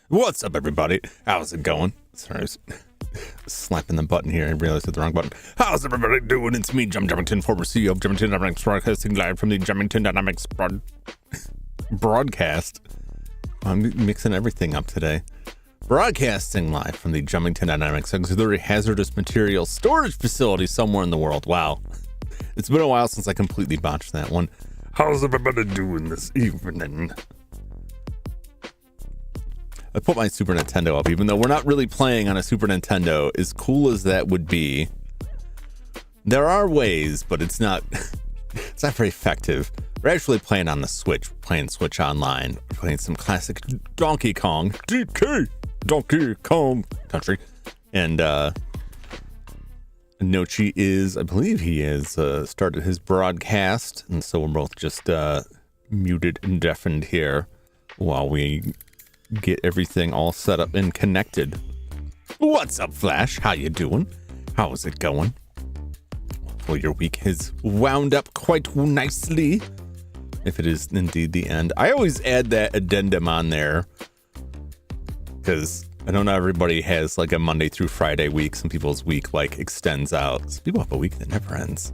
What's up, everybody? How's it going? Sorry, I was slapping the button here. I realized I hit the wrong button. How's everybody doing? It's me, Jum Jumington, former CEO of Jumington Dynamics, broadcasting live from the Jumington Dynamics broadcast. I'm mixing everything up today. Broadcasting live from the Jumington Dynamics auxiliary hazardous materials storage facility somewhere in the world. Wow. It's been a while since I completely botched that one. How's everybody doing this evening? I put my Super Nintendo up, even though we're not really playing on a Super Nintendo. As cool as that would be, there are ways, but it's not very effective. We're actually playing on the Switch, playing Switch Online, we're playing some classic Donkey Kong, Donkey Kong Country, and Nochi is, I believe he is, started his broadcast, and so we're both just muted and deafened here while we get everything all set up and connected. What's up, Flash? How you doing? How's it going? Well, your week has wound up quite nicely, if it is indeed the end. I always add that addendum on there because I know not everybody has like a Monday through Friday week. Some people's week like extends out. Some people have a week that never ends.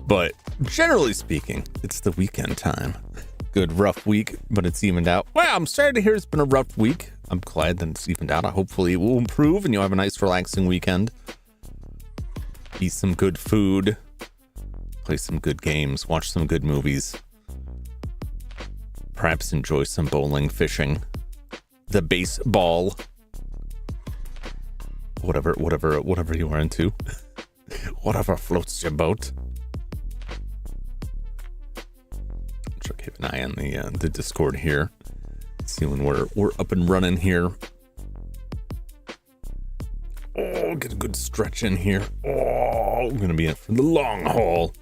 But generally speaking, it's the weekend time. Good rough week, but it's evened out. Well, I'm sorry to hear it's been a rough week. I'm glad that it's evened out. Hopefully it will improve and you'll have a nice relaxing weekend. Eat some good food, play some good games, watch some good movies, perhaps enjoy some bowling, fishing, the baseball. whatever you are into. Whatever floats your boat. Try to keep an eye on the Discord here. See when we're up and running here. Oh, get a good stretch in here. Oh, I'm gonna be in for the long haul.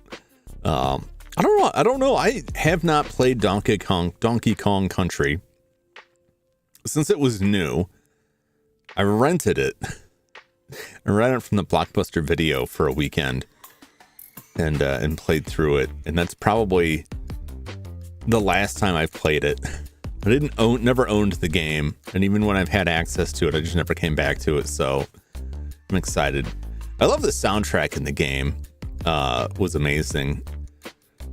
I don't know. I have not played Donkey Kong Country since it was new. I rented it. I rented it from the Blockbuster Video for a weekend and played through it. And that's probably the last time I've played it. I never owned the game. And even when I've had access to it, I just never came back to it. So I'm excited. I love the soundtrack in the game. Was amazing.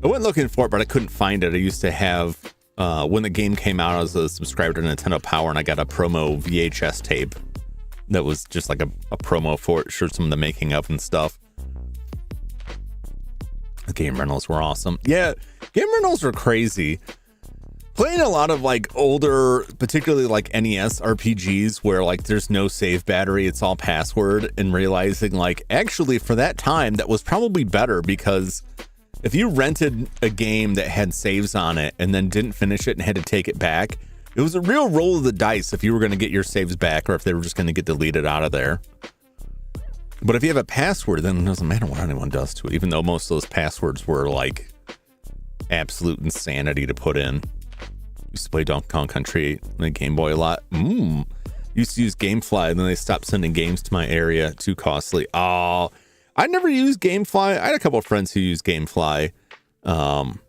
I went looking for it, but I couldn't find it. I used to have, when the game came out, I was a subscriber to Nintendo Power, and I got a promo VHS tape that was just like a promo for it, showed some of the making of and stuff. The game rentals were awesome. Yeah, game rentals were crazy. Playing a lot of like older, particularly like NES RPGs where like there's no save battery, it's all password, and realizing like actually for that time that was probably better, because if you rented a game that had saves on it and then didn't finish it and had to take it back, it was a real roll of the dice if you were going to get your saves back or if they were just going to get deleted out of there. But if you have a password, then it doesn't matter what anyone does to it, even though most of those passwords were like absolute insanity to put in. Used to play Donkey Kong Country on the Game Boy a lot. Used to use GameFly, and then they stopped sending games to my area. Too costly. Oh, I never used GameFly. I had a couple of friends who used GameFly. And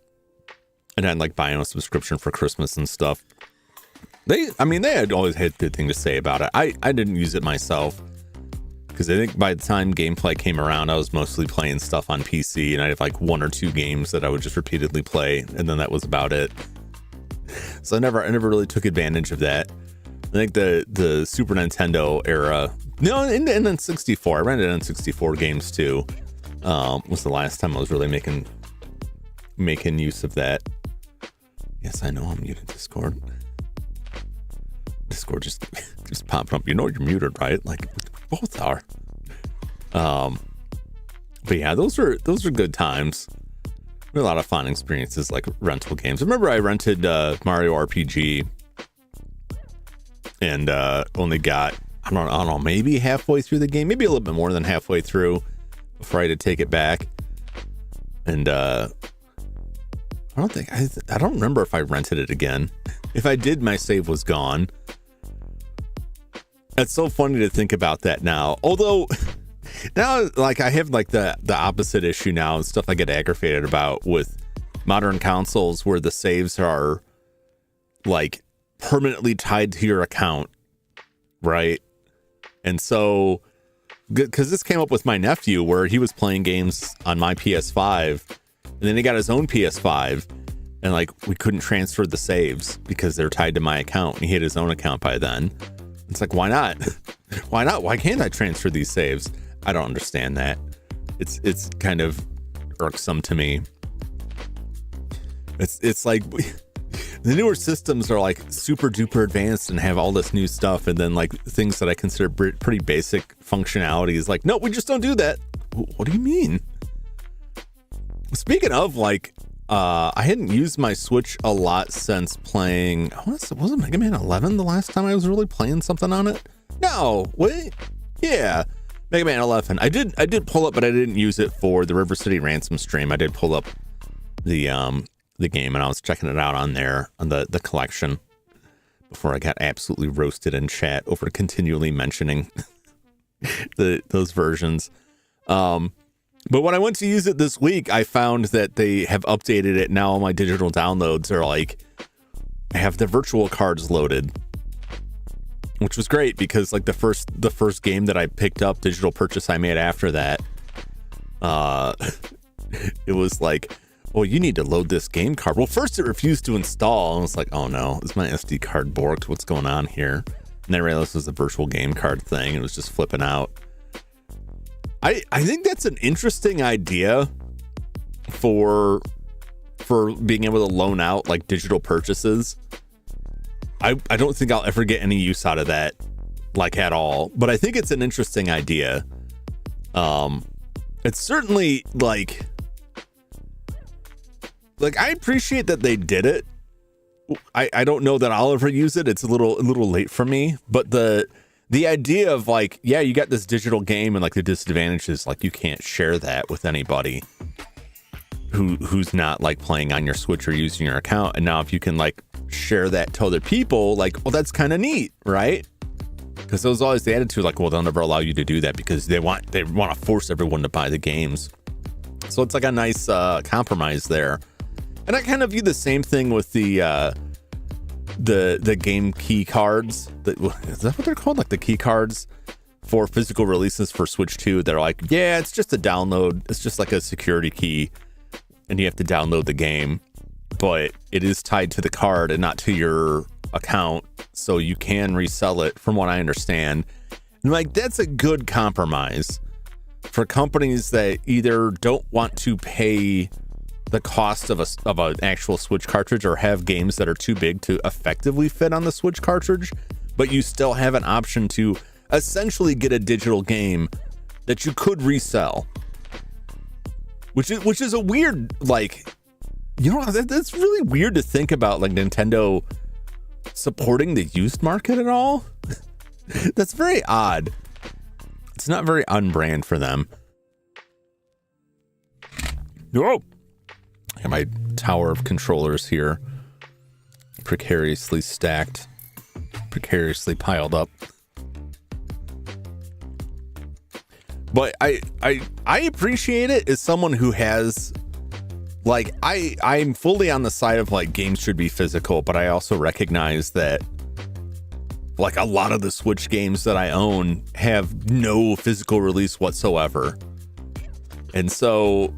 I'd like buying a subscription for Christmas and stuff. They had always had good thing to say about it. I didn't use it myself, because I think by the time GameFly came around, I was mostly playing stuff on PC, and I had like one or two games that I would just repeatedly play, and then that was about it. So I never really took advantage of that. I think the Super Nintendo era, and then 64. I rented N64 games too. Was the last time I was really making use of that. Yes, I know I'm muted. Discord just popping up. You know you're muted, right? Like we both are. But yeah, those are good times. A lot of fun experiences like rental games. I remember I rented Mario RPG and only got I don't know, maybe halfway through the game, maybe a little bit more than halfway through before I had to take it back. And I don't remember if I rented it again. If I did, my save was gone. It's so funny to think about that now. Although now, like, I have like the opposite issue now and stuff I get aggravated about with modern consoles where the saves are like permanently tied to your account, right? And so, because this came up with my nephew where he was playing games on my PS5 and then he got his own PS5 and like we couldn't transfer the saves because they're tied to my account, and he had his own account by then. It's like, why not? Why not? Why can't I transfer these saves? I don't understand that. It's kind of irksome to me. It's like the newer systems are like super duper advanced and have all this new stuff, and then like things that I consider pretty basic functionality is like, no, we just don't do that. What do you mean? Speaking of, like, I hadn't used my Switch a lot since playing, wasn't Mega Man 11 the last time I was really playing something on it? No, wait, yeah, Mega Man 11. I did pull up, but I didn't use it for the River City Ransom stream. I did pull up the game, and I was checking it out on there on the collection before I got absolutely roasted in chat over continually mentioning those versions. But when I went to use it this week, I found that they have updated it. Now all my digital downloads are like, I have the virtual cards loaded, which was great because like the first game that I picked up, digital purchase I made after that, it was like, oh, you need to load this game card. Well, first it refused to install. And I was like, oh no, is my SD card borked? What's going on here? And then I realized it was a virtual game card thing. It was just flipping out. I think that's an interesting idea for being able to loan out like digital purchases. I don't think I'll ever get any use out of that like at all, but I think it's an interesting idea. It's certainly like I appreciate that they did it. I don't know that I'll ever use it. It's a little late for me, but the idea of like, yeah, you got this digital game and like the disadvantage is like you can't share that with anybody who's not like playing on your Switch or using your account. And now if you can like share that to other people, like, well, that's kind of neat, right? Because there was always the attitude like, well, they'll never allow you to do that because they want to force everyone to buy the games. So it's like a nice compromise there. And I kind of view the same thing with the game key cards. Is that what they're called? Like the key cards for physical releases for Switch 2. They're like, yeah, it's just a download. It's just like a security key, and you have to download the game. But it is tied to the card and not to your account, so you can resell it, from what I understand. And like, that's a good compromise for companies that either don't want to pay the cost of an actual Switch cartridge or have games that are too big to effectively fit on the Switch cartridge, but you still have an option to essentially get a digital game that you could resell, which is a weird, like, you know, that's really weird to think about, like Nintendo supporting the used market at all. That's very odd. It's not very on brand for them. Whoa. I got my tower of controllers here, precariously stacked, precariously piled up. But I appreciate it as someone who has, like, I'm fully on the side of like games should be physical, but I also recognize that like a lot of the Switch games that I own have no physical release whatsoever. And so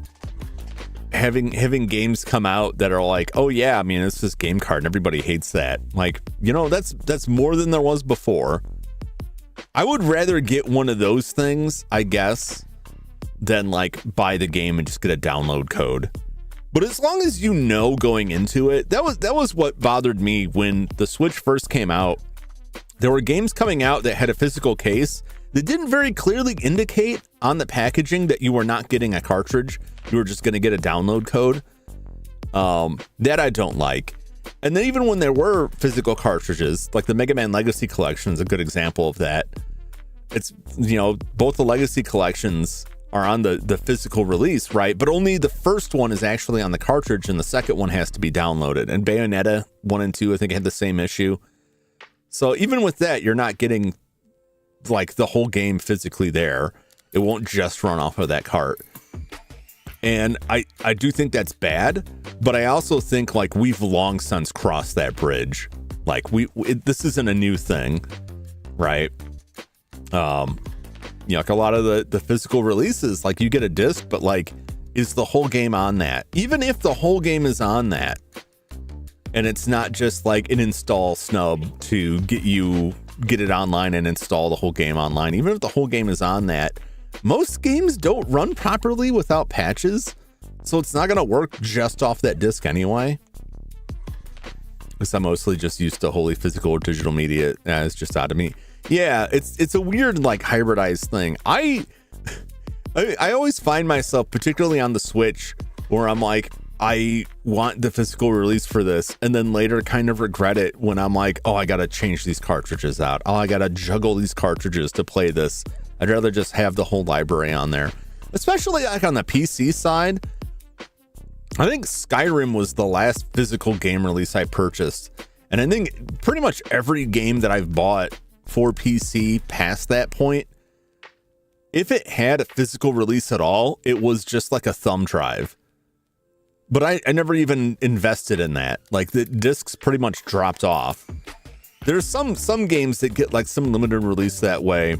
having games come out that are like, oh yeah, I mean, it's this game card and everybody hates that. Like, you know, that's more than there was before. I would rather get one of those things, I guess, than like buy the game and just get a download code. But as long as you know going into it, that was what bothered me when the Switch first came out. There were games coming out that had a physical case that didn't very clearly indicate on the packaging that you were not getting a cartridge. You were just going to get a download code. That I don't like. And then even when there were physical cartridges, like the Mega Man Legacy Collection is a good example of that. It's, you know, both the Legacy Collections are on the physical release, right? But only the first one is actually on the cartridge and the second one has to be downloaded. And Bayonetta 1 and 2, I think, had the same issue. So even with that, you're not getting like the whole game physically there. It won't just run off of that cart. And I do think that's bad, but I also think like we've long since crossed that bridge. Like this isn't a new thing, right? You know, like a lot of the physical releases, like you get a disc, but like, is the whole game on that? Even if the whole game is on that, and it's not just like an install snub to get it online and install the whole game online. Even if the whole game is on that, most games don't run properly without patches. So it's not going to work just off that disc anyway. Because I'm mostly just used to wholly physical or digital media. It's just odd to me. Yeah, it's a weird like hybridized thing. I always find myself, particularly on the Switch, where I'm like, I want the physical release for this, and then later kind of regret it when I'm like, oh, I gotta change these cartridges out. Oh, I gotta juggle these cartridges to play this. I'd rather just have the whole library on there. Especially like on the PC side. I think Skyrim was the last physical game release I purchased. And I think pretty much every game that I've bought for PC past that point, if it had a physical release at all, it was just like a thumb drive. But I never even invested in that. Like the discs pretty much dropped off. There's some games that get like some limited release that way.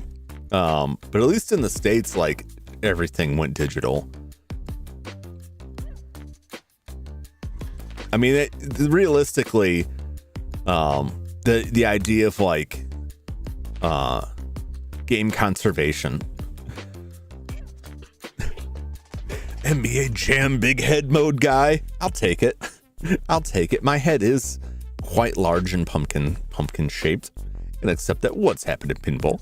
But at least in the States, like everything went digital. I mean, realistically, the idea of like game conservation. NBA Jam big head mode guy. I'll take it. I'll take it. My head is quite large and pumpkin shaped. And accept that what's happened in pinball.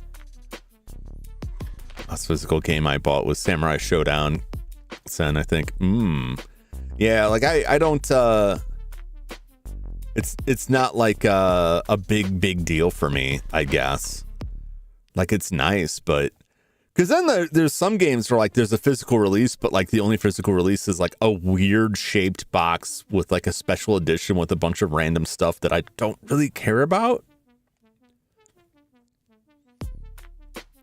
Last physical game I bought was Samurai Showdown. And I think, yeah, like I don't, it's not like a big deal for me, I guess. Like, it's nice, but because then there's some games where like there's a physical release, but like the only physical release is like a weird shaped box with like a special edition with a bunch of random stuff that I don't really care about.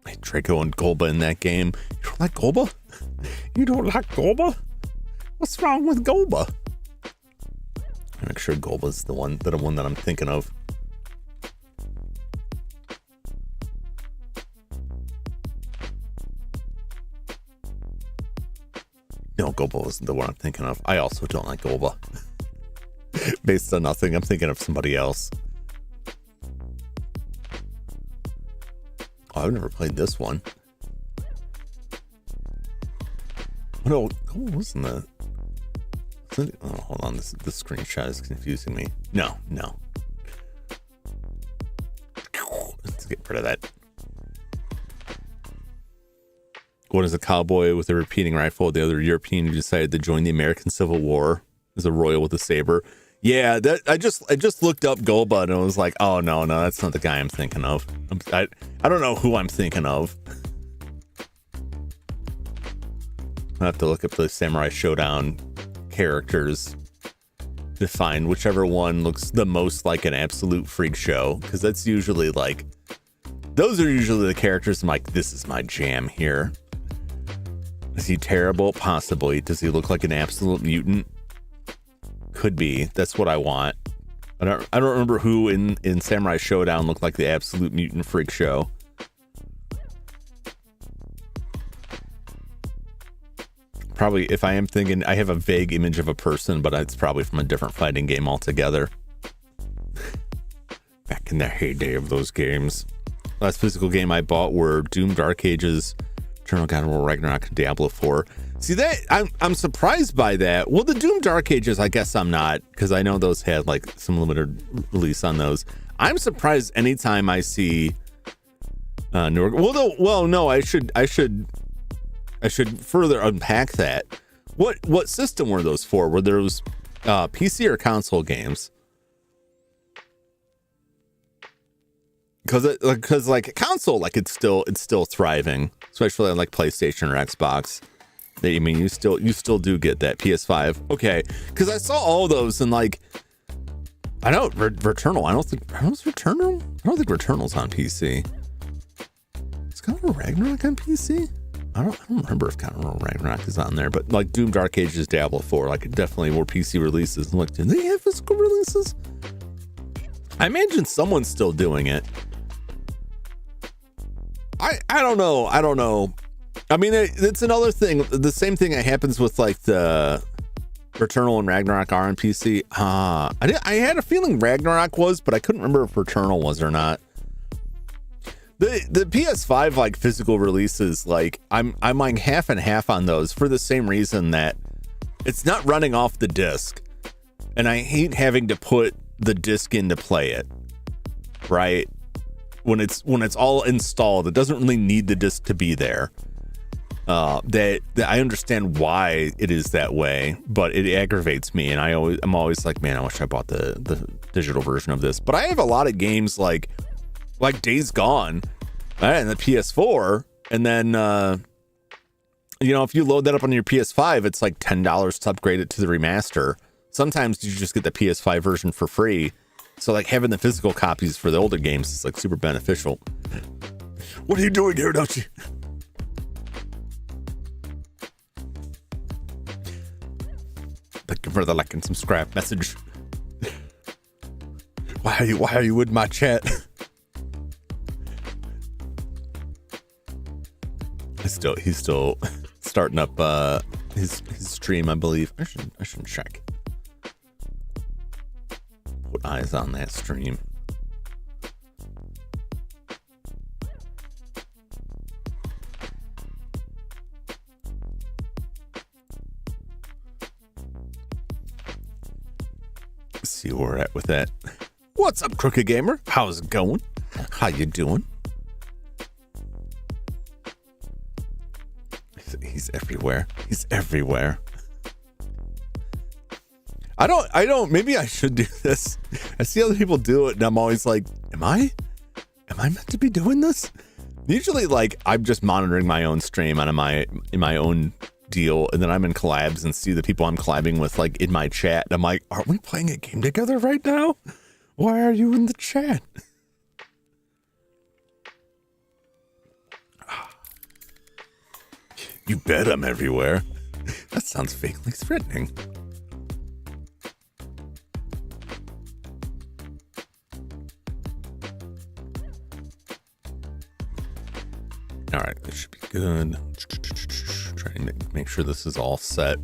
Hey, Draco and Golba in that game. You don't like Golba? You don't like Golba? What's wrong with Golba? Make sure Golba's the one that I'm thinking of. No, Golba wasn't the one I'm thinking of. I also don't like Golba. Based on nothing, I'm thinking of somebody else. Oh, I've never played this one. Oh, no, Golba wasn't that. Oh, hold on, this screenshot is confusing me. No. Let's get rid of that. One is a cowboy with a repeating rifle. The other European who decided to join the American Civil War is a royal with a saber. Yeah, that I just looked up Golba and I was like, oh no, that's not the guy I'm thinking of. I don't know who I'm thinking of. I have to look up the Samurai Showdown characters to find whichever one looks the most like an absolute freak show, because that's usually like, those are usually the characters I'm like, this is my jam here. Is he terrible? Possibly. Does he look like an absolute mutant? Could be. That's what I want. I don't remember who in Samurai Showdown looked like the absolute mutant freak show. Probably, if I am thinking, I have a vague image of a person, but it's probably from a different fighting game altogether. Back in the heyday of those games. Last physical game I bought were Doom Dark Ages, Eternal God of War Ragnarok, and Diablo 4. See, that I'm surprised by that. Well, the Doom Dark Ages, I guess I'm not, because I know those had like some limited release on those. I'm surprised anytime I see newer. Well, no, I should further unpack that. What system were those for? Were those PC or console games? Because like console, like it's still thriving, especially on like PlayStation or Xbox. I mean, you still do get that PS5. Okay, because I saw all those and like, I know Returnal. I don't think Returnal. I don't think Returnal's on PC. Is God of War Ragnarok on PC? I don't remember if God of War Ragnarok is on there, but like Doom Dark Ages, Diablo 4, like definitely more PC releases. I'm like, do they have physical releases? I imagine someone's still doing it. I don't know. I mean, it's another thing. The same thing that happens with like the Returnal and Ragnarok are on PC. I had a feeling Ragnarok was, but I couldn't remember if Returnal was or not. The PS5 like physical releases, like I'm like half and half on those for the same reason that it's not running off the disc, and I hate having to put the disc in to play it. Right? When it's all installed, it doesn't really need the disc to be there. That I understand why it is that way, but it aggravates me, and I'm always like, man, I wish I bought the digital version of this. But I have a lot of games like Days Gone and the PS4, and then if you load that up on your PS5, it's like $10 to upgrade it to the remaster. Sometimes you just get the PS5 version for free. So like having the physical copies for the older games is like super beneficial. What are you doing here, don't you? Thank you for the like and subscribe message. Why are you in my chat? He's still starting up his stream, I believe. I should check. Put eyes on that stream. See where we're at with that. What's up, Crooked Gamer? How's it going? How you doing? He's everywhere. He's everywhere. I don't, maybe I should do this. I see other people do it and I'm always like, am I meant to be doing this? Usually like I'm just monitoring my own stream in my own deal. And then I'm in collabs and see the people I'm collabing with like in my chat. And I'm like, aren't we playing a game together right now? Why are you in the chat? You bet I'm everywhere. That sounds vaguely threatening. All right, this should be good. Trying to make sure this is all set.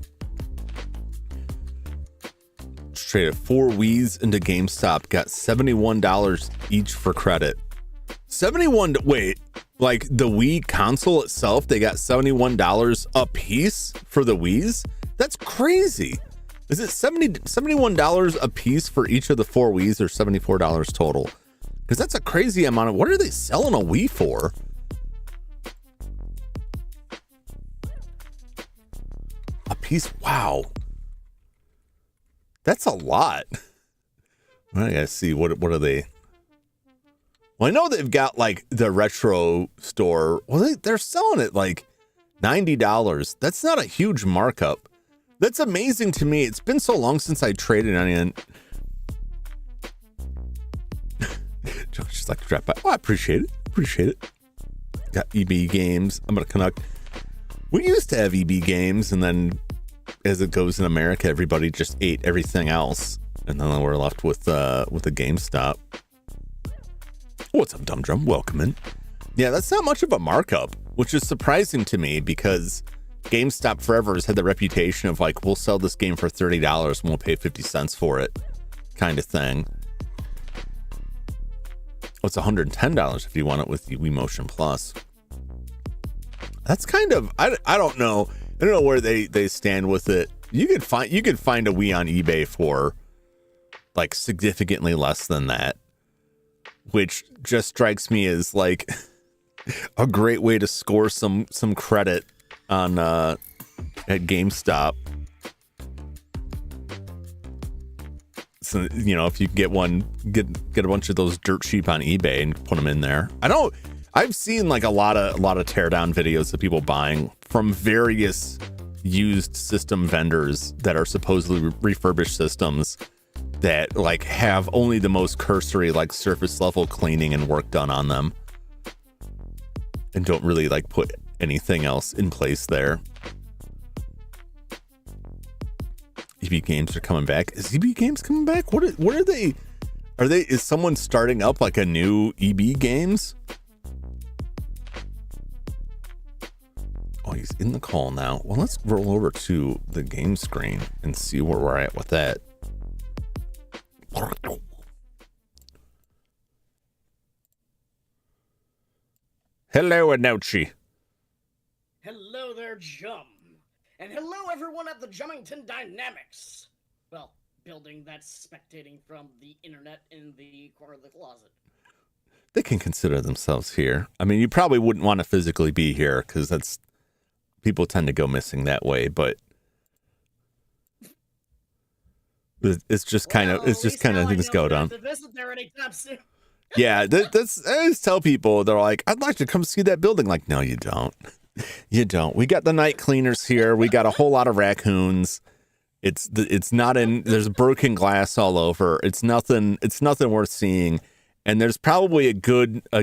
Traded 4 Wii's into GameStop. Got $71 each for credit. 71. Wait, like the Wii console itself, they got $71 a piece for the Wii's? That's crazy. Is it $71 a piece for each of the 4 Wii's or $74 total? Because that's a crazy amount of. What are they selling a Wii for? A piece? Wow. That's a lot. I gotta see what are they. Well, I know they've got like the retro store. Well, they're selling it like $90. That's not a huge markup. That's amazing to me. It's been so long since I traded on. Just like to drop by. Oh, I appreciate it. Appreciate it. Got EB games. I'm gonna Canuck. We used to have EB games, and then as it goes in America, everybody just ate everything else, and then we're left with a GameStop. What's up, Dum Drum? Welcome in. Yeah, that's not much of a markup, which is surprising to me because GameStop forever has had the reputation of like, we'll sell this game for $30 and we'll pay 50 cents for it kind of thing. Oh, it's $110 if you want it with the Wii Motion Plus. That's kind of, I don't know. I don't know where they stand with it. You could find a Wii on eBay for like significantly less than that, which just strikes me as like a great way to score some credit on at GameStop. So, you know, if you get a bunch of those dirt cheap on eBay and put them in there. I've seen like a lot of teardown videos of people buying from various used system vendors that are supposedly refurbished systems that like have only the most cursory like surface level cleaning and work done on them and don't really like put anything else in place there. EB Games are coming back. Is EB Games coming back? What are they? Is someone starting up like a new EB Games? Oh, he's in the call now. Well, let's roll over to the game screen and see where we're at with that. Hello, Anochi. Hello there, Jum. And hello, everyone at the Jumington Dynamics. Well, building that's spectating from the internet in the corner of the closet. They can consider themselves here. I mean, you probably wouldn't want to physically be here because that's people tend to go missing that way, but it's just kind of things go down. Visit there anytime soon. Yeah, that's I always tell people, they're like, I'd like to come see that building. Like, no, you don't. You don't. We got the night cleaners here. We got a whole lot of raccoons. It's not in. There's broken glass all over. It's nothing worth seeing. And there's probably a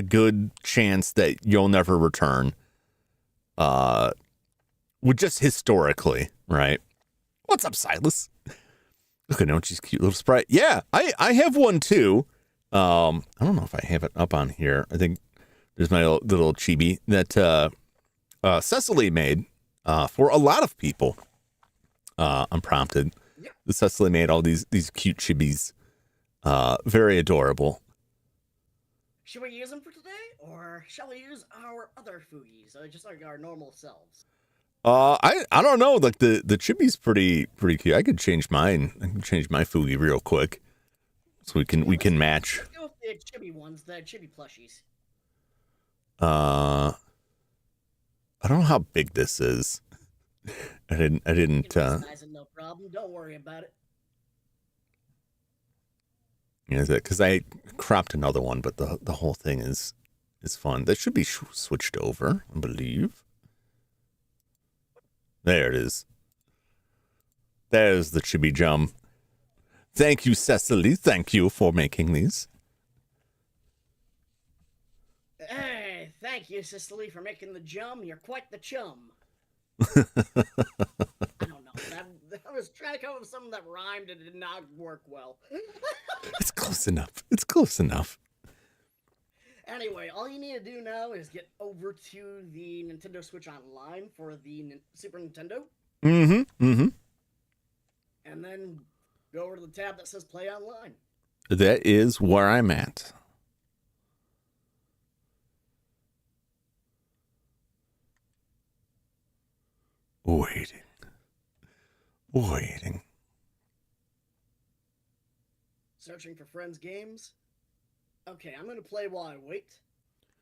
good chance that you'll never return. With just historically, right? What's up, Silas? Look at Nochi's cute little sprite. Yeah, I have one too. I don't know if I have it up on here. I think there's my little chibi that Cecily made for a lot of people. Unprompted. Cecily made all these cute chibis. Very adorable. Should we use them for today, or shall we use our other foogies, just like our normal selves? I don't know. Like the chibi's pretty cute. I could change mine. I can change my foogie real quick, so we can match. Let's go with the chibi one. ones, the chibi plushies. I don't know how big this is. I didn't. Nice and no problem. Don't worry about it. Is it because I cropped another one, but the whole thing is fun. That should be switched over, I believe. There it is. There's the chibi Jum. Thank you, Cecily. Thank you for making these. Hey, thank you, Cecily, for making the Jum. You're quite the chum. I don't know. I was trying to come up with something that rhymed and it did not work well. It's close enough. It's close enough. Anyway, all you need to do now is get over to the Nintendo Switch Online for the Super Nintendo. Mm-hmm. And then go over to the tab that says Play Online. That is where I'm at. Waiting. Searching for friends games. Okay, I'm gonna play while I wait,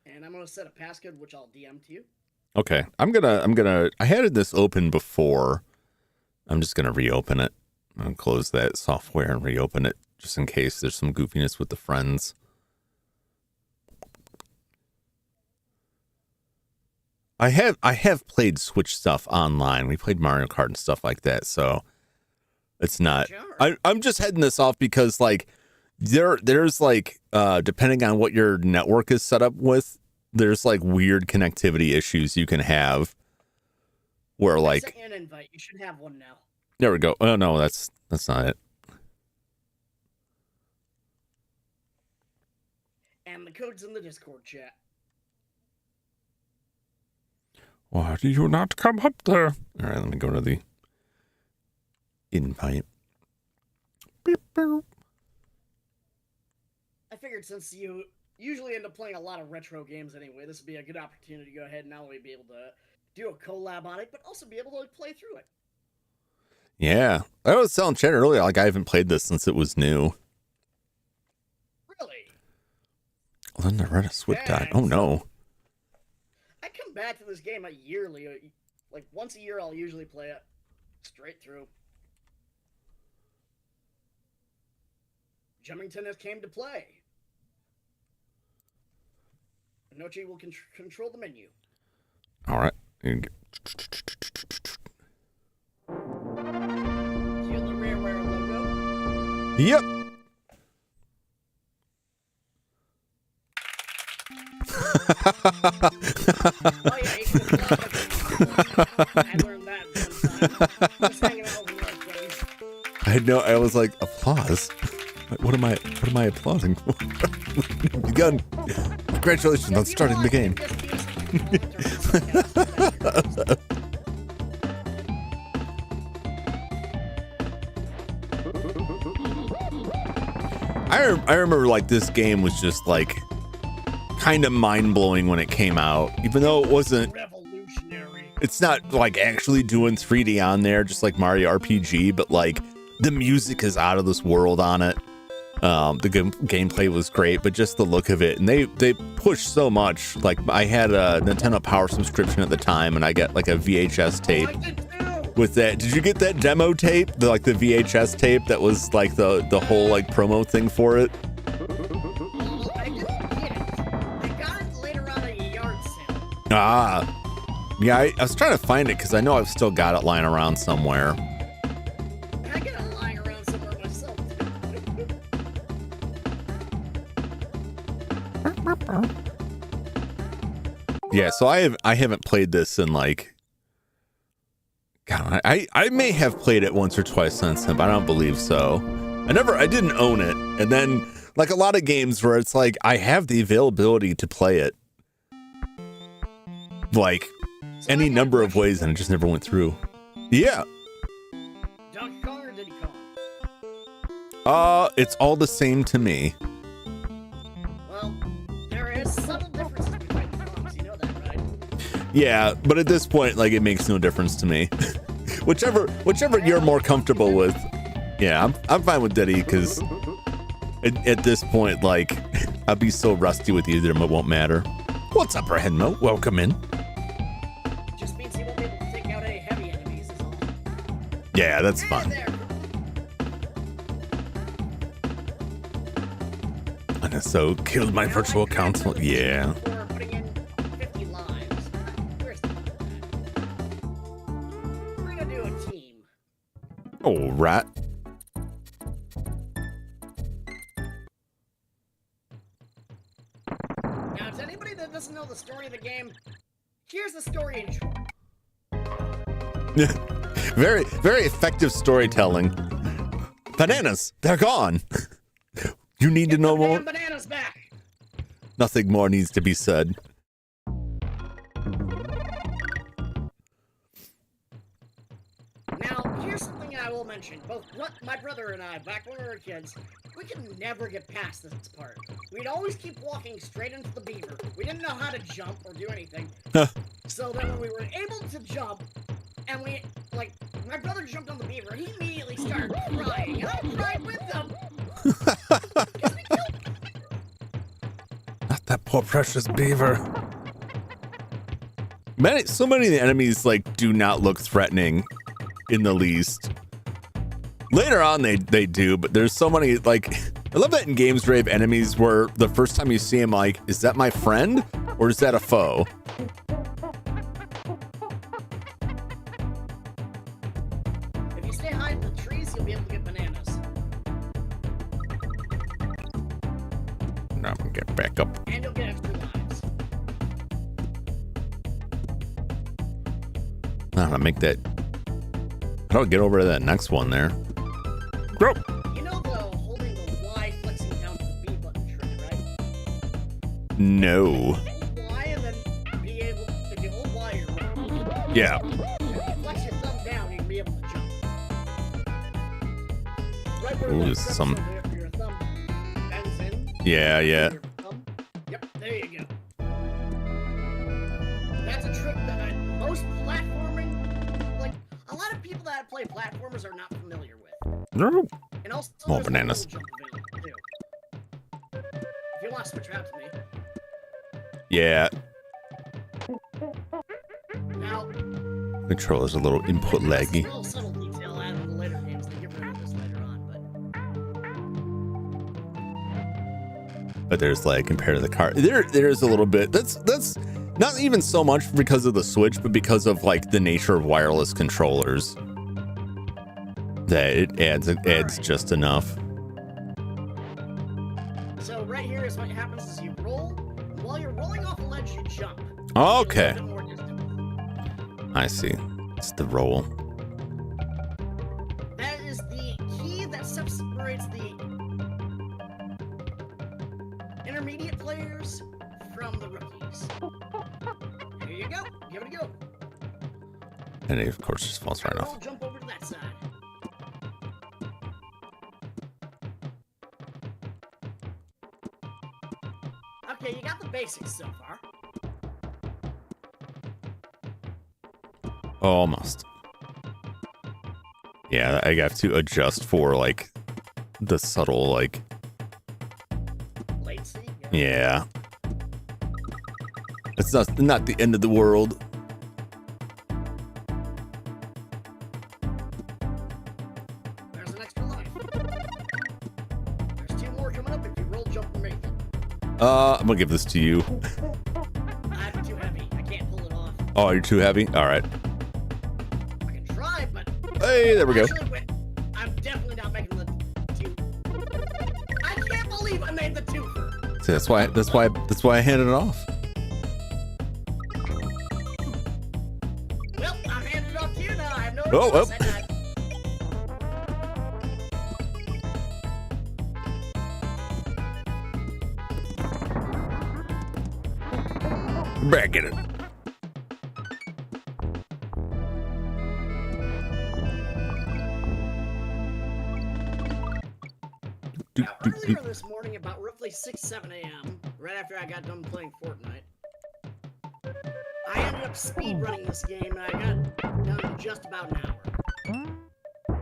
and I'm gonna set a passcode which I'll DM to you. Okay, I'm gonna. I had this open before. I'm just gonna reopen it. I'm gonna close that software and reopen it just in case there's some goofiness with the friends. I have played Switch stuff online. We played Mario Kart and stuff like that, so it's not. Sure. I'm just heading this off because like there's like depending on what your network is set up with, there's like weird connectivity issues you can have. Where like I sent you an invite. You should have one now. There we go. Oh no, that's not it. And the code's in the Discord chat. Why do you not come up there? All right, let me go to the invite. Beep, boop. I figured since you usually end up playing a lot of retro games anyway, this would be a good opportunity to go ahead and not only be able to do a collab on it, but also be able to play through it. Yeah. I was telling Chad earlier, like I haven't played this since it was new. Really? Well, then I read a Swip died. Oh no. I come back to this game yearly. Like once a year I'll usually play it straight through. Jumington has came to play. Nochi will control the menu. All right. See the Rareware logo? Yep. Oh yeah, you can I learned that one time. Just hanging out over there, please. I was like, applause? What am I applauding for? Begun. Congratulations on starting the game. I remember like this game was just like kind of mind-blowing when it came out, even though it wasn't revolutionary. It's not like actually doing 3D on there just like Mario RPG, but like the music is out of this world on it. The gameplay was great, but just the look of it, and they pushed so much. Like I had a Nintendo Power subscription at the time, and I got like a VHS tape with that. Did you get that demo tape? The VHS tape that was like the whole like promo thing for it? I didn't get it. I got it later on at a yard sale. Ah, yeah. I was trying to find it because I know I've still got it lying around somewhere. I got it lying around somewhere myself. Yeah, so I haven't played this in like, God, I may have played it once or twice since then, but I don't believe so. I didn't own it, and then like a lot of games where it's like I have the availability to play it, like any number of ways, and it just never went through. Yeah. Donkey Kong or Diddy Kong? It's all the same to me. Well, there is subtle differences between the Kongs, you know that, right? Yeah, but at this point, like it makes no difference to me. whichever you're more comfortable with. Yeah, I'm fine with Diddy because at this point, like I'll be so rusty with either of them, it won't matter. What's up, Rahenmo? Welcome in. Just means he won't be able to take out any heavy enemies, is all. Yeah, that's fun. There. And so killed my virtual console. Yeah. For putting in 50 lives. Where's the fun of that? We're gonna do a team. All right. Now, to anybody that doesn't know the story of the game, here's the story in short. Very, very effective storytelling. Bananas, they're gone. You need to know more. Bananas back. Nothing more needs to be said. Now, here's something I will mention. Both my brother and I, back when we were kids, we could never get past this part. We'd always keep walking straight into the beaver. We didn't know how to jump or do anything. So then when we were able to jump, and my brother jumped on the beaver, he immediately started crying, and I cried with him. Not that poor precious beaver. So many of the enemies do not look threatening in the least. Later on they do, but there's so many I love that in games where you have enemies where the first time you see him is that my friend or is that a foe? If you stay high in the trees, you'll be able to get bananas. Now I'm gonna get back up. And you'll get extra lives. How to make that. How do I get over to that next one there? Bro. You know the holding the Y flexing down to the B button trick, right? No. Hold Y and then be able, if you hold Y, you're right. Yeah. If you flex your thumb down, you can be able to jump. Right where Ooh, the this is some. your thumb bends in. Yeah, yeah. Your thumb. Yep, there you go. That's a trick that most platforming, a lot of people that play platformers are not familiar with. No. And also, More there's a bananas. little jump available, too. If you want to switch out to me. Yeah. Now, Controller's a little input that's a laggy. little subtle detail out of the later games. They get rid of this later on, But there's compared to the car, there's a little bit. That's not even so much because of the Switch, but because of the nature of wireless controllers. That it adds just enough. So right here is what happens is you roll. While you're rolling off a ledge, you jump. Okay. A little bit more distance. I see. It's the roll. That is the key that separates the intermediate players from the rookies. Here you go. Give it a go. And it, of course, just falls right off. Roll, jump over to that side. Okay, you got the basics so far. Almost. Yeah, I have to adjust for the subtle Latency. yeah. It's not the end of the world. There's an extra life. There's two more coming up if you roll, jump, and make it. I'm gonna give this to you. I'm too heavy. I can't pull it off. Oh, you're too heavy? All right. I can try, but Hey, there we go. actually, wait, I'm definitely not making the two. I can't believe I made the twofer. See, that's why I handed it off. Well, I'm handing it off to you now. I have no Oh, choice. well. Back in it. Now, earlier this morning, about roughly 6-7 a.m., right after I got done playing Fortnite, I ended up speedrunning this game, and I got done in just about an hour.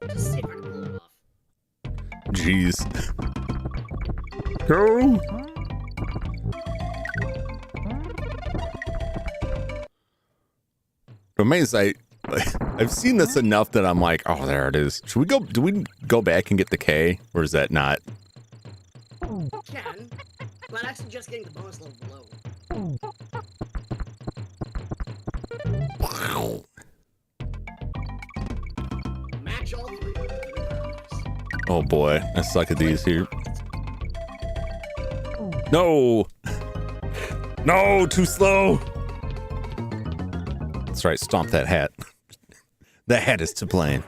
Just see if I can pull it off. Jeez. Go. Amazed, I've seen this enough that I'm like, oh, there it is. Should we go? Do we go back and get the K, or is that not? Can, but I suggest getting the bonus level below. Wow. Match all three. Oh boy, I suck at these here. No, no, too slow. That's right, stomp that hat. The hat is to blame.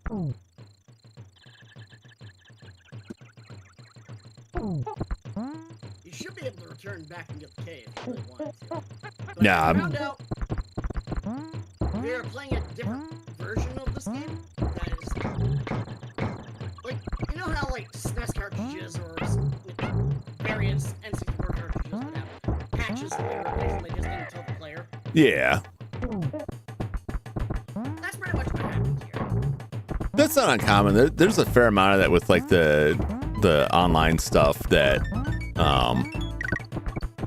You should be able to return back and get the K if you really wanted to. But Nah, I found out we are playing a different version of this game. That is, like, you know how like SNES cartridges or various N64 cartridges would have patches that they replace and they just didn't tell the player. Yeah, That's pretty much what happens here. that's not uncommon. There's a fair amount of that with like the online stuff that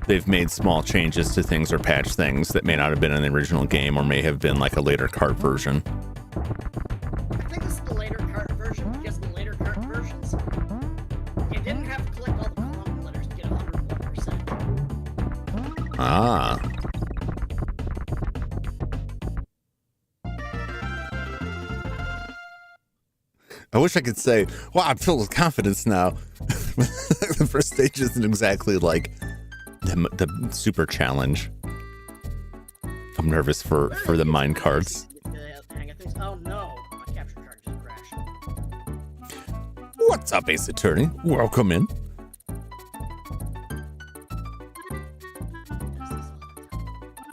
they've made small changes to things or patched things that may not have been in the original game or may have been like a later cart version. I think this is the later cart version because the later cart versions, you didn't have to collect all the column letters to get 101%. Ah. I wish I could say, wow, I'm filled with confidence now. The first stage isn't exactly like the super challenge. I'm nervous for the mine carts. Oh no, my capture card just crashed. What's up, Ace Attorney? Welcome in.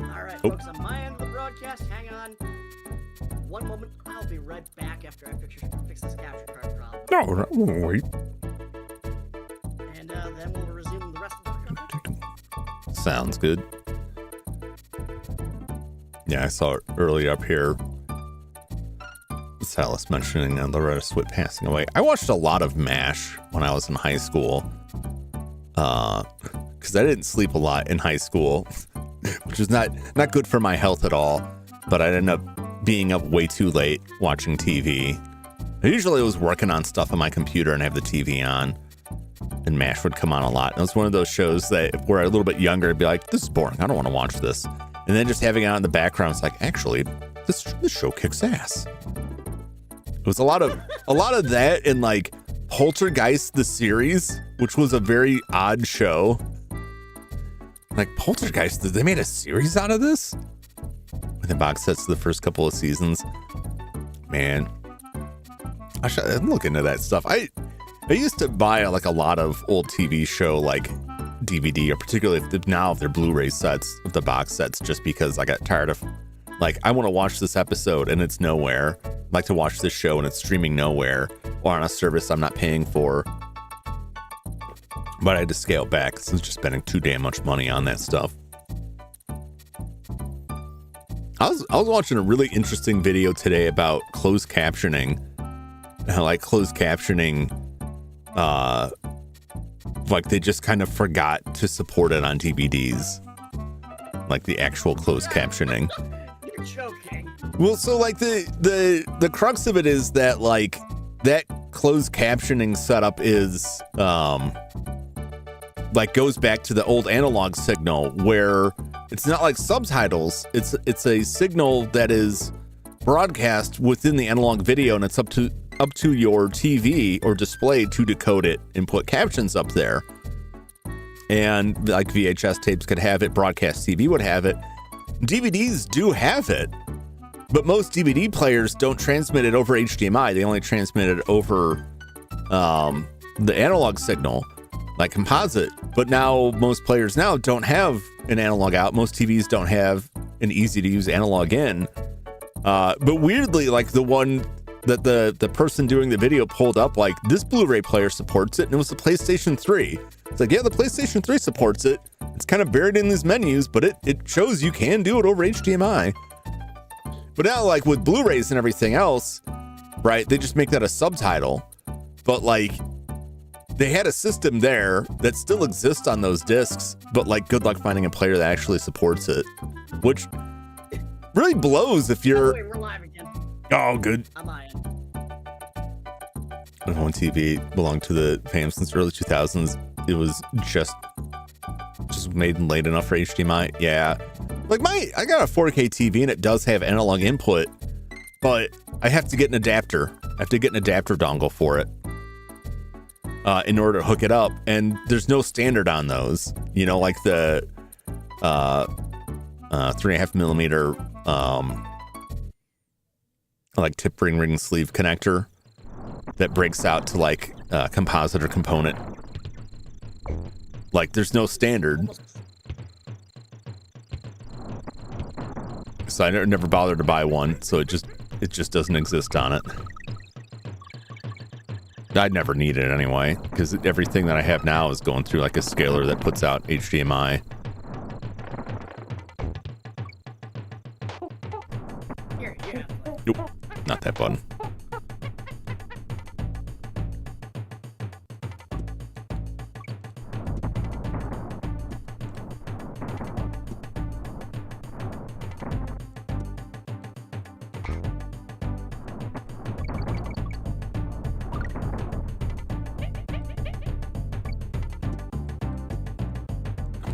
Alright, folks, on my end of the broadcast, hang on. One moment, I'll be right back after I fix this capture card problem. No, wait. And then we'll resume the rest of the program. Sounds good. Yeah, I saw it early up here. Salas mentioning Loretta Swit passing away. I watched a lot of MASH when I was in high school. Because I didn't sleep a lot in high school, which is not good for my health at all. But I'd end up being up way too late watching TV. I usually was working on stuff on my computer and have the TV on. And MASH would come on a lot. And it was one of those shows that if we're a little bit younger, I'd be like, this is boring. I don't want to watch this. And then just having it on in the background, it's like, actually, this show kicks ass. It was a lot of that and like Poltergeist the series, which was a very odd show. Like Poltergeist, they made a series out of this? With the box sets of the first couple of seasons. Man, I'm looking into that stuff. I used to buy like a lot of old TV show like DVD, or particularly if they're Blu-ray sets of the box sets, just because I got tired of like, I want to watch this episode and it's nowhere. I'd like to watch this show and it's streaming nowhere or on a service I'm not paying for. But I had to scale back because I was just spending too damn much money on that stuff. I was watching a really interesting video today about closed captioning. How like closed captioning, like they just kind of forgot to support it on DVDs. Like the actual closed captioning. You're joking. Well, so like the crux of it is that like that closed captioning setup is like goes back to the old analog signal where it's not like subtitles. It's a signal that is broadcast within the analog video, and it's up to your TV or display to decode it and put captions up there. And like VHS tapes could have it, broadcast TV would have it. DVDs do have it, but most DVD players don't transmit it over HDMI. They only transmit it over the analog signal, like composite. But now most players now don't have an analog out. Most TVs don't have an easy to use analog in. But weirdly, like the one that the person doing the video pulled up, like this Blu-ray player supports it, and it was the PlayStation 3. It's like, yeah, the PlayStation 3 supports it. It's kind of buried in these menus, but it shows you can do it over HDMI. But now, like with Blu-rays and everything else, right, they just make that a subtitle. But like they had a system there that still exists on those discs, but like good luck finding a player that actually supports it, which really blows if you're. Wait, we're live again. Oh, good. I'm on. Home TV belonged to the fam since early 2000s. It was just made late enough for HDMI. Yeah, like I got a 4K TV and it does have analog input, but I have to get an adapter. I have to get an adapter dongle for it in order to hook it up. And there's no standard on those. You know, like the 3.5 millimeter like tip ring sleeve connector that breaks out to like composite or component. Like there's no standard. So I never bothered to buy one, so it just doesn't exist on it. I'd never need it anyway, because everything that I have now is going through like a scaler that puts out HDMI. Here, yeah. Nope, not that button.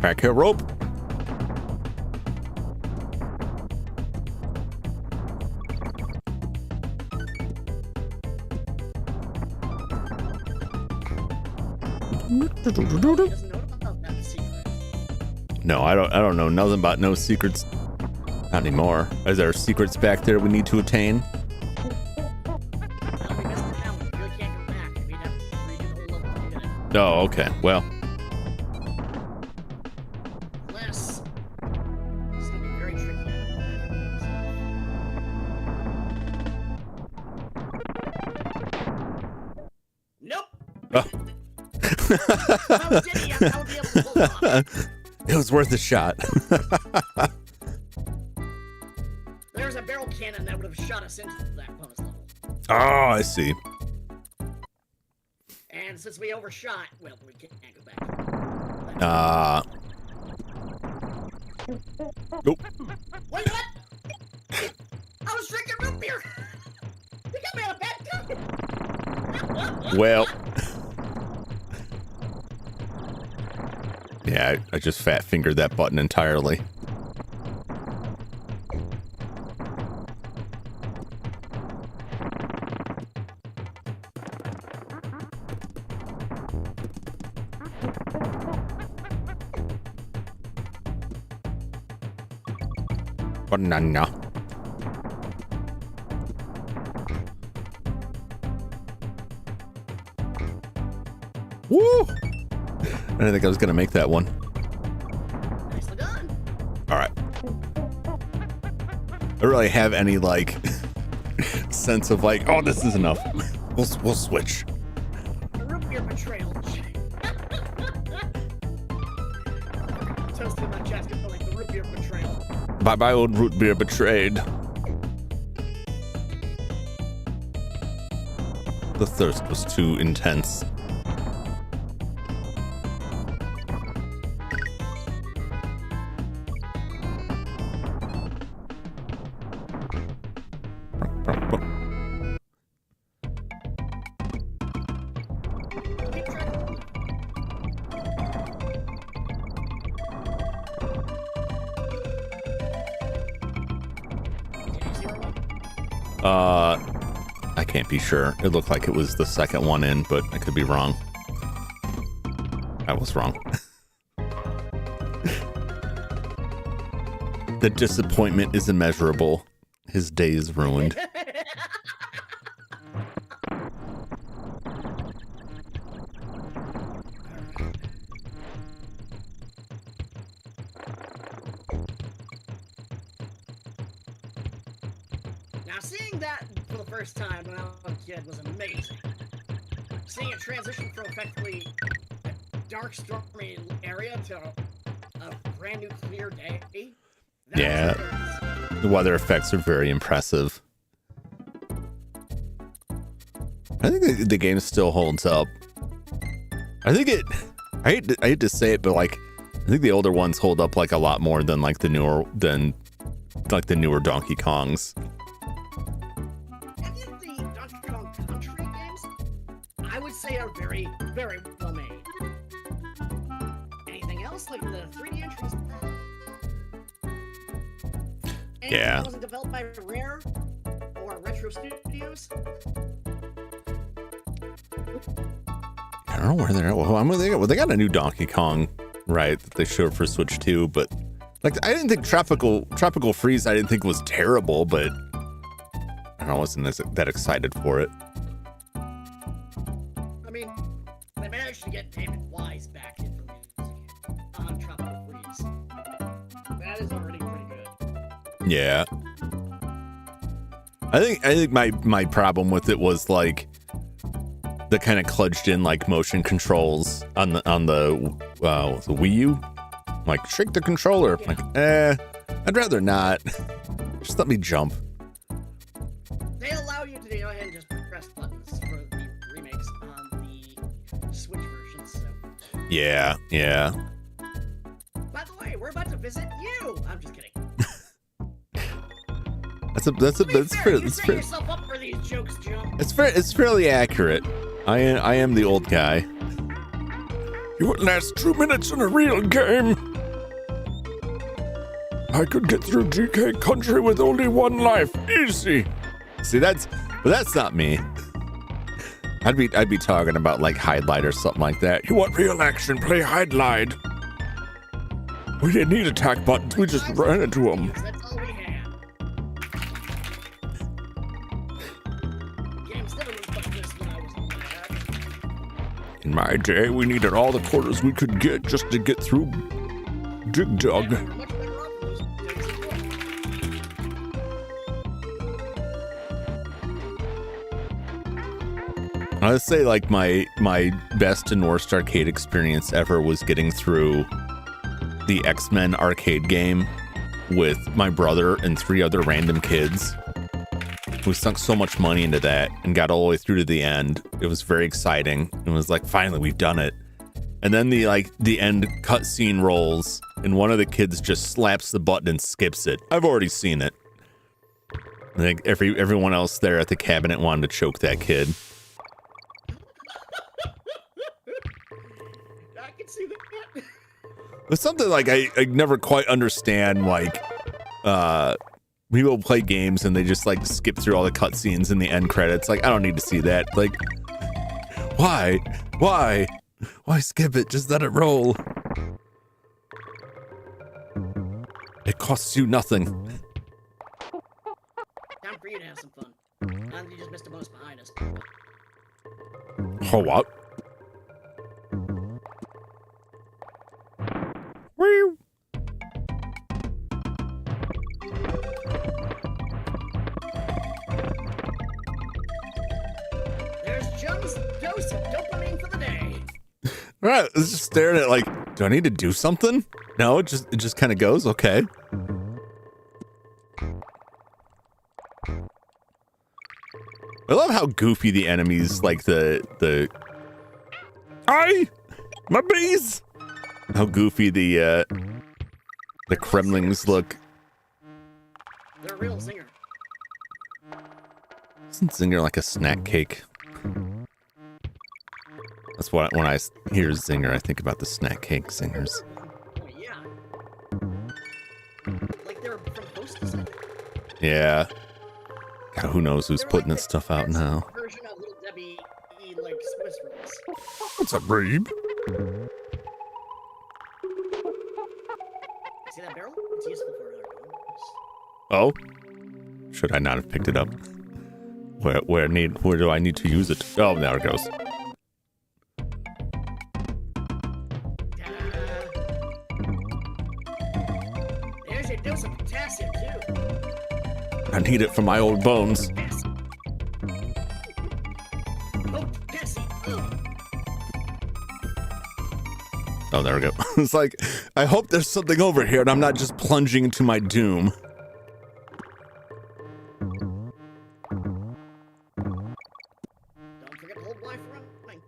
Back here, rope. No, I don't know nothing about no secrets. Not anymore. Is there secrets back there we need to attain? Oh, okay. Well. It was worth a shot. There's a barrel cannon that would have shot us into that bonus level. Oh, I see. And since we overshot, well, we can't go back. Nope. Wait, what? I was drinking root beer. You got me on a bad too. Well. Yeah, I just fat fingered that button entirely. Banana. Woo! I didn't think I was gonna make that one. Nicely done. All right. I don't really have any like sense of like, oh, this is enough. We'll switch. The root beer betrayal. Toasted my chest like the root beer betrayal. Bye, old root beer betrayed. The thirst was too intense. I can't be sure. It looked like it was the second one in, but I could be wrong. I was wrong. The disappointment is immeasurable. His day is ruined. Time when I was a kid was amazing. Seeing it transition from effectively a dark, stormy area to a brand new clear day. Yeah, the weather effects are very impressive. I think the game still holds up. I think it. I hate to say it, but like, I think the older ones hold up like a lot more than like the newer Donkey Kongs. I think the Donkey Kong Country games, I would say, are very, very well made. Anything else, like the 3D entries? Anything that wasn't developed by Rare or Retro Studios? I don't know where they're at. Well, they got a new Donkey Kong, right, that they showed for Switch 2, but like I didn't think Tropical Freeze I didn't think was terrible, but I wasn't that excited for it. I mean, they managed to get David Wise back in for music on Tropical Freeze. That is already pretty good. Yeah. I think my problem with it was like the kind of kludged in like motion controls on the Wii U. Like shake the controller. Yeah. Like, I'd rather not. Just let me jump. They allow you to go ahead and just press buttons for the remakes on the Switch versions. So. Yeah. By the way, we're about to visit you. I'm just kidding. That's fair. You set yourself up for these jokes, Jum. It's fairly accurate. I am the old guy. You wouldn't last 2 minutes in a real game. I could get through GK Country with only 1 life, easy. See, that's not me. I'd be talking about like Hide-Light or something like that. You want real action? Play Hide-Light. We didn't need attack buttons. We just ran into them. That's all we had. Games never looked like this when I was in In my day, we needed all the quarters we could get just to get through Dig Dug. I would say like my best and worst arcade experience ever was getting through the X-Men arcade game with my brother and 3 other random kids. We sunk so much money into that and got all the way through to the end. It was very exciting. It was like, finally, we've done it. And then the end cutscene rolls and one of the kids just slaps the button and skips it. I've already seen it. I think everyone else there at the cabinet wanted to choke that kid. I can see that. It's something like I never quite understand, like people play games and they just like skip through all the cutscenes and the end credits. Like, I don't need to see that. Like, why skip it? Just let it roll. It costs you nothing. Time for you to have some fun. And you just missed a bonus behind us. Oh, what? Woo. There's Jum's dose of dopamine for the day. All right, it's just staring at like, do I need to do something? No, it just kind of goes. Okay. I love how goofy the enemies, like the my bees. How goofy the Kremlings look. They're a real zinger. Isn't Zinger like a snack cake? That's what when I hear Zinger, I think about the snack cake Zingers. Oh yeah. Like they're from Hostess, I think. Yeah. God, who knows who's putting this stuff out now? Version of Little Debbie, like Swiss rolls. What's up, Reeb? See that barrel? It's useful for another one. Oh, should I not have picked it up? Where do I need to use it? Oh, there it goes. There's your dose of potassium too. I need it for my old bones. Oh, there we go. It's like, I hope there's something over here and I'm not just plunging into my doom. Don't forget to hold Y for running.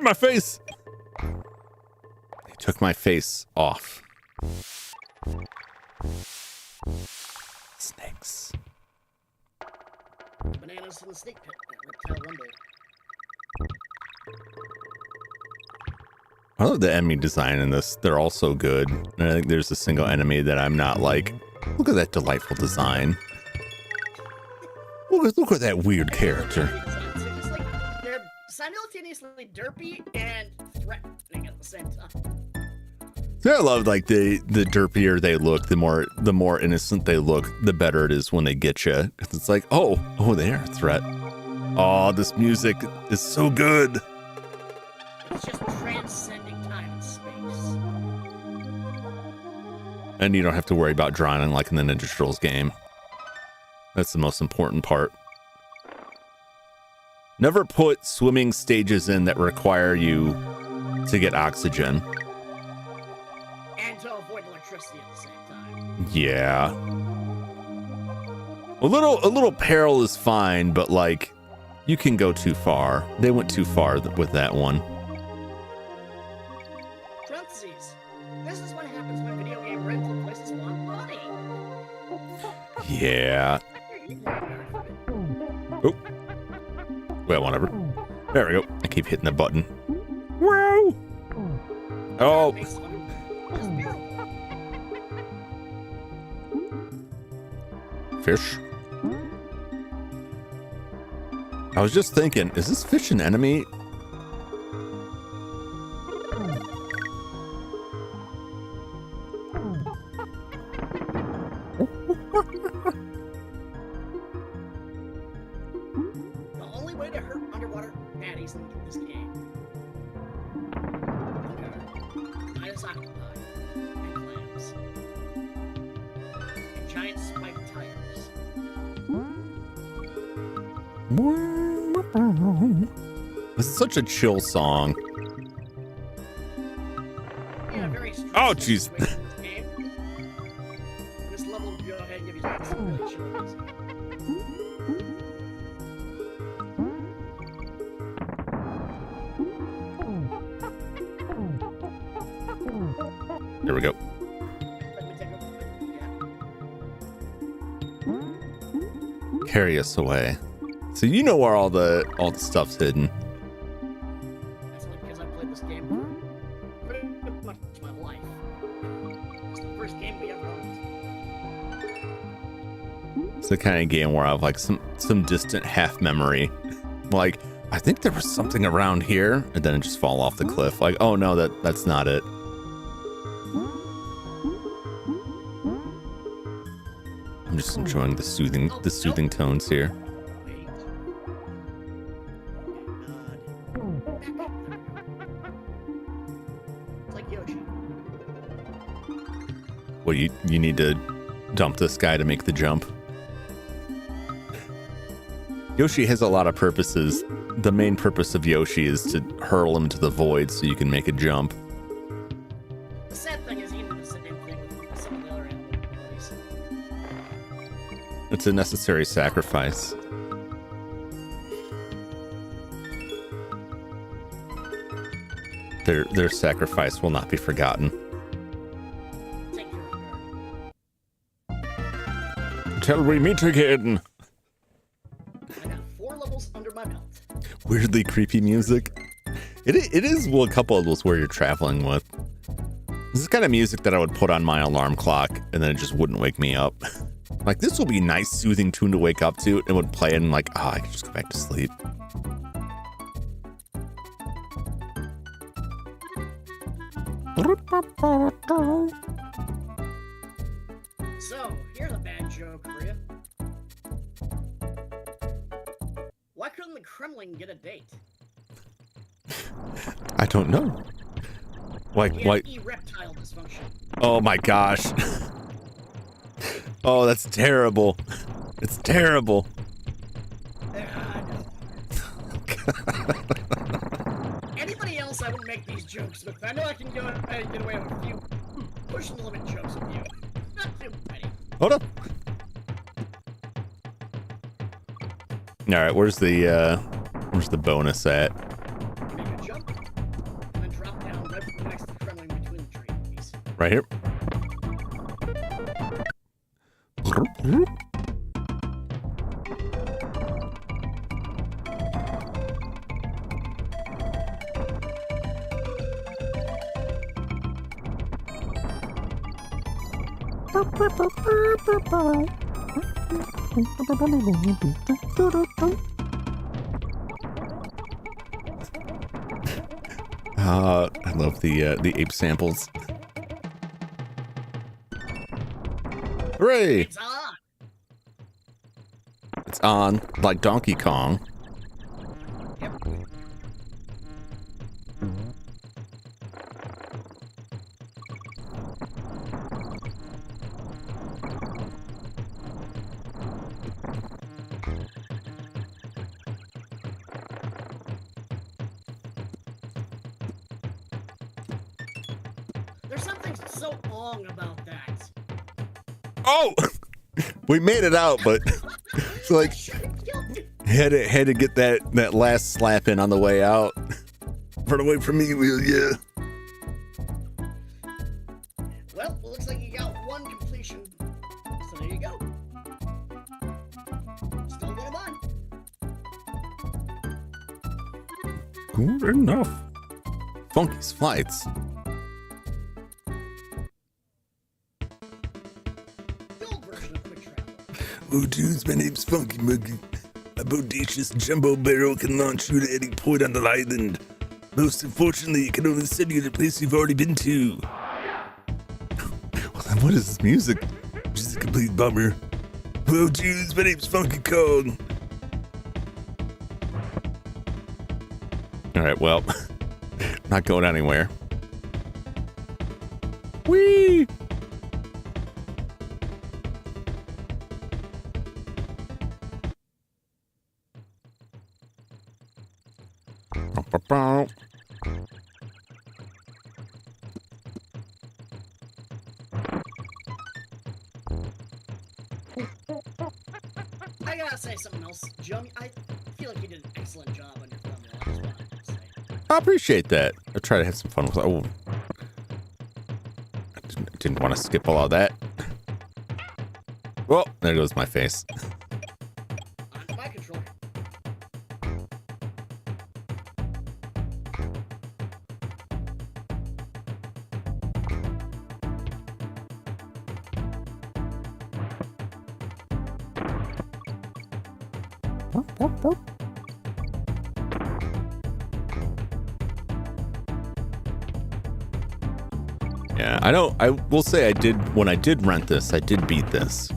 my face! They took my face off. Snakes. Bananas in the snake pit. Reptile rumble. I love the enemy design in this. They're all so good. And I think there's a single enemy that I'm not like, look at that delightful design. Look at that weird character. So just like they're simultaneously derpy and threatening at the same time. Yeah, I love like the derpier they look, the more innocent they look, the better it is when they get you. It's like, oh, they are a threat. Oh, this music is so good. It's just transcending time and space. And you don't have to worry about drowning like in the Ninja Turtles game. That's the most important part. Never put swimming stages in that require you to get oxygen. And to avoid electricity at the same time. Yeah. A little peril is fine, but like you can go too far. They went too far with that one. Parentheses. This is what happens when video game rental places want money. Yeah. Oh. Well, whatever. There we go. I keep hitting the button. Wow. Oh. Fish. I was just thinking, is this fish an enemy? The only way to hurt underwater patties in this game. Minus octopi and clams. And giant spiked tires. This is such a chill song. Yeah, very Oh, jeez. this game. This level will go ahead and give you some really chill music. There we go. Let me take a Carry us away. So you know where all the stuff's hidden. That's only because I've played this game for pretty much my life. It's the first game we ever owned. It's the kind of game where I have like some distant half memory. Like, I think there was something around here, and then it just fall off the cliff. Like, oh no, that's not it. I'm just enjoying the soothing tones here. Wait. It's like Yoshi. Well, you need to dump this guy to make the jump. Yoshi has a lot of purposes. The main purpose of Yoshi is to hurl him to the void so you can make a jump. The sad thing is, you can do the same thing with some of the other animal buddies. It's a necessary sacrifice. Their sacrifice will not be forgotten. Take your regard. Till we meet again. I got 4 levels under my belt. Weirdly creepy music. It is well, a couple of those where you're traveling with. This is the kind of music that I would put on my alarm clock and then it just wouldn't wake me up. Like, this will be a nice soothing tune to wake up to, and would play and like, oh, I could just go back to sleep. So, here's a bad joke for you. Why couldn't the Kremlin get a date? I don't know. Why? Reptile dysfunction. Oh my gosh. Oh, that's terrible. It's terrible. I know. Anybody else, I wouldn't make these jokes with. I know I can go ahead and get away with a few push the limit jokes with you. Not too many. Hold up. All right, where's the bonus at? Make a jump. Right here. I love the ape samples. Hooray! It's on. It's on like Donkey Kong. Yep. There's something so wrong about that. Oh, we made it out, but it's like had to get that last slap in on the way out. Run away from me, will ya? Well, looks like you got one completion. So there you go. Still a little on. Good enough. Funky's flights. The old version of quick travel. Oh, dudes, my name's Funky Monkey. A bodacious jumbo barrel can launch you to any point on the island. Most unfortunately, it can only send you to a place you've already been to. Well, then what is this music? Just a complete bummer. Hello, dudes, my name's Funky Kong. All right, well, not going anywhere. Whee! I gotta say something else. Jum, I feel like you did an excellent job on your thumbnail. I just wanted to say. I appreciate that. I try to have some fun with it. Oh, I didn't want to skip all of that. Well, there goes my face. On my controller. Yeah, I will say I did, when I did rent this, I did beat this.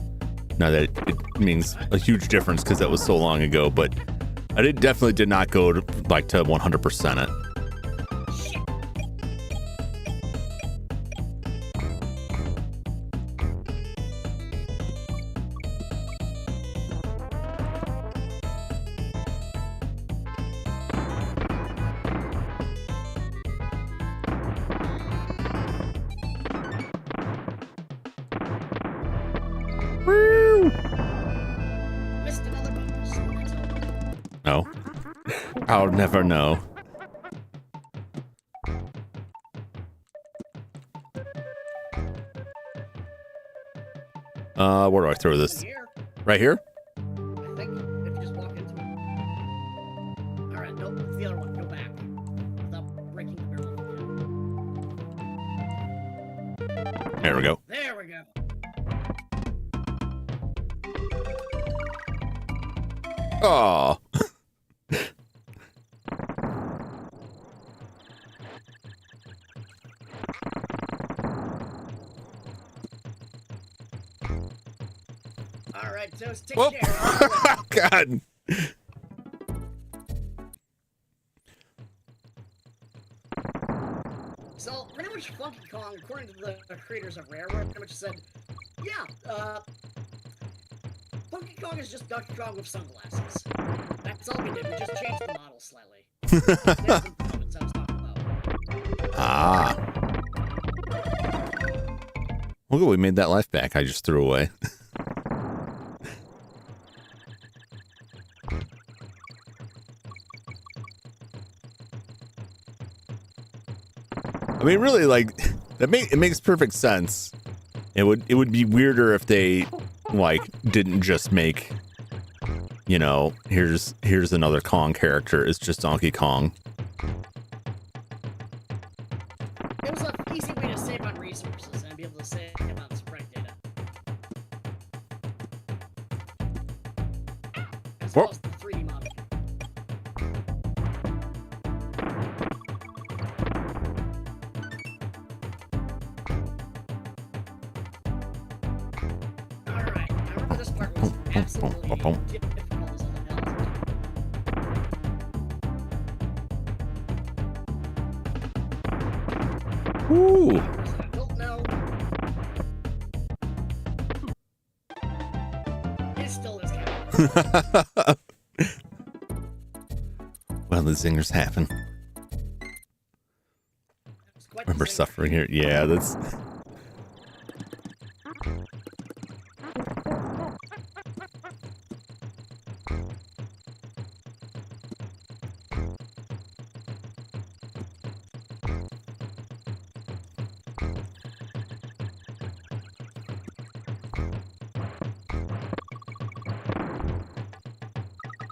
Now that it means a huge difference because that was so long ago, but I definitely did not go to 100% it. Missed another bonus. That's all. No. I'll never know. Where do I throw this? Here, Right here? I think. If you just walk into it. Alright, nope, it's the other one. Go back. Without breaking the barrel. There we go. There we go. Oh. Alright, Toast, take Whoop. care. God. So, pretty much Funky Kong, according to the creators of Rare, pretty much said, yeah, Funky Kong is just Donkey Kong with sunglasses. That's all we did, we just changed the model slightly. There's the components I was talking about. Ah. Look, we made that life back I just threw away. I mean, really, like, It makes perfect sense. It would be weirder if they like didn't just make, you know, here's another Kong character. It's just Donkey Kong. It was an easy way to save on resources and be able to save on sprite data. As well as the 3D model. Alright, I remember this part was absolutely difficult as all hell. Ooh. I don't know. It still is kind of. Well, the zingers happen. Remember suffering here? Yeah, that's.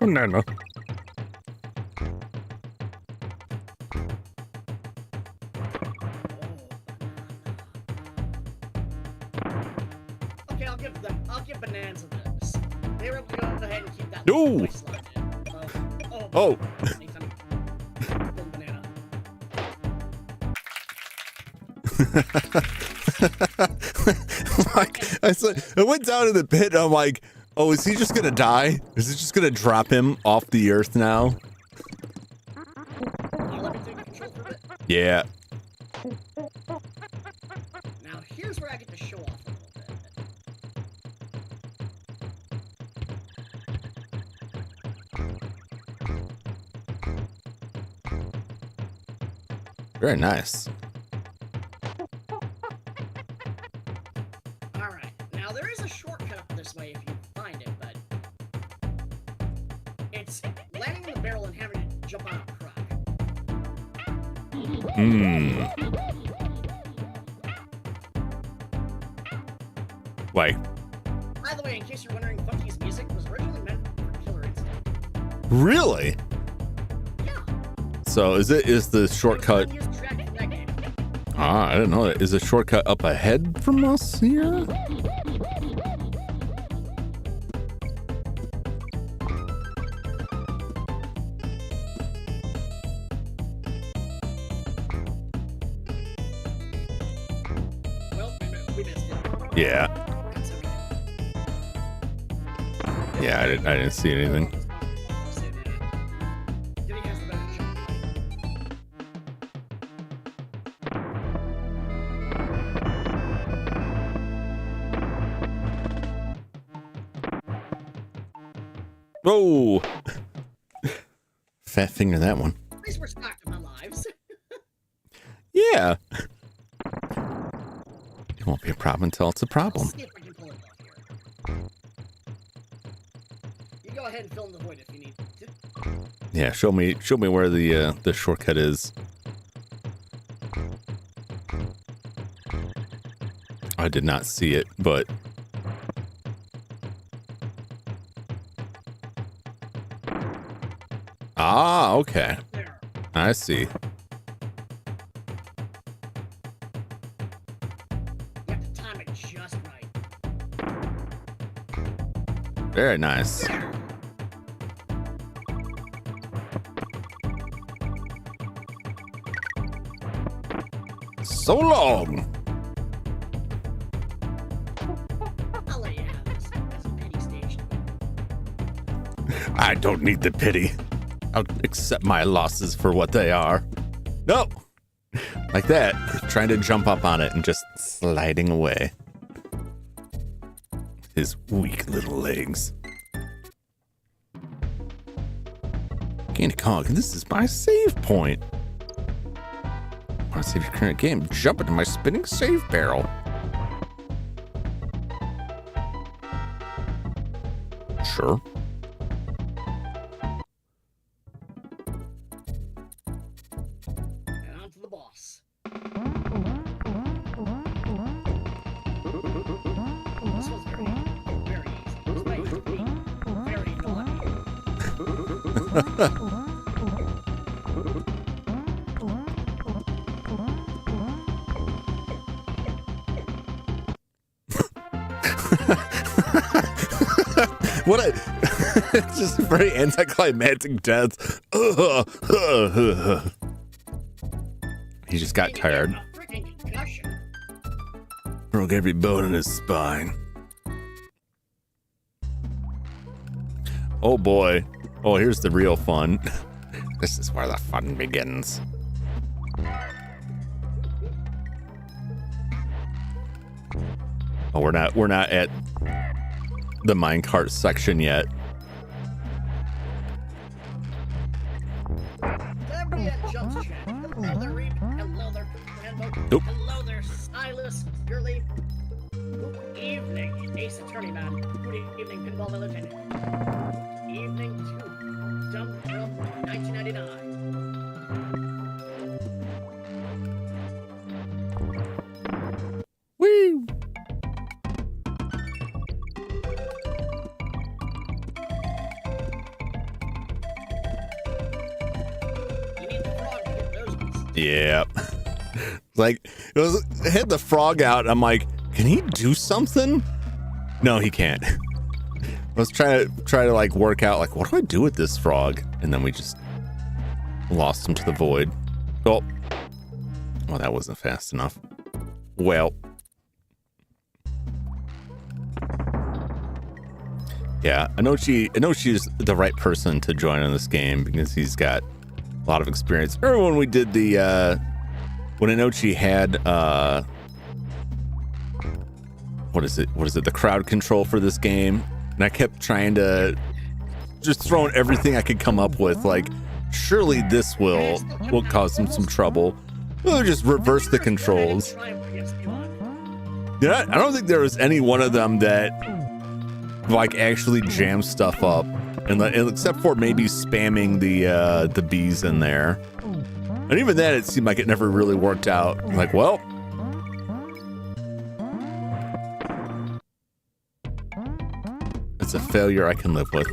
Banana. Okay, I'll give bananas of this. They were able to go ahead and keep that No! slide in. Oh. Anytime one banana. Like, I went down to the pit and I'm like, oh, is he just gonna die? Is it just gonna drop him off the earth now? Let me take control for a bit. Yeah. Now here's where I get to show off a little bit. Very nice. Alright, now there is a shortcut this way if you find it, but it's landing in the barrel and having to jump on a crack. Like, By the way, in case you're wondering, Funky's music was originally meant for Killer Instinct. really? Yeah. So is the shortcut? It was an unused track from that game. Ah, I didn't know that. Is the shortcut up ahead from us here? Well, we missed it. Yeah. That's okay. Yeah, I didn't see anything. I'll say that. Diddy has the better jump. Whoa! Fat finger that one. At least we're stocked in our lives. Yeah. It won't be a problem until it's a I'll problem. see if I can pull it off here. You go ahead and fill in the void if you need to. Yeah, show me where the shortcut is. I did not see it, but ah, okay. There. I see. You have to time it just right. Very nice. There. So long. I'll let you have this as a pity station. I don't need the pity. I'll accept my losses for what they are. No! Like that. Trying to jump up on it and just sliding away. His weak little legs. Candy Kong, this is my save point. Want to save your current game? Jump into my spinning save barrel. Sure. And on to the boss. What a it's just a very anticlimactic death. He just got tired. Broke every bone in his spine. Oh boy. Oh, here's the real fun. This is where the fun begins. Oh, we're not at the minecart section yet. Nope. Hello there, Silas, Gurley. Good evening, Ace Attorney Man. Good evening, Pinball Lieutenant. Evening to Jum Jum 1999. Woo! You need the frog to get those ones. Yeah. Like, it had the frog out. I'm like, can he do something? No, he can't. I was trying to like work out like, what do I do with this frog? And then we just lost him to the void. Oh, well, that wasn't fast enough. Well, yeah, I know she's the right person to join in this game because he's got a lot of experience. Remember when we did the when Inochi had what is it? The crowd control for this game, and I kept trying to just throwing everything I could come up with, like surely this will cause them some trouble. We'll just reverse the controls. Yeah, I don't think there was any one of them that like actually jammed stuff up, and except for maybe spamming the bees in there. And even then, it seemed like it never really worked out. Like, well, it's a failure I can live with.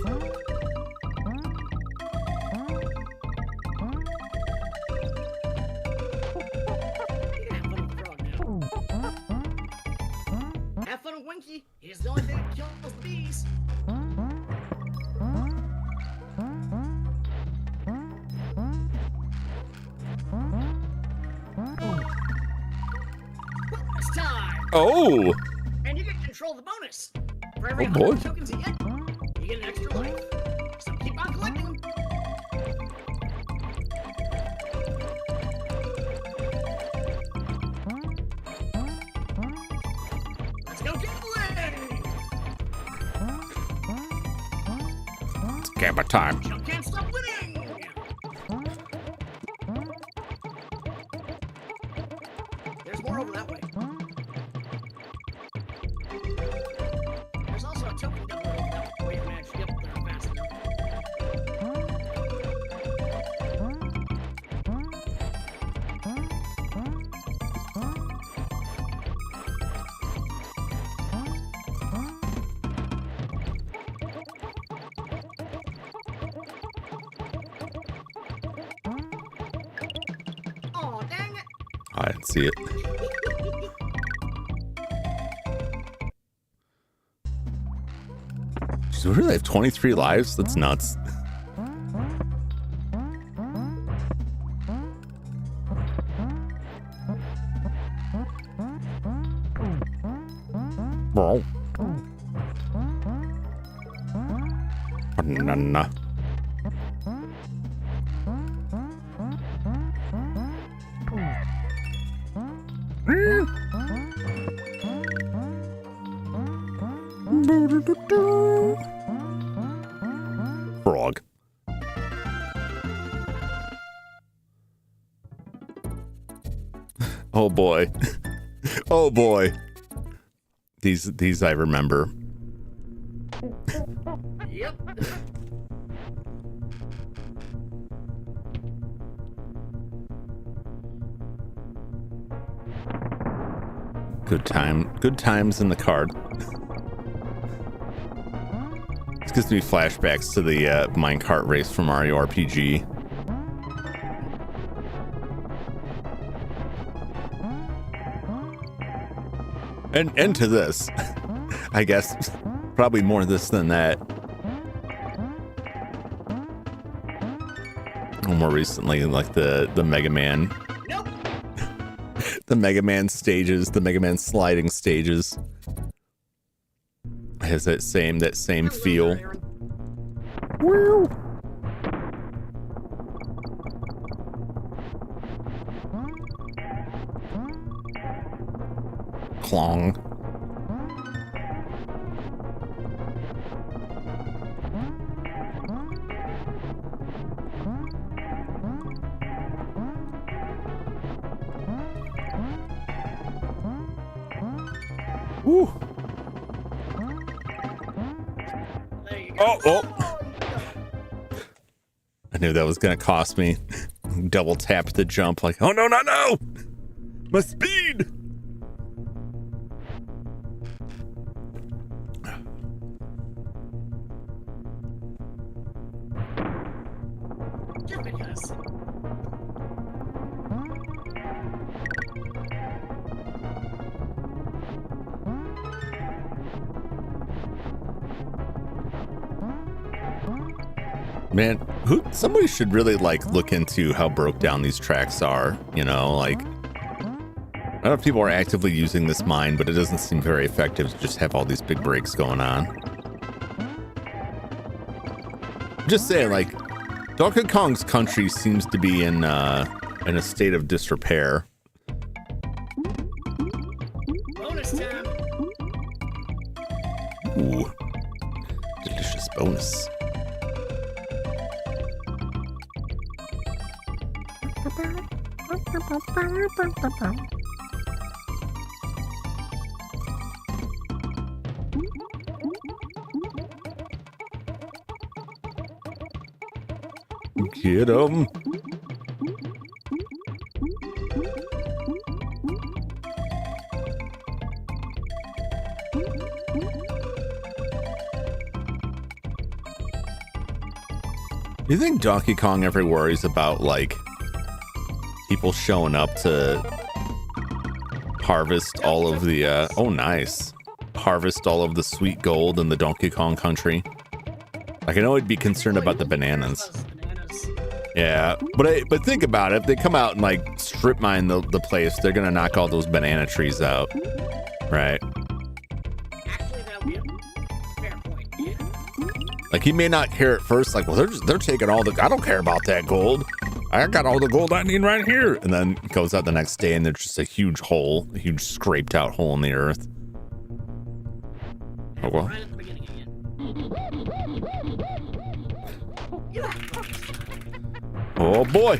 Have fun with Winky. He's the only thing that kills the bees. It's time. Oh, And you get control of the bonus. For every Oh, boy. 100 tokens you get, you get an extra life. So keep on collecting them. Let's go get away. it's gamma time. Jump can't stop winning. There's more over that way. There's also a token down over that way where you can actually get there fast enough. Aw, dang it. I didn't see it. Jeez, we really have 23 lives? That's nuts. Bro. Banana. Frog. Oh boy. Oh boy. These I remember. Yep. Good times in the card. gives me flashbacks to the minecart race from Mario RPG. And to this, I guess, probably more this than that. Or more recently, like the Mega Man. Nope. The Mega Man stages, the Mega Man sliding stages. It has that same feel. Woo! Clong. Woo. Oh. I knew that was gonna cost me. Double tap the jump like, oh no, my speed. Just because. Man, somebody should really like look into how broke down these tracks are, you know, like I don't know if people are actively using this mine, but it doesn't seem very effective to just have all these big breaks going on. Just saying, like Donkey Kong's country seems to be in a state of disrepair. Bonus time. Ooh, delicious bonus. Get 'em. You think Donkey Kong ever worries about like people showing up to harvest all of the oh nice, harvest all of the sweet gold in the Donkey Kong country? Like I know I'd be concerned about the bananas. Yeah, but think about it. If they come out and like strip mine the place, they're gonna knock all those banana trees out, right? Actually, that would be a fair point. Yeah. Like he may not care at first, like, well, they're taking all the. I don't care about that gold. I got all the gold I need right here. And then goes out the next day, and there's just a huge hole, a huge scraped out hole in the earth. Oh well. Right at the beginning again. Oh boy.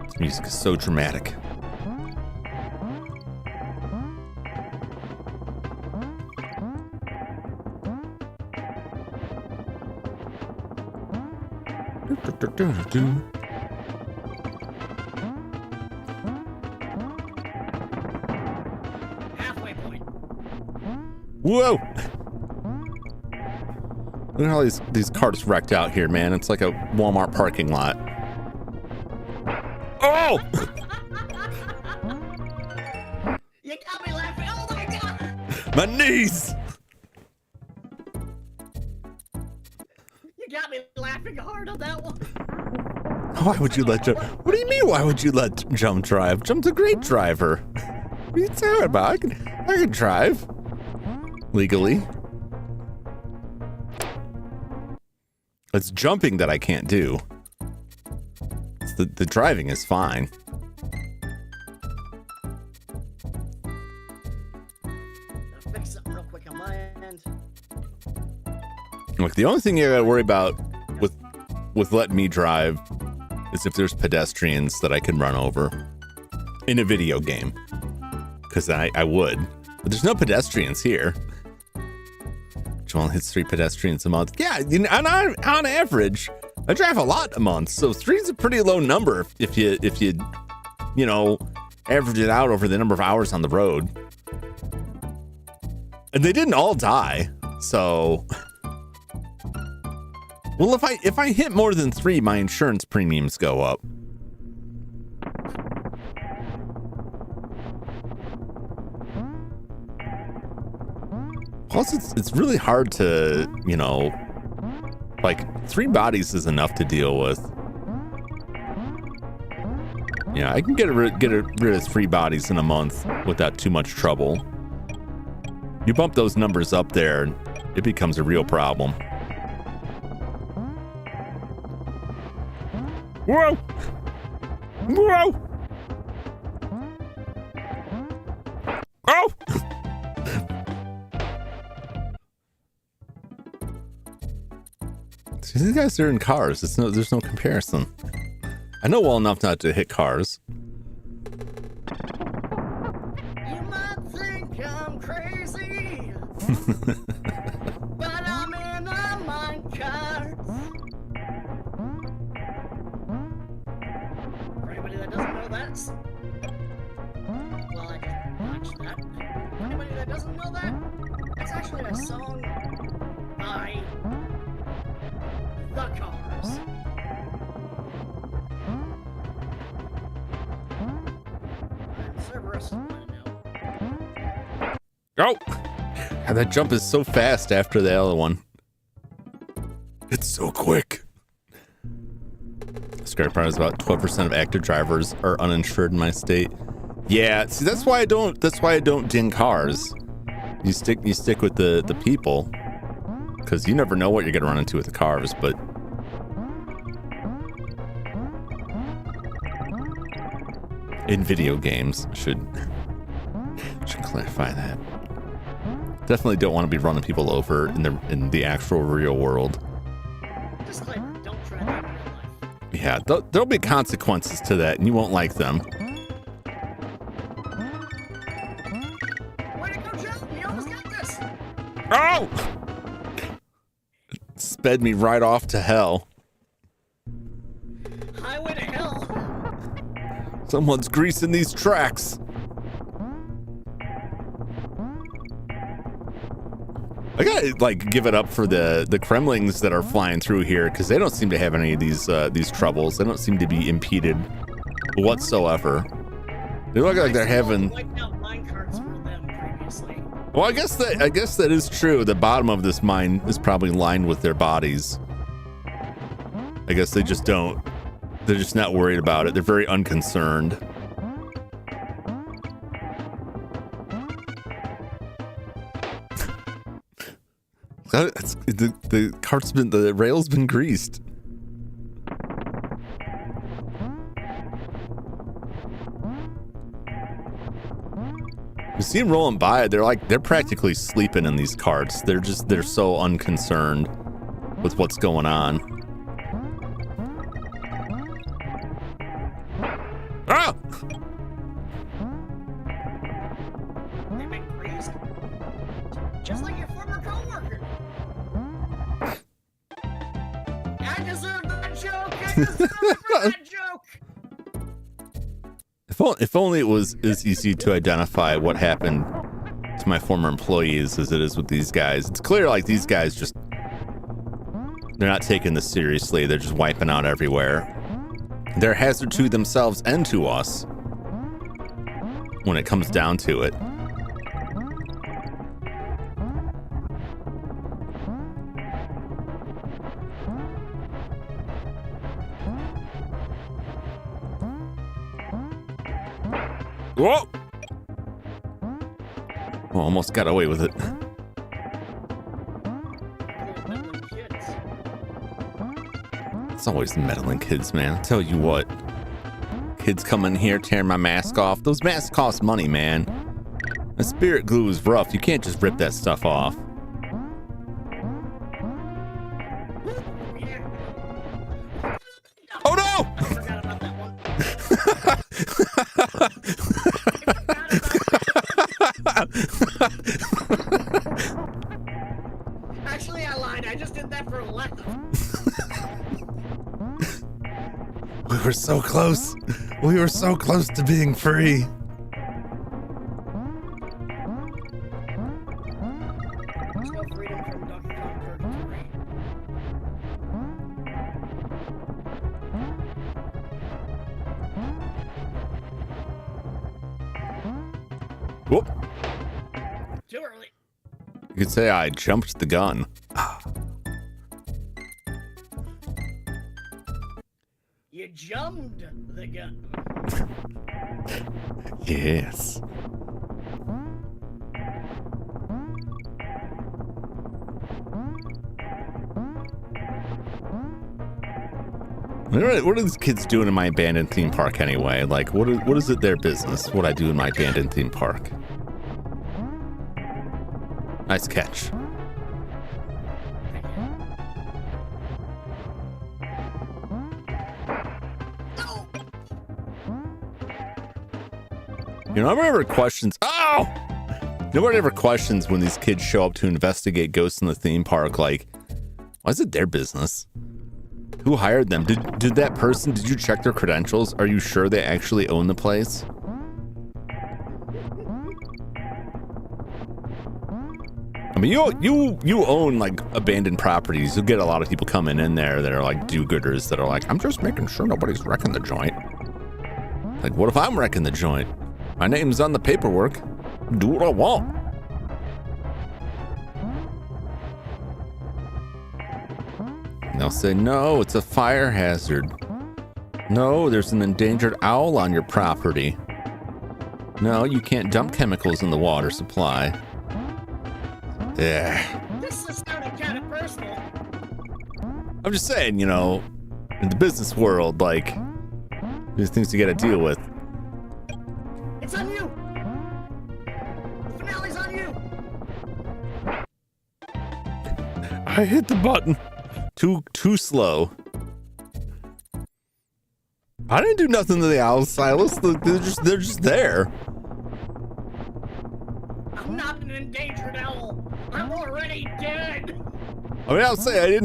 This music is so dramatic. Halfway point. Whoa! Look at all these carts wrecked out here, man. It's like a Walmart parking lot. Oh! You got me laughing. Oh my god! My knees! You got me laughing hard on that one. Why would you let Jum? What do you mean? Why would you let Jum drive? Jum's a great driver. What are you talking about? I can drive legally. It's jumping that I can't do. It's the driving is fine. I'll fix something real quick on my end. Look, the only thing you gotta worry about with letting me drive is if there's pedestrians that I can run over in a video game. Because I would. But there's no pedestrians here. Joel hits 3 pedestrians a month. Yeah, on average, I drive a lot a month, so 3 is a pretty low number if you you know, average it out over the number of hours on the road. And they didn't all die, so. Well, if I hit more than 3, my insurance premiums go up. Plus, it's really hard to, you know, like 3 bodies is enough to deal with. Yeah, I can get rid of 3 bodies in a month without too much trouble. You bump those numbers up there, it becomes a real problem. Whoa! Whoa! Oh! See, these guys are in cars. There's no comparison. I know well enough not to hit cars. You might think I'm crazy, but I'm in a minecart. For anybody that doesn't know that, well, I just watched that. For anybody that doesn't know that, that's actually a song by The Cars. I'm Cerberus. Oh! And that jump is so fast after the other one. It's so quick. Scary part is about 12% of active drivers are uninsured in my state. Yeah, see, that's why I don't ding cars. You stick with the people, because you never know what you're gonna run into with the cars. But in video games, should clarify that. Definitely don't want to be running people over in the actual real world. Disclaimer, don't try that in real life. Yeah, there'll be consequences to that, and you won't like them. Way to go, Joe! You almost got this! Oh! It sped me right off to hell. Highway to hell! Someone's greasing these tracks. I gotta like give it up for the Kremlings that are flying through here, because they don't seem to have any of these troubles. They don't seem to be impeded whatsoever. They look like they're having. Wiped out minecarts for them previously. Well, I guess that is true. The bottom of this mine is probably lined with their bodies. I guess they just don't. They're just not worried about it. They're very unconcerned. The rail's been greased. You see them rolling by, they're practically sleeping in these carts. They're so unconcerned with what's going on. Ah! They've been greased. Just like your former coworker. I deserve that joke! I deserve that joke! If only it was as easy to identify what happened to my former employees as it is with these guys. It's clear like these guys they're not taking this seriously. They're just wiping out everywhere. They're a hazard to themselves and to us when it comes down to it. Whoa! Oh, almost got away with it. It's always the meddling kids, man. I'll tell you what. Kids come in here tearing my mask off. Those masks cost money, man. The spirit glue is rough. You can't just rip that stuff off. Oh no! I forgot about that one. Actually, I lied. I just did that for a laugh. were so close. We were so close to being free. There's no freedom from Dr. Purgatory. Whoop. Too early. You could say I jumped the gun. You jumped the gun. Yes. What are these kids doing in my abandoned theme park anyway? Like, what is it their business? What I do in my abandoned theme park? Nice catch. You know, nobody ever questions. Oh! Nobody ever questions when these kids show up to investigate ghosts in the theme park. Like, why is it their business? Who hired them? Did that person? Did you check their credentials? Are you sure they actually own the place? I mean, you own like abandoned properties. You'll get a lot of people coming in there that are like do-gooders that are like, I'm just making sure nobody's wrecking the joint. Like, what if I'm wrecking the joint? My name's on the paperwork. Do what I want. And they'll say, no, it's a fire hazard. No, there's an endangered owl on your property. No, you can't dump chemicals in the water supply. Yeah. This is sounding kind of personal. I'm just saying, you know, in the business world, like, there's things you gotta deal with. It's on you. The finale's on you. I hit the button. Too slow. I didn't do nothing to the owls, Silas. They're just there. I'm not an endangered owl. I'm already dead. I mean, I'll say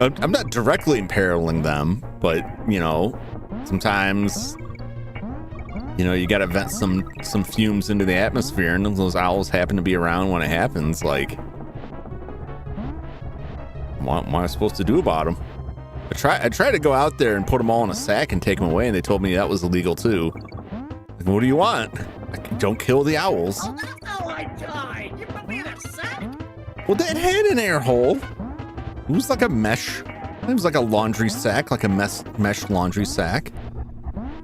I'm not directly imperiling them, but you know, sometimes, you know, you gotta vent some fumes into the atmosphere, and those owls happen to be around when it happens. Like, what am I supposed to do about them? I tried to go out there and put them all in a sack and take them away, and they told me that was illegal too. Like, what do you want? Like, don't kill the owls. Oh, that's how I died. You put me in a sack. Well, that had an air hole. It was like a mesh. It was like a laundry sack, like a mesh laundry sack.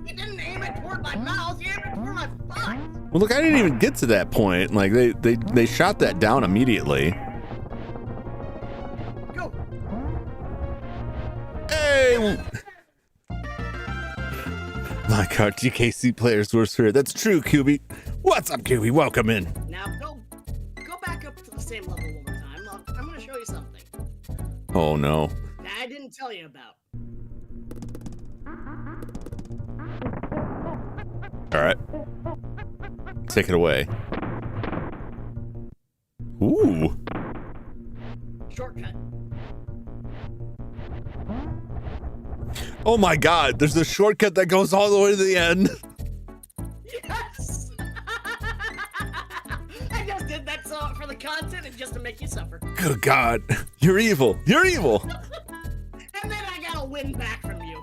You didn't aim it toward my mouth. You aimed it toward my butt. Well, look, I didn't even get to that point. Like, they shot that down immediately. Go. Hey! My God, GKC players were spirit. That's true, QB. What's up, QB? Welcome in. Now go back up to the same level one more time. I'm going to show you something Oh, no. that I didn't tell you about. All right. Take it away. Ooh. Shortcut. Oh, my God. There's a shortcut that goes all the way to the end. Yes! I just did that for the content and just to make you suffer. Good God. You're evil. You're evil. And then I got a win back from you.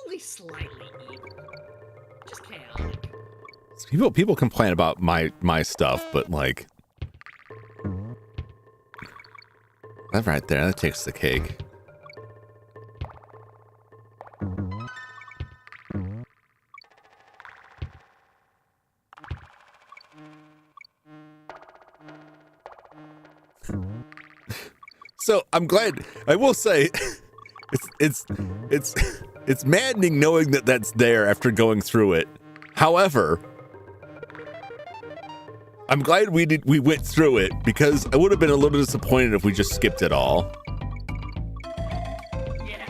Only slightly evil. Just chaotic. People complain about my stuff, but like, that right there, that takes the cake. So I'm glad. I will say, it's maddening knowing that that's there after going through it. However, I'm glad we went through it, because I would have been a little disappointed if we just skipped it all. Yeah.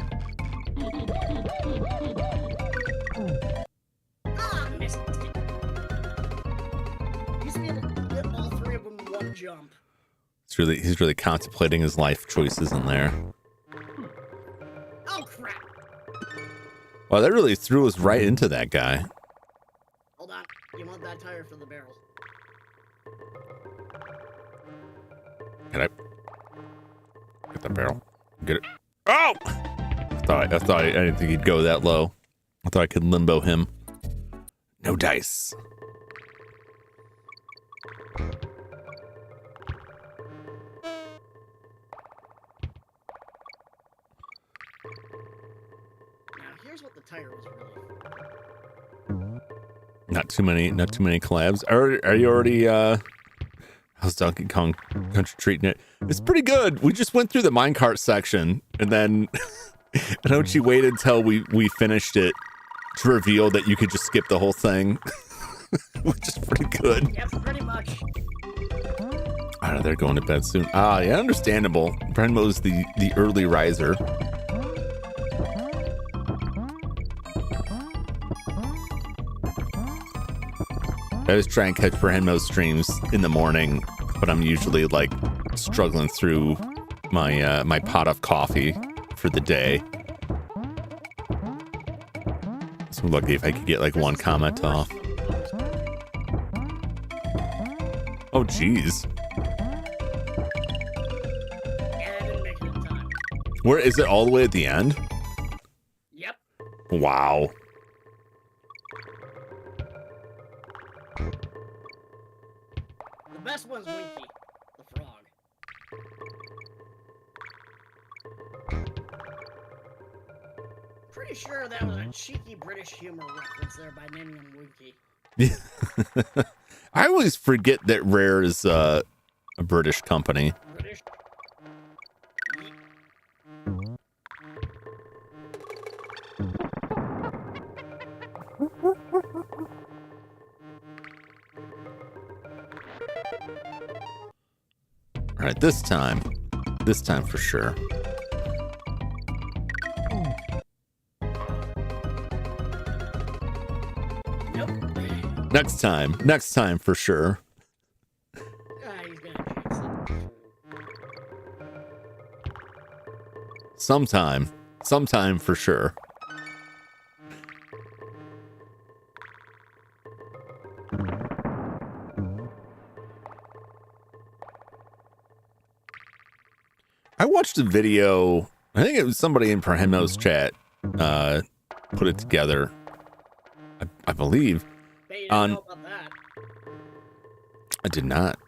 Ah, missed it. Used to be able to hit all three of them in one jump. He's really contemplating his life choices in there. Well, that really threw us right into that guy. Hold on. You want that tire for the barrel. Can I get the barrel? Get it. Oh! I didn't think he'd go that low. I thought I could limbo him. No dice. Now here's what the tire was really for. Not too many collabs. Are you already how's Donkey Kong Country treating it? It's pretty good. We just went through the minecart section and then I know she waited until we finished it to reveal that you could just skip the whole thing. Which is pretty good. Yep, pretty much. I know they're going to bed soon. Ah, yeah, understandable. Brenmo's the early riser. I always try and catch Brenmo's streams in the morning, but I'm usually like struggling through my my pot of coffee for the day. So I'm lucky if I could get like one comment off. Oh, jeez. And I didn't make it in time. Where is it? All the way at the end? Yep. Wow. The best one's Winky, the frog. Pretty sure that was a cheeky British humor reference there by naming him Winky. I always forget that Rare is a British company. British. All right, this time for sure. Nope. Next time for sure. He's gonna jinx it. Sometime for sure. I watched a video, I think it was somebody in Prahimo's chat put it together, I believe. Bet you didn't know about that. I did not.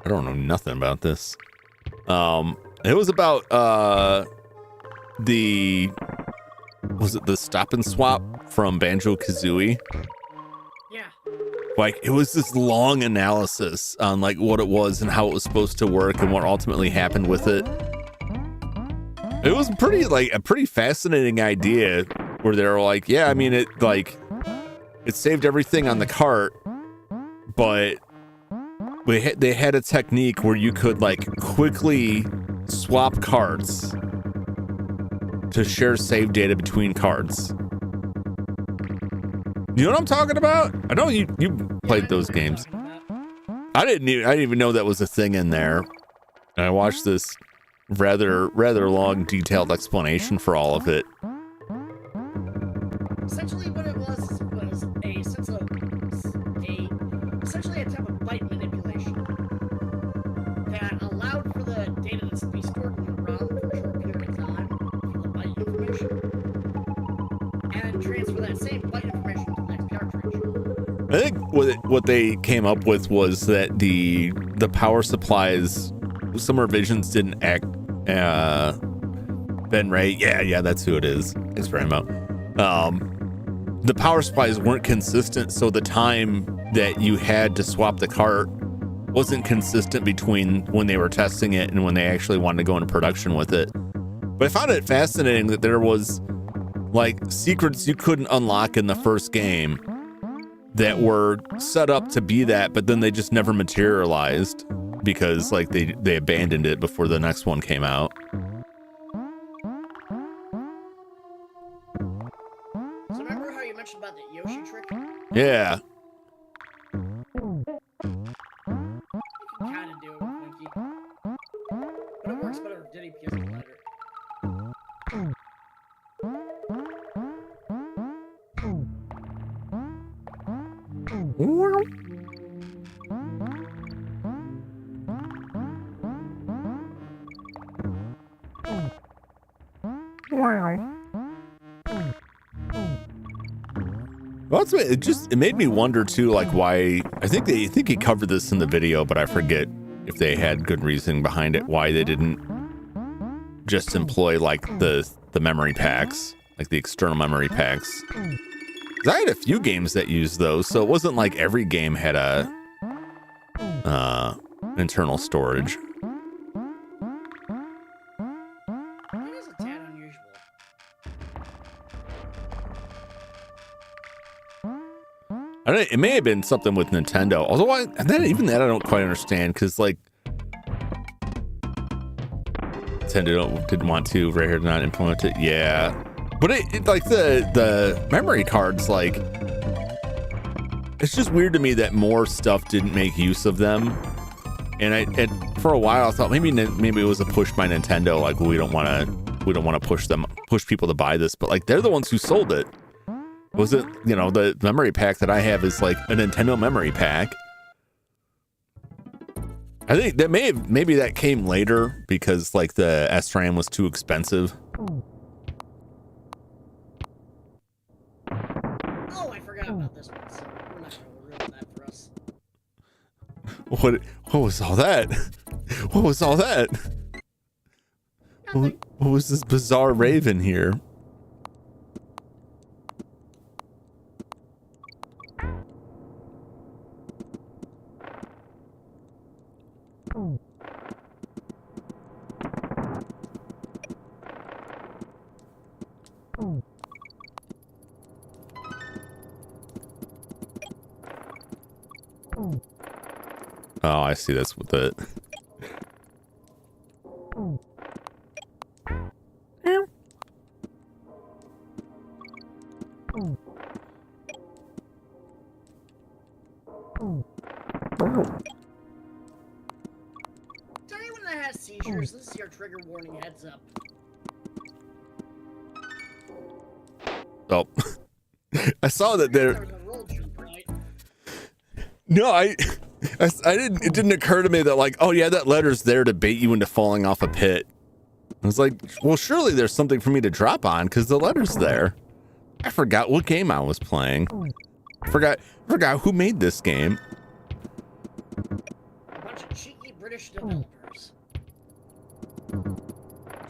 I don't know nothing about this. It was about was it the stop and swap from Banjo-Kazooie? Yeah. Like, it was this long analysis on like what it was and how it was supposed to work and what ultimately happened with it. It was a pretty fascinating idea where they were like, yeah, I mean, it saved everything on the cart, but they had a technique where you could like quickly swap cards to share save data between cards. You know what I'm talking about? I know you played those games. I didn't even know that was a thing in there. And I watched this rather long, detailed explanation for all of it. Essentially, what it was essentially a type of byte manipulation that allowed for the data to be stored in the ROM for a short period of time for the byte information, and transfer that same byte information to the next cartridge. I think what they came up with was that the power supplies, some revisions didn't act. Ben Ray, yeah, that's who it is. Thanks very much. The power supplies weren't consistent, so the time that you had to swap the cart wasn't consistent between when they were testing it and when they actually wanted to go into production with it. But I found it fascinating that there was like secrets you couldn't unlock in the first game that were set up to be that, but then they just never materialized because like they abandoned it before the next one came out. So remember how you mentioned about the Yoshi trick? Yeah. You can kind of do it with Winky, but it works better with Diddy because it's lighter. Well, it made me wonder too, like why. I think he covered this in the video, but I forget if they had good reasoning behind it. Why they didn't just employ like the memory packs, like the external memory packs. 'Cause I had a few games that used those, so it wasn't like every game had a internal storage. That is a tad unusual. It may have been something with Nintendo, although even that I don't quite understand, because like Nintendo didn't want to, right here, not implement it. Yeah, but it like the memory cards, like it's just weird to me that more stuff didn't make use of them. And for a while I thought maybe it was a push by Nintendo, like we don't want to push people to buy this, but like they're the ones who sold it. Was it, the memory pack that I have is like a Nintendo memory pack. I think that maybe that came later because like the SRAM was too expensive. Oh, I forgot about this one, so we're not going to ruin that for us. What was all that? What was all that? What was this bizarre raven here? Oh, I see this with it. To anyone that has seizures, this is your trigger warning, heads up. Oh, I saw that there. There was a roll jump, right? No, I didn't. It didn't occur to me that like, oh yeah, that letter's there to bait you into falling off a pit. I was like, well, surely there's something for me to drop on because the letter's there. I forgot what game I was playing. I forgot who made this game. A bunch of cheeky British developers.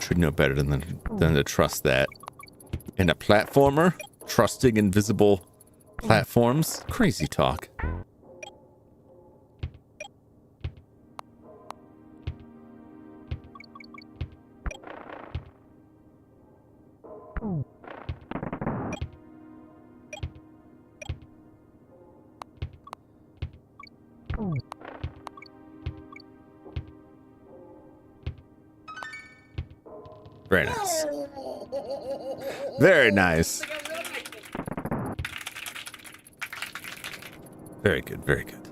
Should know better than to trust that. And a platformer, trusting invisible platforms. Crazy talk. Very nice. Very nice. Very good, very good.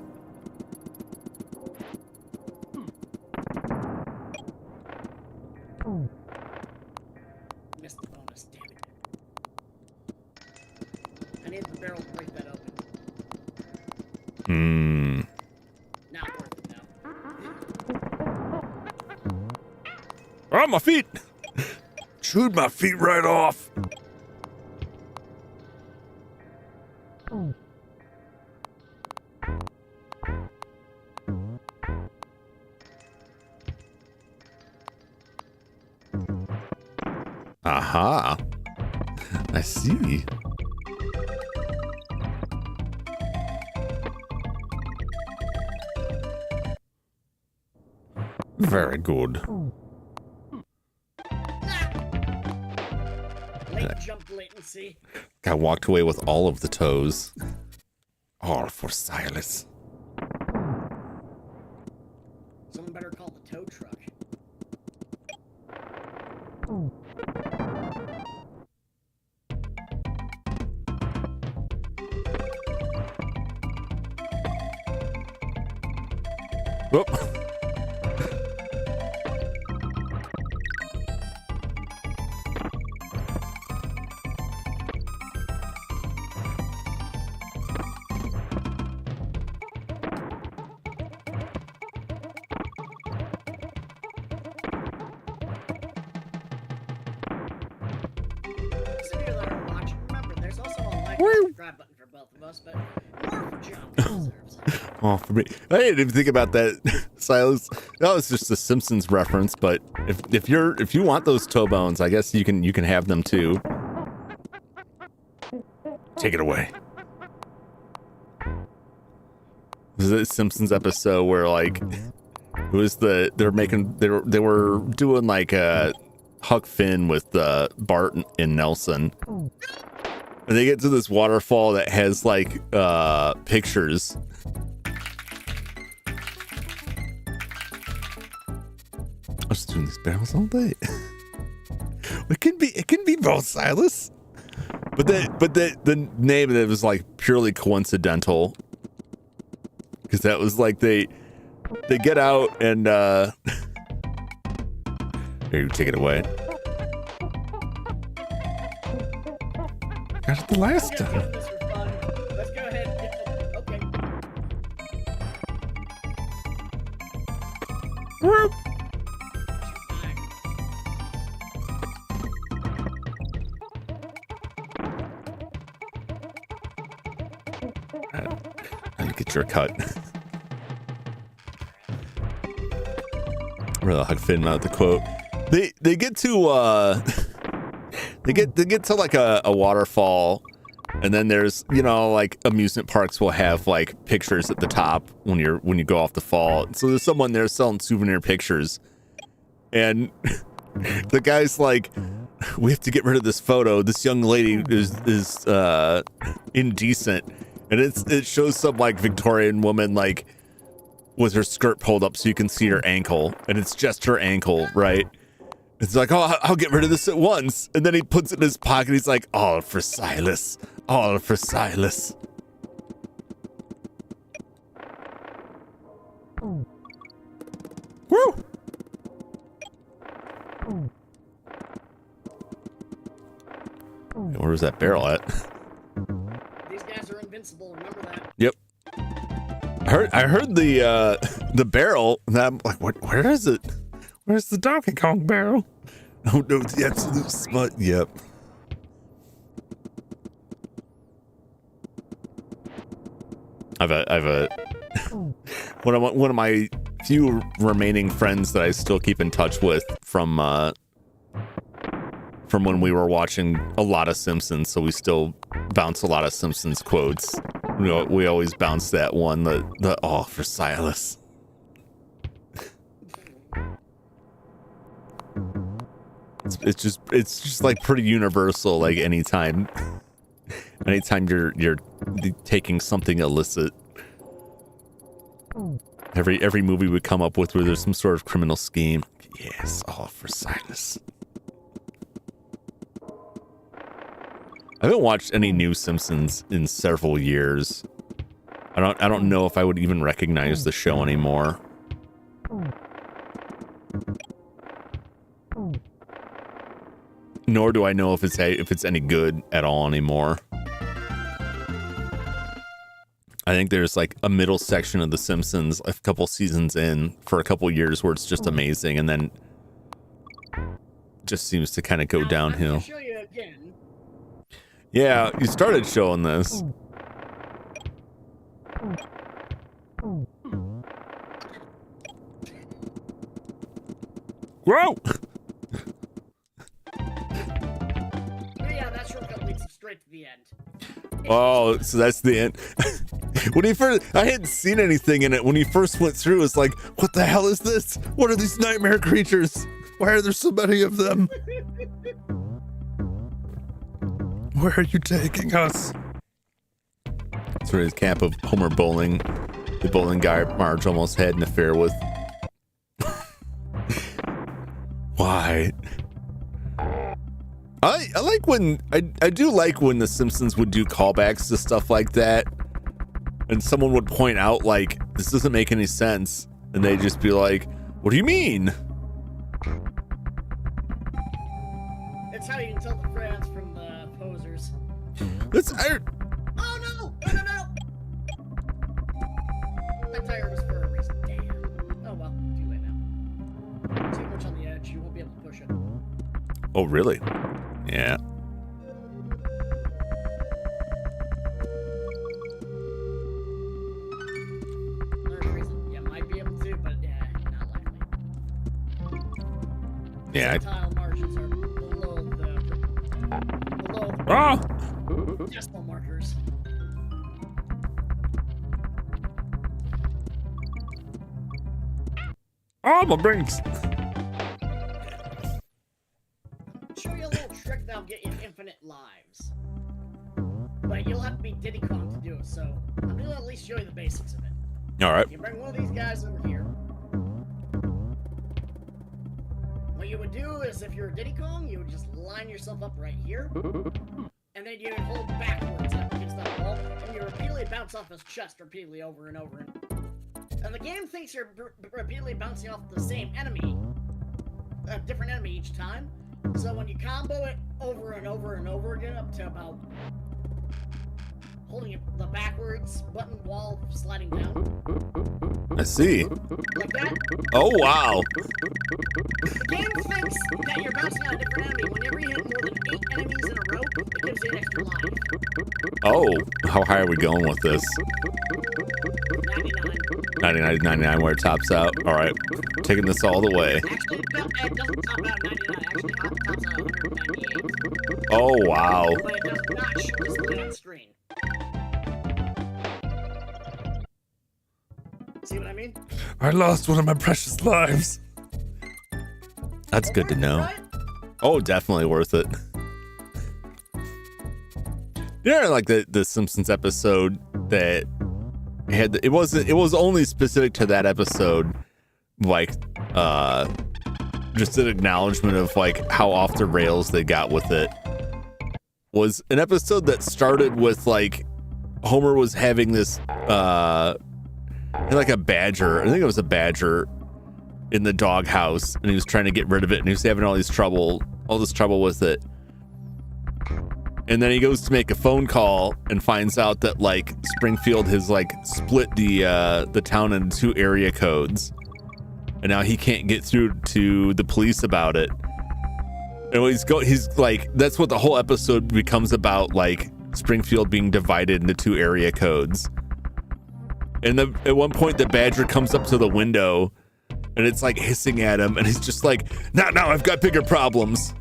Missed the bonus, damn it. I need the barrel to break that open. Not worth it now. Oh, my feet! Chewed my feet right off. Aha. I see. Very good. Late jump latency. I walked away with all of the toes. All for Silas. Someone better call the tow truck. Whoop. like the subscribe button for both of us, but more for Jum. He deserves it. Oh, for me, I didn't even think about that, Silas. That was just a Simpsons reference. But if you want those toe bones, I guess you can have them too. Take it away. This is a Simpsons episode where like it was they were doing like a Huck Finn with Bart and Nelson. And they get to this waterfall that has like pictures. I'm just doing these barrels all day. It can be both, Silas. But the name of it was like purely coincidental. Because that was like they get out and here, you take it away. Got it the last time. This for fun. Let's go ahead and get the, okay. Whoop. I get your cut. Really, Huck Finn out the quote. They get to they get to like a waterfall, and then there's, you know, like amusement parks will have like pictures at the top when you go off the fall. So there's someone there selling souvenir pictures, and the guy's like, we have to get rid of this photo. This young lady is indecent, and it shows some like Victorian woman like with her skirt pulled up so you can see her ankle, and it's just her ankle, right? It's like, oh, I'll get rid of this at once. And then he puts it in his pocket. He's like, all for Silas. All for Silas. Woo! Where was that barrel at? These guys are invincible, remember that. Yep. I heard the barrel, and I'm like, where is it? Where's the Donkey Kong barrel? Oh no, the absolute smut. Yep. I've a one of my few remaining friends that I still keep in touch with from when we were watching a lot of Simpsons, so we still bounce a lot of Simpsons quotes. We always bounce that one, the all for Silas. It's just like pretty universal. Like anytime you're taking something illicit, every movie would come up with where there's some sort of criminal scheme. Yes, all for Silas. I haven't watched any new Simpsons in several years. I don't know if I would even recognize the show anymore. Nor do I know if it's any good at all anymore. I think there's like a middle section of The Simpsons a couple seasons in for a couple years where it's just amazing, and then just seems to kind of go downhill. I'll show you again. Yeah, you started showing this. Whoa! Yeah, that shortcut leads straight to the end. Oh, so that's the end. When he first, I hadn't seen anything in it. When he first went through, it's like, what the hell is this? What are these nightmare creatures? Why are there so many of them? Where are you taking us? That's where his cap of Homer Bowling, the bowling guy Marge almost had an affair with. Why? I like when I do like when the Simpsons would do callbacks to stuff like that, and someone would point out like, this doesn't make any sense, and they'd just be like, what do you mean? It's how you can tell the friends from the posers. That's Oh no! No! That tire was for a reason. Damn. Oh well, too late now. Too much on the edge. You won't be able to push it. Oh really? Yeah. Yeah. Percentile margins are below the Ah! decimal markers. Oh, my brains. Show you a little trick that'll get you infinite lives. But you'll have to be Diddy Kong to do it, so I'm gonna at least show you the basics of it. All right. You bring one of these guys over here. What you would do is, if you're a Diddy Kong, you would just line yourself up right here, and then you would hold backwards up against that wall, and you repeatedly bounce off his chest repeatedly over and over. And the game thinks you're repeatedly bouncing off the same enemy, a different enemy each time. So when you combo it over and over and over again, up to about holding the backwards button while sliding down. I see. Like that. Oh, wow. The game thinks that you're bouncing on a different enemy. Whenever you hit more than 8 enemies in a row, it gives you an extra life. Oh, how high are we going with this? 99. 99 is 99 where it tops out. All right. Taking this all the way. Actually, it doesn't top out 99. Actually, it tops out 198. Oh, wow. But it does not shoot display on screen. See what I mean? I lost one of my precious lives. That's good to know. Right? Oh, definitely worth it. Yeah, like the Simpsons episode that had it was only specific to that episode, like just an acknowledgement of like how off the rails they got with it. Was an episode that started with like Homer was having this like a badger. I think it was a badger in the doghouse, and he was trying to get rid of it, and he was having all this trouble with it. And then he goes to make a phone call and finds out that like Springfield has like split the town into 2 area codes, and now he can't get through to the police about it. And he's like, that's what the whole episode becomes about, like Springfield being divided into 2 area codes. And at one point, the badger comes up to the window, and it's like hissing at him, and he's just like, "No, I've got bigger problems."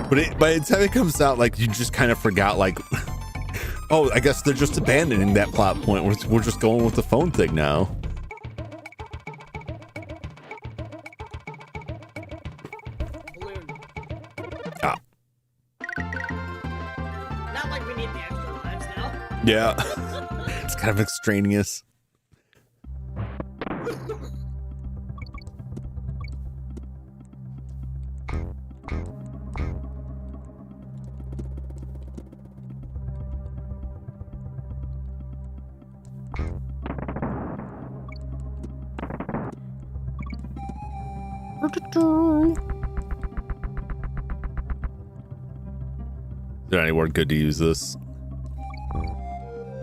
But by the time it comes out, like you just kind of forgot, like, oh, I guess they're just abandoning that plot point. We're just going with the phone thing now. Not like we need the extra lives now. Yeah. It's kind of extraneous. Is there anywhere good to use this?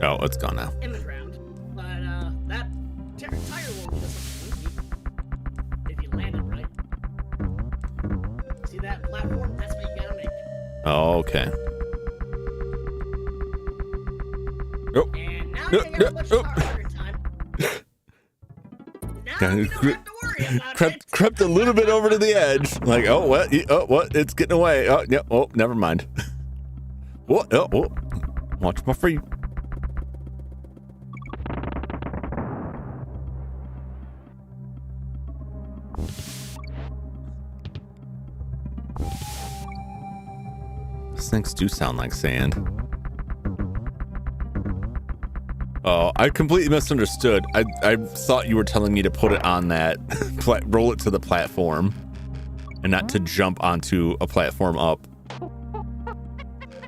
Oh, it's gone now. In the ground. But that tire won't give us a if you land it right. See that platform? That's what you gotta make. Oh, okay. Oh. And now you got a bunch of car time. Now you don't have to worry about it. Crept a little bit over to the edge. Like, oh, what? Oh, what? It's getting away. Oh, yeah. Oh, never mind. What? Oh, oh. Watch my feet. Things do sound like sand. Oh, I completely misunderstood. I thought you were telling me to put it on that, roll it to the platform, and not to jump onto a platform up.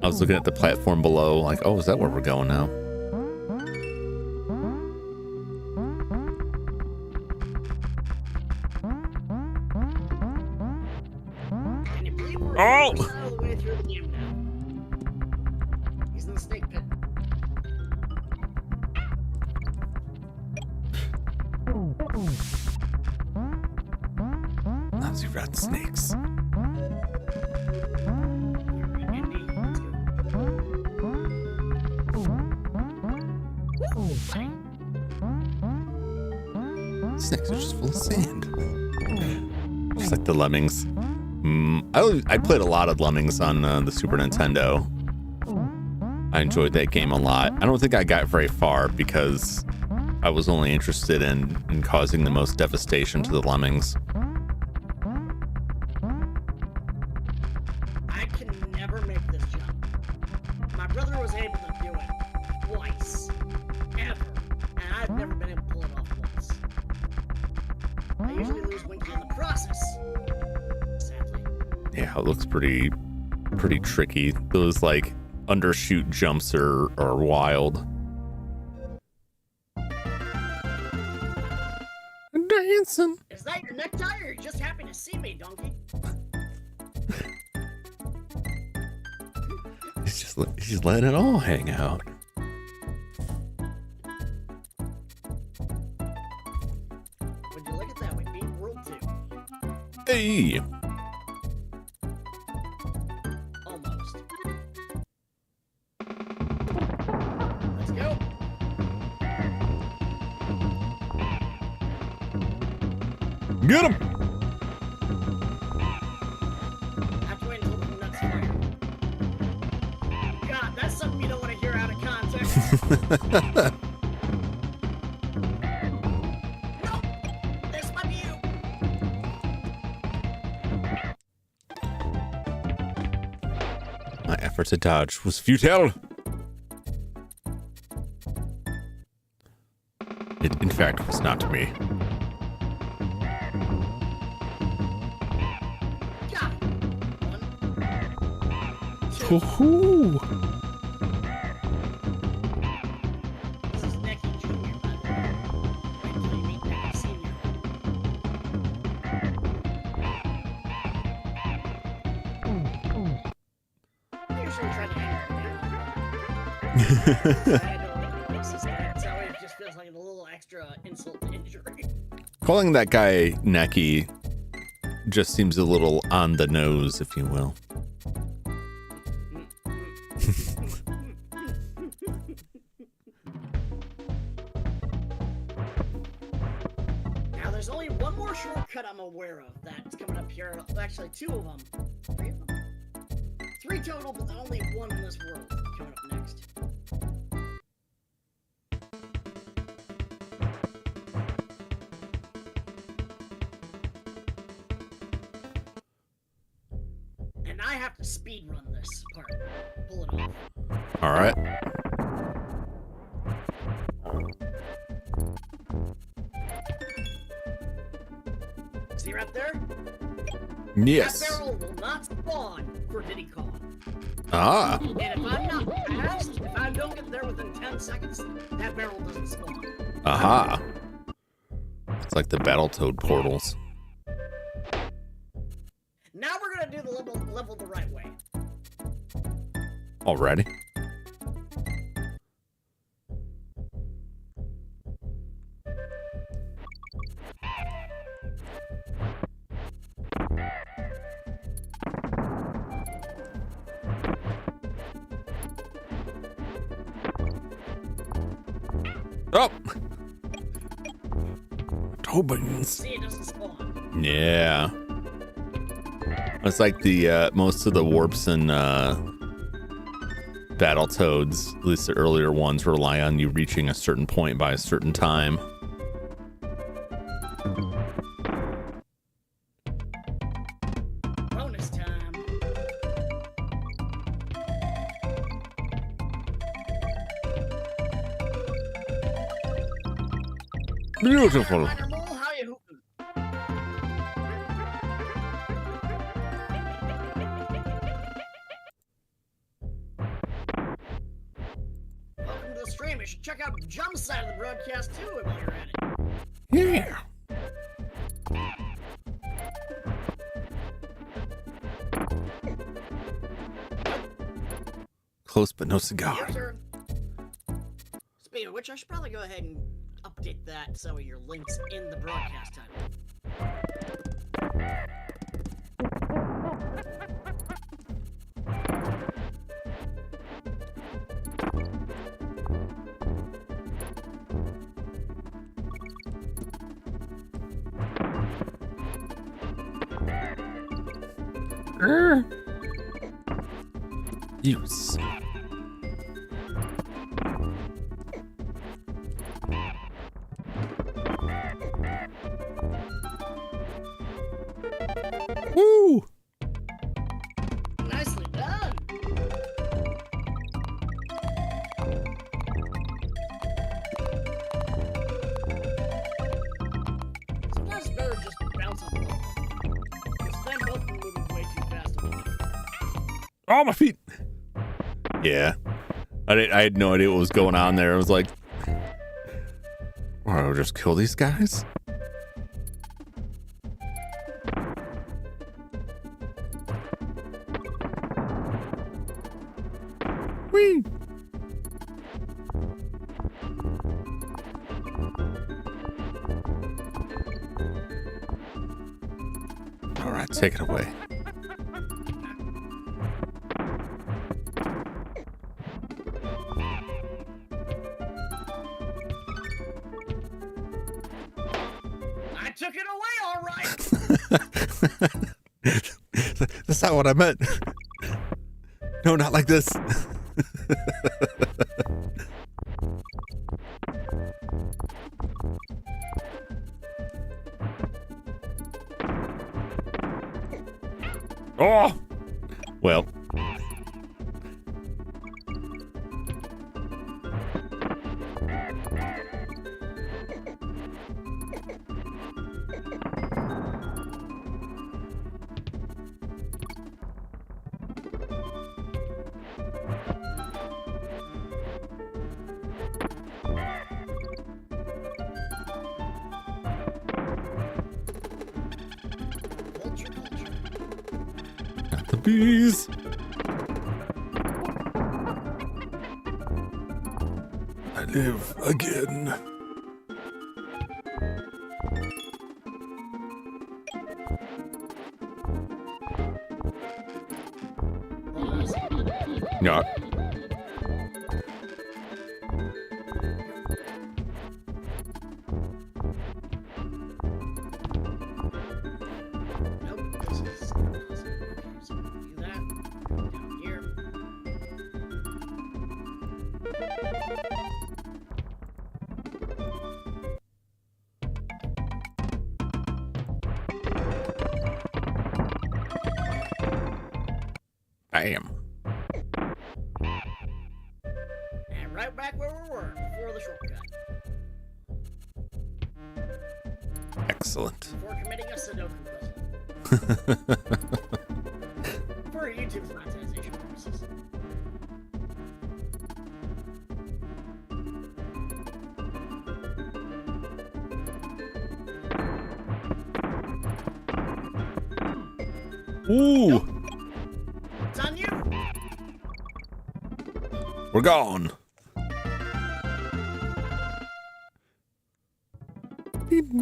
I was looking at the platform below, like, oh, is that where we're going now? Can you believe we're Oh! all the way through the game now? He's in the snake pit. Lousy rat snakes. Indy, let's go. Woo! Bang. Snakes are just full of sand. Just like the lemmings. I played a lot of lemmings on the Super Nintendo. I enjoyed that game a lot. I don't think I got very far because I was only interested in causing the most devastation to the lemmings. I can never make this jump. My brother was able to do it twice, ever, and I've never been able to pull it off once. I usually lose Winky in the process, sadly. Yeah, it looks pretty tricky. Those like undershoot jumps are wild. Dancing. Is that your necktie, or are you just happy to see me, donkey? He's just letting it all hang out. Would you look at that? We beat World 2. Hey. Almost. Let's go. Get him. Have to wait until the nuts fire. God, that's something you don't want to hear out of context. Nope. This might be you. My effort to dodge was futile. It, in fact, was not me. Got it. 1, 2. Woohoo! This is Nicky Jr., by the way. Wait until you meet Nicky Sr. I usually try to anger him. I don't think it makes sense. So it just feels like a little extra insult to injury. Calling that guy Necky just seems a little on the nose, if you will. Now, there's only one more shortcut I'm aware of that's coming up here. Actually, 2 of them. 3 of them? 3 total, but only 1 in this world coming up next. And I have to speed run this part. Pull it off. All right. See right there? Yes. That barrel will not spawn for Diddy Kong. Ah. And if I'm not fast, if I don't get there within 10 seconds, that barrel doesn't spawn. Aha. It's like the Battletoad portals. Now we're gonna do the level the right way. Already? Oh! Tobins. See, it doesn't spawn. Yeah. It's like the most of the warps in Battletoads, at least the earlier ones, rely on you reaching a certain point by a certain time. Bonus time. Beautiful. Miner Mole, how you hooping? Welcome to the stream. You should check out Jum's side of the broadcast too while you're at it. Yeah. Close but no cigar. Your turn. Speaking of which, I should probably go ahead and update that so your links in the broadcast title. Use. Woo! Nicely done. Sometimes it's better just bounce on the ball. Because then both can move way too fast. Oh, my feet. Yeah. I had no idea what was going on there. I was like, oh, I'll just kill these guys? Whee! All right, take it away. I took it away, all right. That's not what I meant. No, not like this. Oh! Well. Culture, culture. Not the bees. I live again. Yeah. Nope, this is impossible. Okay, so do that. Down here. Bam. And right back where we were before the shortcut. Excellent. Before committing a Sudoku puzzle. For YouTube's monetization purposes. Ooh, It's on you. we're gone.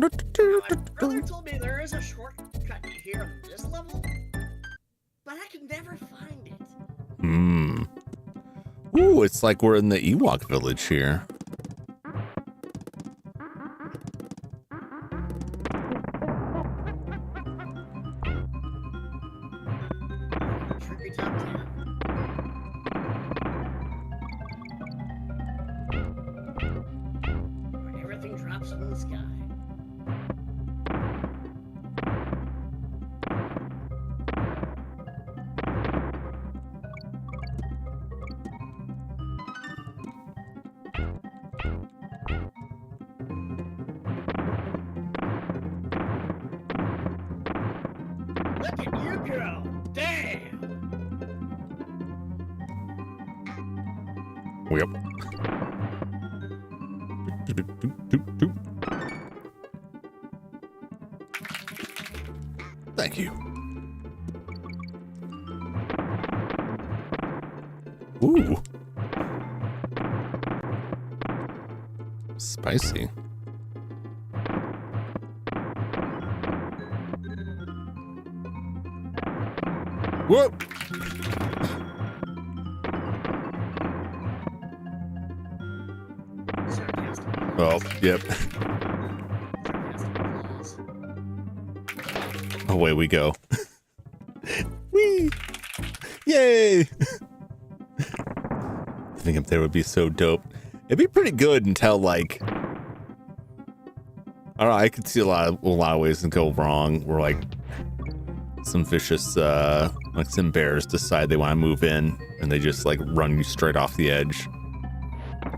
My brother told me there is a shortcut here on this level, but I can never find it. Hmm. Ooh, it's like we're in the Ewok village here. Trippy top 10. Where everything drops from the sky. Look at you go! Damn! Yep. Thank you. Ooh. Spicy. Whoa! Sarcastic. Oh, yep. Sarcastic applause. Away we go. Whee! Yay! I think up there would be so dope. It'd be pretty good until like, I don't know, I could see a lot of ways to go wrong where like some vicious like some bears decide they want to move in and they just like run you straight off the edge,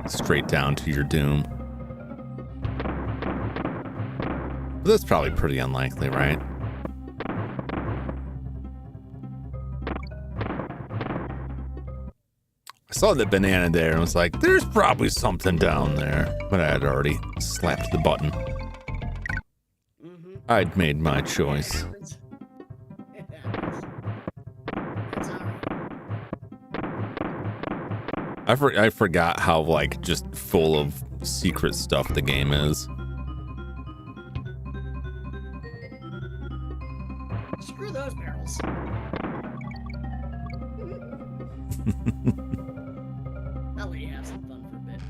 straight down to your doom. But that's probably pretty unlikely, right? I saw the banana there and was like, there's probably something down there. But I had already slapped the button. I'd made my choice. It happens. It's alright. I forgot how like just full of secret stuff the game is. Screw those barrels. I'll let you have some fun for a bit.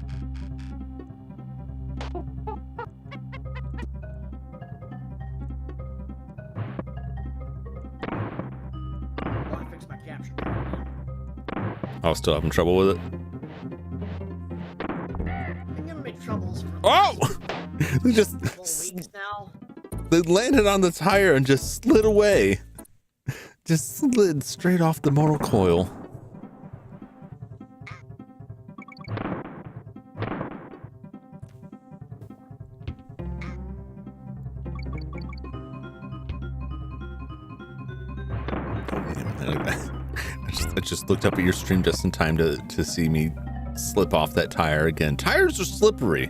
Well, I fixed my capture card. I was still having trouble with it. I'm gonna make troubles for Oh! They just weeks now. they landed on the tire and just slid away. Just slid straight off the motor coil. I just looked up at your stream just in time to see me slip off that tire again. Tires are slippery.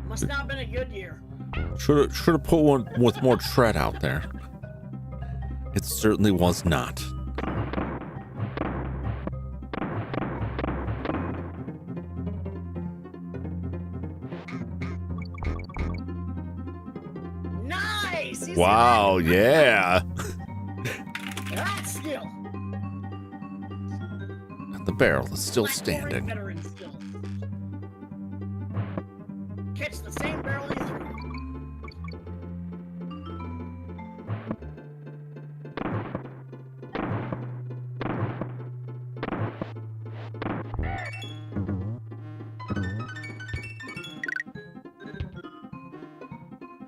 Must not have been a good year. Should have put one with more tread out there. It certainly was not. Nice! You see Wow, that? yeah. That's skill. The barrel is still Black standing. veteran skill. Catch the same barrel you threw.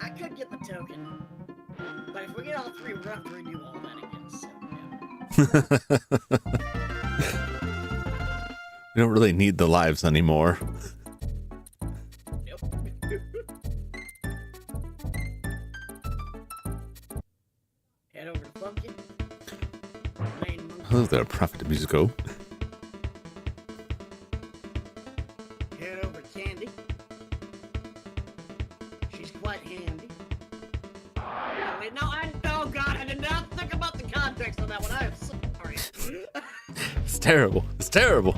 I could get the token, but if we get all three, we're gonna have to redo all that again. So, yeah. We don't really need the lives anymore. Nope. Head over to Pumpkin. Main monkey. Hello there, Prophet Musico. Head over to Candy. She's quite handy. Oh, wait, no, oh god, I did not think about the context of that one. I'm sorry. It's terrible. It's terrible.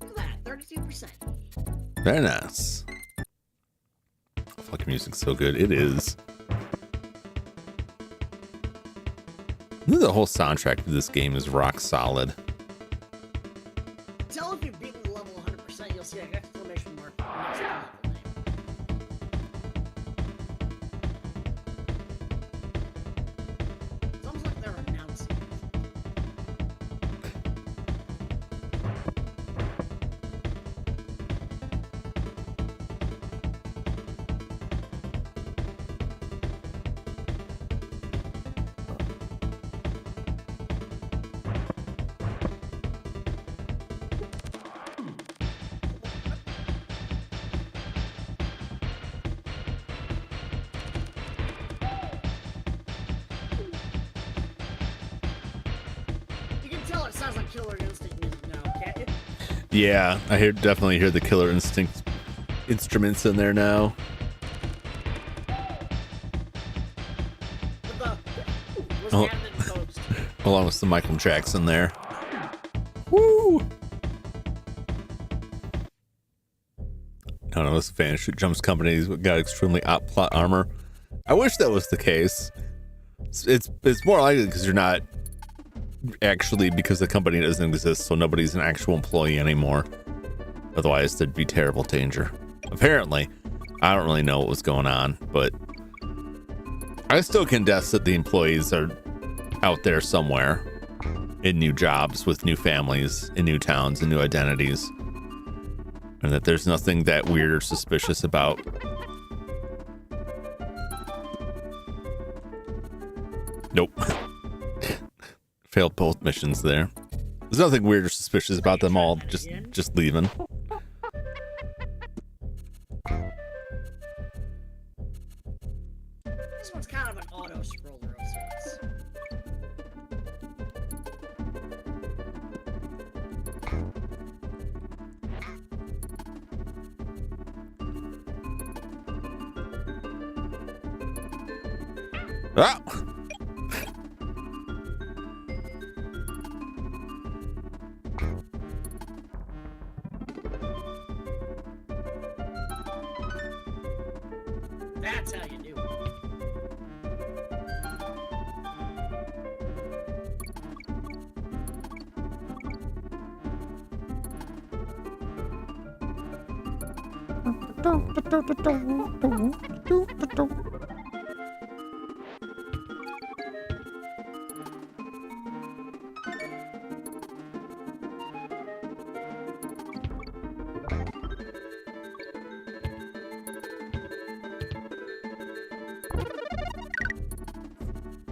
Look at that, 32%. Very nice. Fucking music's so good. It is. The whole soundtrack to this game is rock solid. Tell if you've beaten the level 100%, you'll see an exclamation mark next to the level name. It's almost like they're announcing it. You can tell it sounds like Killer Instinct music now, can't you? Yeah, I definitely hear the Killer Instinct instruments in there now. But the was Oh. added in post. Along with some Michael Jackson there. Woo! I don't know, this Vanish Jumps company's got extremely op plot armor. I wish that was the case. It's more likely because you're not actually, because the company doesn't exist, so nobody's an actual employee anymore. Otherwise, there'd be terrible danger. Apparently, I don't really know what was going on, but I still can guess that the employees are out there somewhere in new jobs with new families, in new towns, and new identities, and that there's nothing that weird or suspicious about. Nope. Failed both missions there. There's nothing weird or suspicious about them all just leaving. This one's kind of an auto scroller of sorts. Ah! That's how you do it.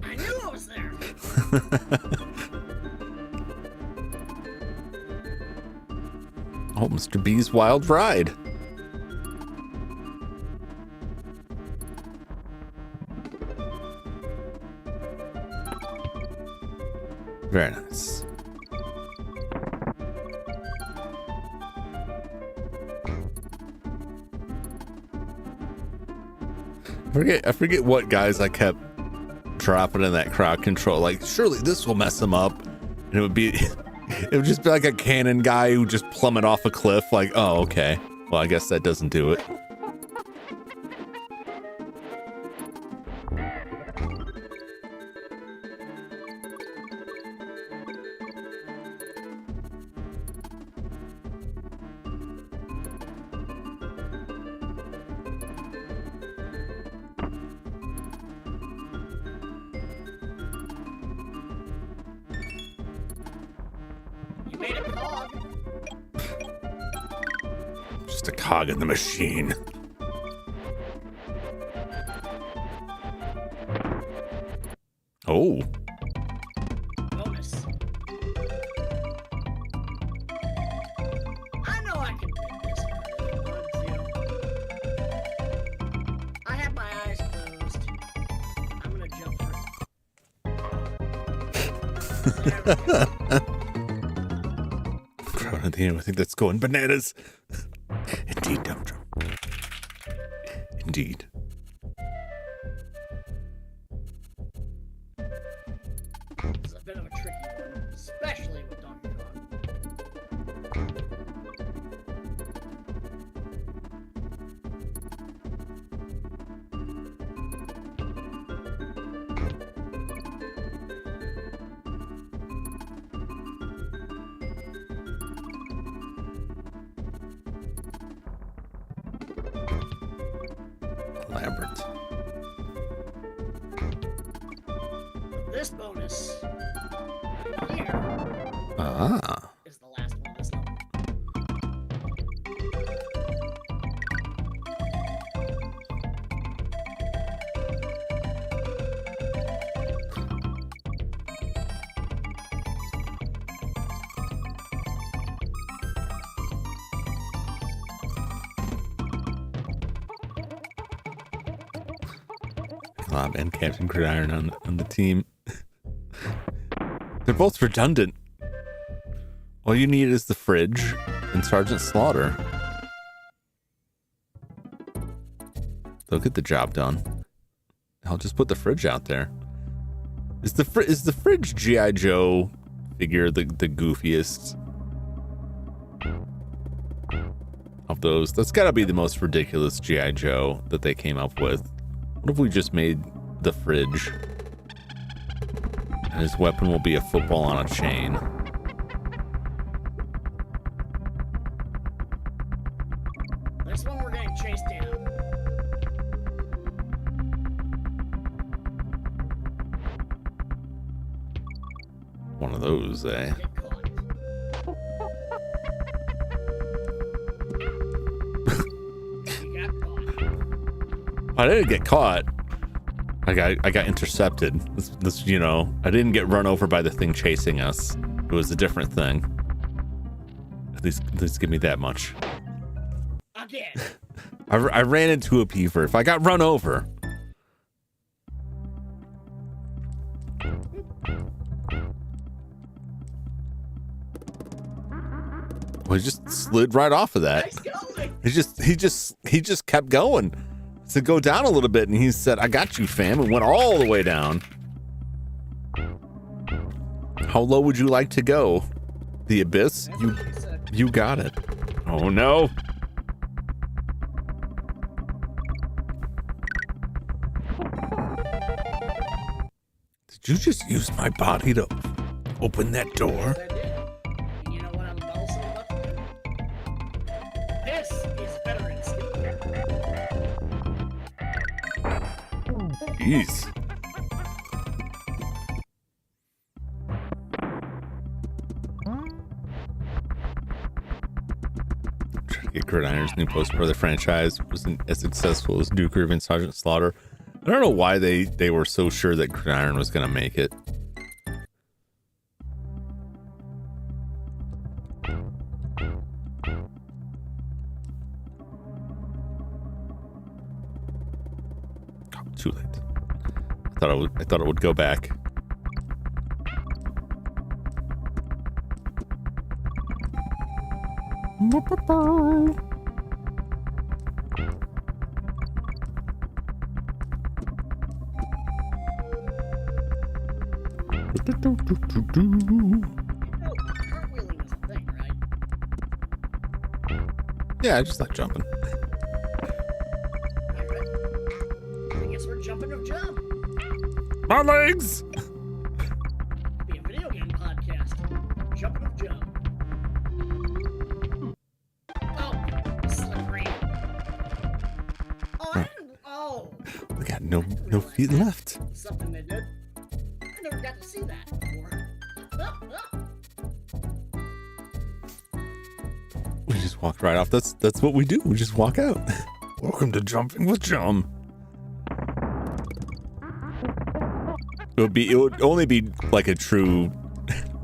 I knew it was there. Oh, Mr. B's wild ride. Very nice. I forget what guys I kept dropping in that crowd control. Like, surely this will mess him up. And it would just be like a cannon guy who just plummet off a cliff. Like, oh, okay. Well, I guess that doesn't do it. You made a cog. Just a cog in the machine. Oh. Bonus. I know I can beat this if I want to. I have my eyes closed. I'm gonna jump for it. There we go. Crowd at the end, I think that's going bananas. Indeed, Jum Jum. Indeed. It's a bit of a tricky one, especially with Donkey Kong. Elaborate. This bonus here Ah. is the last one of this level. And Captain Gridiron on the team. They're both redundant. All you need is the fridge and Sergeant Slaughter. They'll get the job done. I'll just put the fridge out there. Is the fridge G.I. Joe figure the goofiest of those? That's got to be the most ridiculous G.I. Joe that they came up with. What if we just made the fridge and his weapon will be a football on a chain? This one we're getting chased down. One of those, eh? Get caught. You got caught. I didn't get caught. I got intercepted. This, you know, I didn't get run over by the thing chasing us. It was a different thing. At least give me that much. Again. I ran into a beaver. If I got run over. Well, he just slid right off of that. Nice going. He just kept going. To go down a little bit, and he said, "I got you, fam," and went all the way down. How low would you like to go? The abyss? You got it. Oh no. Did you just use my body to open that door? Yes, I did. And you know what I'm also about to do? This is veteran skill. Jeez. Trying to get Gridiron's new post for the franchise wasn't as successful as Duke and Sergeant Slaughter. I don't know why they were so sure that Gridiron was going to make it. Oh, too late. I thought it would go back. Cartwheeling is a thing, right? Yeah, I just like jumping. Alright. I guess we're jumping of jump. My legs! Be a video game podcast. Jumping of jump. Oh, slippery. Oh, I didn't. Oh. We got no feet left. Something they did. I never got to see that before. We just walked right off. That's what we do. We just walk out. Welcome to Jumping with Jum. It would only be like a true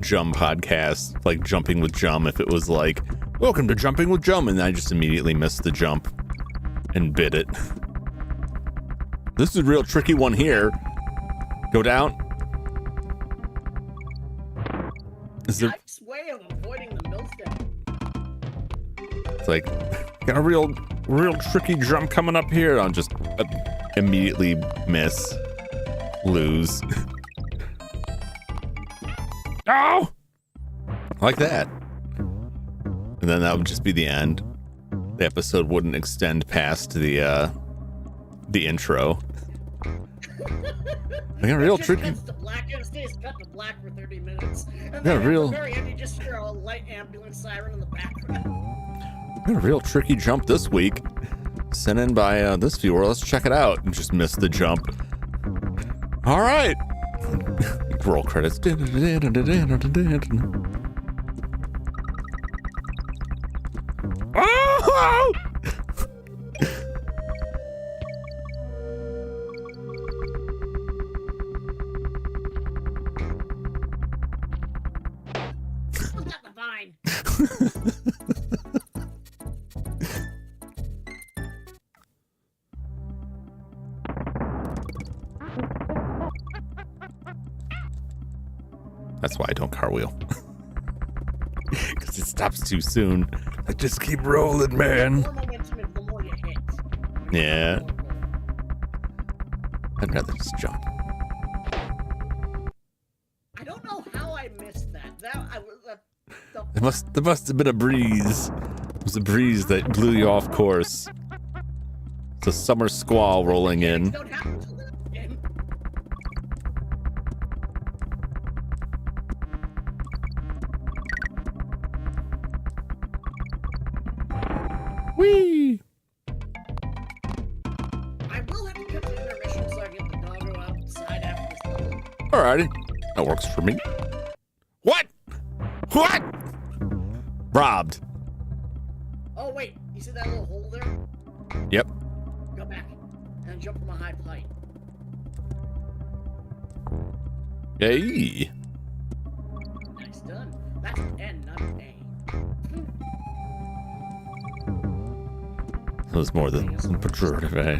Jum podcast, like Jumping with Jum, if it was like, welcome to Jumping with Jum, and I just immediately missed the jump and bit it. This is a real tricky one here. Go down. Is there? Nice way of avoiding the millstone. It's like, got a real tricky jump coming up here. I'll just immediately miss, lose. Oh! Like that. And then that would just be the end. The episode wouldn't extend past the intro. I got real tricky. Cuts to black, and it stays cut to black for 30 minutes. And Yeah, then at real- the very end, you just hear a light ambulance siren in the background. Got a real tricky jump this week. Sent in by this viewer. Let's check it out. And just missed the jump. All right. Roll credits. Oh! Who's got the vine? That's why I don't cartwheel. Because it stops too soon. I just keep rolling, The man. more momentum, the more you hit. Yeah. I'd rather just jump. I don't know how I missed that. There must have been a breeze. It was a breeze that blew you off course. It's a summer squall rolling in. Don't happen to live in. Whee! I will have to cut to intermission so I get the doggo outside after this level. Alrighty. That works for me. What? Robbed. Oh, wait. You see that little hole there? Yep. Go back. And jump from a high height. Hey. Nice done. That's an N, not an A. That was more than pejorative, eh?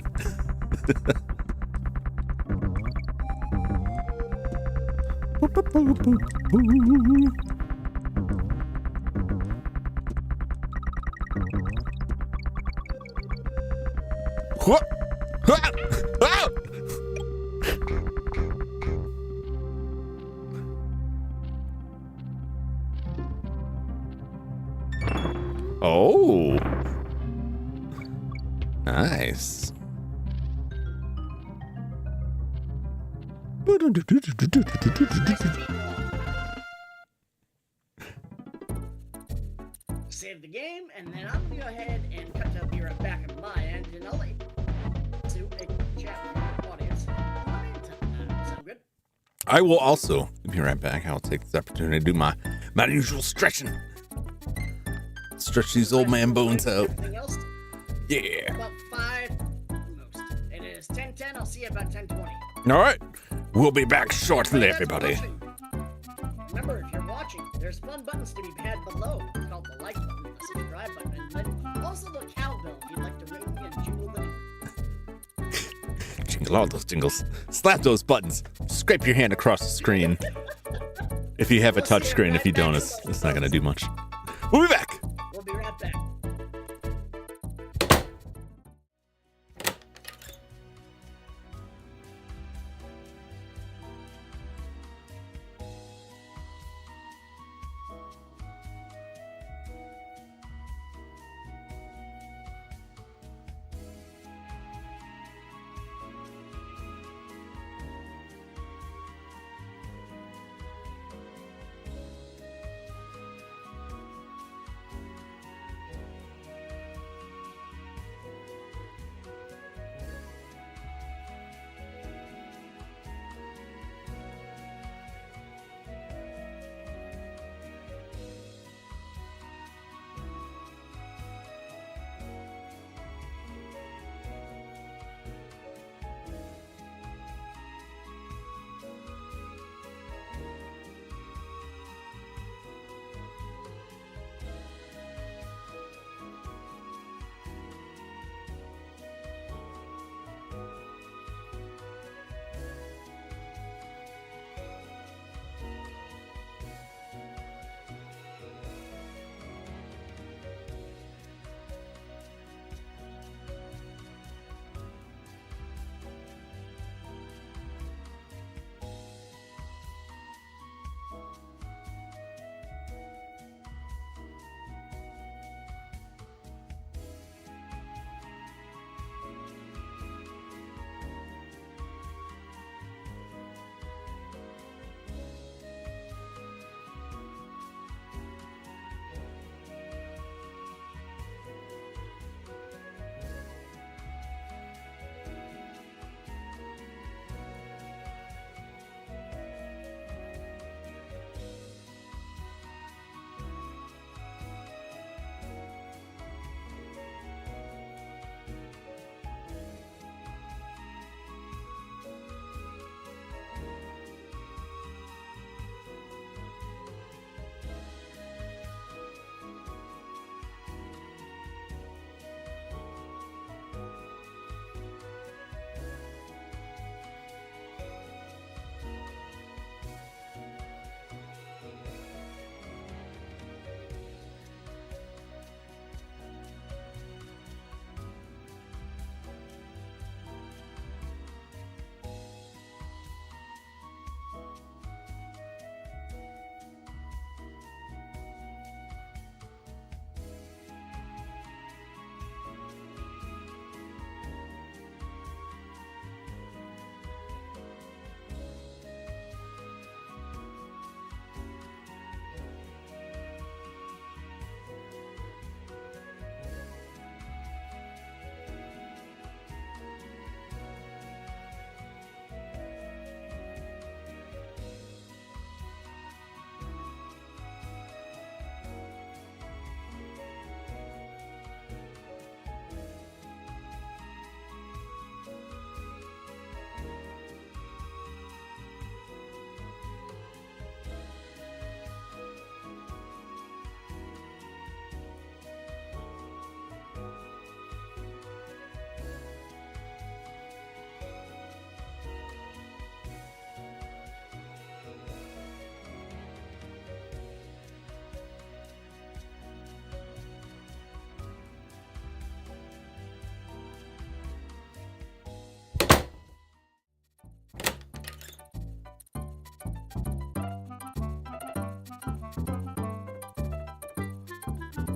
What? Ah! Ah! Oh. Nice. Save the game, and then I'm gonna go ahead and cut to be right back on my end, and I'll let you to a chat with the audience. Sound good? I will also be right back. I'll take this opportunity to do my usual stretching. Stretch these old man bones out. Anything else? Yeah. About 5 most. It is 10:10. I'll see you about 10:20. All right. We'll be back shortly, Hey, everybody. watching. Remember, if you're watching, there's fun buttons to be had below, called the like button, the subscribe button, and then also the cowbell if you'd like to ring and jingle the Jingle all those jingles. Slap those buttons. Scrape your hand across the screen. If you have a touch screen, if you don't, it's not going to do much. We'll be back. We'll be right back.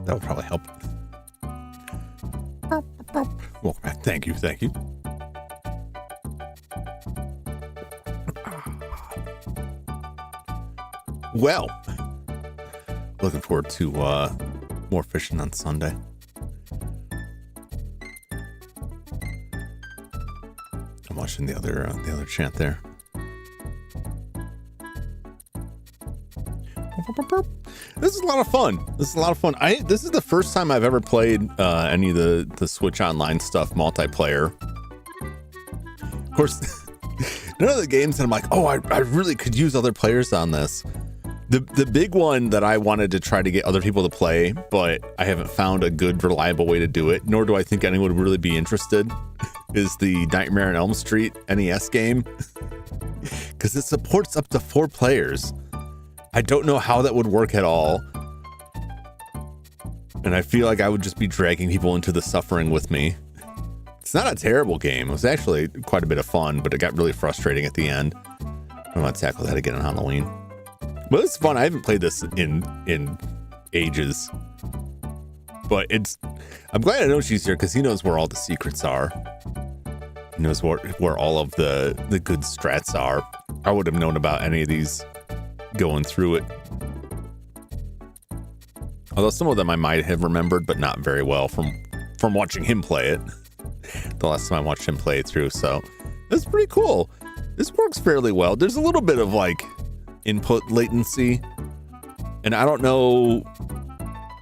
That would probably help. Welcome back. Thank you. Thank you. Well, looking forward to more fishing on Sunday. I'm watching the other chat there. This is a lot of fun. This is the first time I've ever played any of the Switch Online stuff multiplayer. Of course, none of the games that I'm like, oh, I really could use other players on this. The big one that I wanted to try to get other people to play, but I haven't found a good, reliable way to do it, nor do I think anyone would really be interested, is the Nightmare on Elm Street NES game. Because it supports up to 4 players. I don't know how that would work at all. And I feel like I would just be dragging people into the suffering with me. It's not a terrible game. It was actually quite a bit of fun, but it got really frustrating at the end. I'm going to tackle that again on Halloween. But it's fun. I haven't played this in ages. But I'm glad I know she's here because he knows where all the secrets are. He knows where all of the good strats are. I would have known about any of these going through it. Although some of them I might have remembered, but not very well from watching him play it. The last time I watched him play it through. So it's pretty cool. This works fairly well. There's a little bit of like input latency, and I don't know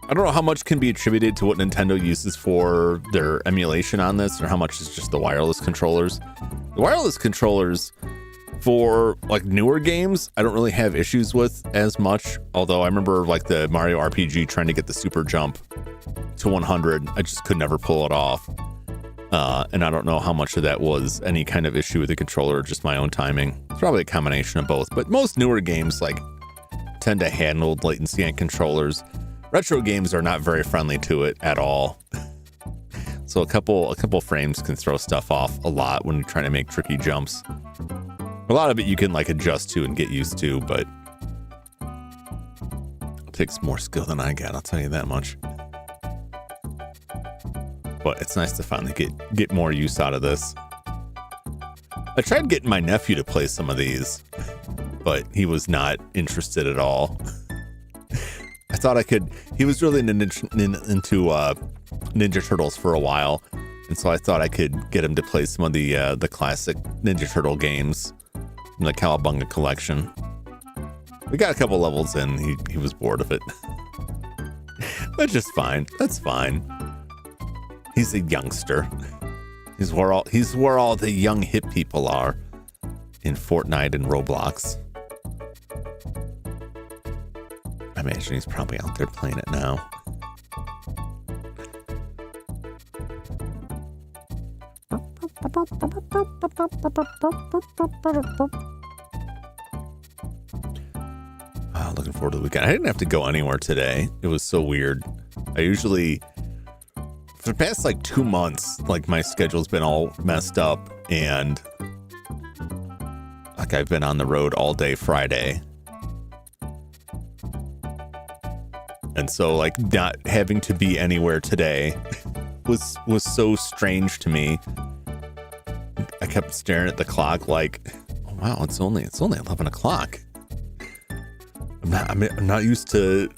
how much can be attributed to what Nintendo uses for their emulation on this, or how much is just the wireless controllers. The wireless controllers for like newer games I don't really have issues with as much, although I remember like the Mario RPG trying to get the super jump to 100, I just could never pull it off. And I don't know how much of that was any kind of issue with the controller or just my own timing. It's probably a combination of both, but most newer games like tend to handle latency on controllers. Retro games are not very friendly to it at all. So a couple frames can throw stuff off a lot when you're trying to make tricky jumps. A lot of it you can like adjust to and get used to, but it takes more skill than I got, I'll tell you that much. But it's nice to finally get more use out of this. I tried getting my nephew to play some of these, but he was not interested at all. I thought I could. He was really into Ninja Turtles for a while, and so I thought I could get him to play some of the classic Ninja Turtle games from the Cowabunga collection. We got a couple levels in. He was bored of it. That's just fine. That's fine. He's a youngster. He's where all the young hip people are in Fortnite and Roblox. I imagine he's probably out there playing it now. Looking forward to the weekend. I didn't have to go anywhere today. It was so weird. I usually, for the past like 2 months, like my schedule's been all messed up, and like I've been on the road all day Friday. And so like not having to be anywhere today was so strange to me. I kept staring at the clock like, oh wow, it's only 11 o'clock. I'm not used to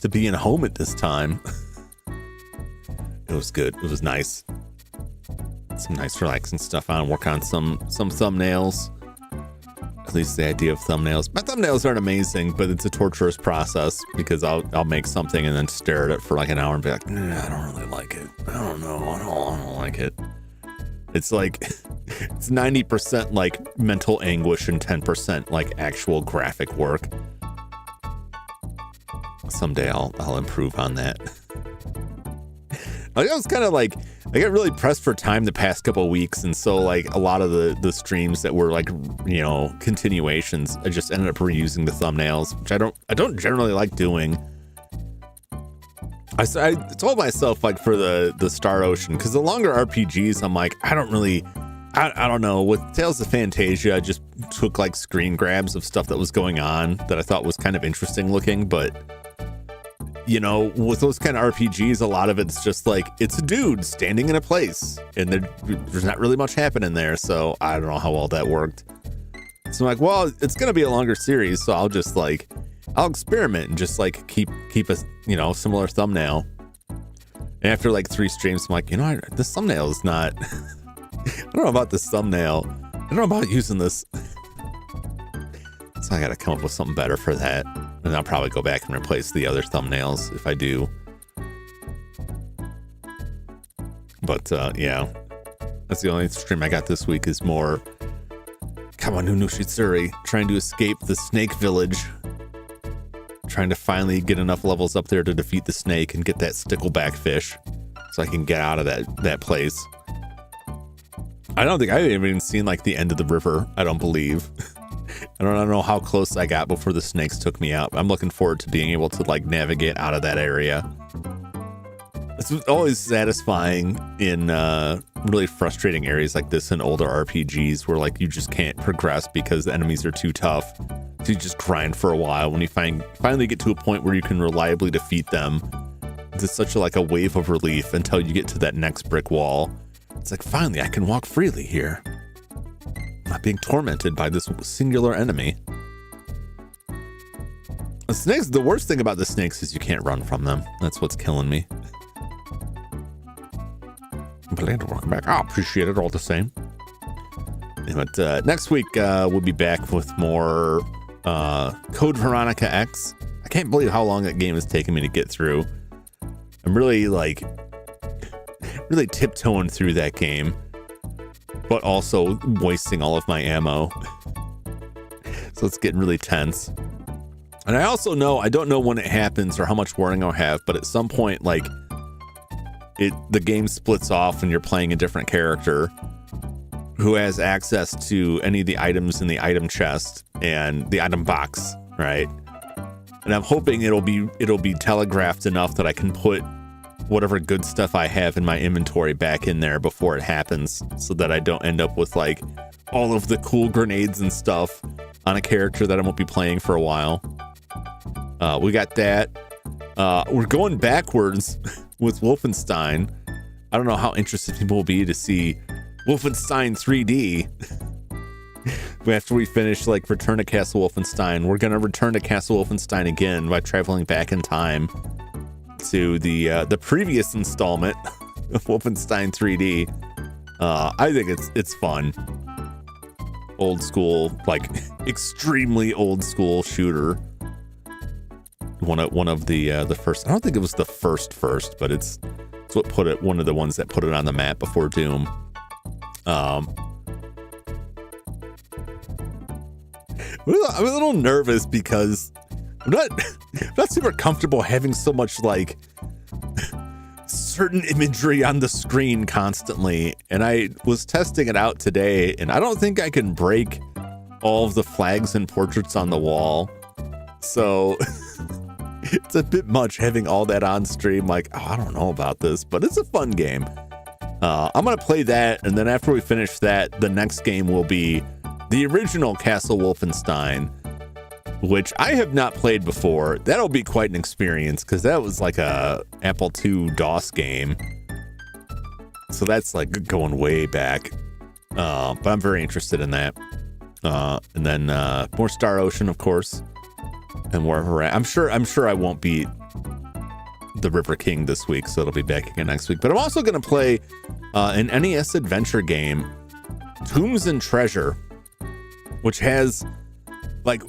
being home at this time. It was good. It was nice. Some nice relaxing stuff on. Work on some thumbnails. At least the idea of thumbnails. My thumbnails aren't amazing, but it's a torturous process because I'll make something and then stare at it for like an hour and be like, nah, I don't really like it. I don't know. I don't like it. It's like it's 90% like mental anguish and 10% like actual graphic work. Someday I'll improve on that. I was kind of like, I got really pressed for time the past couple of weeks, and so like a lot of the streams that were like, you know, continuations, I just ended up reusing the thumbnails, which I don't generally like doing. I told myself like for the Star Ocean, because the longer RPGs, I'm like, I don't know. With Tales of Fantasia, I just took like screen grabs of stuff that was going on that I thought was kind of interesting looking, but you know, with those kind of RPGs, a lot of it's just like, it's a dude standing in a place and there's not really much happening there. So I don't know how well that worked. So I'm like, well, it's going to be a longer series. So I'll just like, I'll experiment and just like keep a, you know, similar thumbnail. And after like 3 streams, I'm like, you know, this thumbnail is not, I don't know about this thumbnail. I don't know about using this. So I got to come up with something better for that. And I'll probably go back and replace the other thumbnails if I do. But yeah, that's the only stream I got this week is more Kawaii no Shitsuri trying to escape the snake village. Trying to finally get enough levels up there to defeat the snake and get that stickleback fish so I can get out of that place. I don't think I've even seen like the end of the river. I don't believe. I don't know how close I got before the snakes took me out. I'm looking forward to being able to like navigate out of that area. It's always satisfying in really frustrating areas like this in older RPGs where like you just can't progress because the enemies are too tough. So you just grind for a while. When you finally get to a point where you can reliably defeat them, it's such like a wave of relief until you get to that next brick wall. It's like, finally, I can walk freely here. Not being tormented by this singular enemy. The snakes, the worst thing about the snakes is you can't run from them. That's what's killing me. Welcome back. I appreciate it all the same. But next week, we'll be back with more Code Veronica X. I can't believe how long that game has taken me to get through. I'm really tiptoeing through that game, but also wasting all of my ammo. So it's getting really tense. And I also know, I don't know when it happens or how much warning I'll have, but at some point, like, the game splits off and you're playing a different character who has access to any of the items in the item chest and the item box, right? And I'm hoping it'll be telegraphed enough that I can put whatever good stuff I have in my inventory back in there before it happens, so that I don't end up with like all of the cool grenades and stuff on a character that I won't be playing for a while. We got that. We're going backwards with Wolfenstein. I don't know how interested people will be to see Wolfenstein 3D. After we finish like Return to Castle Wolfenstein, we're gonna return to Castle Wolfenstein again by traveling back in time to the previous installment of Wolfenstein 3D. I think it's fun. Old school, like extremely old school shooter. One of the first. I don't think it was the first, but it's what put it, one of the ones that put it on the map before Doom. I'm a little nervous because I'm not super comfortable having so much like certain imagery on the screen constantly. And I was testing it out today, and I don't think I can break all of the flags and portraits on the wall. So it's a bit much having all that on stream. Like, oh, I don't know about this, but it's a fun game. I'm going to play that, and then after we finish that, the next game will be the original Castle Wolfenstein, which I have not played before. That'll be quite an experience, because that was like a Apple II DOS game. So that's like going way back. But I'm very interested in that. And then more Star Ocean, of course. And wherever we're at. I'm sure I won't beat the River King this week, so it'll be back again next week. But I'm also going to play an NES adventure game, Tombs and Treasure, which has like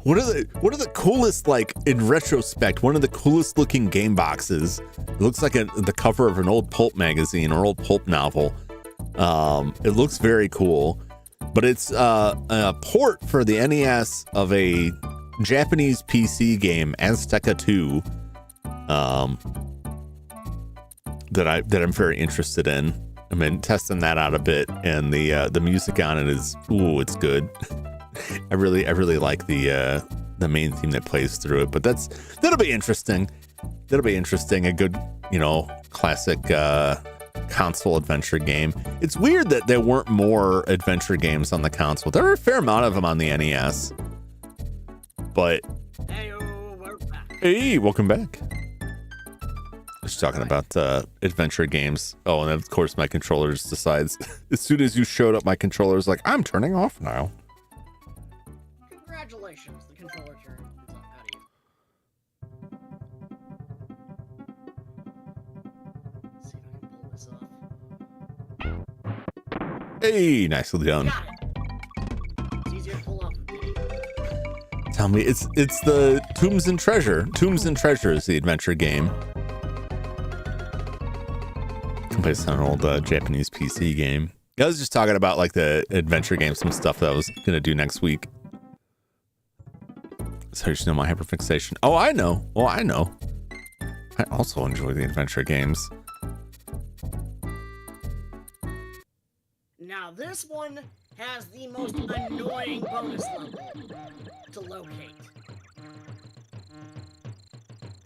one of the coolest, like in retrospect, one of the coolest looking game boxes. It looks like the cover of an old pulp magazine or old pulp novel. It looks very cool, but it's a port for the NES of a Japanese PC game, Azteca 2, that I'm very interested in. I've been testing that out a bit, and the music on it is, ooh, it's good. I really like the main theme that plays through it, but that'll be interesting. That'll be interesting. A good, classic console adventure game. It's weird that there weren't more adventure games on the console. There are a fair amount of them on the NES, but Hey, welcome back. Just talking about adventure games. Oh, and then of course my controller just decides as soon as you showed up, my controller's like, I'm turning off now. Congratulations, the controller turn is out of you. Let's see if I can pull this off. Hey, nicely done. Got it. It's easier to pull off. Tell me, it's the Tombs and Treasure. Tombs and Treasure is the adventure game. Based on an old Japanese PC game. I was just talking about like the adventure game, some stuff that I was gonna do next week. So you should know my hyperfixation. Oh, I know. Oh, I know. I also enjoy the adventure games. Now this one has the most annoying bonus level to locate.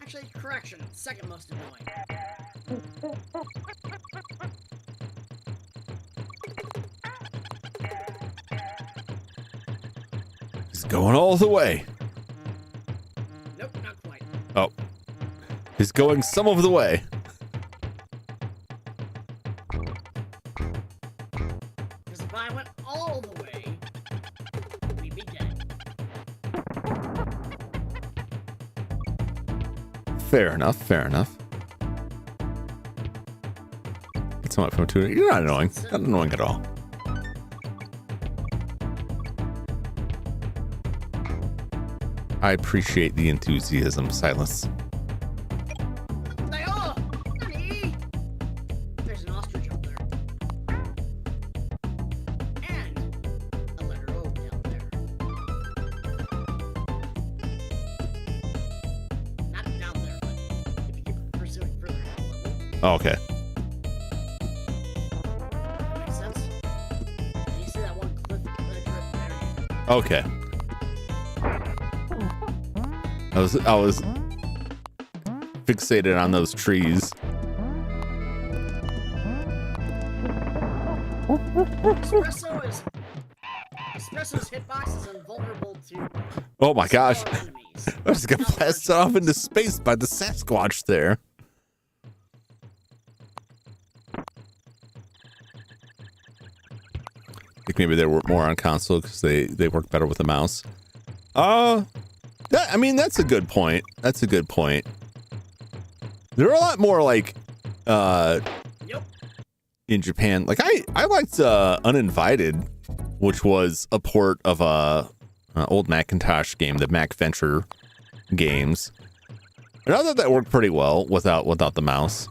Actually, correction, second most annoying. He's going all the way. Nope, not quite. Oh. He's going some of the way. Because if I went all the way, we'd be dead. Fair enough, fair enough. It's somewhat from two. You're not annoying. Not annoying at all. I appreciate the enthusiasm, Silas. Oh, honey! There's an ostrich up there. And a letter O down there. Not down there, but if you keep pursuing further down the level. Oh, okay. That makes sense. And you see that one cliff ledge right there? Okay. I was fixated on those trees. Espresso's hitbox is invulnerable to Oh my gosh. smaller enemies. I just got blasted off into space by the Sasquatch there. I think maybe they were more on console because they work better with a mouse. I mean, that's a good point. That's a good point. There are a lot more like Yep. in Japan. Like I liked Uninvited, which was a port of an old Macintosh game, the Mac Venture games. And I thought that worked pretty well without the mouse.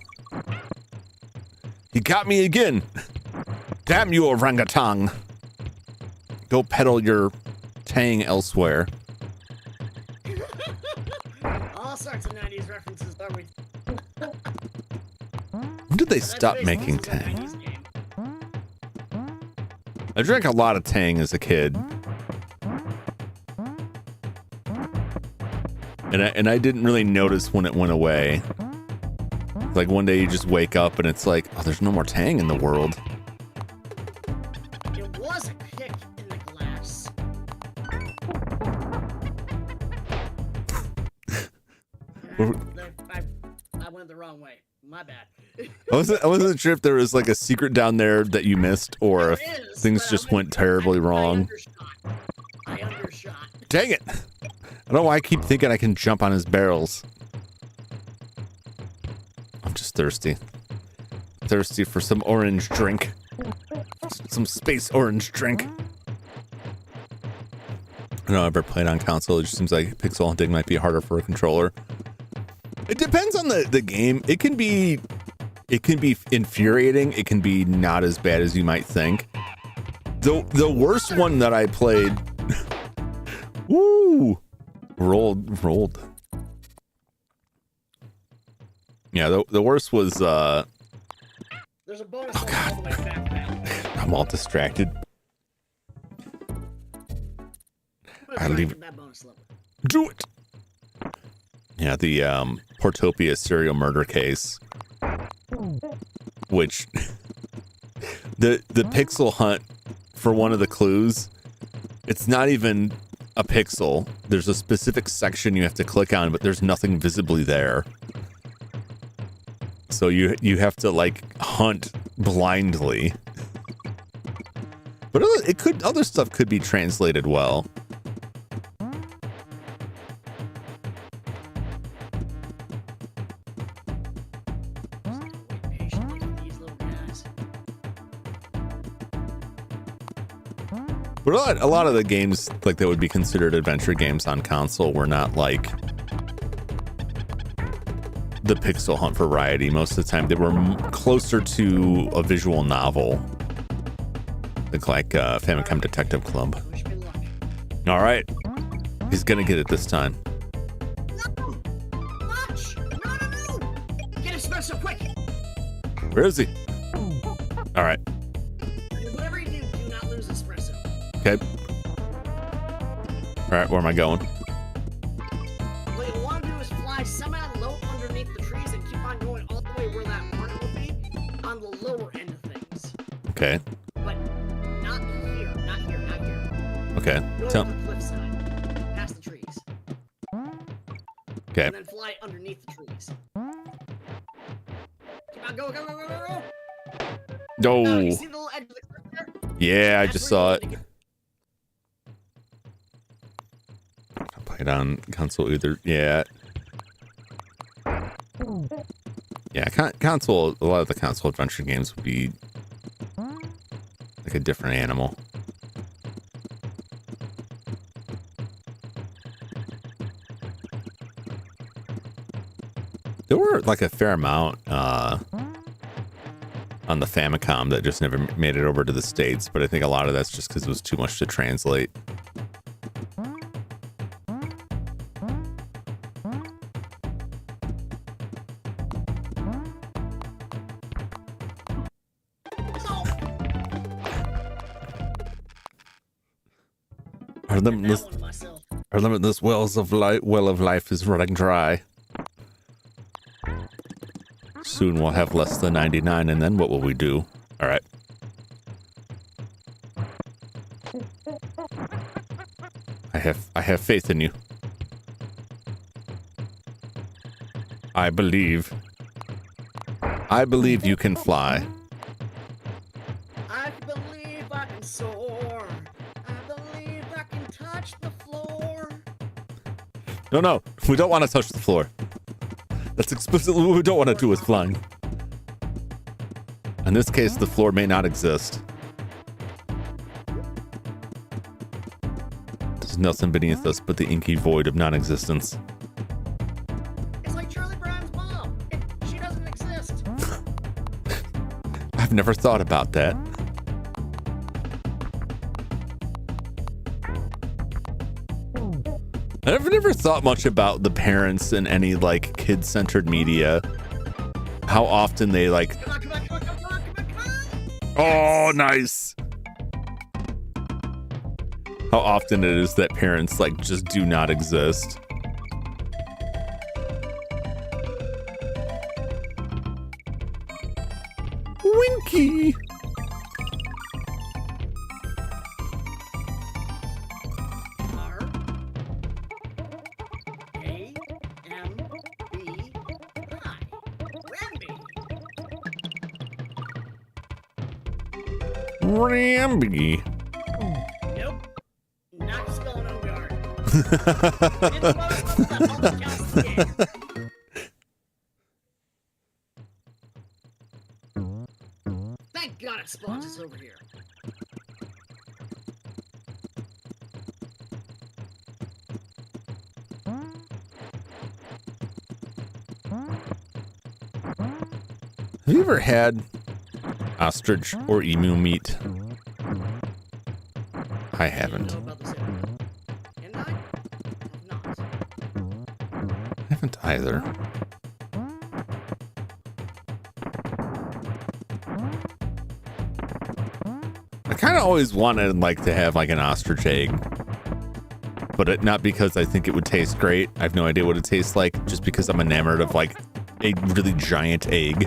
He got me again. Damn you, orangutan. Go peddle your tang elsewhere. All sorts of 90s references, are we? When did they stop making tang? I drank a lot of tang as a kid. And I didn't really notice when it went away. Like one day you just wake up and it's like, oh, there's no more tang in the world. It was a kick in the glass. I went the wrong way. My bad. I wasn't sure if there was like a secret down there that you missed or if things just went terribly wrong. I undershot. Dang it! I don't know why I keep thinking I can jump on his barrels. I'm just thirsty. Thirsty for some orange drink. Some space orange drink. I don't ever played on console. It just seems like pixel hunting might be harder for a controller. It depends on the game. It can be infuriating. It can be not as bad as you might think. The worst one that I played. Woo! Rolled. Yeah, the worst was There's a bonus level all the way back down. I'm all distracted. I leave that bonus level. Do it. Yeah, the Portopia serial murder case, which the pixel hunt for one of the clues, it's not even a pixel. There's a specific section you have to click on, but there's nothing visibly there. So you have to like hunt blindly. But other stuff could be translated well. But a lot of the games like that would be considered adventure games on console were not like the pixel hunt variety. Most of the time they were closer to a visual novel. Like Famicom Detective Club. All right. He's gonna get it this time. No! Watch! No! Get espresso quick! Where is he? All right. Whatever you do, do not lose espresso. Okay. All right, where am I going? What you'll want to do is fly somehow low underneath the trees and keep on going all the way where that mark will be on the lower end of things. Okay. But not here. Okay. Go to the cliffside, past the trees. Okay. And then fly underneath the trees. Keep on, go! No. You see the little edge of the cliff there? Yeah, I That's just where saw you it. want to I play it on console either. Yeah. Yeah, console. A lot of the console adventure games would be like a different animal. There were like a fair amount on the Famicom that just never made it over to the States, but I think a lot of that's just because it was too much to translate. Our limitless well of life is running dry. Soon we'll have less than 99, and then what will we do? All right. I have faith in you. I believe you can fly. I believe I can soar. I believe I can touch the floor. No, we don't want to touch the floor. That's explicitly what we don't want to do with flying. In this case, the floor may not exist. There's nothing beneath us but the inky void of non-existence. It's like Charlie Brown's mom. She doesn't exist. I've never thought about that. I've never thought much about the parents in any like kid-centered media. How often they like. Come on. Oh, nice. How often it is that parents like just do not exist. Winky. Ramby. Nope. Not spelling on guard. It's most of that almost counts the game. Thank God it spawns us over here. Have you ever had ostrich or emu meat? I haven't. And I have not. I haven't either. I kind of always wanted like to have like an ostrich egg, but not because I think it would taste great. I have no idea what it tastes like, just because I'm enamored of like a really giant egg.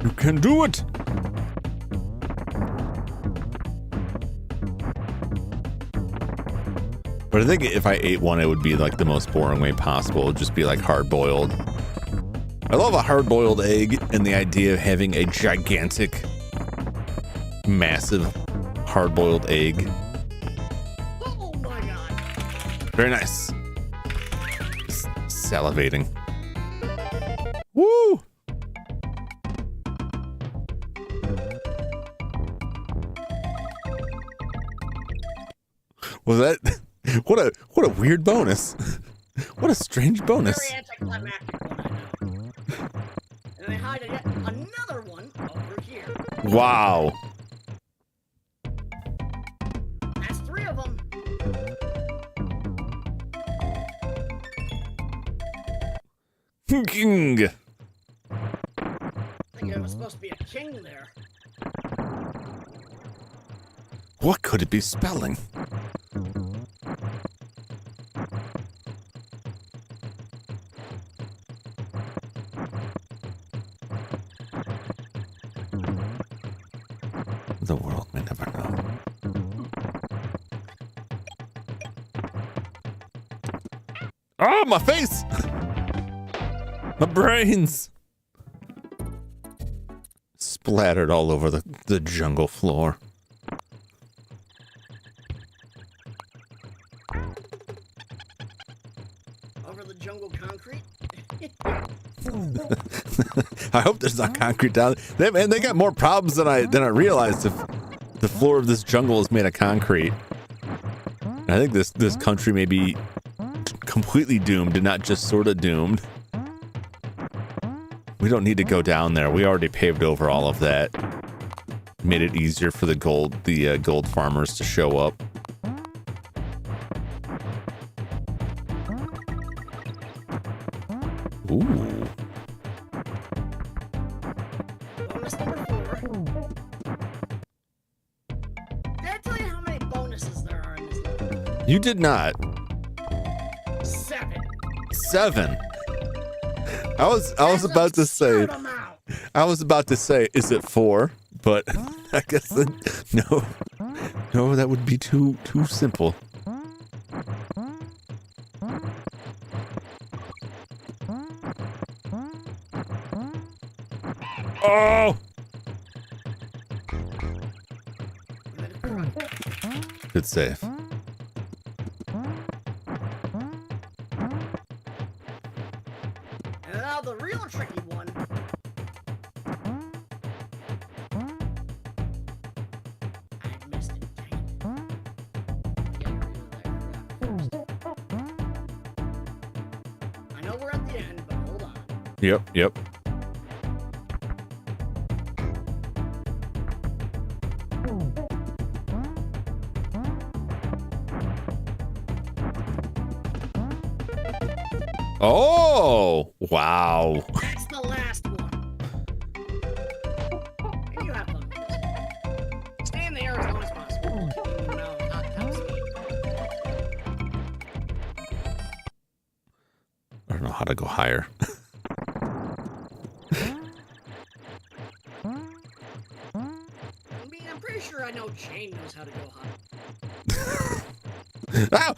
You can do it! But I think if I ate one, it would be like the most boring way possible. It would just be like hard-boiled. I love a hard-boiled egg and the idea of having a gigantic, massive hard-boiled egg. Oh my god. Very nice. Salivating. Woo! Was that what a weird bonus. What a strange bonus. Very anticlimactic one, I know. And I hide yet another one over here. Wow. That's 3 of them. King. I think it was supposed to be a king there. What could it be spelling? The world may never know. Oh, my face! My brains! Splattered all over the jungle floor. Over the jungle concrete. I hope there's not concrete down there. Man, they got more problems than I realized. If the floor of this jungle is made of concrete, and I think this country may be completely doomed, and not just sort of doomed. We don't need to go down there. We already paved over all of that. Made it easier for the gold farmers to show up. Ooh. Bonus number 4. Did I tell you how many bonuses there are in this level? You did not. 7. 7. I was about to say. I was about to say, is it 4? But I guess no, that would be too simple. Oh! Good save. And now the real tricky one. I missed it. I know we're at the end, but hold on. Yep. Oh, wow. That's the last one. And you have fun. Stay in the air as long as possible. You know, not top speed. I don't know how to go higher. I mean, I'm pretty sure I know Jane knows how to go high. Ah!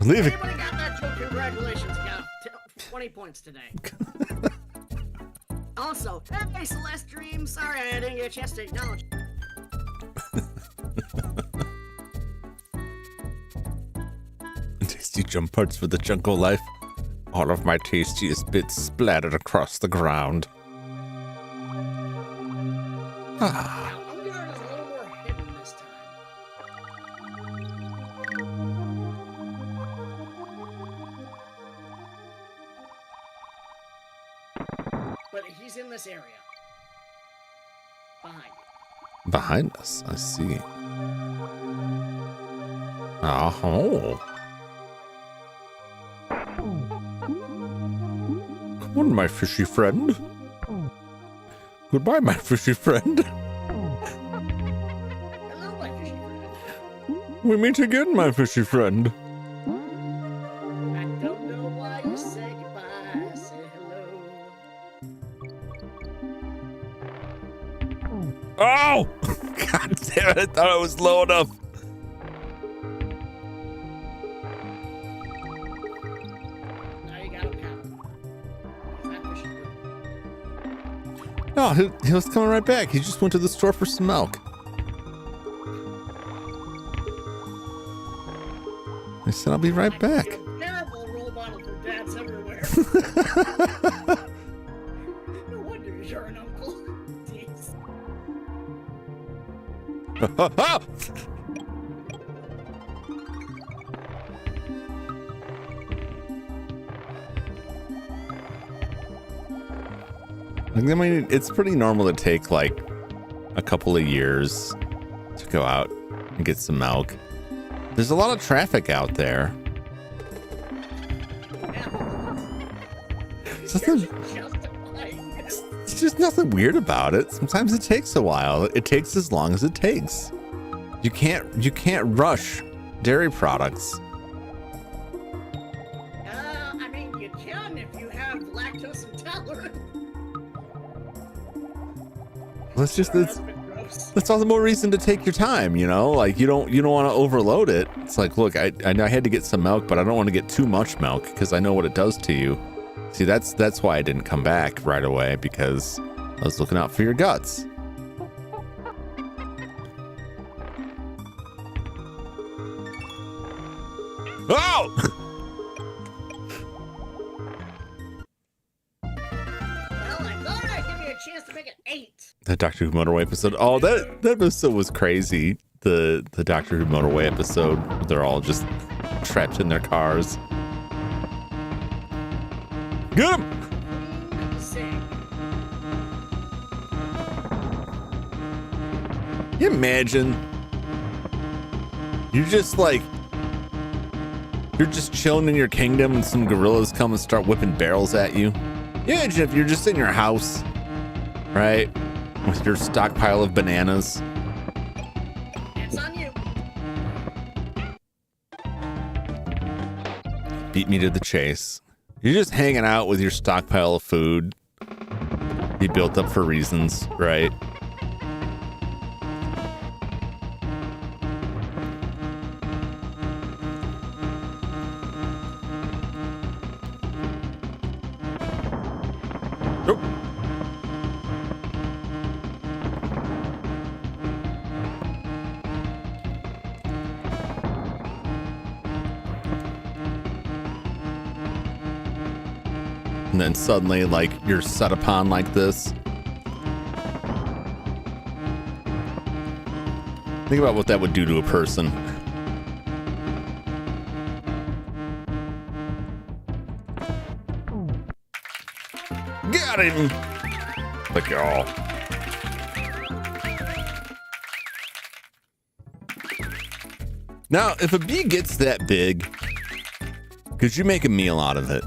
Leave it. Anybody got that joke? Congratulations, you got 20 points today. Also, hey, Celeste Dream, sorry I didn't get a chance to acknowledge. Tasty jump parts for the jungle life. All of my tastiest bits splattered across the ground. Ah. Now, Umgar is a little more hidden this time. But he's in this area. Behind you. Behind us, I see. Oh. Come on, my fishy friend. Goodbye, my fishy friend. Hello, my fishy friend. We meet again, my fishy friend. I don't know why you say goodbye, say hello. Oh! God damn it, I thought I was low enough. Now you gotta pat him. That fish is good. No, he was coming right back. He just went to the store for some milk. I said, I'll be right back. You're a terrible role model for dads everywhere. No wonder you're an uncle. Jeez. I mean, it's pretty normal to take like a couple of years to go out and get some milk. There's a lot of traffic out there. It's just nothing weird about it. Sometimes it takes a while. It takes as long as it takes. You can't rush dairy products. I mean, you can if you have lactose intolerant. That's all the more reason to take your time, you know? Like you don't want to overload it. It's like, look, I had to get some milk, but I don't want to get too much milk because I know what it does to you. See, that's why I didn't come back right away, because I was looking out for your guts. Oh! Well, I thought I'd give you a chance to make it 8. The Doctor Who Motorway episode. Oh, that episode was crazy. The Doctor Who Motorway episode. They're all just trapped in their cars. Get him! Can you imagine? You're just chilling in your kingdom and some gorillas come and start whipping barrels at you. Imagine if you're just in your house, right? With your stockpile of bananas. It's on you. Beat me to the chase. You're just hanging out with your stockpile of food. You built up for reasons, right? Nope. And then suddenly, like, you're set upon like this. Think about what that would do to a person. Got him! Look at all. Now, if a bee gets that big, could you make a meal out of it?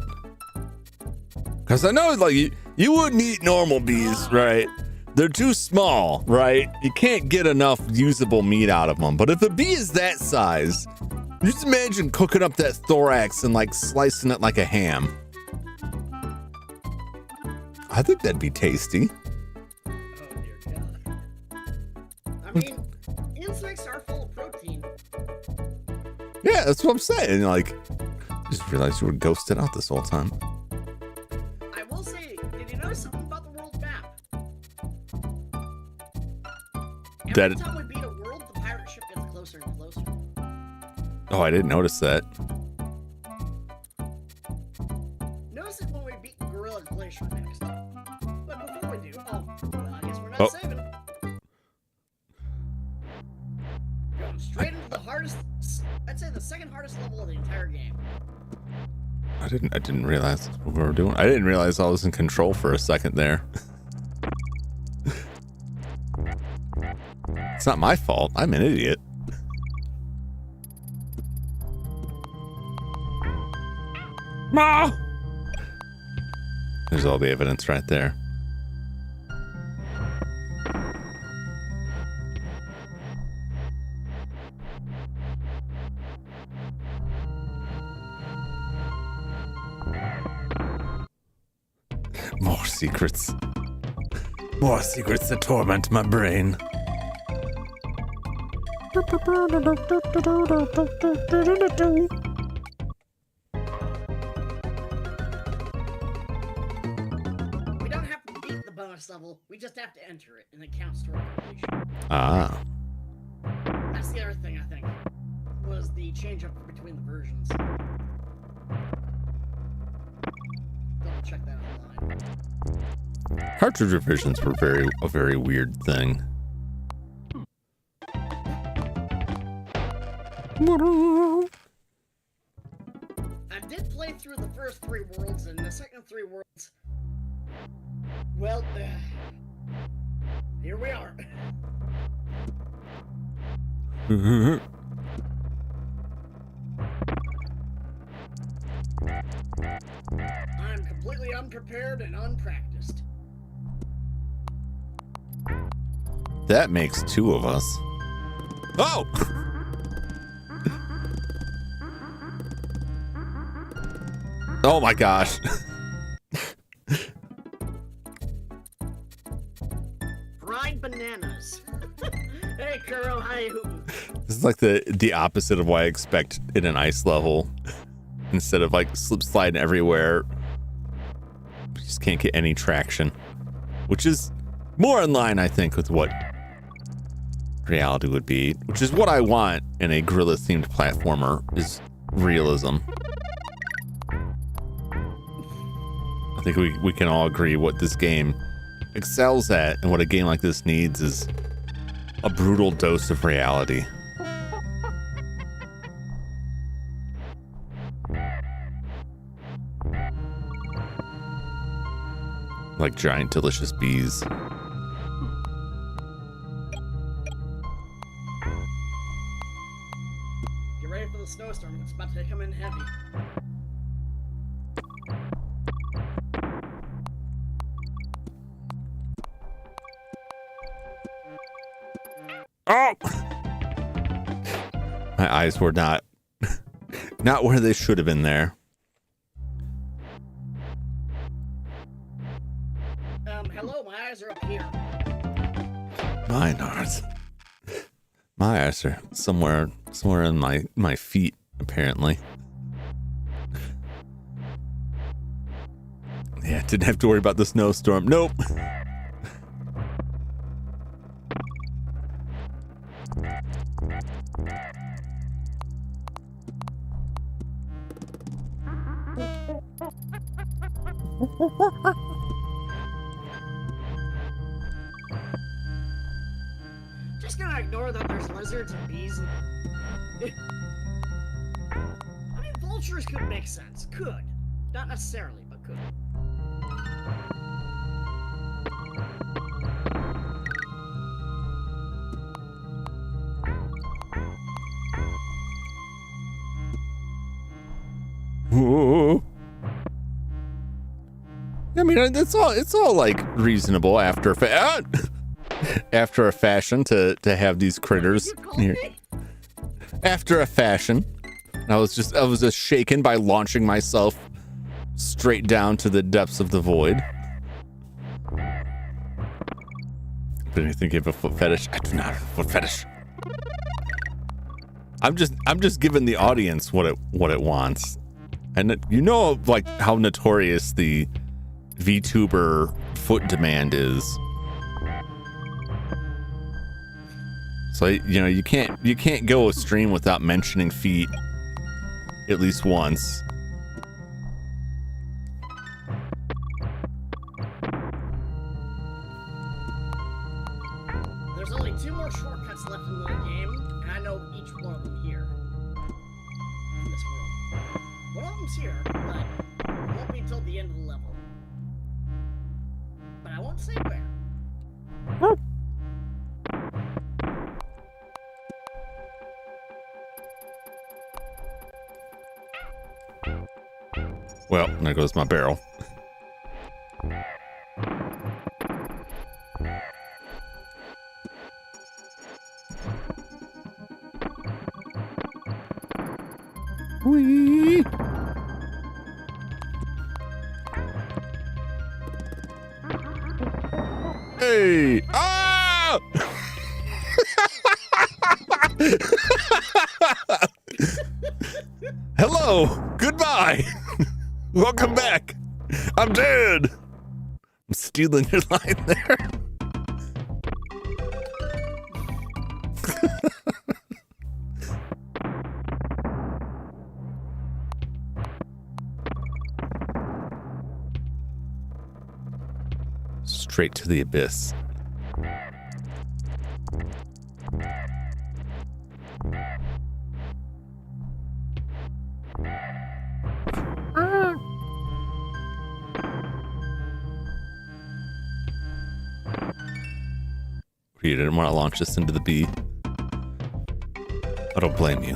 Because I know, like, you wouldn't eat normal bees, right? They're too small, right? You can't get enough usable meat out of them. But if a bee is that size, just imagine cooking up that thorax and, like, slicing it like a ham. I think that'd be tasty. Oh, dear God. I mean, insects are full of protein. Yeah, that's what I'm saying. Like, just realized you were ghosted out this whole time. I will say, did you know something about the world map? Every time we beat a world, the pirate ship gets closer and closer. Oh, I didn't notice that. Notice it when we beat Gorilla Glacier next. But before we do, well, I guess we're not Oh. saving. Going straight into the hardest, I'd say the second hardest level of the entire game. I didn't realize that's what we were doing. I didn't realize I was in control for a second there. It's not my fault. I'm an idiot. Ma! There's all the evidence right there. More secrets. More secrets that torment my brain. We don't have to beat the bonus level, we just have to enter it, and it counts to our completion. Ah. That's the other thing, I think, was the change up between the versions. Double check that online. Cartridge revisions were a very weird thing. I did play through the first 3 worlds, and the second 3 worlds, well, here we are. I'm completely unprepared and unpracticed. That makes 2 of us. Oh! Oh my gosh. Fried bananas. Hey, Kuro, how you hootin'? This is like the opposite of what I expect in an ice level. Instead of like slip sliding everywhere, you just can't get any traction. Which is more in line, I think, with what reality would be. Which is what I want in a gorilla-themed platformer, is realism. I think we can all agree what this game excels at, and what a game like this needs is a brutal dose of reality. Like giant delicious bees. Get ready for the snowstorm. It's about to come in heavy. Oh! My eyes were not where they should have been there. Hello, my eyes are up here. Mine aren't. My eyes are somewhere in my feet, apparently. Yeah, didn't have to worry about the snowstorm. Nope. Just gonna ignore that there's lizards and bees. I mean, vultures could make sense. Could. Not necessarily, but could. Whoa. I mean, it's all like reasonable after after a fashion to have these critters here. After a fashion. I was just shaken by launching myself straight down to the depths of the void. But you think you have a foot fetish? I do not have a foot fetish. I'm just giving the audience what it wants. And you know, like, how notorious the VTuber foot demand is. So, you know, you can't go a stream without mentioning feet at least once. There's only 2 more shortcuts left in the game, and I know each one of them here. In this world. One of them's here, but it won't be until the end of the level. But I won't say where. Well, there goes my barrel. Whee! Hey! Ah! Hello! Goodbye! Welcome back! I'm dead! I'm stealing your line there. Straight to the abyss. You didn't want to launch us into the bee. I don't blame you.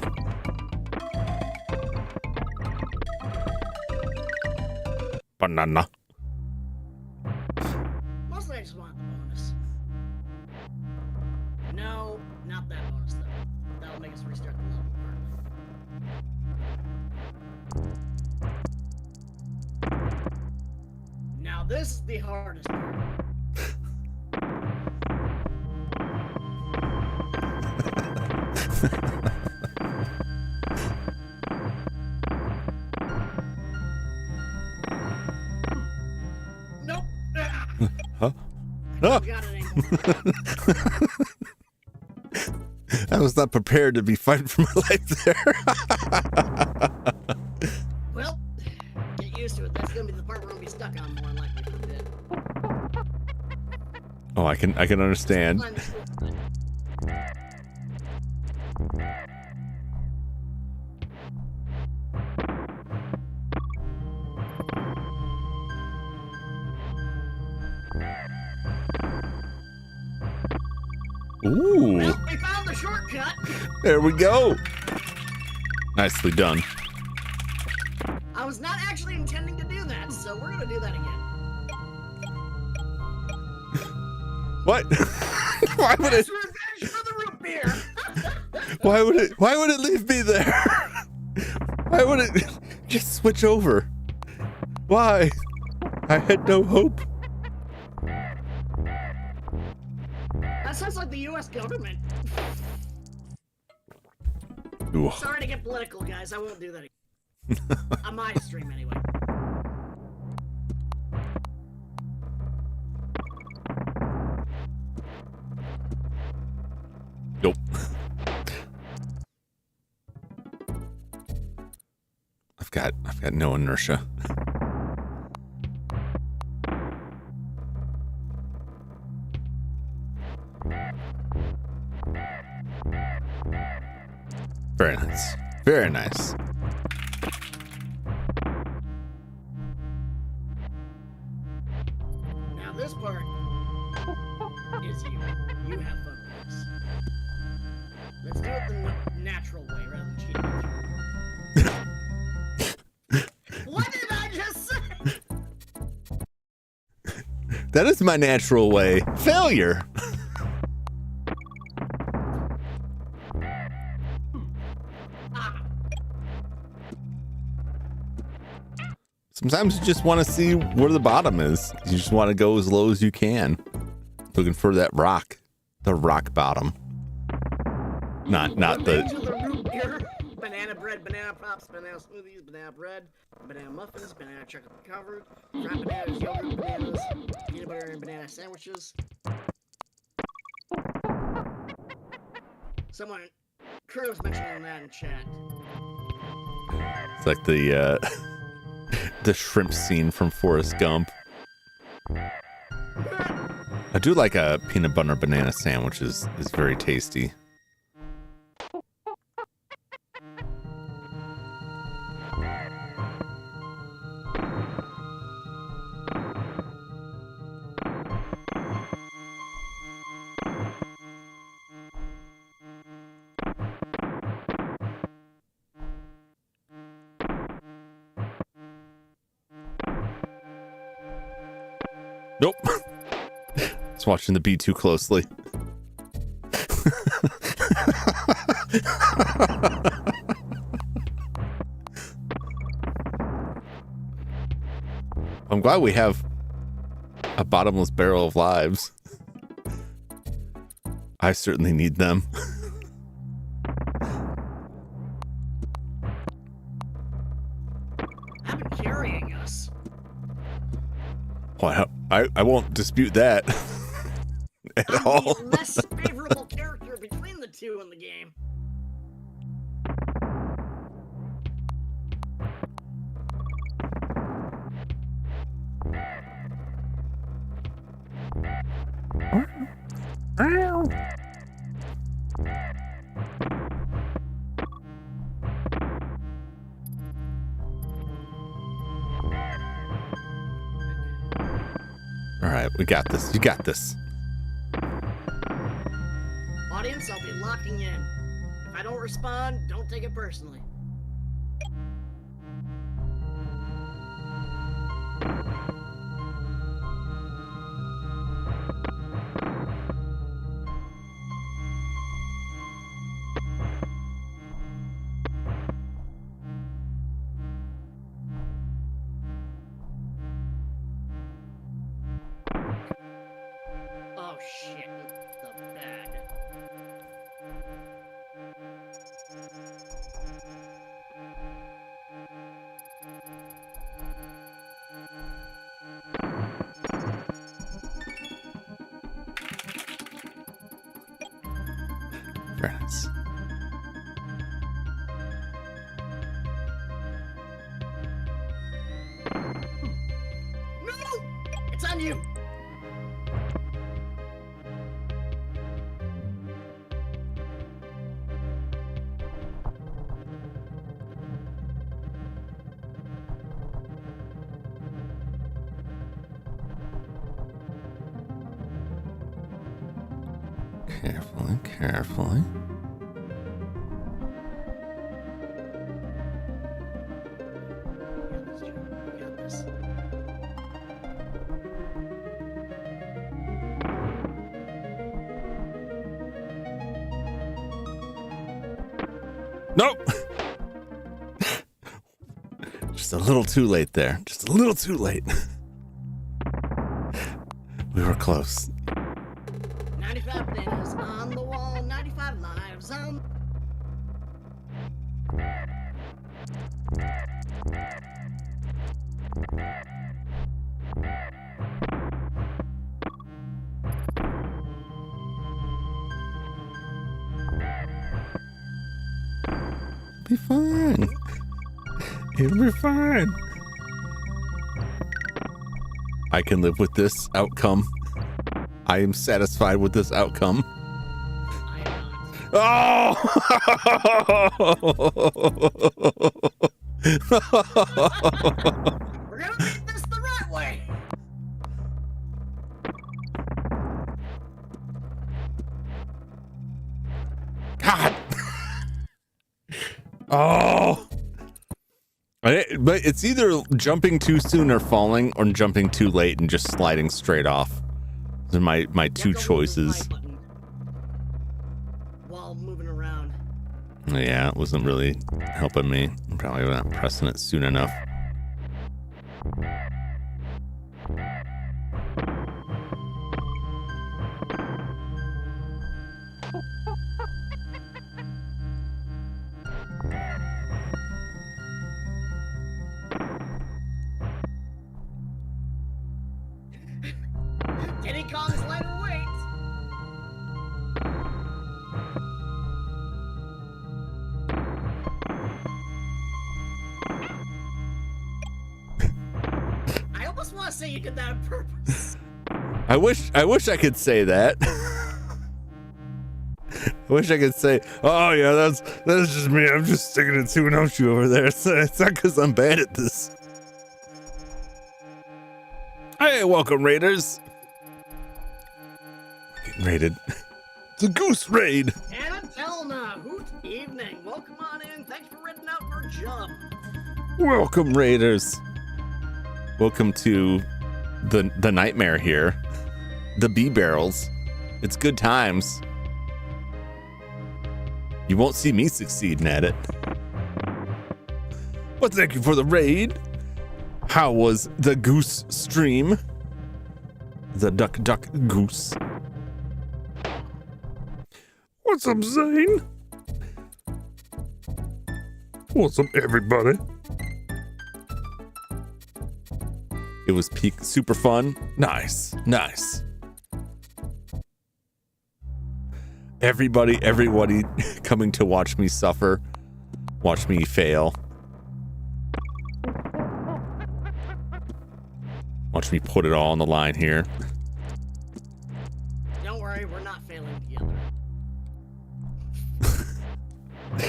Banana. Mostly I just want the bonus. No, not that bonus though. That'll make us restart the level early. Now this is the hardest part. Nope. Huh? I Ah! got it anymore. I was not prepared to be fighting for my life there. Well, get used to it. That's gonna be the part we're gonna be stuck on more than likely for a bit. Oh, I can understand. Climb this little thing. Ooh, Well, we found the shortcut. there we go. Nicely done. I was not actually intending to do that, so we're gonna do that again. What? Why would it? That's revenge for the root beer. Why would it leave me there? Why would it just switch over? Why? I had no hope. That sounds like the U.S. government. Ooh. Sorry to get political, guys. I won't do that again. On my stream, anyway. Nope. I've got no inertia. Very nice. Very nice. Now this part is you. You have fun with this. Let's do it the natural way rather than cheating. What did I just say? That is my natural way. Failure. Sometimes you just want to see where the bottom is. You just want to go as low as you can. Looking for that rock. The rock bottom. Not the... To the root beer. Banana bread, banana pops, banana smoothies, banana bread, banana muffins, banana chocolate covered, fried bananas, yogurt, bananas, peanut butter and banana sandwiches. Someone, Kurt was mentioning that in chat. It's like the the shrimp scene from Forrest Gump. I do like a peanut butter banana sandwich is very tasty. Nope. Just watching the bee too closely. I'm glad we have a bottomless barrel of lives. I certainly need them. I've been carrying us. Well, I won't dispute that at I'm all. the less favorable character between the two in the game. All right, we got this. You got this. Audience, I'll be locking in. If I don't respond, don't take it personally. Oh shit, the bag. Very nice. No! It's on you! Carefully, carefully. You got this. Nope. Just a little too late there. Just a little too late. We were close. 95 bananas on the wall, 95 lives on. Be fine. It'll be fine. I can live with this outcome. I am satisfied with this outcome. I am not. Oh! We're gonna make this the right way. God. Oh. But it's either jumping too soon or falling, or jumping too late and just sliding straight off. Those are my You have two to hold the choices. play button while moving around. Yeah, it wasn't really helping me. I'm probably not pressing it soon enough. Diddy Kong's lighter weight. I almost want to say you did that on purpose. I wish I could say that. I wish I could say, oh yeah, that's just me. I'm just sticking a two-and-oh over there. It's not because I'm bad at this. Hey, welcome raiders. Getting raided. It's a goose raid. And until now, hoot evening. Welcome on in. Thanks for reading out for Jum. Welcome raiders. Welcome to the nightmare here. The bee barrels. It's good times. You won't see me succeeding at it. Well, thank you for the raid. How was the goose stream? The duck goose. What's up, Zane? What's up, everybody? It was peak super fun. Nice. Everybody coming to watch me suffer, watch me fail. Watch me put it all on the line here. Don't worry, we're not failing together. I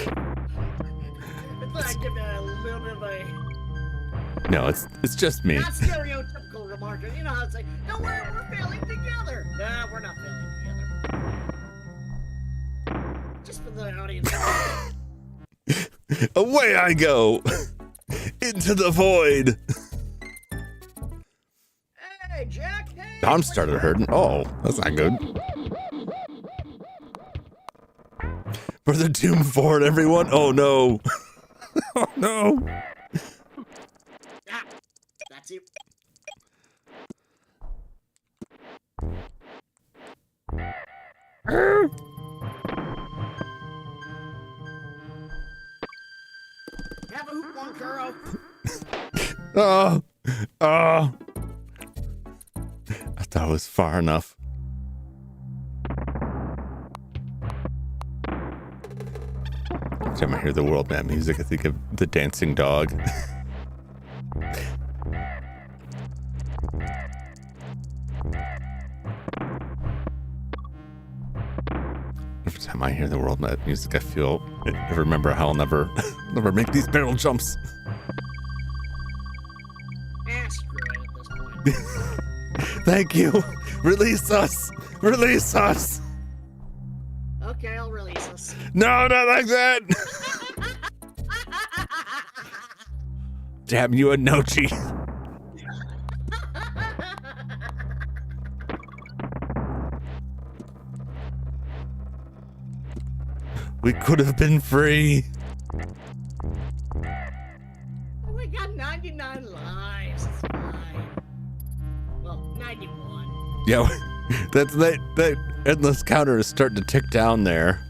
thought I'd give a little bit of a... No, it's just me. Not stereotypical remark. You know how to say, don't worry, we're failing together. Nah, we're not failing together. Just for the audience. Away I go! Into the void! Hey, Jack! Hey! Tom started hurting. Oh, that's not good. For the Doom Ford, everyone. Oh no. Oh no. Ah, that's it. Have a hoop on, Kuro. Oh. I thought it was far enough. Every time I hear the world map music, I think of the dancing dog. Every time I hear the world map music, I remember how I'll never make these barrel jumps. Screw it at this point. Thank you. Release us. Release us. Okay, I'll release us. No, not like that. Damn you, Anochi. We could have been free. We got 99 lives. It's fine. Well, 91. Yeah, that endless counter is starting to tick down there.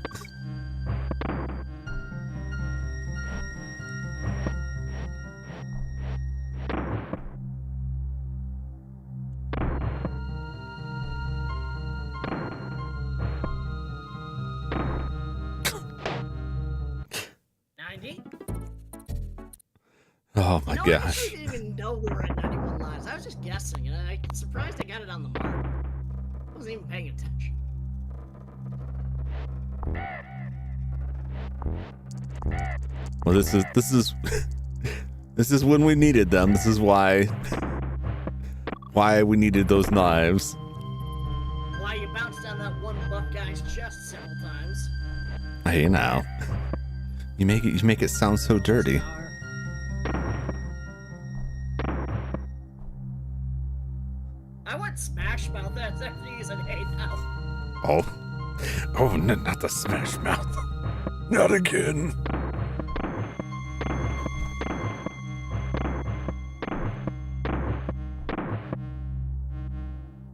Oh my gosh. I didn't even know we were at 91 lives. I was just guessing, and I'm surprised I got it on the mark. I wasn't even paying attention. Well, this is when we needed them. This is why we needed those knives. Why you bounced on that one buff guy's chest several times. Hey, now you make it sound so dirty. I went Smash Mouth after you said hey now. Oh, not the Smash Mouth. Not again.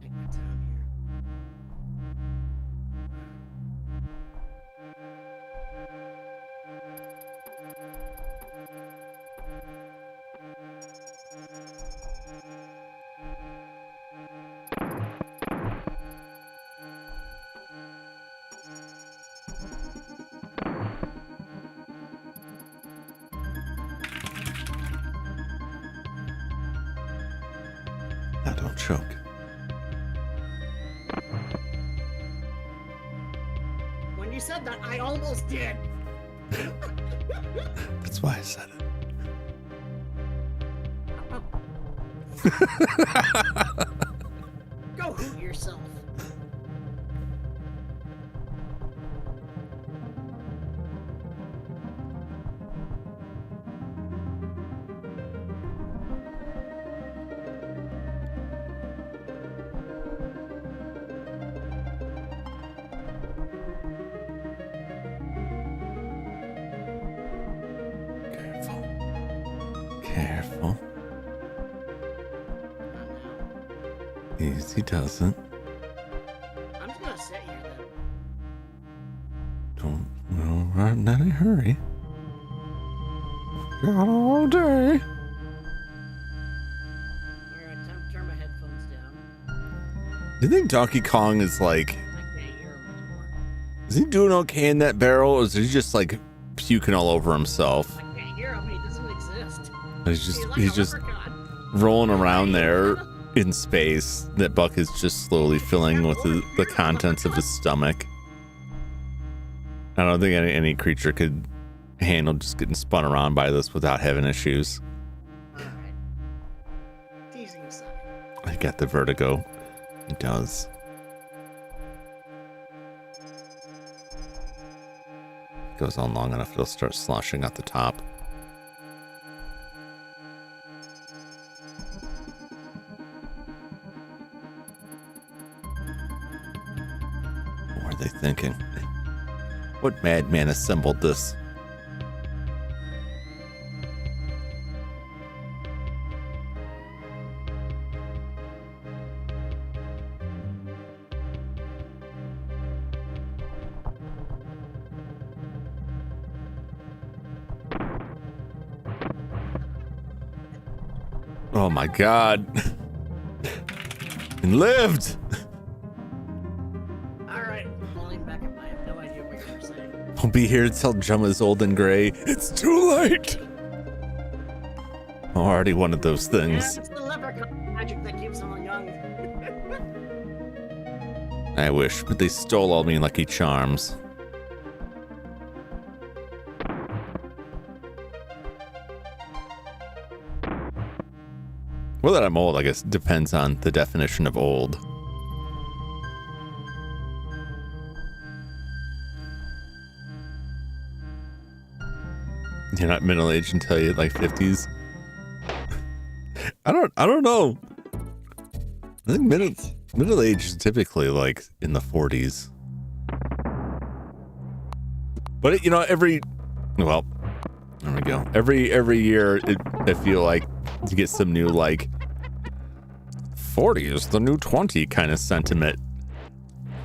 Take my time here. Now don't choke. When you said that, I almost did. That's why I said it. Go hoot yourself. Careful. Easy does it. I'm just gonna sit here then. in any hurry. Got all day. Alright, time to turn my headphones down. Do you think Donkey Kong is like... I can't hear him anymore. Is he doing okay in that barrel, or is he just like puking all over himself? I can't hear him. He doesn't exist. He's just rolling around there in space. That Buck is just slowly filling with the contents of his stomach. I don't think any creature could handle just getting spun around by this without having issues. Alright. Teasing aside. I got the vertigo. He does. Goes on long enough, it'll start sloshing at the top. What are they thinking? What madman assembled this? Oh my god. And lived. Alright, falling back up. I have no idea what you're saying. I'll be here to tell Jum is old and gray. It's too late. Already one of those things. Yeah, it's the leprechaun magic that keeps them young. I wish, but they stole all my lucky charms. Well, that I'm old, I guess, depends on the definition of old. You're not middle-aged until you're like 50s. I don't know. I think middle age is typically like in the 40s. But there we go. Every year, I feel like you get some new like 40 is the new 20 kind of sentiment.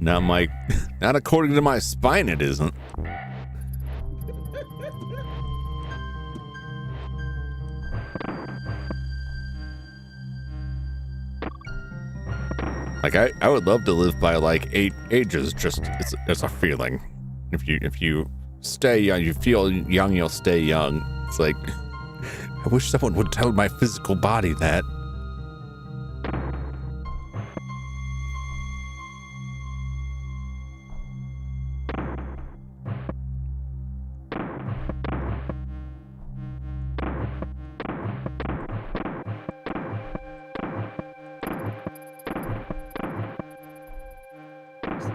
Now I'm like, not according to my spine, it isn't. Like I would love to live by like 8 ages. Just it's a feeling. If you stay young, you feel young, you'll stay young. It's like, I wish someone would tell my physical body that.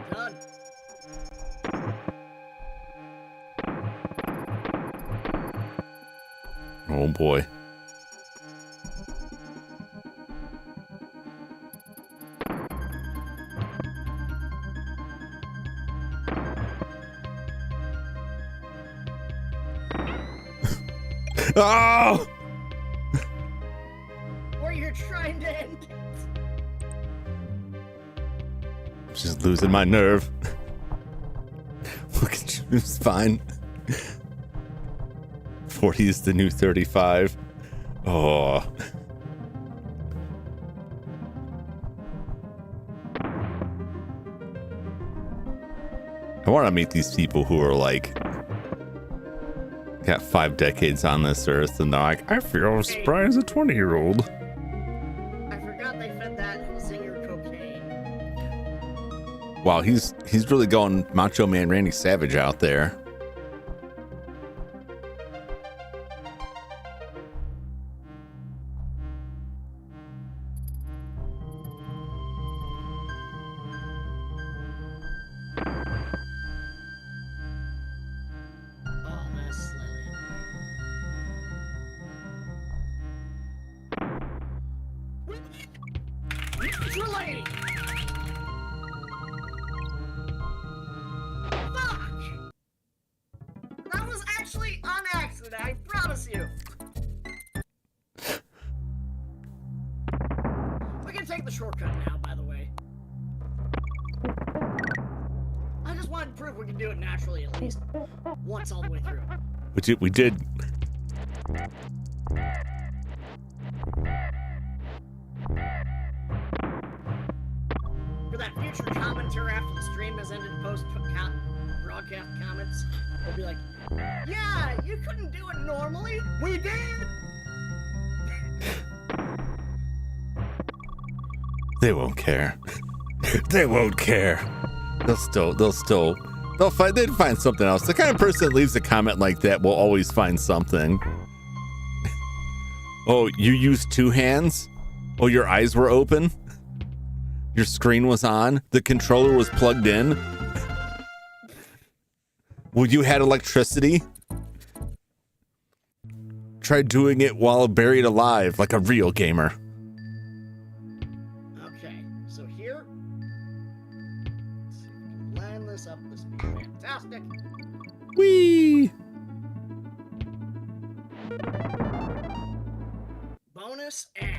Done. Oh boy. Oh! Or you're trying to end it. Just losing my nerve. Look at you, it's fine. 40 is the new 35. Oh. I want to meet these people who are like, got 5 decades on this earth, and they're like, I feel as spry as a 20-year-old. I forgot they fed that zinger cocaine. Wow, he's really going Macho Man Randy Savage out there. Oh, that's slightly annoying. Neutrality! Fuck! That was actually on accident, I promise you. We can take the shortcut now, by the way. I just wanted to prove we can do it naturally at least once all the way through. We did. For that future commenter after the stream has ended, post broadcast comments, will be like, yeah, you couldn't do it normally. We did. They won't care. They won't care. They'd find something else. The kind of person that leaves a comment like that will always find something. Oh, you used 2 hands? Oh, your eyes were open? Your screen was on? The controller was plugged in? Well, you had electricity? Try doing it while buried alive, like a real gamer. Okay, so here, let's see if we can line this up. This would be fantastic. Whee! Bonus and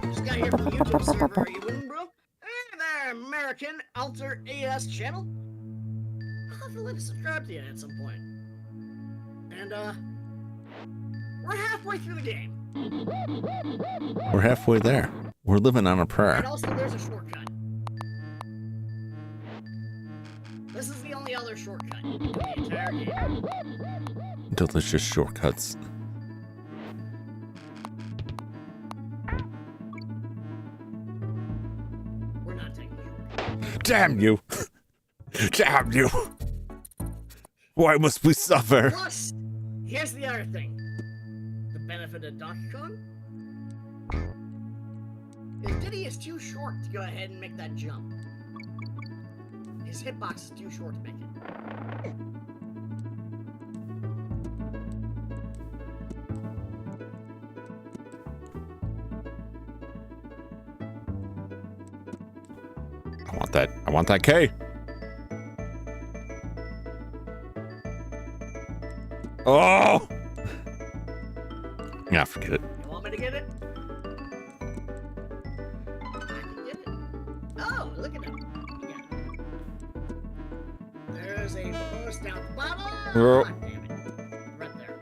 just got here from the YouTube server. Are you in, bro? Hey there, American Alter AS channel. I'll have to let you subscribe to you at some point. And we're halfway through the game. We're halfway there. We're living on a prayer. And also, there's a shortcut. This is the only other shortcut in the entire game. Delicious shortcuts. We're not taking the shortcut. Damn you! Damn you! Why must we suffer? Plus, here's the other thing. The benefit of Donkey Kong? If Diddy is too short to go ahead and make that jump, his hitbox is too short to make it. I want that K. Oh! Yeah, forget it. You want me to get it? I can get it. Oh, look at him. Yeah. There's a bonus down the bottom. Oh. God damn it. Right there.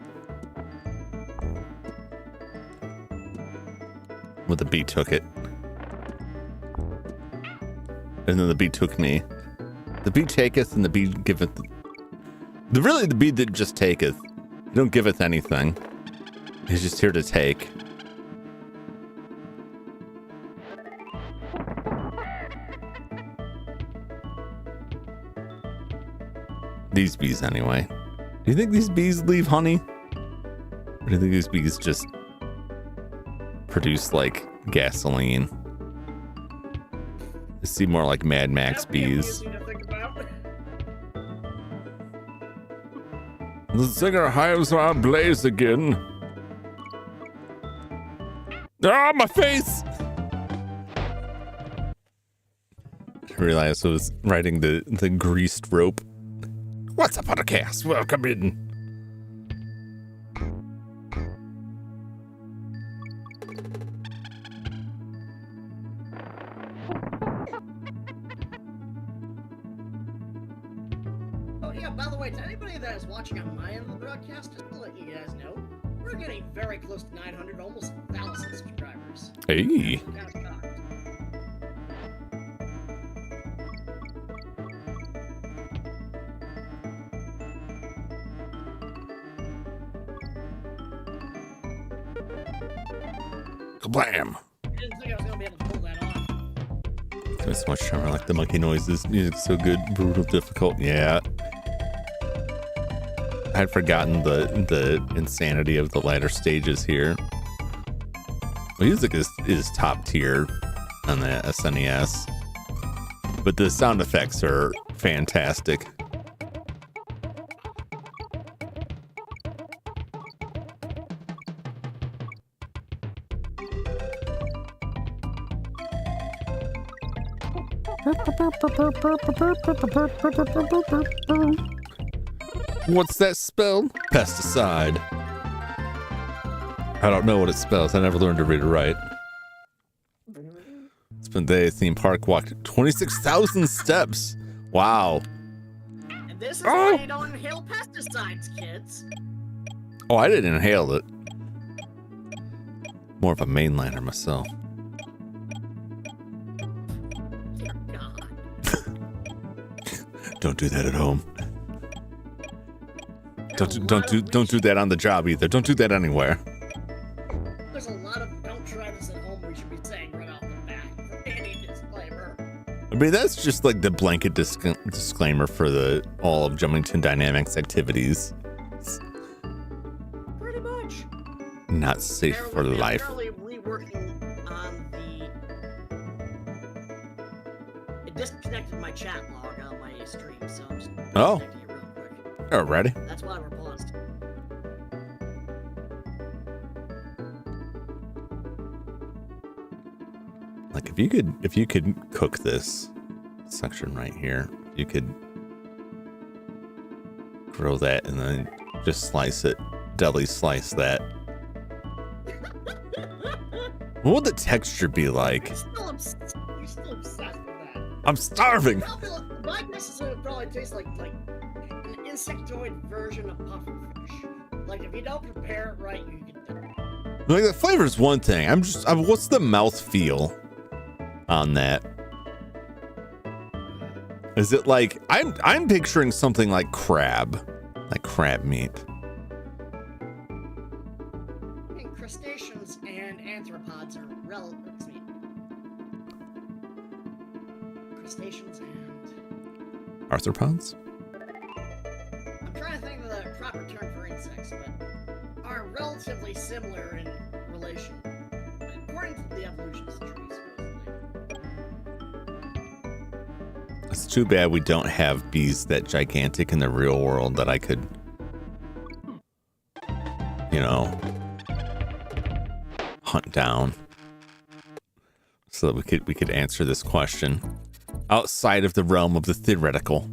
Well, the bee took it. And then the bee took me. The bee taketh and the bee giveth. Really, the bee that just taketh. He don't giveth anything. He's just here to take. These bees, anyway. Do you think these bees leave honey? Or do you think these bees just produce, like, gasoline? They seem more like Mad Max bees. The singer hives are ablaze again. Ah, my face! I realized I was riding the greased rope. What's up, podcast? Welcome in. Oh yeah, by the way, to anybody that is watching on my end of the broadcast, just to let you guys know, we're getting very close to 900, almost 1,000 subscribers. Hey. I'm kind of shocked. Kablam! I didn't think I was gonna be able to pull that off. There's so much charm. I like the monkey noises. Music's so good. Brutal, difficult. Yeah. I had forgotten the insanity of the latter stages here. Music is top tier on the SNES, but the sound effects are fantastic. What's that spelled? Pesticide. I don't know what it spells. I never learned to read or write. It's been a day at theme park. Walked 26,000 steps. Wow. And this is why you don't inhale pesticides, kids. Oh, I didn't inhale it. More of a mainliner myself. Dear God. Don't do that at home. Don't do that on the job either. Don't do that anywhere. There's a lot of don't try this at home we should be saying right off the bat for any disclaimer. I mean, that's just like the blanket disclaimer for all of Jumington Dynamics activities. Pretty much. Not safe for life. Currently reworking on it disconnected my chat log on my stream, so I'm just disconnecting it real quick. Alrighty. That's why we're paused. Like if you could cook this section right here, you could grill that and then just slice it, deli slice that. What would the texture be like? You're still obsessed with that. I'm starving. My guess is it would probably taste like an insectoid version of pufferfish. Like if you don't prepare it right, you can. Like the flavor is one thing. What's the mouth feel on that? Is it like I'm picturing something like crab meat. I mean, crustaceans and arthropods are relative. Crustaceans and Arthropods? I'm trying to think of the proper term for insects, but are relatively similar in relation, according to the evolutionist tree, supposedly. It's too bad we don't have bees that gigantic in the real world that I could, hunt down, so that we could answer this question outside of the realm of the theoretical.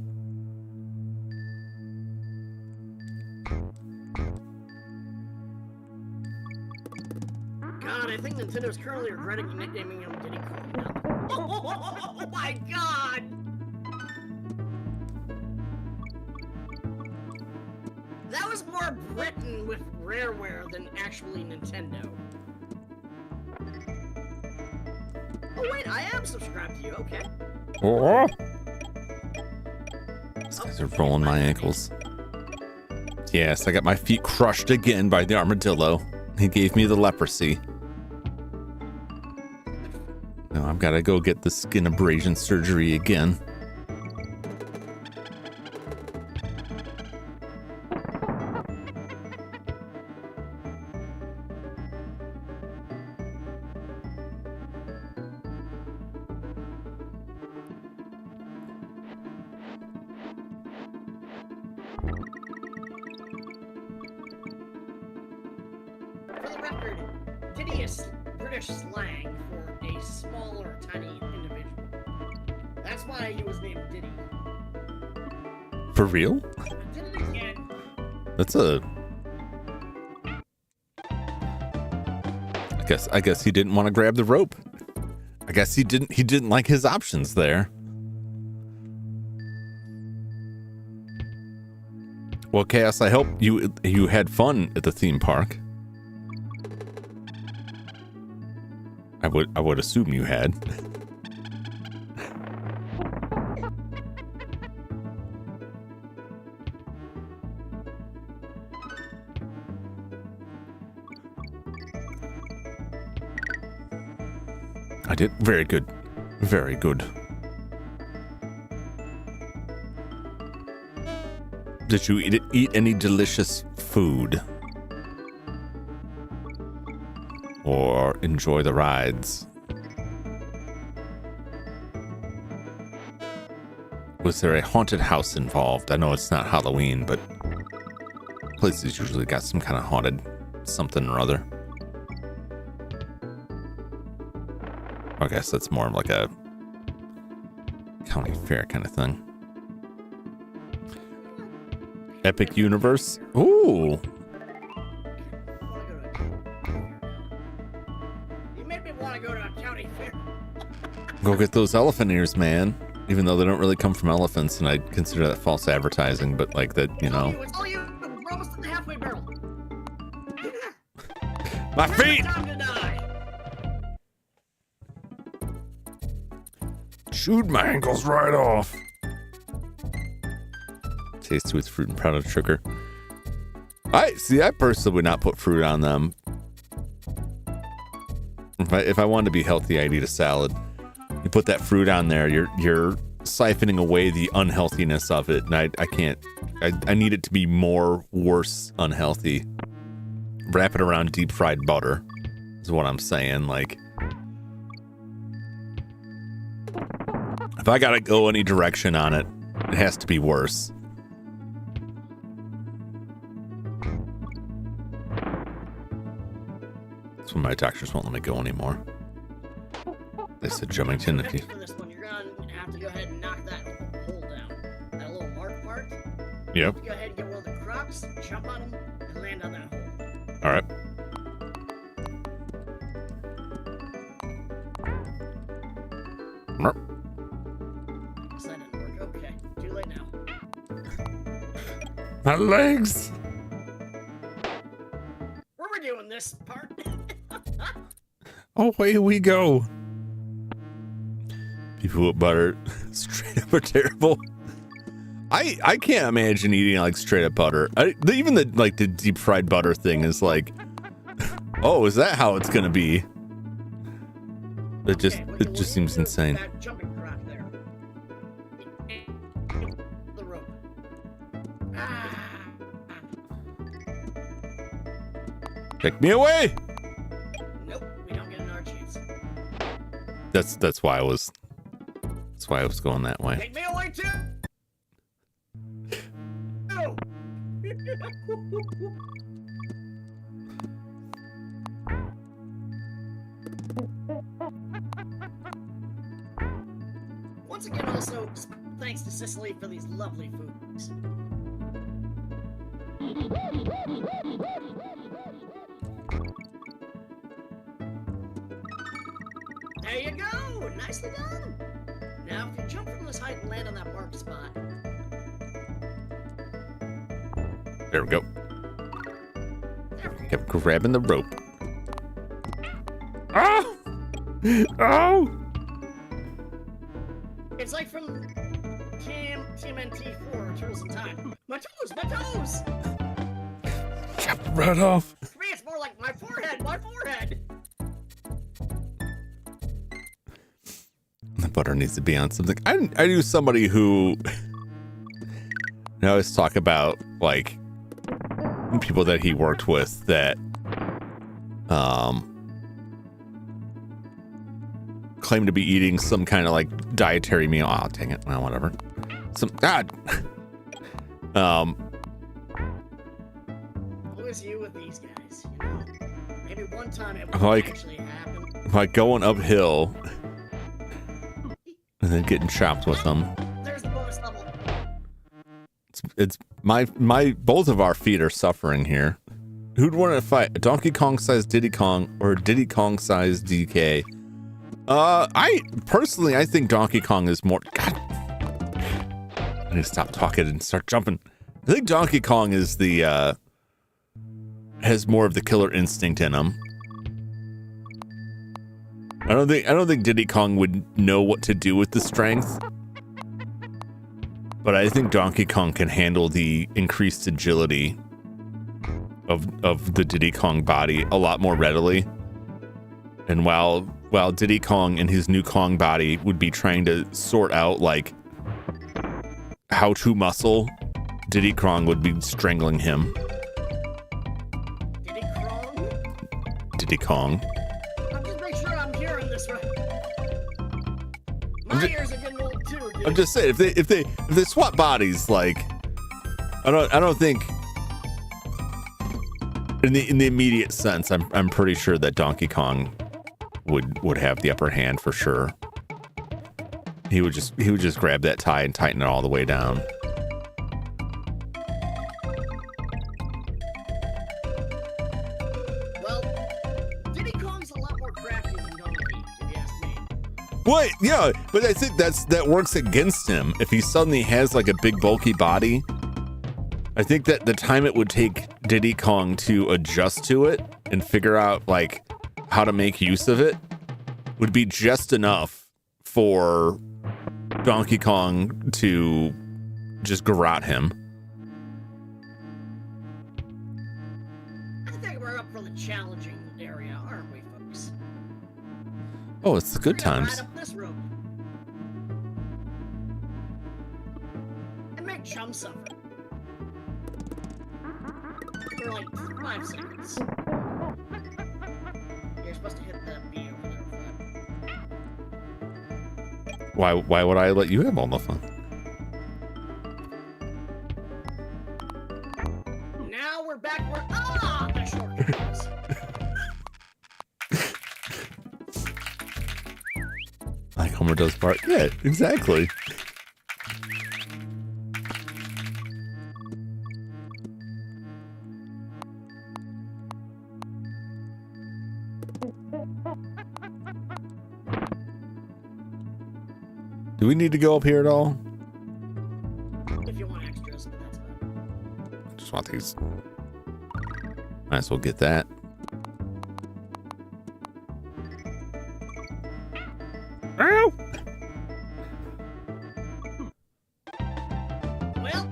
God, I think Nintendo's currently regretting nicknaming him Diddy Kong. Oh my God! That was more Britain with Rareware than actually Nintendo. Oh wait, I am subscribed to you, okay. Oh. These guys are rolling my ankles. Yes, I got my feet crushed again by the armadillo. He gave me the leprosy. Now I've got to go get the skin abrasion surgery again. For the record, Diddy is British slang for a small or tiny individual. That's why he was named Diddy. For real? I did it again. That's a... I guess he didn't want to grab the rope. I guess he didn't like his options there. Well, Chaos, I hope you had fun at the theme park. I would assume you had. I did. Very good. Very good. Did you eat any delicious food? Or enjoy the rides? Was there a haunted house involved? I know it's not Halloween, but places usually got some kind of haunted something or other. I guess that's more like a county fair kind of thing. Epic Universe. Ooh. You made me want to go to a county fair. Go get those elephant ears, man. Even though they don't really come from elephants, and I consider that false advertising, but like that, you know. It's all you. We're almost in the halfway barrel. My feet! Time to die. Chewed my ankles right off. Tasty with fruit and powdered sugar. I personally would not put fruit on them. If I wanted to be healthy, I'd eat a salad. You put that fruit on there, you're siphoning away the unhealthiness of it, and I can't. I need it to be more worse unhealthy. Wrap it around deep fried butter is what I'm saying. Like, if I gotta go any direction on it, it has to be worse. That's when my doctors won't let me go anymore. They said, Jumington, if you... For this one, you're gonna have to go ahead and knock that hole down. That little mark part. Yep. Go ahead and get one of the crocs, jump on them, and land on that hole. All right. So that didn't work. Okay, too late now. My legs. Where we doing this part? Away we go. People with butter straight up are terrible. I can't imagine eating like straight up butter. Even the deep fried butter thing is like, oh, is that how it's gonna be? It just seems insane. That jumping croc there. The rope. Take me away. Nope, we don't get another chance. That's why I was going that way. Take me away too. No. Once again, also thanks to Sicily for these lovely foods. There you go! Nicely done! Now, if you jump from this height and land on that marked spot... There we go. There we go. Kept grabbing the rope. Oh! Oh! It's like from TMNT 4, Turtles in Time. My toes! My toes! Chop right off. For me, it's more like my forehead! My forehead! The butter needs to be on something. I knew somebody who I always talk about, like, people that he worked with that claimed to be eating some kind of like dietary meal. Oh, dang it. Well, whatever. Always you with these guys, you know? Maybe one time it will actually happen. Like going uphill and then getting chopped with them. There's the bonus level. It's my both of our feet are suffering here. Who'd want to fight? A Donkey Kong sized Diddy Kong or a Diddy Kong sized DK? I think Donkey Kong is more. God, I need to stop talking and start jumping. I think Donkey Kong is the has more of the killer instinct in him. I don't think Diddy Kong would know what to do with the strength. But I think Donkey Kong can handle the increased agility of the Diddy Kong body a lot more readily. And while Diddy Kong and his new Kong body would be trying to sort out like how to muscle, Diddy Kong would be strangling him. Diddy Kong? Diddy Kong. I'm just making sure I'm hearing this right. My ears are getting old too. Dude. I'm just saying if they swap bodies, like I don't think in the immediate sense, I'm pretty sure that Donkey Kong would have the upper hand for sure. He would just grab that tie and tighten it all the way down. What? Yeah, but I think that works against him. If he suddenly has like a big bulky body, I think that the time it would take Diddy Kong to adjust to it and figure out like how to make use of it would be just enough for Donkey Kong to just garrote him. I think we're up for the challenging area, aren't we, folks? Oh, it's the good times. Right up this room. And make Chum suffer. For like 5 seconds. You're supposed to hit the B over there. Why would I let you have all the fun? Now we're back where the shortcut is. Like Homer does Bart. Yeah, exactly. Do we need to go up here at all? If you want extras, but that's about it. Just want these. Might as well get that. Ow! Well,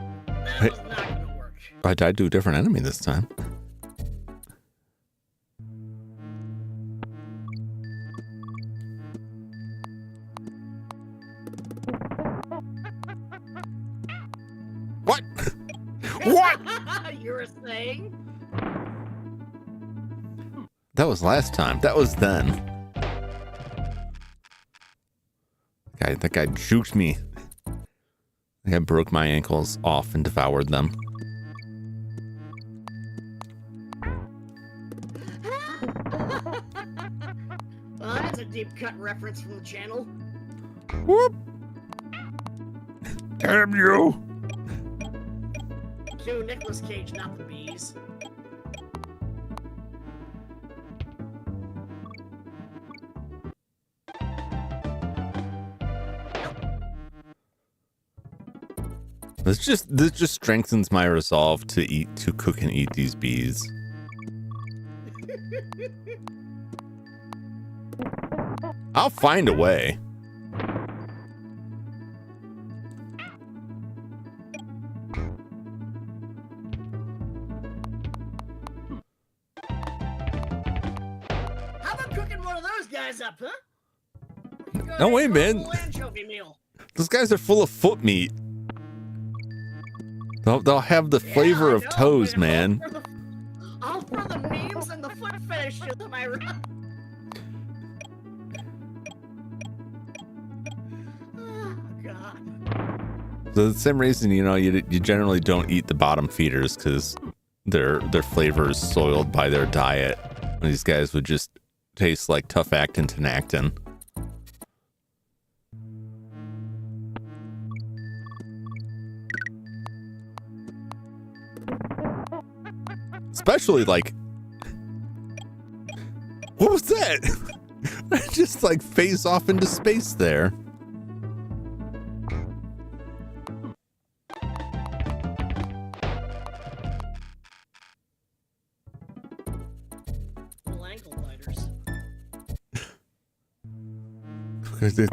that was not gonna work. I died to a different enemy this time. What? What? You were saying? That was last time. That was then. That guy juked me. I broke my ankles off and devoured them. Well, that's a deep cut reference from the channel. Whoop! Damn you! To Nicolas Cage, not the bees. This just strengthens my resolve to cook and eat these bees. I'll find a way. How about cooking one of those guys up, huh? No way, man. Anchovy meal. Those guys are full of foot meat. They'll have the flavor of toes, man. All for the memes and the foot fetishes, am I right? Oh, God. So the same reason, you generally don't eat the bottom feeders because their flavor is soiled by their diet. These guys would just taste like tough actin to Tenactin. Especially like, what was that? I just like phase off into space there. Little ankle biters.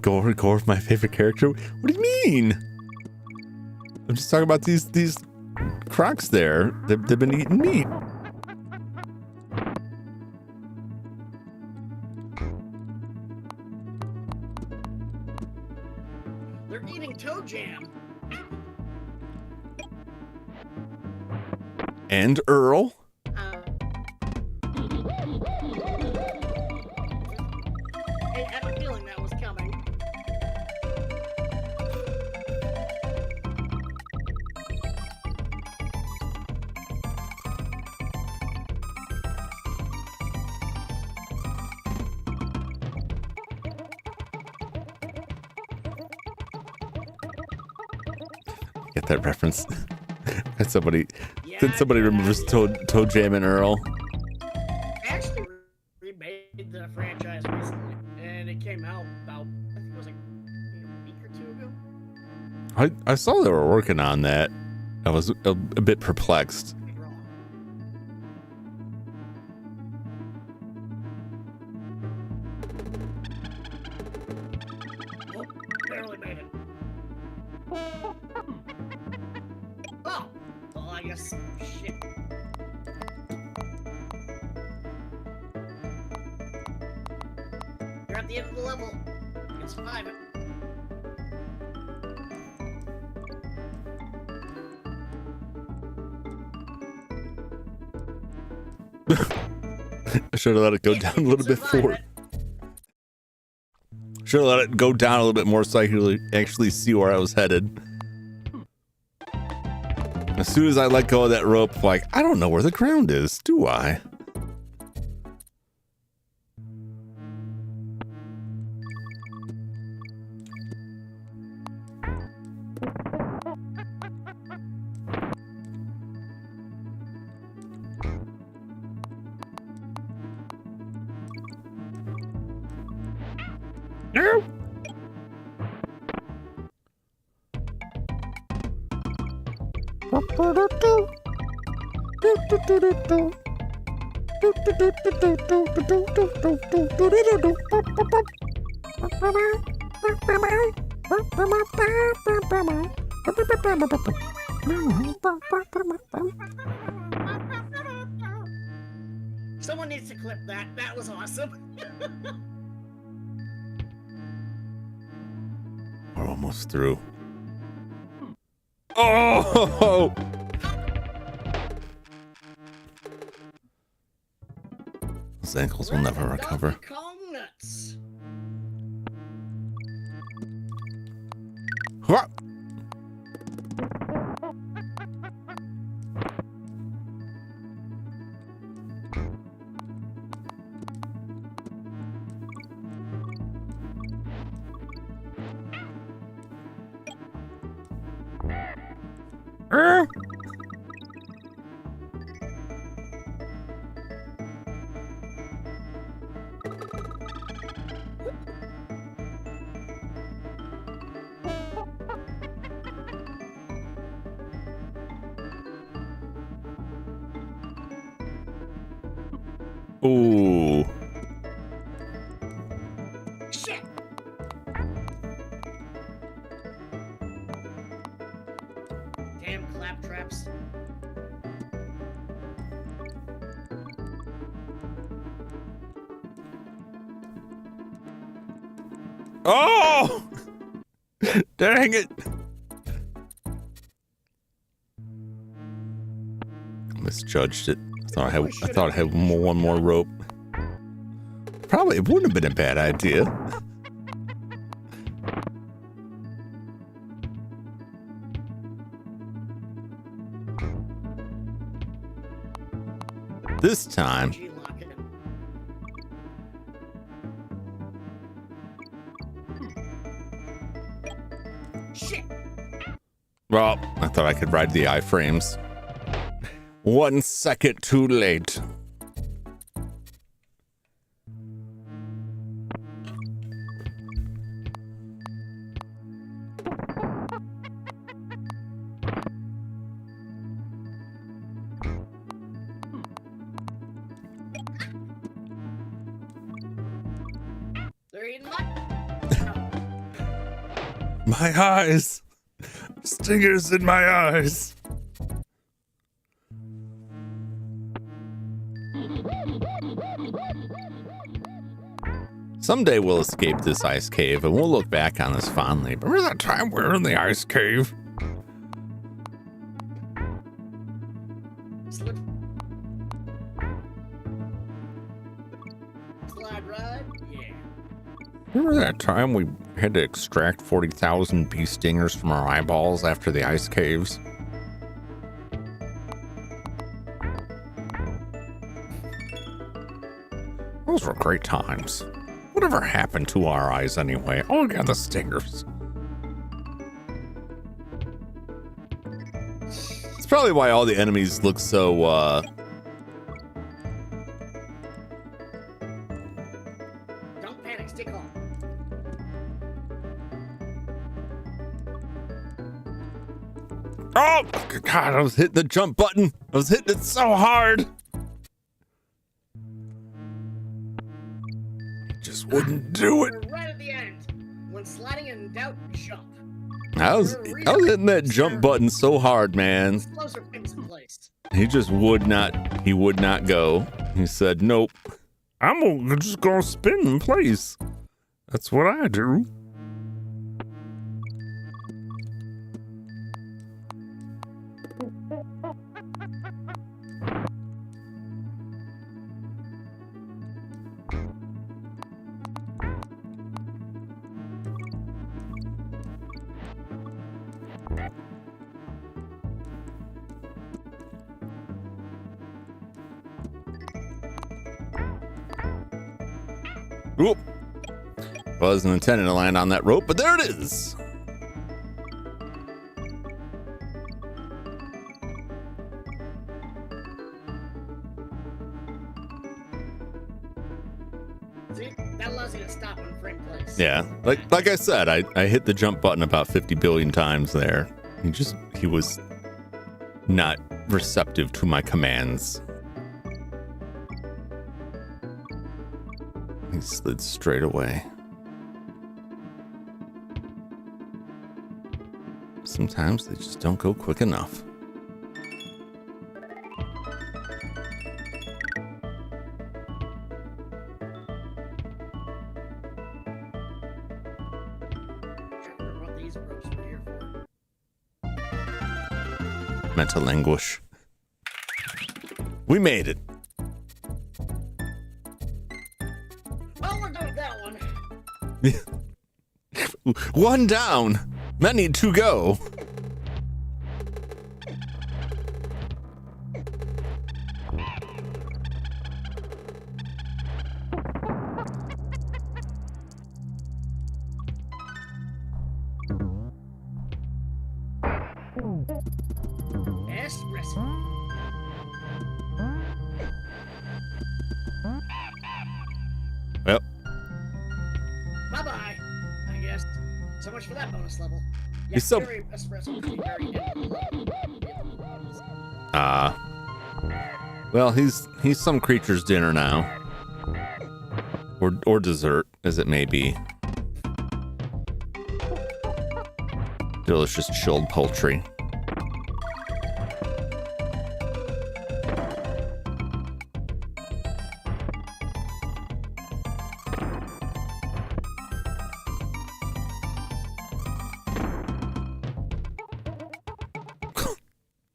Go with my favorite character. What do you mean? I'm just talking about these crocs there. They've been eating meat. They're eating toe jam. And Earl. I had a feeling that was coming. Get that reference? And somebody Yeah, remembers Toe Jam and Earl. I actually remade the franchise recently, and it came out about, I think, I saw they were working on that. I was a bit perplexed. Oh, barely made it. Oh, well, I guess shit. You're at the end of the level. You can survive it. I should have let it go down a little bit forward. Should have let it go down a little bit more so I could actually see where I was headed. As soon as I let go of that rope, like, I don't know where the ground is, do I? No. Someone needs to clip that. That was awesome. We're almost through. Oh! Those ankles will never recover. Kong nuts. Huh. Ooh. Shit. Damn claptraps. Oh! Dang it. Misjudged it. I thought I had one more rope. Probably it wouldn't have been a bad idea. This time. Shit. Well, I thought I could ride the iframes. 1 second too late. They're eating luck. My eyes. Stingers in my eyes. Someday we'll escape this ice cave and we'll look back on this fondly. Remember that time we were in the ice cave? Slide ride? Yeah. Remember that time we had to extract 40,000 bee stingers from our eyeballs after the ice caves? Those were great times. Whatever happened to our eyes anyway? Oh, yeah, the stingers. It's probably why all the enemies look so, Don't panic, stay calm. Oh, God, I was hitting the jump button. I was hitting it so hard. Just wouldn't do it. We're right at the end. When sliding in doubt, jump. I was hitting that jump button so hard, man. Those are pins in place. He just would not go. He said, nope. I'm just gonna spin in place. That's what I do. Oop. Wasn't intending to land on that rope, but there it is. See, that allows you to stop in frame place. Yeah, like I said, I hit the jump button about 50 billion times there. He was not receptive to my commands. He slid straight away. Sometimes they just don't go quick enough. What these ropes were here for. Mental anguish. We made it. Well, we're done with that one. One down, many to go. Espresso. Well, Bye-bye, I guess. So much for that bonus level. Yeah, He's so- very espresso. Very well, he's some creature's dinner now, or dessert, as it may be. Delicious chilled poultry.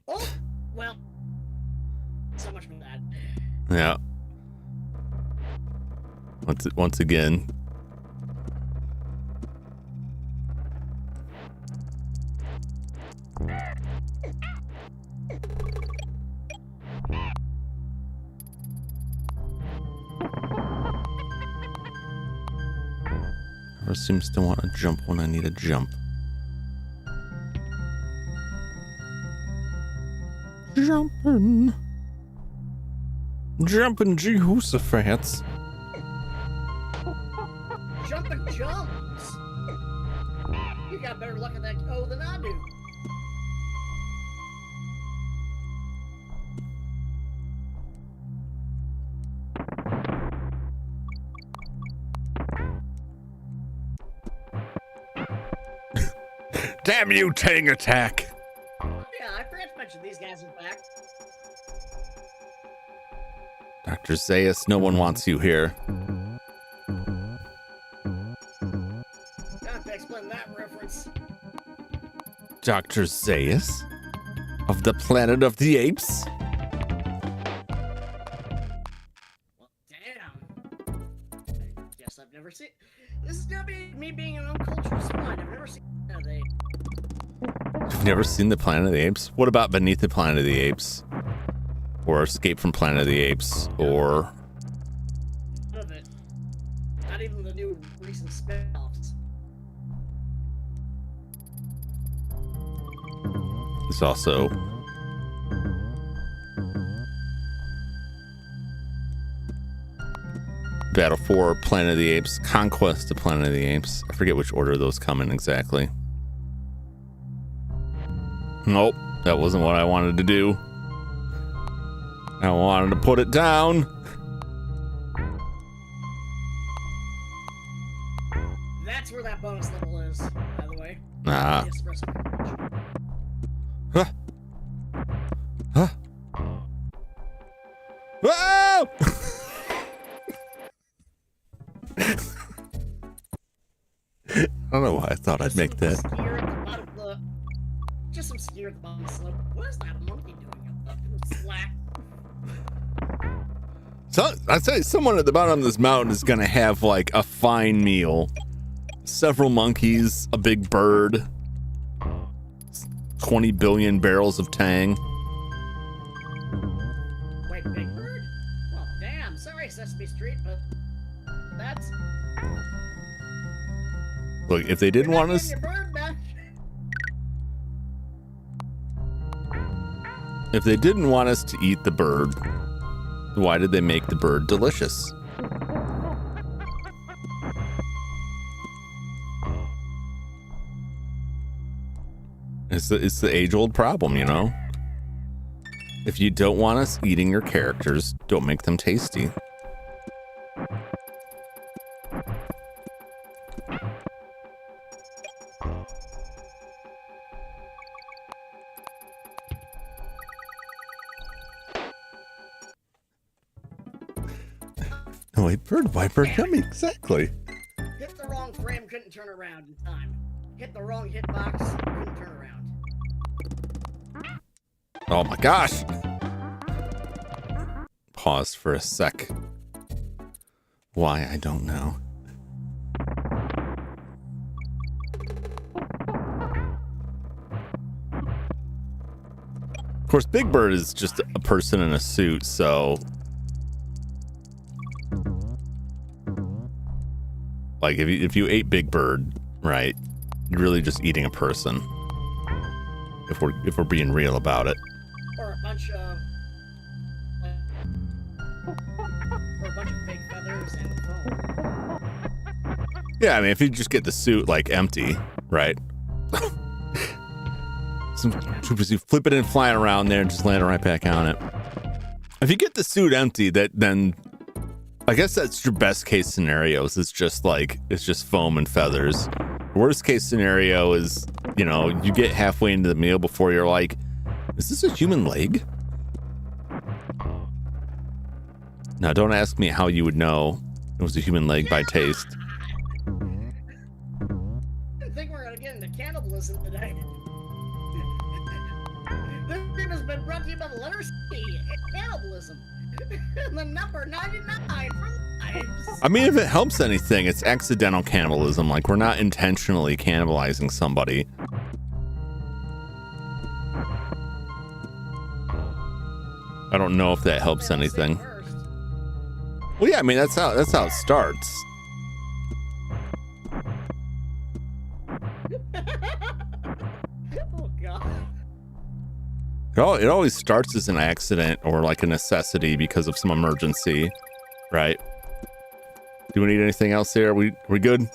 Oh, well. So much for that. Yeah. Once again. Never seems to want to jump when I need a jump. Jumping Jehoshaphat's. Jumping jumps. You got better luck at that O than I do. Damn you, Tang Attack! Yeah, I forgot to mention these guys are back. Dr. Zaius, no one wants you here. Don't have to explain that reference. Dr. Zaius? Of the Planet of the Apes? Well, damn. I guess I've never seen. This is gonna be me being an uncultured swine. I've never seen they. You've never seen the Planet of the Apes? What about Beneath the Planet of the Apes? Or Escape from Planet of the Apes? Or... None of it. Not even the new recent spin-offs. It's also... Battle for Planet of the Apes, Conquest of Planet of the Apes. I forget which order those come in exactly. Nope. that wasn't what I wanted to do. I wanted to put it down. That's where that bonus level is, by the way. Ah. The espresso coverage. Huh. Huh. Whoa! I don't know why I thought I'd make that. Just some skier at the bottom of the slope. What is that monkey doing up in the slack? So I'd say someone at the bottom of this mountain is gonna have like a fine meal. Several monkeys, a big bird, 20 billion barrels of Tang. Wait, big bird? Well, damn. Sorry, Sesame Street, but that's. Look, if they didn't want us, if they didn't want us to eat the bird, why did they make the bird delicious? It's the age-old problem, you know? If you don't want us eating your characters, don't make them tasty. No, wait, bird wiper, yummy, exactly. Hit the wrong frame, couldn't turn around in time. Hit the wrong hitbox, couldn't turn around. Oh my gosh! Pause for a sec. Why, I don't know. Of course, Big Bird is just a person in a suit, so... Like, if you ate Big Bird, right, you're really just eating a person. If we're being real about it. Or a bunch of fake feathers and foam. Yeah, I mean, if you just get the suit like empty, right? Some troopers, you flip it and flying around there and just land it right back on it. If you get the suit empty, then I guess that's your best case scenarios. It's just foam and feathers. Worst case scenario is, you know, you get halfway into the meal before you're like, is this a human leg? Now, don't ask me how you would know it was a human leg by taste. I think we're gonna get into cannibalism today. This stream has been brought to you by the letter C, cannibalism. And the number 99 for lives. I mean, if it helps anything, it's accidental cannibalism. Like, we're not intentionally cannibalizing somebody. I don't know if that helps anything. Well, yeah, I mean, that's how it starts. Oh, God. It always starts as an accident or like a necessity because of some emergency, right? Do we need anything else here? We good?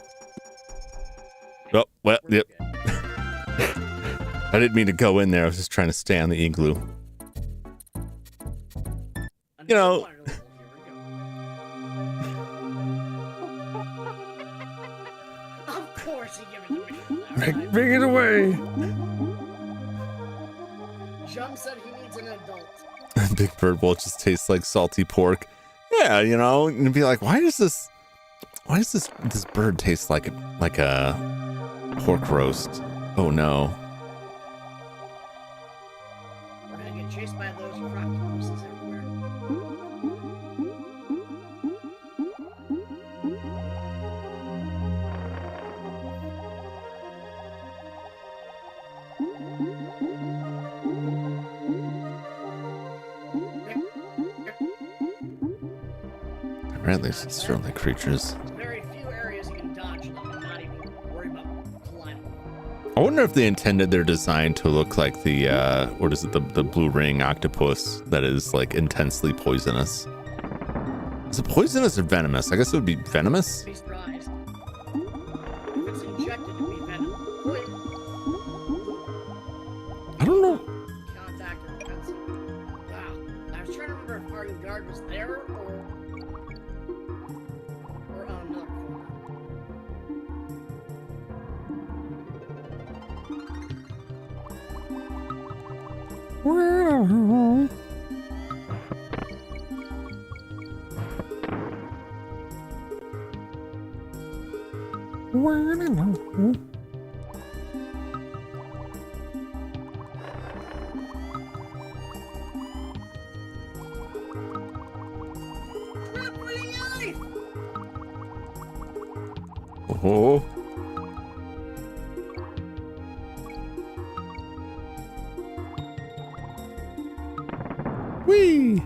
Oh, well, yep. I didn't mean to go in there. I was just trying to stay on the igloo. You know. Of course he gave it to me. Bring it away. Jum said he needs an adult. Big Bird will just taste like salty pork. Yeah, you know, and be like, why does this bird taste like a pork roast? Oh no. We're gonna get chased by those octopuses everywhere. Apparently, it's certainly creatures. Very few areas you can dodge them and not even worry about colliding. I wonder if they intended their design to look like the what is it, the blue ring octopus that is like intensely poisonous. Is it poisonous or venomous? I guess it would be venomous. Be surprised. If it's injected to be venom. I don't know. our guard was there or on another corner. Oh. Whee!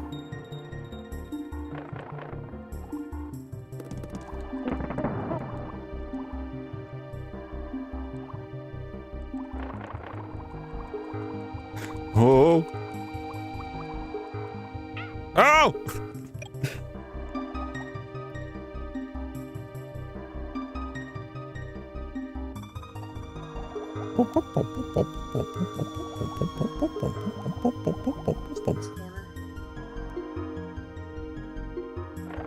Oh! Oh!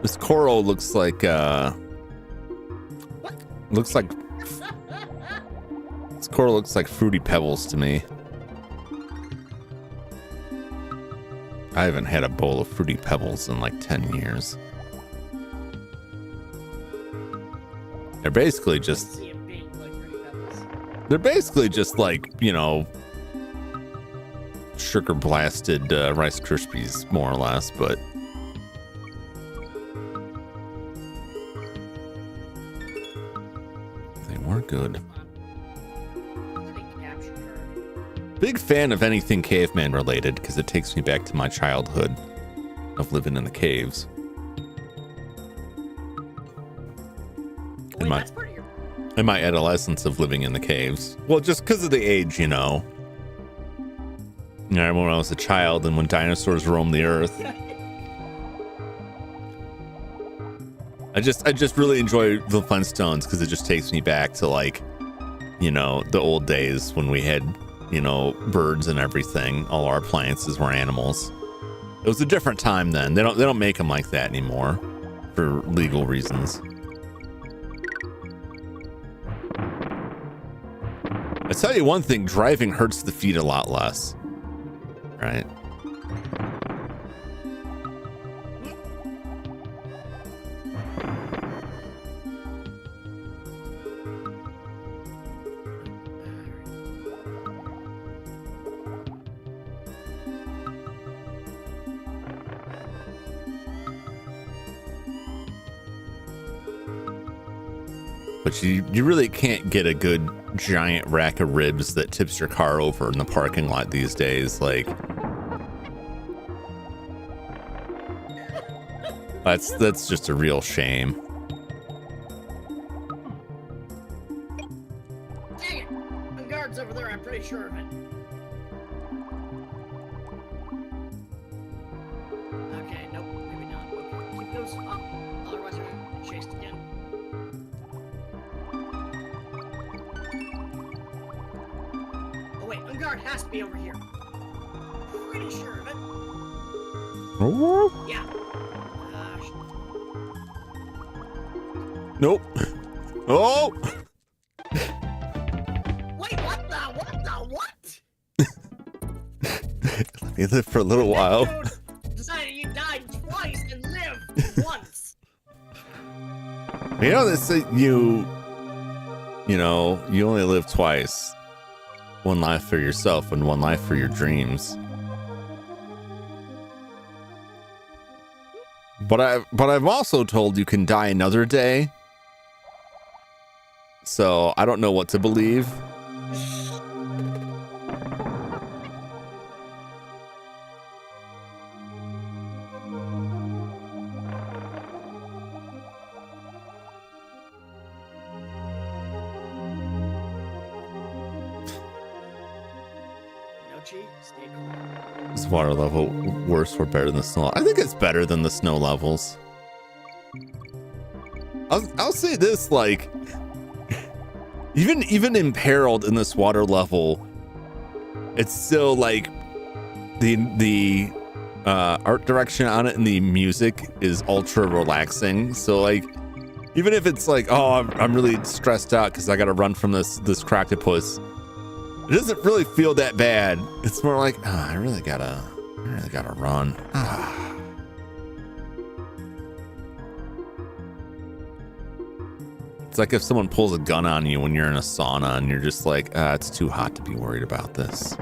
This coral looks like this coral looks like Fruity Pebbles to me. I haven't had a bowl of Fruity Pebbles in like 10 years. They're basically just like, you know, sugar blasted Rice Krispies, more or less, but they weren't good. Big fan of anything caveman related because it takes me back to my childhood of living in the caves. In my adolescence of living in the caves. Well, just because of the age, you know. You know, when I was a child and when dinosaurs roamed the earth. I just really enjoy the Flintstones because it just takes me back to, like, you know, the old days when we had, you know, birds and everything. All our appliances were animals. It was a different time then. They don't make them like that anymore for legal reasons. I tell you one thing, driving hurts the feet a lot less, right? But you really can't get a good giant rack of ribs that tips your car over in the parking lot these days. Like, that's just a real shame. Dang it! The guard's over there, I'm pretty sure of it. Okay, nope, maybe not. Okay, keep those up, otherwise you're gonna get chased again. Oh wait, the guard has to be over here. Pretty sure of it. Oh. Yeah. Nope. Oh. Wait, what? Let me live for a little while. Decided you died twice and lived once. You know, they say you know, you only live twice. One life for yourself and one life for your dreams. But I've also told you can die another day. So I don't know what to believe. Is water level worse or better than the snow? I think it's better than the snow levels. I'll say this, like, even imperiled in this water level, it's still like the art direction on it, and the music is ultra relaxing. So like, even if it's like, oh, I'm really stressed out because I got to run from this croctopus, it doesn't really feel that bad. It's more like, I really gotta run. It's like if someone pulls a gun on you when you're in a sauna and you're just like, it's too hot to be worried about this.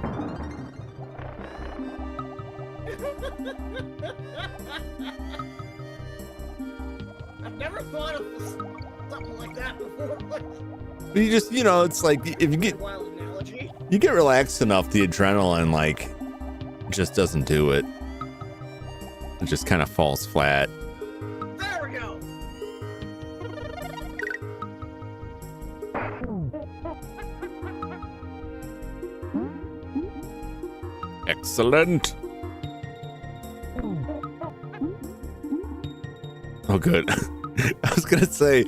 I've never thought of something like that before. You just, it's like if you get Wild analogy. You get relaxed enough, the adrenaline like just doesn't do it. It just kind of falls flat. There we go. Excellent. Oh, good. I was gonna say,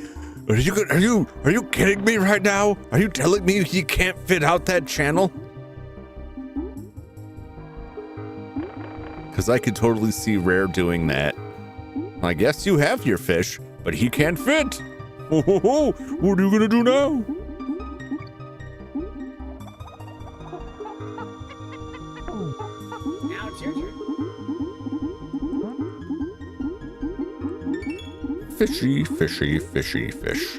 are you kidding me right now? Are you telling me he can't fit out that channel? Because I could totally see Rare doing that. I guess you have your fish, but he can't fit. What are you gonna do now? Now it's your turn. Fishy, fishy, fishy, fish.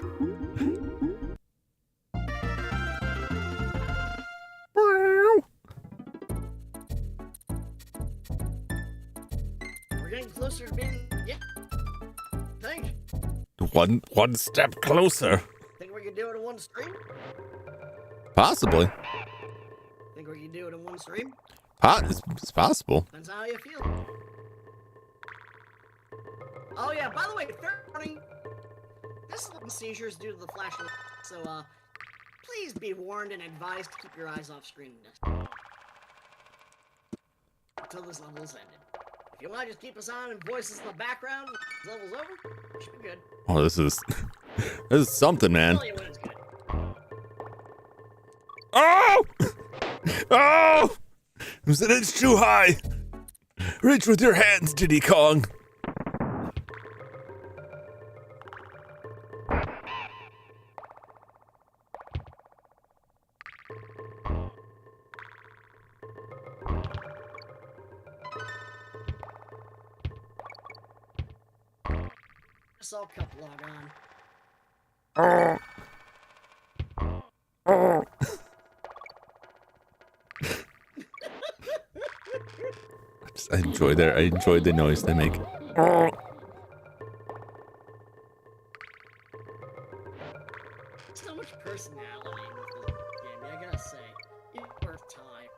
We're getting closer to being. Yeah. Think. One step closer. Think we can do it in one stream? Possibly. Think we can do it in one stream? It's possible. Depends how you feel. Oh yeah, by the way, third warning. This is seizures due to the flashing. So please be warned and advised to keep your eyes off screen until this level is ended. If you want to just keep us on and voices in the background, this level's over, it should be good. Oh, this is something, man. I'll tell you when it's good. Oh! Oh! It was an inch too high. Reach with your hands, Diddy Kong. Just all cup log on. I enjoy the noise they make. So much personality in this game, I gotta say. It's worth time.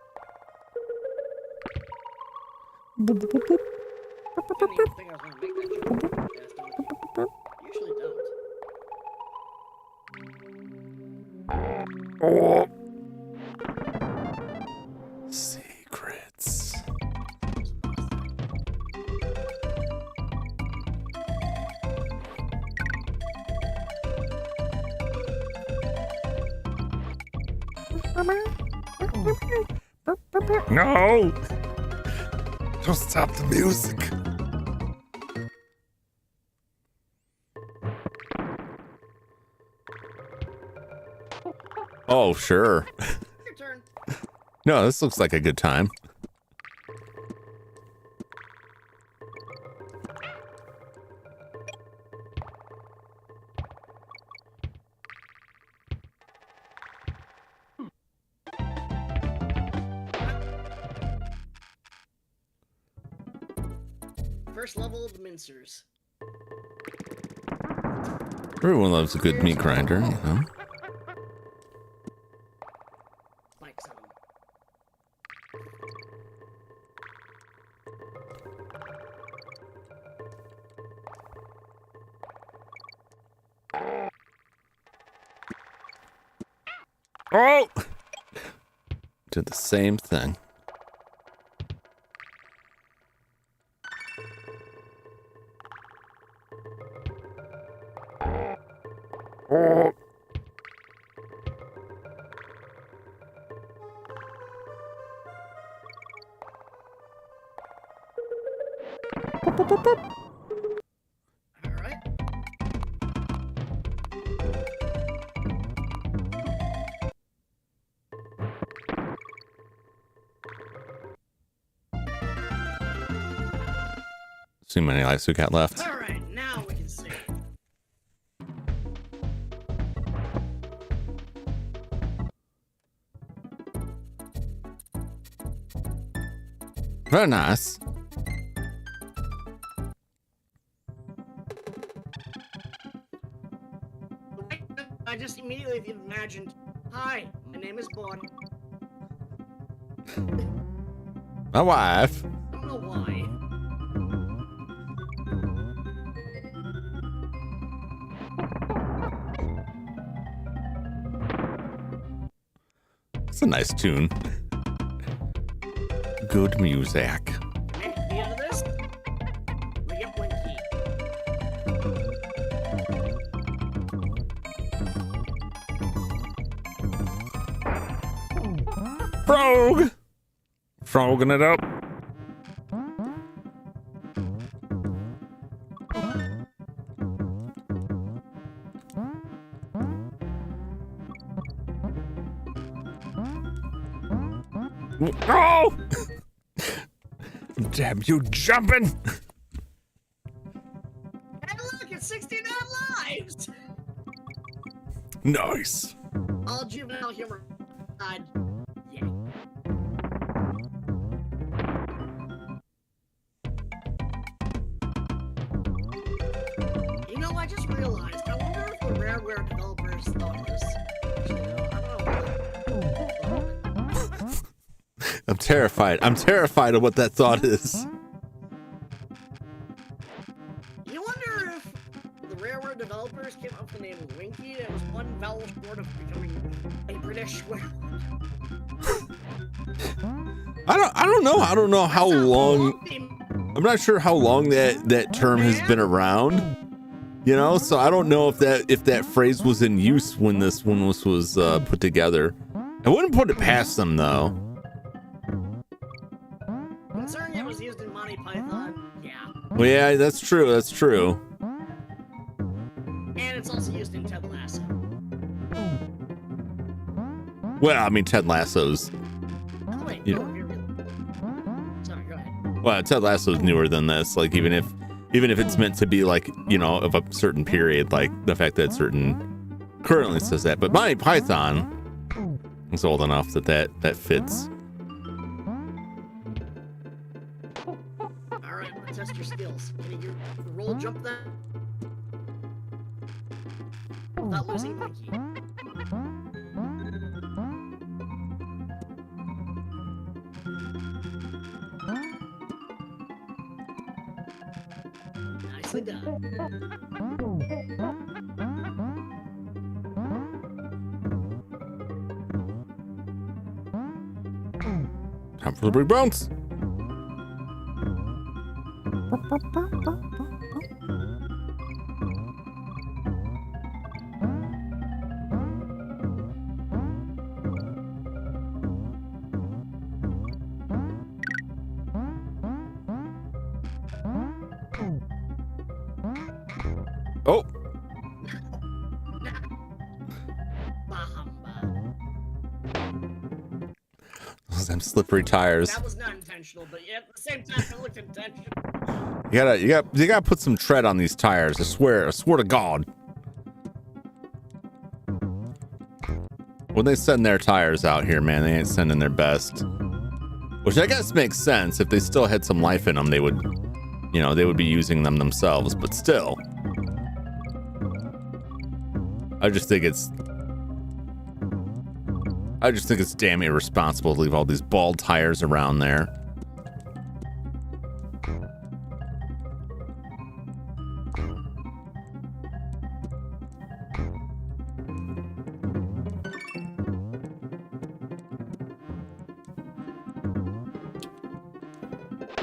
I didn't even think I was gonna make that joke. Usually don't. Secrets. No! Don't stop the music. Oh, sure. Your turn. No, this looks like a good time. First level of the mincers. Everyone loves a good meat grinder, you know. Spikes on 'em. Oh! Did the same thing. Oh. Alright. See how many lives we got left. Alright, now we can see. Very nice. I just immediately imagined, hi, my name is Bon. My wife. I don't know why. It's a nice tune. Good music. And at the end of this, we get Winky. Frog! Frogging it up. Oh! Damn you jumping! Hey look, it's 69 lives! Nice. All juvenile humor side. Yeah. You know, I just realized, I wonder if the Rareware developers thought this. Actually, no, I don't know. I'm terrified. I'm terrified of what that thought is. You wonder if the Rareware developers came up with the name Winky and it was one vowel short of becoming a British swear word. I don't know. I don't know how That's a long. name. I'm not sure how long that term has been around. You know, so I don't know if that phrase was in use when this one was put together. I wouldn't put it past them though. Considering it was used in Monty Python, yeah. Well, yeah, that's true. That's true. And it's also used in Ted Lasso. Well, I mean, Ted Lasso's. Oh wait, Yeah. no, you're good. Sorry, go ahead. Well, Ted Lasso's newer than this. Like, even if it's meant to be like, you know, of a certain period, like the fact that certain currently says that, but Monty Python is old enough that fits. Alright, let's test your skills. Can you roll jump that? Without losing Winky. Nicely done. Time for the big bounce. Oh, Bahamba. those damn slippery tires. That was not intentional, but yet at the same time it looked intentional. You gotta put some tread on these tires. I swear to God. When they send their tires out here, man, they ain't sending their best. Which I guess makes sense. If they still had some life in them, they would be using them themselves. But still, I just think it's damn irresponsible to leave all these bald tires around there.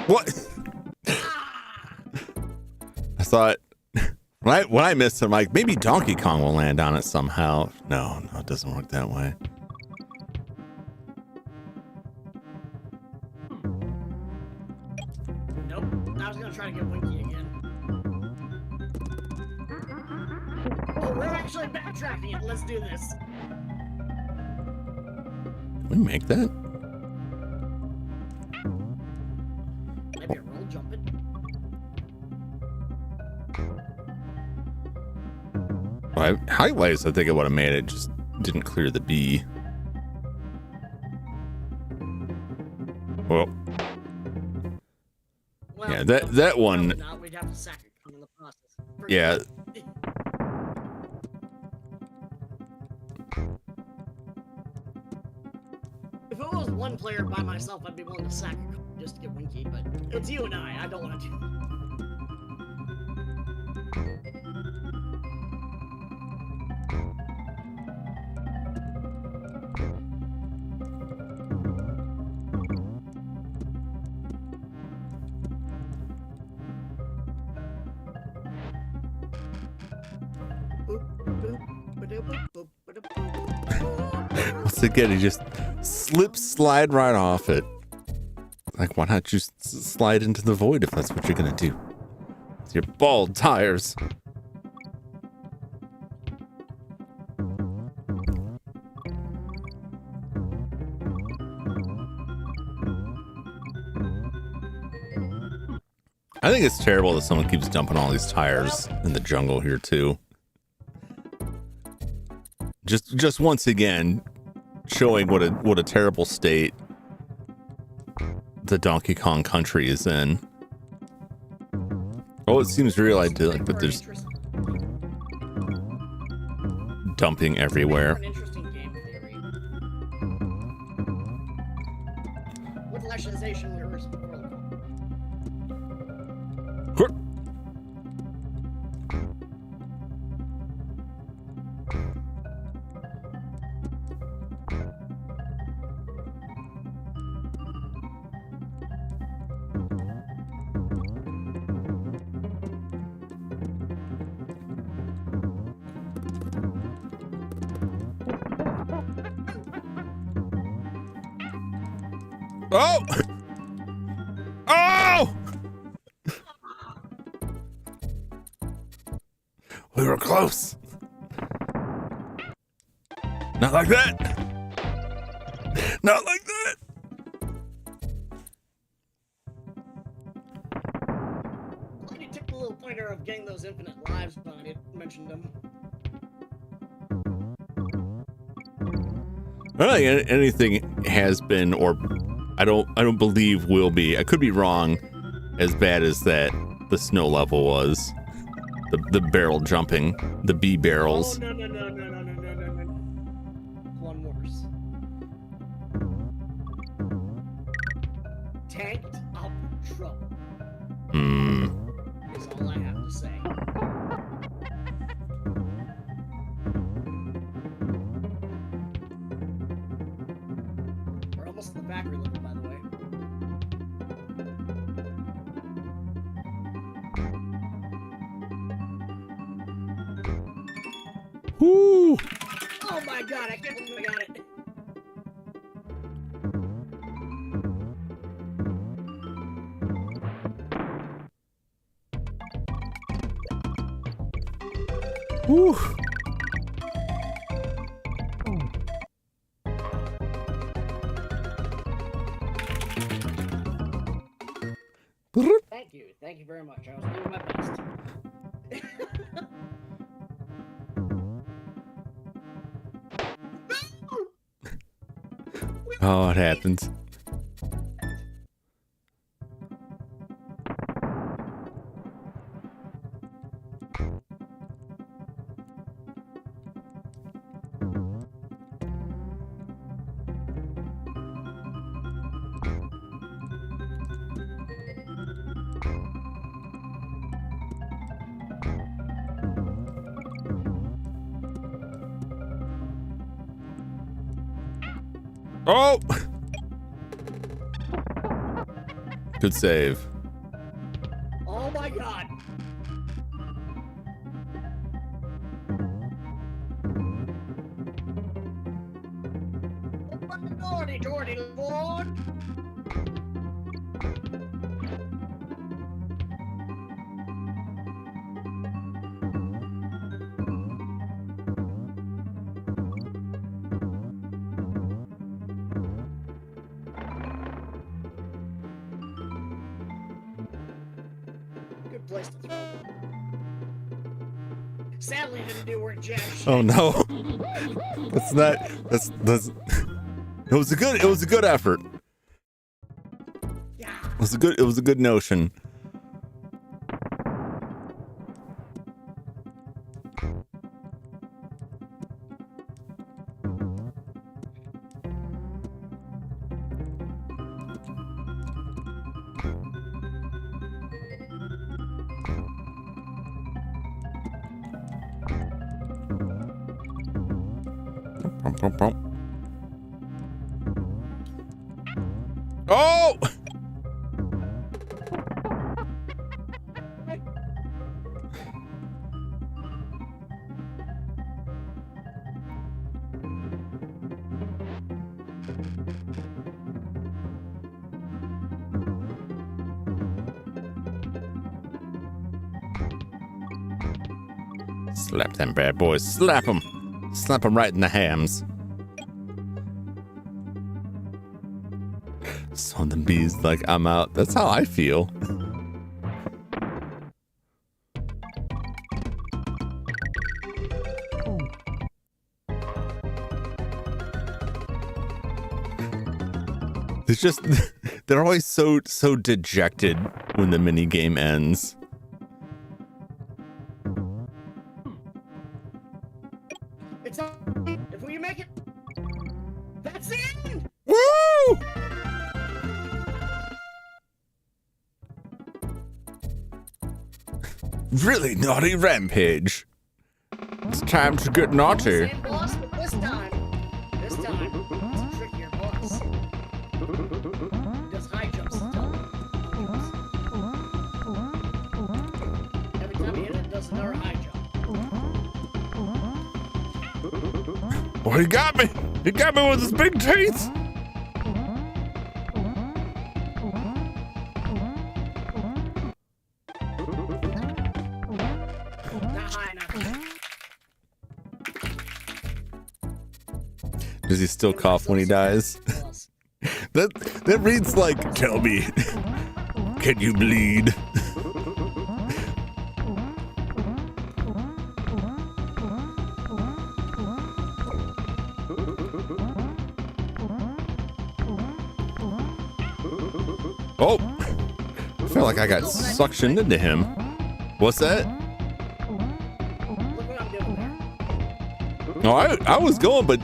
What? I thought when I missed it, I'm like, maybe Donkey Kong will land on it somehow. No, it doesn't work that way. Nope, I was gonna try to get Winky again. Oh, we're actually backtracking it. Let's do this. Can we make that? Maybe a roll jump it. Well, highlights, I think I would have made it. Just didn't clear the B. Well, yeah, that one. Now we'd have to sack it in the process. Yeah. If it was one player by myself, I'd be willing to sack it just to get Winky, but it's you and I don't want to do that. Once again, he just slide right off it. Like, why not just slide into the void if that's what you're gonna do? With your bald tires. I think it's terrible that someone keeps dumping all these tires in the jungle here too. Just once again, showing what a terrible state the Donkey Kong country is in. Oh, it seems real idyllic, but there's dumping everywhere. An interesting game theory. With rationalization, there was Oh! Oh! We were close. Not like that. Not like that. glad you took the little pointer of getting those infinite lives, but I mentioned them. I don't think anything has been, or I don't believe will be. I could be wrong. As bad as that the snow level was, the barrel jumping, the B barrels. Oh, no. One worse. Tanked up trouble. Is all I have to say. We're almost at the factory level, by the way. Woo! Oh my god, I can't believe I got it. Woo! Thank you very much. I was doing my best. Oh, it happens. Oh! Good save. Oh my god. Open the door, Jordy Lord. place to throw them. Sadly, I didn't do work jack shit. Oh no. That's it was a good effort. Yeah. It was a good notion. Oh! Slap them bad boys. Slap them. Slap them right in the hams. So the bees like, I'm out. That's how I feel. It's just, they're always so dejected when the mini game ends. It's not. If we make it, that's the end. Woo! Really naughty rampage. It's time to get naughty. Same boss, but this time, it's a trickier boss. He does high jumps and jumps. Every time he hits it, it does another high jump. Oh, he got me! He got me with his big teeth! Not high enough. Does he still cough when he dies? That reads like, tell me, can you bleed? Oh, I feel like I got suctioned into him. What's that? Look what I'm doing there. No, I was going, but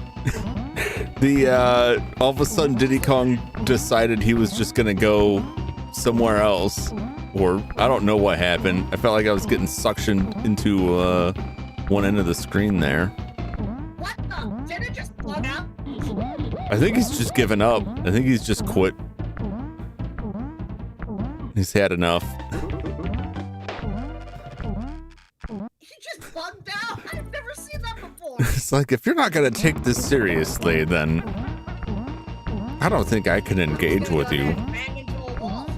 all of a sudden Diddy Kong decided he was just gonna go somewhere else, or I don't know what happened. I felt like I was getting suctioned into one end of the screen there. What the? Did it just blow up? I think he's just given up. I think he's just quit. He's had enough. He just bugged out. I've never seen that before. It's like, if you're not gonna take this seriously, then I don't think I can engage with you. Bang into a wall.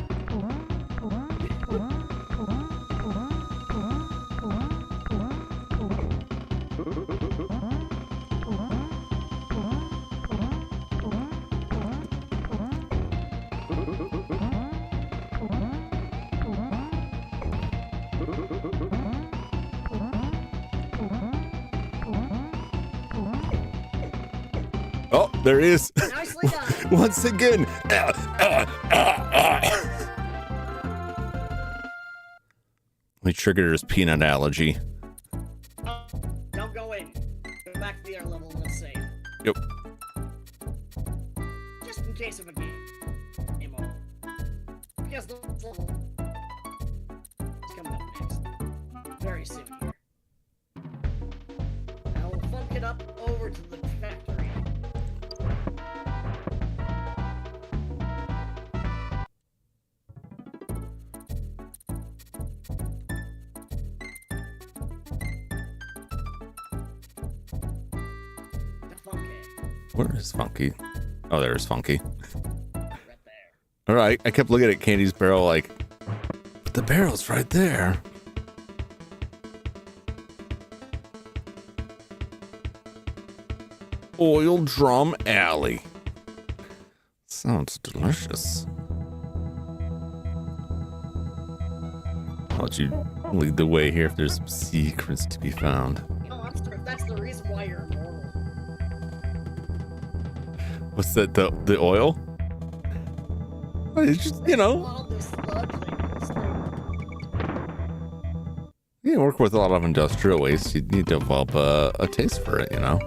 Oh, there he is. Nicely done. Once again. We triggered his peanut allergy. Don't go in. Go back to the air level and let's save. Yep. Just in case of a game over. Because the level is coming up next. Very soon here. Now we'll funk it up over to the factory. The funky. Where is Funky? Oh, there's Funky. Right there. All right. I kept looking at Candy's barrel like, the barrel's right there. Oil Drum Alley. Sounds delicious. I'll let you lead the way here if there's some secrets to be found. You know, I'm sorry if that's the reason why you're immortal. What's that? The oil? It's just, you know. All this sludge thing, You work with a lot of industrial waste. You need to develop a taste for it, you know.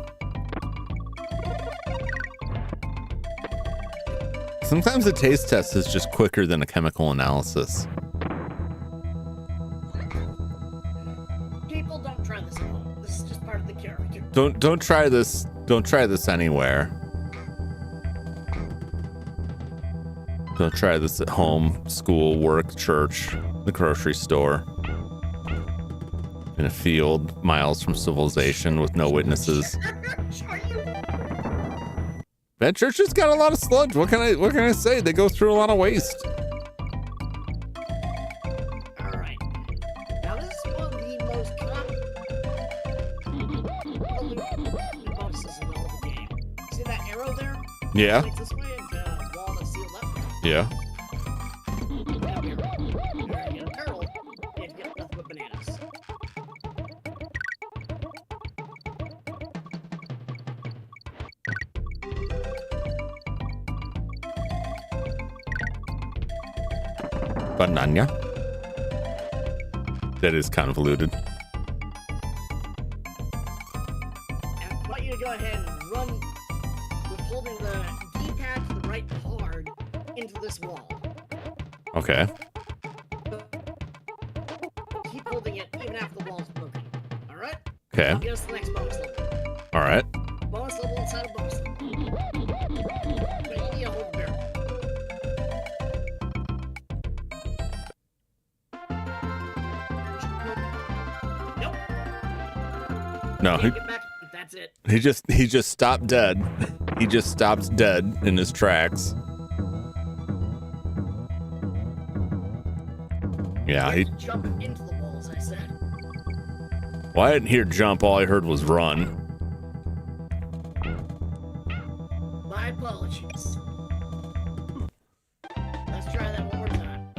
Sometimes the taste test is just quicker than a chemical analysis. People don't try this at home. This is just part of the character. Don't try this. Don't try this anywhere. Don't try this at home, school, work, church, the grocery store, in a field miles from civilization with no witnesses. That church has got a lot of sludge. What can I say? They go through a lot of waste. All right. Now this is one of the most bonuses in all the game. See that arrow there? Yeah. It's this way and wall that's sealed up. Yeah. Down here. All right, get a barrel and get nothing but bananas. Banana. That is convoluted. And I want you to go ahead and run with holding the D-pad to the right hard into this wall. Okay. Keep holding it even after the wall's broken. Alright? Okay. I'll get us the next bonus level. All right. Bonus level inside of bonus level. But you need to hold the barrel. Nope. No, Can't get back. That's it. he just stopped dead. He just stops dead in his tracks. Yeah, You have to jump into the wall, as I said. well, I didn't hear jump. All I heard was run. My apologies. Let's try that one more time.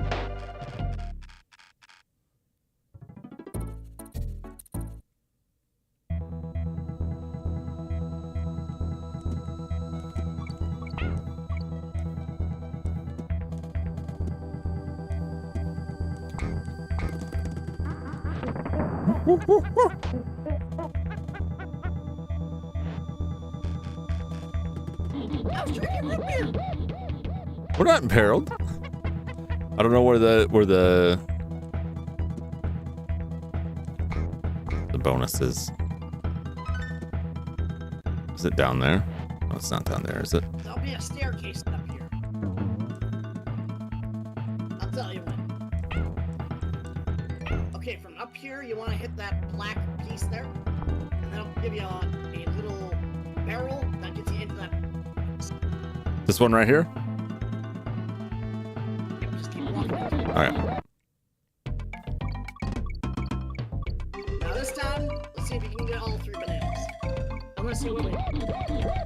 I was trying to get root beer. We're not imperiled. I don't know where the bonus is. Is it down there? No, it's not down there, is it? There'll be a staircase up here. I'll tell you when. Okay, from up here, you want to hit that black piece there, and that'll give you a little barrel that gets you into that. This one right here? Yep, just keep walking. All right. Now this time, let's see if you can get all 3 bananas. I'm gonna see what we.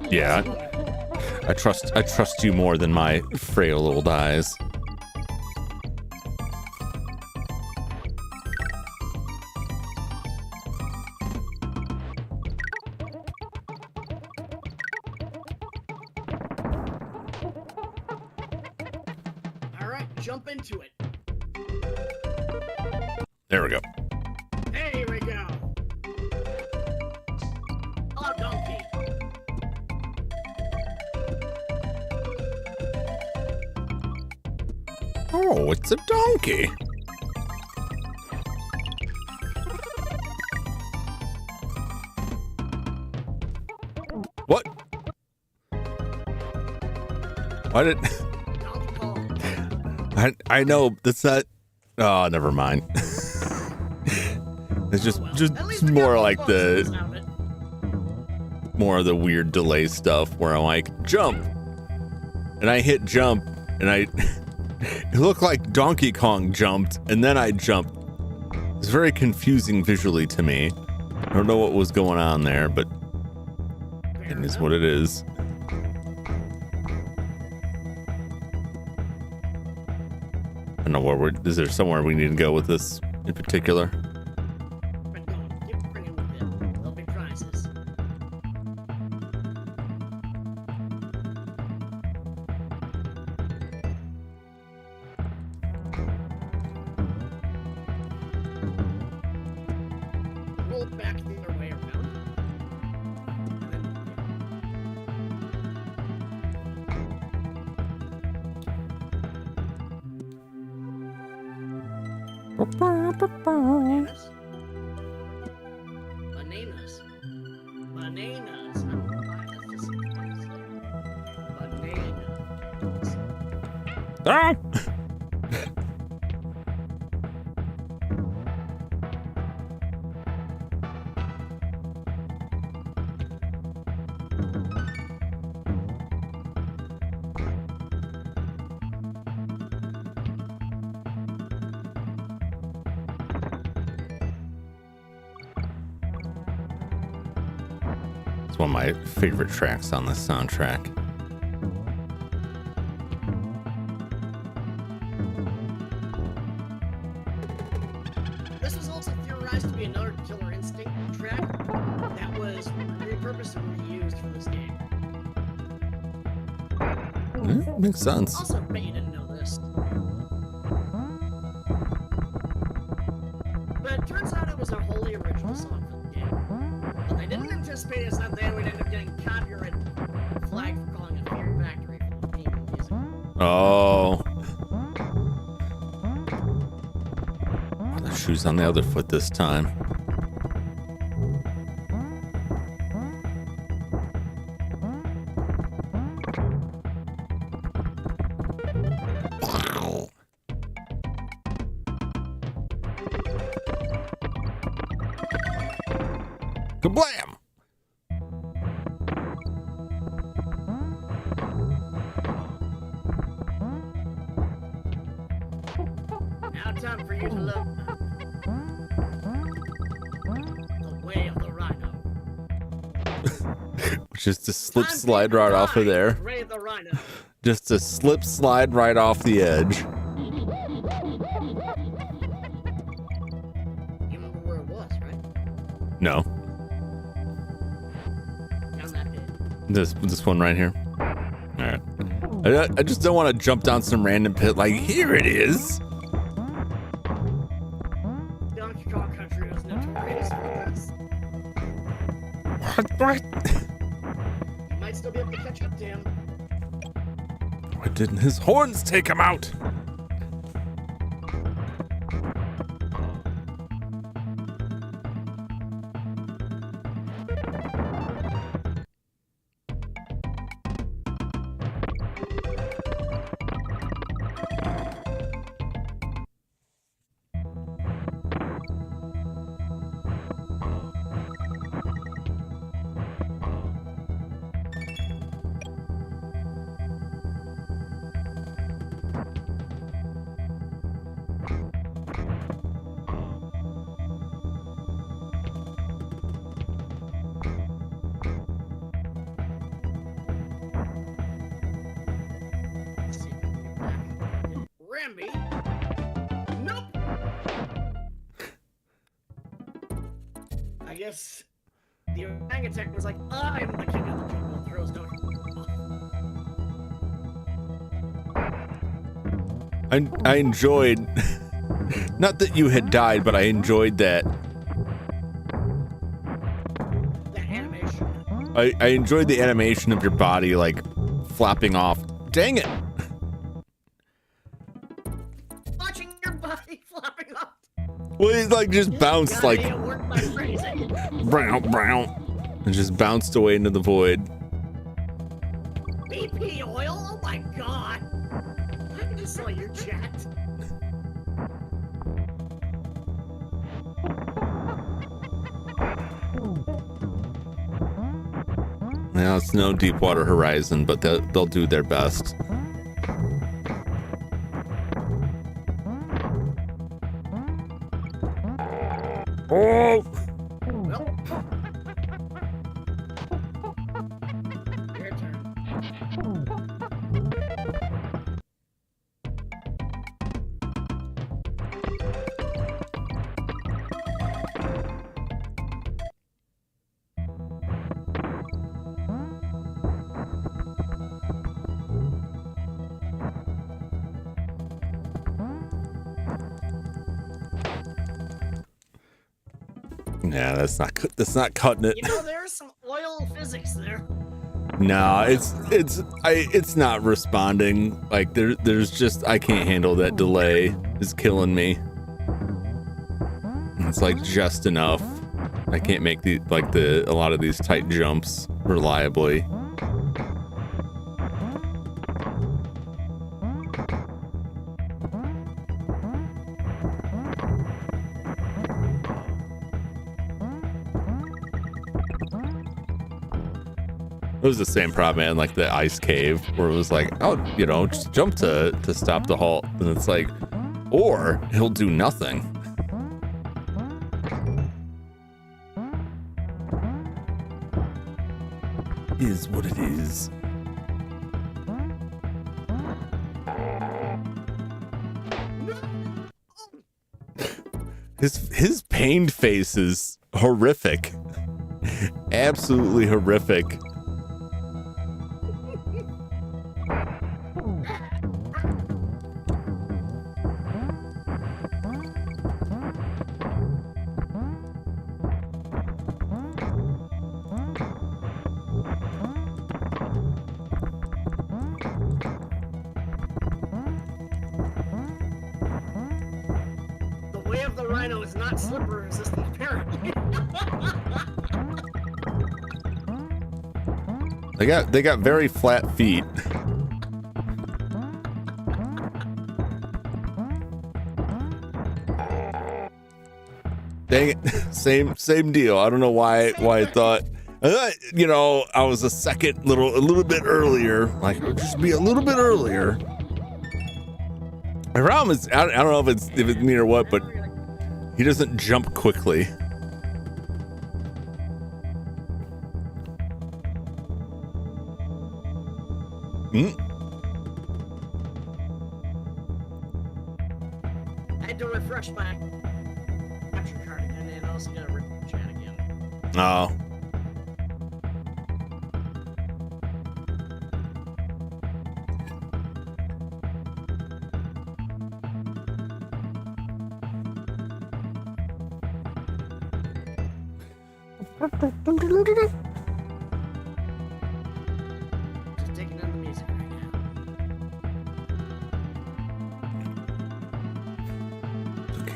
Yeah, I trust you more than my frail old eyes. All right, jump into it. There we go. There we go. Oh, donkey. Oh, it's a donkey. What? Why did Donkey Kong. I know that's not? Oh, never mind. It's just At least we got more all like bonuses the out of it. more of the weird delay stuff where I'm like jump, and I hit jump, and it looked like Donkey Kong jumped, and then I jumped. It's very confusing visually to me. I don't know what was going on there, but Fair it is enough. what it is. I don't know where is there somewhere we need to go with this in particular? But go, keep bringing with it. There'll be prizes. Roll back the other way around. And then, bananas. Bananas. Bananas. I don't know why that just seems fun to say. Bananas. Ah! It's one of my favorite tracks on the soundtrack. This was also theorized to be another Killer Instinct track that was repurposed and reused for this game. Makes sense. Also, I bet you didn't know this. But it turns out it was a wholly original song for the game. What they didn't anticipate is that they would end up getting copyright flagged for calling it Fear Factory for the theme music. Oh. The shoe's on the other foot this time. Kablam! Now time for you to look. The way of the rhino. Just to slip Time slide to right off of die, there. the way of the rhino. Just to slip slide right off the edge. You remember where it was, right? No. Down that pit. This one right here. All right. I just don't want to jump down some random pit like, here it is. Donkey Kong Country was notorious for this. What? You might still be able to catch up to him. Why didn't his horns take him out? Let's see if I can get back. Ramby? Nope! I guess the orangutan was like, I'm the king of the jungle, and throws Donkey Kong off. I enjoyed, not that you had died, but I enjoyed that. That animation. I enjoyed the animation of your body like flopping off. Dang it! Watching your body flopping off. Well, it like just bounced God, like it worked by phrasing. brown, and just bounced away into the void. BP oil? Oh my god! I just saw your chat. Now it's no Deepwater Horizon, but they'll do their best. Oh! Well. Your turn. Yeah, that's not cutting it. You know, there's some oil physics there. No, it's not responding. Like there's just I can't handle that delay. It's killing me. It's like just enough. I can't make a lot of these tight jumps reliably. It was the same problem in like the ice cave where it was like, oh, you know, just jump to stop the halt. And it's like, or he'll do nothing. Is what it is. His pained face is horrific. Absolutely horrific. Slipper resistant, apparently. They got very flat feet. Dang it. Same deal. I don't know why I thought you know, I was a little bit earlier. Like just be a little bit earlier. My problem is I don't know if it's me or what, but he doesn't jump quickly. I had to refresh my capture card and then also got to chat again. Oh. Just taking in the music right now.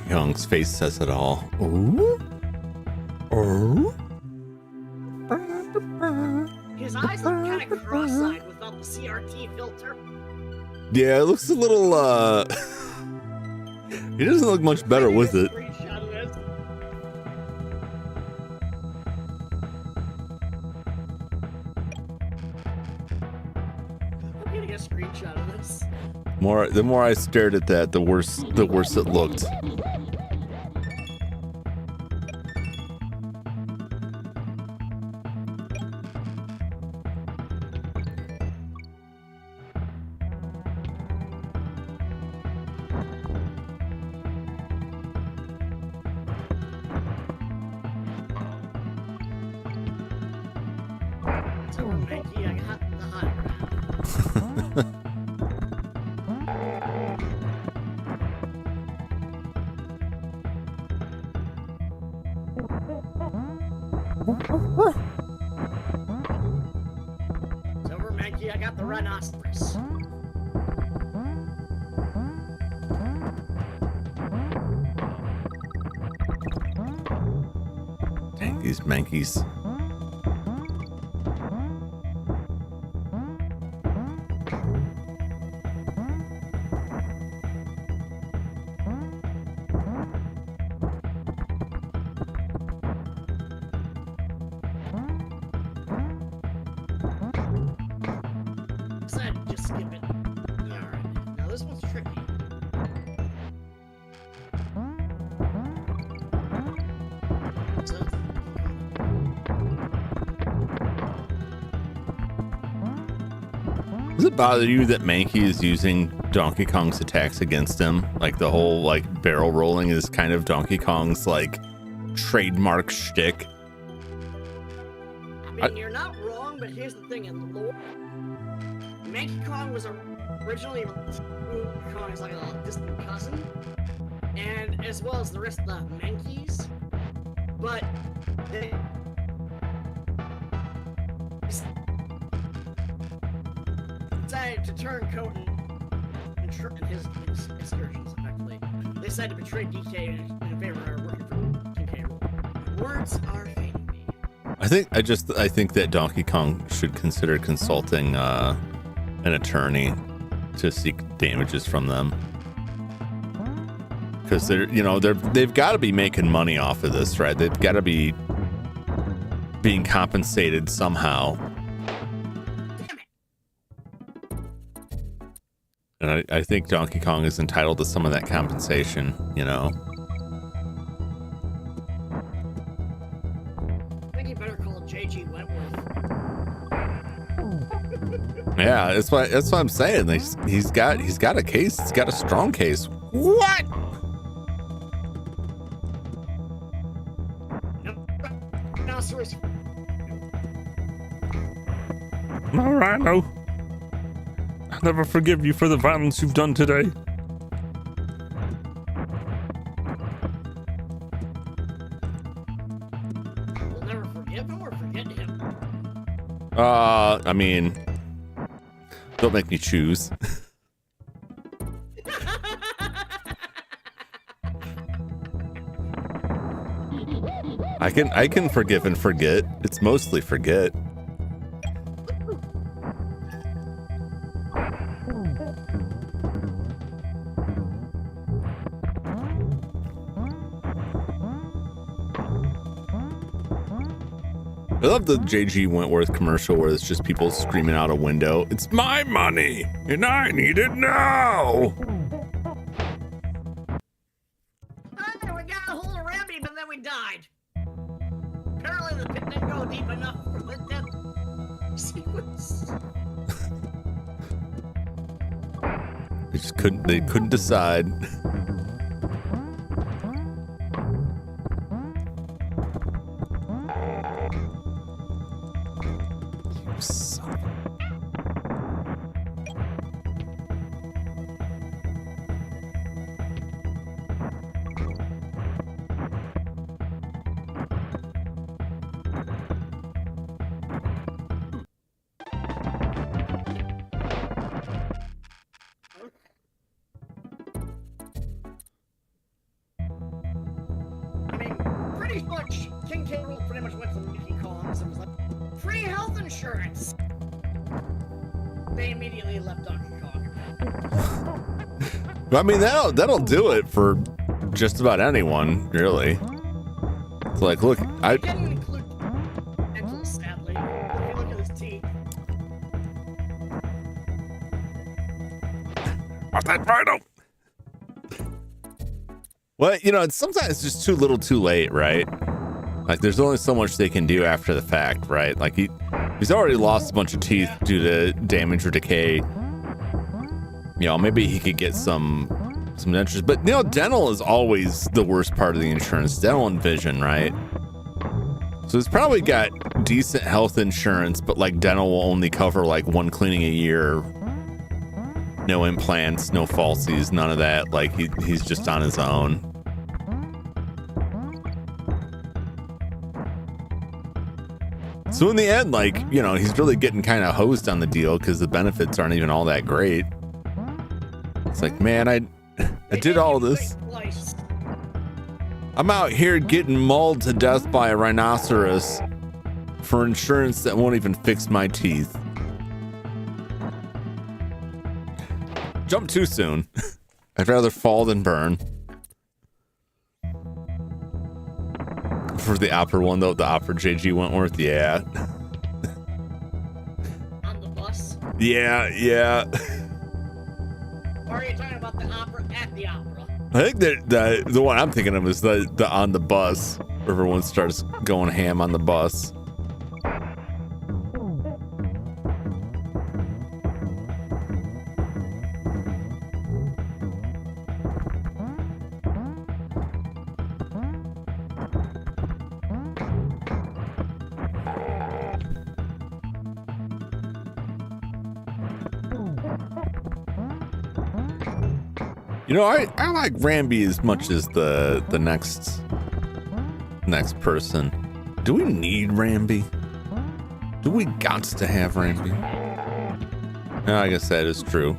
Young's face says it all. Ooh. Ooh. His eyes look kind of cross-eyed without the CRT filter. Yeah, it looks a little he doesn't look much better with it. The more I stared at that, the worse it looked. So, Mikey, I got the high ground. Silver Mankey, I got the rhinoceros. Dang, these Mankeys. Just skip it. Alright, now this one's tricky. So, does it bother you that Mankey is using Donkey Kong's attacks against him? Like the whole like barrel rolling is kind of Donkey Kong's like trademark shtick. I mean, you're not wrong, but here's the thing: in the lore, Donkey Kong was originally Kong is like a distant cousin, and as well as the rest of the Mankeys. But They decided to turn coat and his excursions, effectively. They decided to betray DK in favor of working for DK. Words are fading me. I think that Donkey Kong should consider consulting an attorney to seek damages from them, because they've got to be making money off of this, right? They've got to be being compensated somehow. Damn it. And I think Donkey Kong is entitled to some of that compensation, you know. I think you better call J.G. Wentworth. Yeah, that's what I'm saying. He's got a case. He's got a strong case. What? Rhinoceros. Rhino, I'll never forgive you for the violence you've done today. We'll never forgive him or forget him. I mean, don't make me choose. I can forgive and forget. It's mostly forget. I love the J.G. Wentworth commercial where it's just people screaming out a window, "It's my money, and I need it now!" We got a hold of Ramby, but then we died. Apparently the pit didn't go deep enough for the death sequence. They couldn't decide. Pretty much, King K. Rool pretty much went to Mickey Collins and was like, free health insurance! They immediately left Donkey Kong. I mean, that'll do it for just about anyone, really. It's like, look, I didn't include Angel, sadly. If you look at his teeth. What's that rhino? Well, you know, sometimes it's just too little too late, right? Like, there's only so much they can do after the fact, right? Like, he's already lost a bunch of teeth due to damage or decay. You know, maybe he could get some dentures. But, you know, dental is always the worst part of the insurance. Dental and vision, right? So it's probably got decent health insurance, but, like, dental will only cover, like, one cleaning a year. No implants, no falsies, none of that. Like, he's just on his own. So in the end, like, you know, he's really getting kind of hosed on the deal because the benefits aren't even all that great. It's like, man, I did all this. I'm out here getting mauled to death by a rhinoceros for insurance that won't even fix my teeth. Jump too soon. I'd rather fall than burn. For the opera one, though, the opera J.G. Wentworth, yeah. On the bus? Yeah. Or are you talking about the opera at the opera? I think that the one I'm thinking of is the on the bus, where everyone starts going ham on the bus. You know, I like Ramby as much as the next person. Do we need Ramby? Do we got to have Ramby? No, I guess that is true.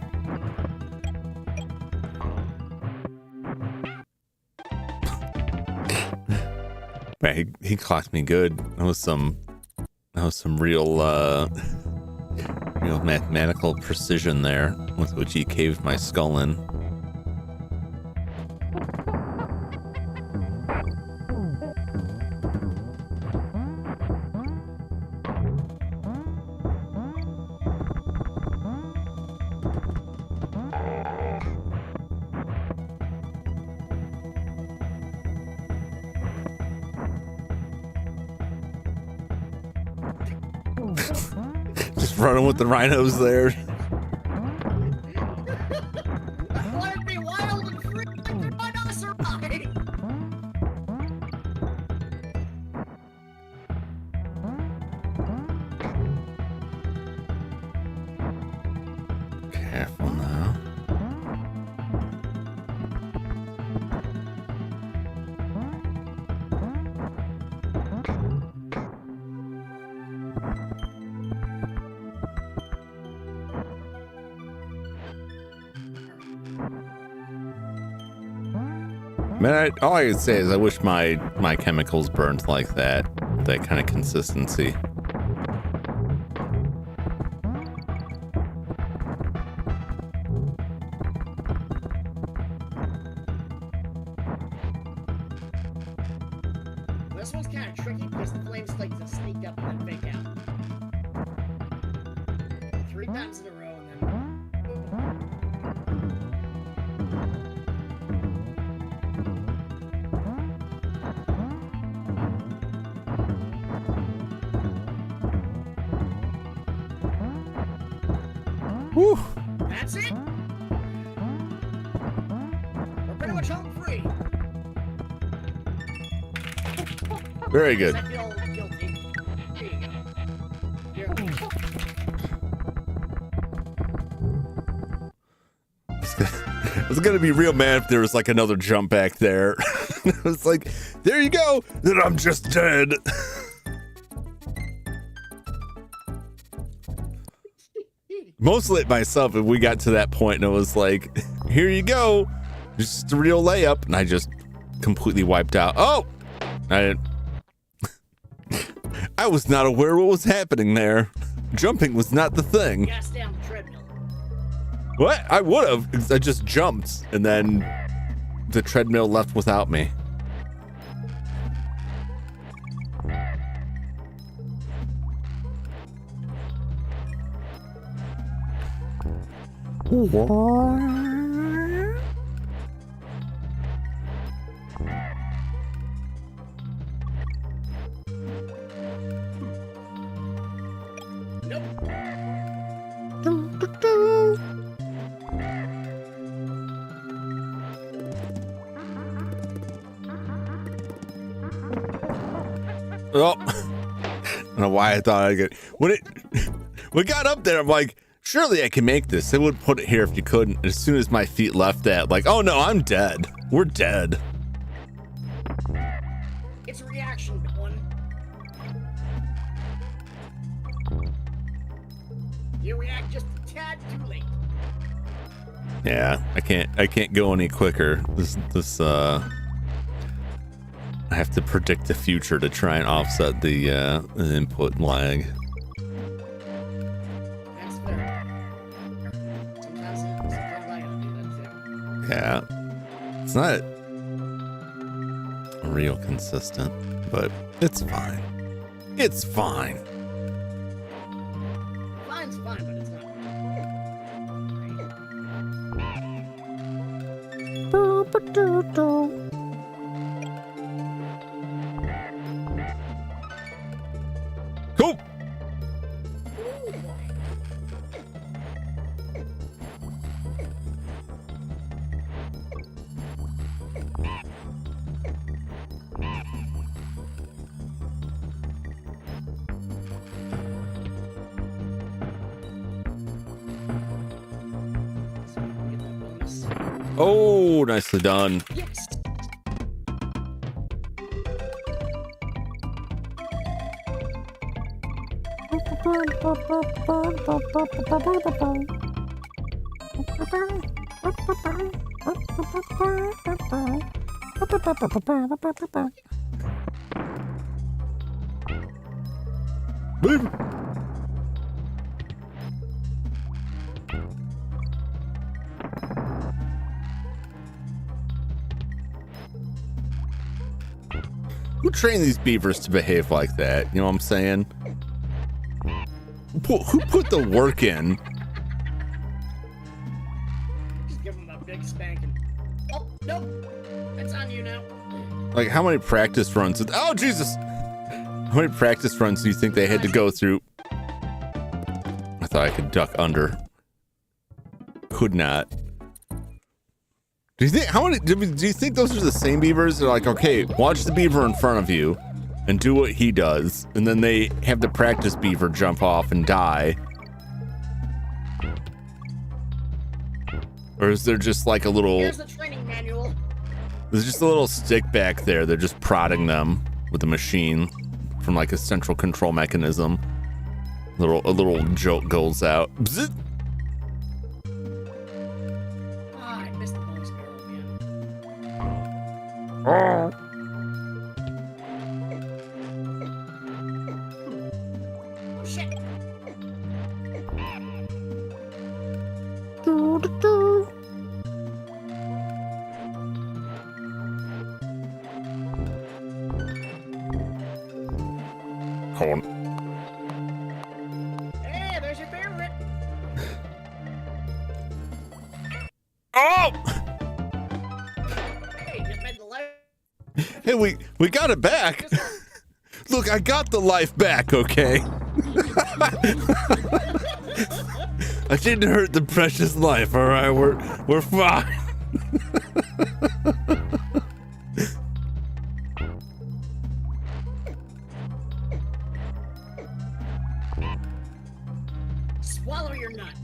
Man, he clocked me good. That was some real real mathematical precision there with which he caved my skull in. Running with the rhinos there. I want to be wild and free like the rhinoceros. Careful now. Man, all I can say is I wish my chemicals burned like that kind of consistency. This one's kind of tricky because the flames like to sneak up and then fake out. 3 times in a row and then... Whew. That's it! We're pretty much home free. Very good. I feel guilty. Here you go. I was gonna be real mad if there was like another jump back there. It was like, there you go, then I'm just dead. Mostly myself, if we got to that point and it was like, here you go, just a real layup, and I just completely wiped out. Oh, I was not aware what was happening there. Jumping was not the thing. Gas down the treadmill. What? I would have, because I just jumped and then the treadmill left without me. Oh, I don't know why I thought I'd get when we got up there. I'm like, surely I can make this. They would put it here if you couldn't. As soon as my feet left that, like, oh no, I'm dead. We're dead. It's a reaction one. You react just a tad too late. Yeah, I can't go any quicker. This I have to predict the future to try and offset the input lag. That's fair. Sometimes I gotta do that too. Yeah, it's not real consistent, but it's fine. It's fine. Fine's fine, but it's not. Cool. So we can get that bonus. Oh, nicely done. Yes. Move. Who trained these beavers to behave like that? You know what I'm saying? Who put the work in? Just give him a big spanking. Oh, nope. It's on you now. Like, how many practice runs? Oh, Jesus! How many practice runs do you think they had to go through? I thought I could duck under. Could not. Do you think do you think those are the same beavers? They're like, okay, watch the beaver in front of you and do what he does, and then they have the practice beaver jump off and die. Or is there just like a little... Here's the training manual. There's just a little stick back there. They're just prodding them with a machine from like a central control mechanism. A little jolt goes out. Bzzzt. Ah, I missed the bonus barrel again. Oh. Oh, shit. Hold on. Hey, there's your favorite. Oh! Hey, just made the life. Hey, we got it back. Look, I got the life back, okay? I didn't hurt the precious life, all right? We're fine. Swallow your nut.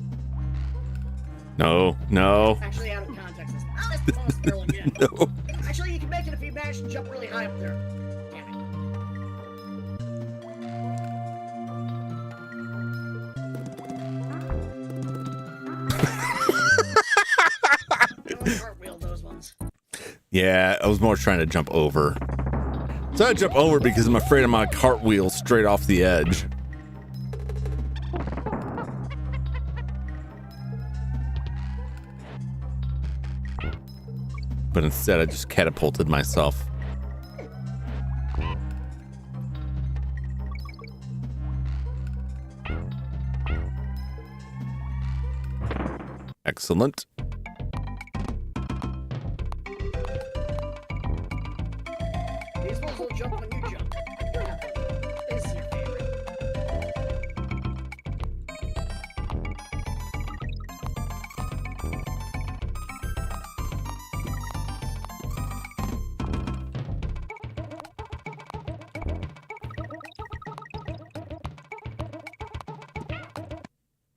No, no, Actually, out of context. I missed the bonus barrel again. no. Actually, you can make it if you manage to jump really high up there. Damn it. Don't cartwheel those ones. Yeah, I was more trying to jump over. So I jump over because I'm afraid I'm on a cartwheel straight off the edge. But instead, I just catapulted myself. Excellent. These ones will jump when you jump. This is your favorite.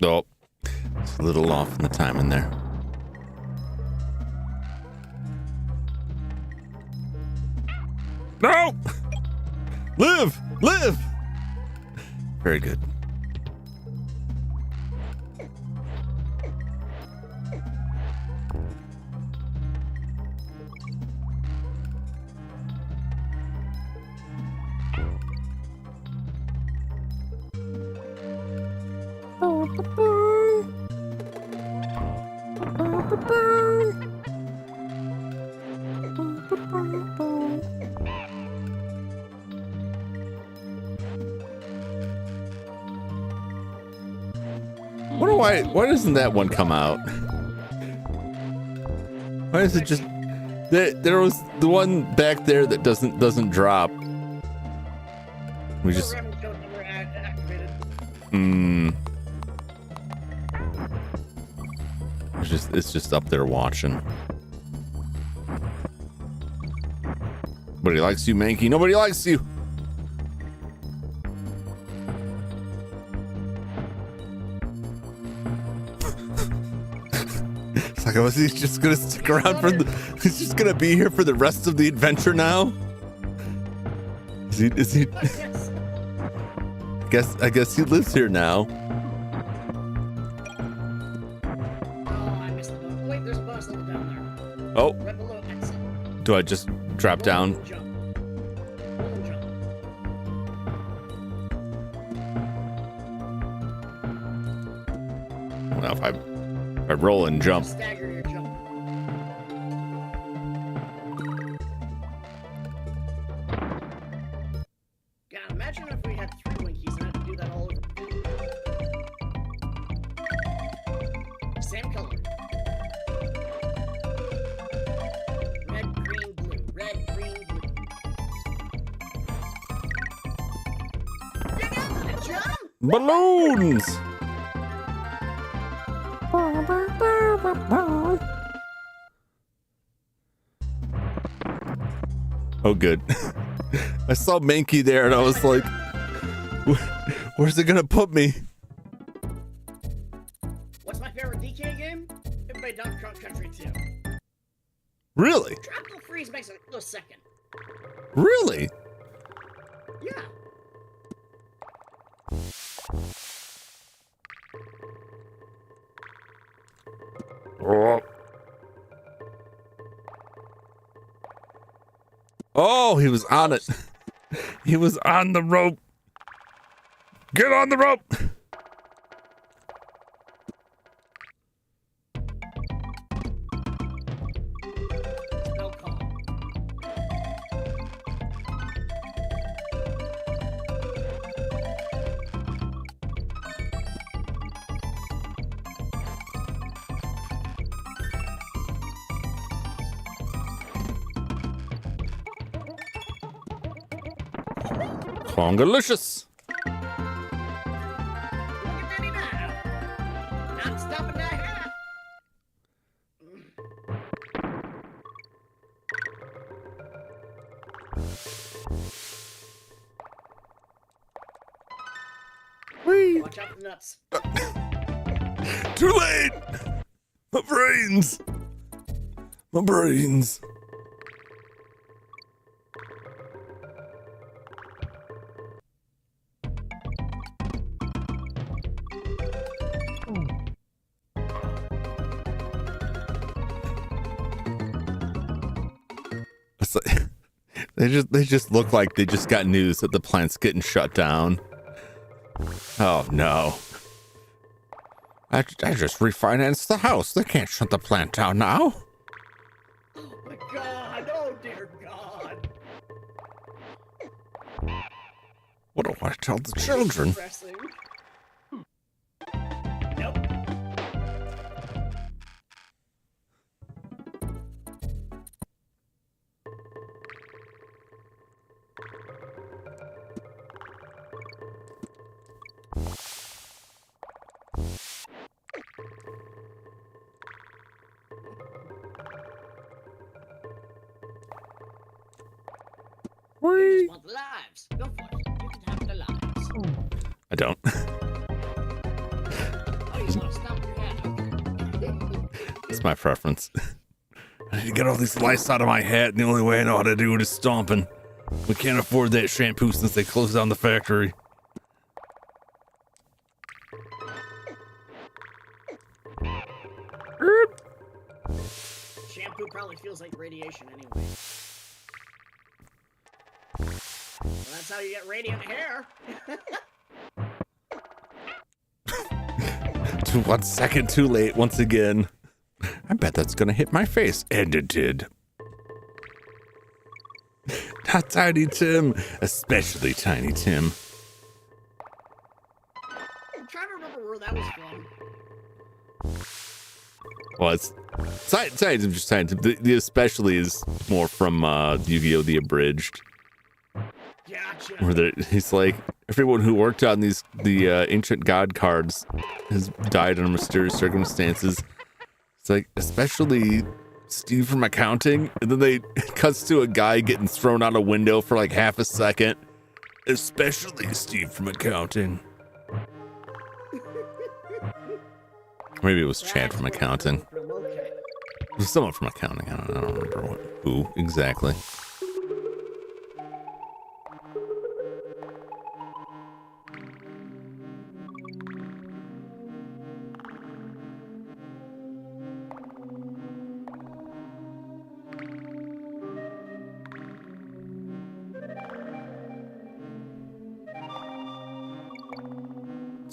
Oh, it's a little off in the timing there. No! Live! Live! Very good. Why doesn't that one come out? Why is it just there was the one back there that doesn't drop. We just Programming code number activated. It's just up there watching. Nobody likes you, Mankey. Nobody likes you. It's like, was he just gonna stick around for the? He's just gonna be here for the rest of the adventure now. Is he? Yes. I guess he lives here now. Oh, I missed the bonus. Wait, there's a bonus level down there. Oh, Right below exit. do I just drop down? Hold and jump. Hold and jump. Well, if I roll and jump. Stagger your jump. God, imagine if we had 3 Winkies and had to do that all over. Same color. Red, green, blue. Red, green, blue. Get out the jump! Balloons! Oh, good. I saw Mankey there and I was like, where's it gonna put me? What's my favorite DK game? Everybody Donkey Kong Country 2. Really? Tropical Freeze makes a close second. Really? Yeah. Oh, he was on it. He was on the rope. Get on the rope. Spell call. Congalicious. Look at Danny now. Not stopping that hat. Whee! Watch out for the nuts. Too late. My brains. My brains. It's like, they just look like they just got news that the plant's getting shut down. Oh no. I just refinanced the house. They can't shut the plant down now. Oh my god. Oh dear god. What do I tell the children? Depressing. Nope. You just want the lives. Go for it. You can have the lives. I don't. Oh, you want to stomp your head. Okay. It's my preference. I need to get all these lice out of my head, and the only way I know how to do it is stomping. We can't afford that shampoo since they closed down the factory. Shampoo probably feels like radiation anyway. Well, that's how you get radiant hair. 1 second too late once again. I bet that's gonna hit my face. And it did. Not Tiny Tim. Especially Tiny Tim. I'm trying to remember where that was from. Well, it's Tiny Tim, just Tiny Tim. The especially is more from Yu-Gi-Oh! The Abridged. Gotcha. Where he's like, everyone who worked on the ancient god cards has died under mysterious circumstances. It's like, especially Steve from accounting, and then they cuts to a guy getting thrown out a window for like half a second. Especially Steve from accounting. Maybe it was Chad from accounting. Okay. It was someone from accounting. I don't remember who exactly.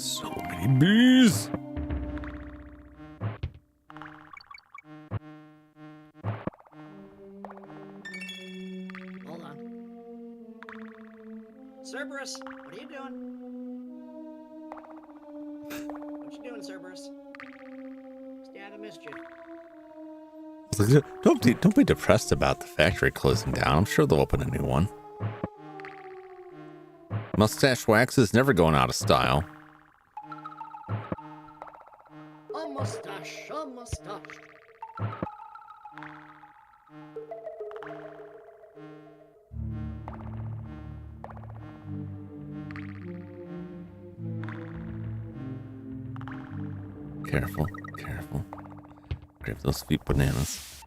So many bees. Hold on. Cerberus, what are you doing? What you doing, Cerberus? Stay out of mischief. Don't be depressed about the factory closing down. I'm sure they'll open a new one. Mustache wax is never going out of style. A mustache, a mustache. Careful, careful. Grab those sweet bananas.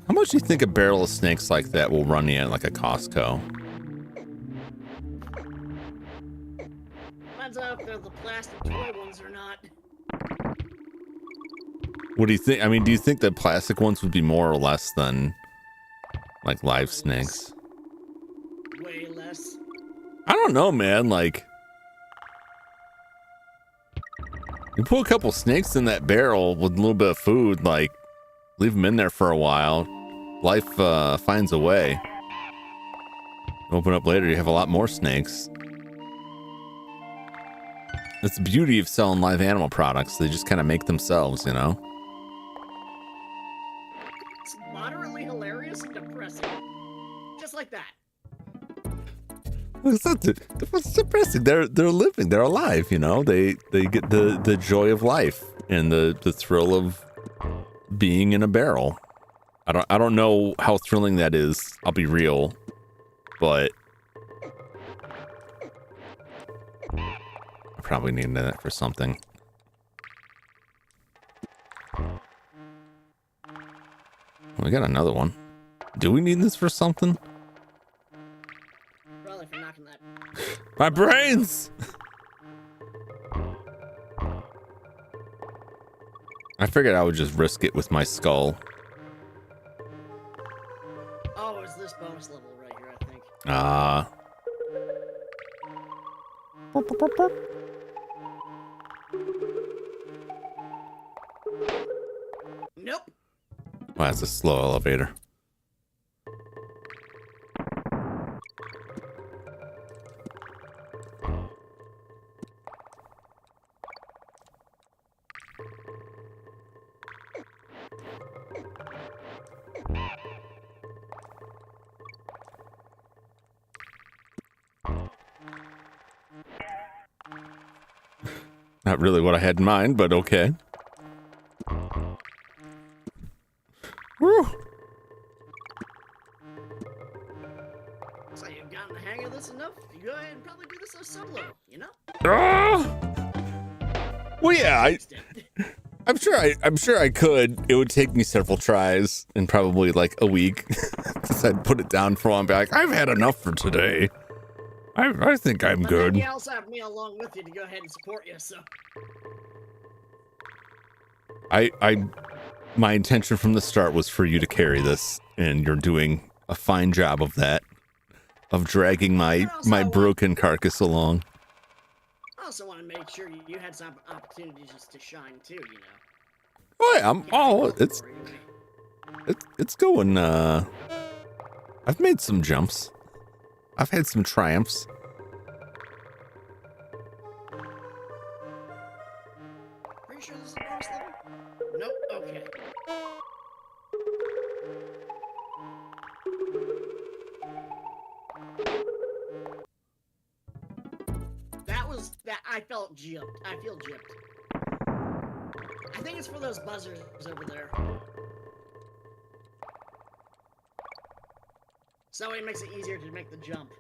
How much do you think a barrel of snakes like that will run you at like a Costco? Depends on if they're the plastic toy ones or not. What do you think? I mean, do you think the plastic ones would be more or less than like live snakes? Way less. I don't know, man. Like, you put a couple snakes in that barrel with a little bit of food, like, leave them in there for a while. Life finds a way. Open up later, you have a lot more snakes. That's the beauty of selling live animal products. They just kind of make themselves, you know? It's moderately hilarious and depressing. Just like that. It's not what's depressing. They're living. They're alive, you know? They get the joy of life and the thrill of being in a barrel. I don't know how thrilling that is. I'll be real, but I probably need that for something. We got another one. Do we need this for something? Probably for knocking that. My brains! I figured I would just risk it with my skull. Oh, it's this bonus level right here, I think. Nope. Wow, that's a slow elevator. Not really what I had in mind, but okay. Woo. So you've gotten the hang of this enough? You go ahead and probably do this solo, you know? Well, yeah, I'm sure I could. It would take me several tries and probably like a week because I'd put it down for a while and be like, I've had enough for today. I think I'm good. You also have me along with you to go ahead and support you, so. My intention from the start was for you to carry this, and you're doing a fine job of that, of dragging my broken carcass along. I also want to make sure you had some opportunities to shine too, you know. Oh yeah, it's going. I've made some jumps. I've had some triumphs. Pretty sure this is a bonus level? Nope. Okay. That I felt gypped. I feel gypped. I think it's for those buzzers over there. So it makes it easier to make the jump.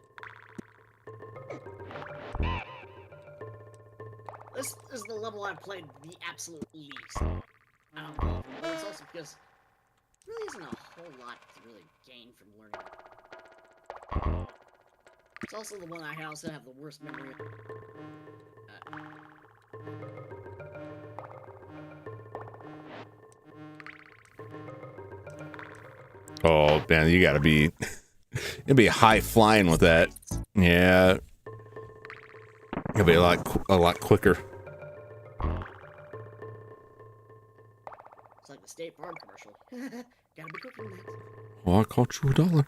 This is the level I've played the absolute least. I don't know, but it's also because there really isn't a whole lot to really gain from learning. It's also the one I also have the worst memory of. Oh man, you gotta be It'd be high flying with that. Yeah. It'll be a lot quicker. It's like the State Farm commercial. Gotta be quicker than that. Well, I caught you $1.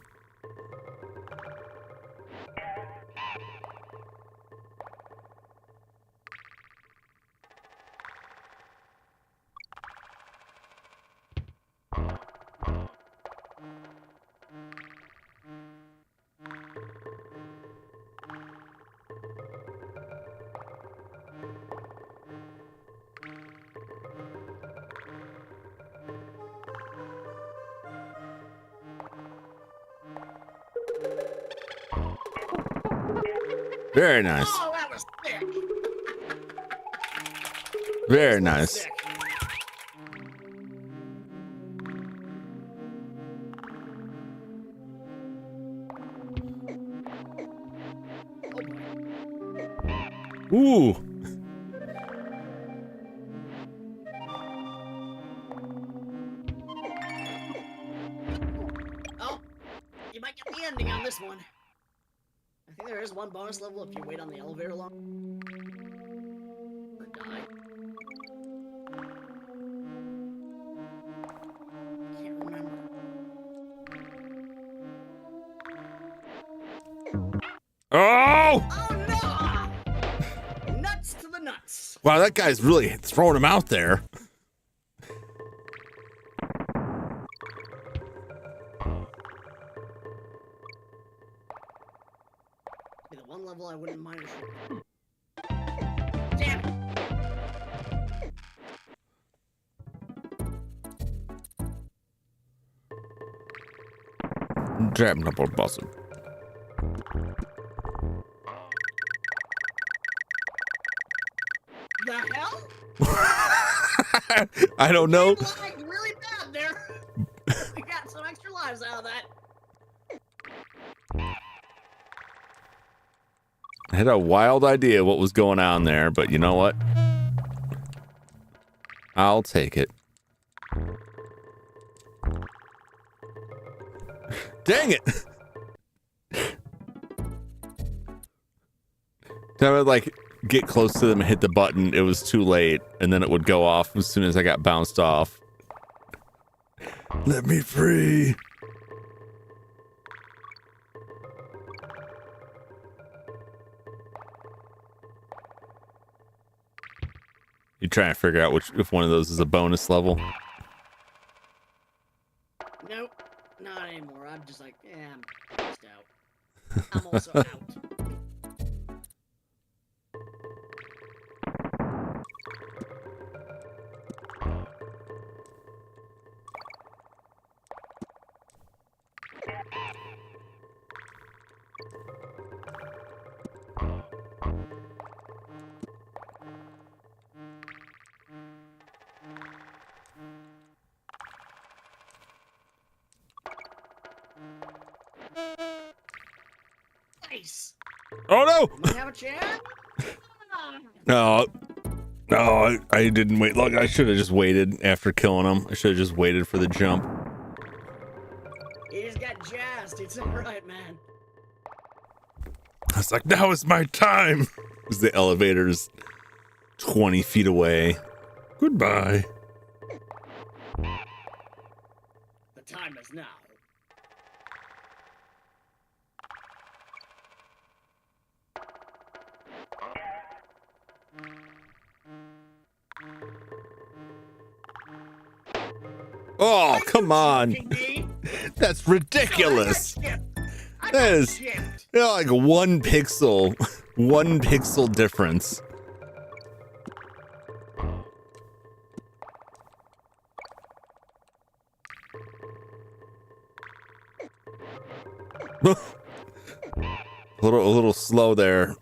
Very nice. Oh, that was sick. Very nice. Sick. Ooh. Oh, you might get the ending on this one. I think there is one bonus level if you wait on the elevator long. Or die. Can't remember. Oh! Oh no! Nuts to the nuts. Wow, that guy's really throwing him out there. Be the one level I wouldn't mind. Damn it! Jam double bossing. The hell? I don't know. Looked like really bad there. We got some extra lives out of that. I had a wild idea what was going on there, but you know what? I'll take it. Dang it! I would like get close to them and hit the button. It was too late, and then it would go off as soon as I got bounced off. Let me free. You trying to figure out if one of those is a bonus level? Nope, not anymore. I'm just like, I'm passed out. I'm also out. Nice. Oh no! Might have a chance. No, I didn't wait. Look, I should have just waited after killing him. I should have just waited for the jump. You just got jazzed. It's alright, man. I was like, now is my time. Because the elevator's 20 feet away. Goodbye. The time is now. Oh, come on. Me? That's ridiculous. I That got is, gypped. you know, like 1 pixel. 1 pixel difference. a little slow there.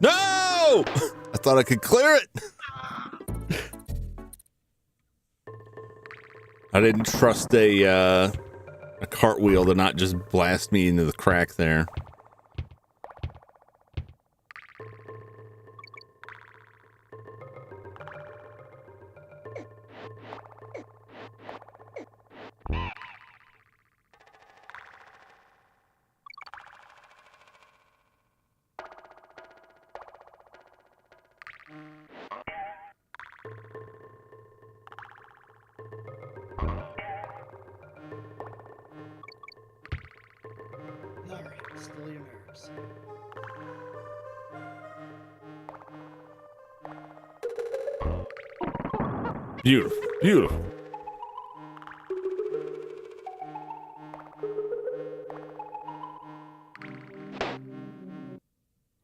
No! I thought I could clear it. I didn't trust a cartwheel to not just blast me into the crack there. Alright, still your nerves. Beautiful, beautiful.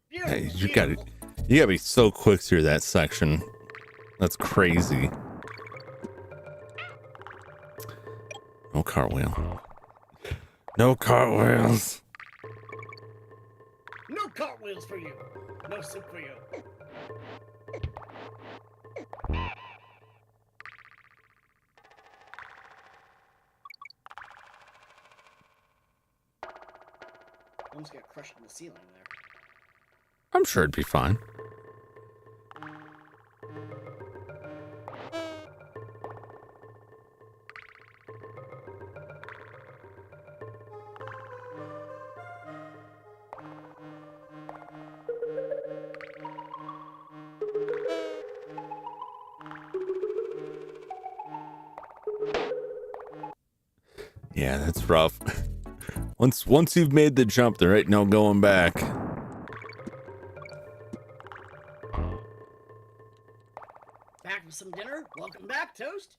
Hey, you gotta be so quick through that section. That's crazy. No cartwheel. No cartwheels. No cartwheels for you. No soup for you. Almost got crushed in the ceiling there. I'm sure it'd be fine. Yeah, that's rough. Once you've made the jump, there ain't no going back. Back with some dinner? Welcome back, Toast.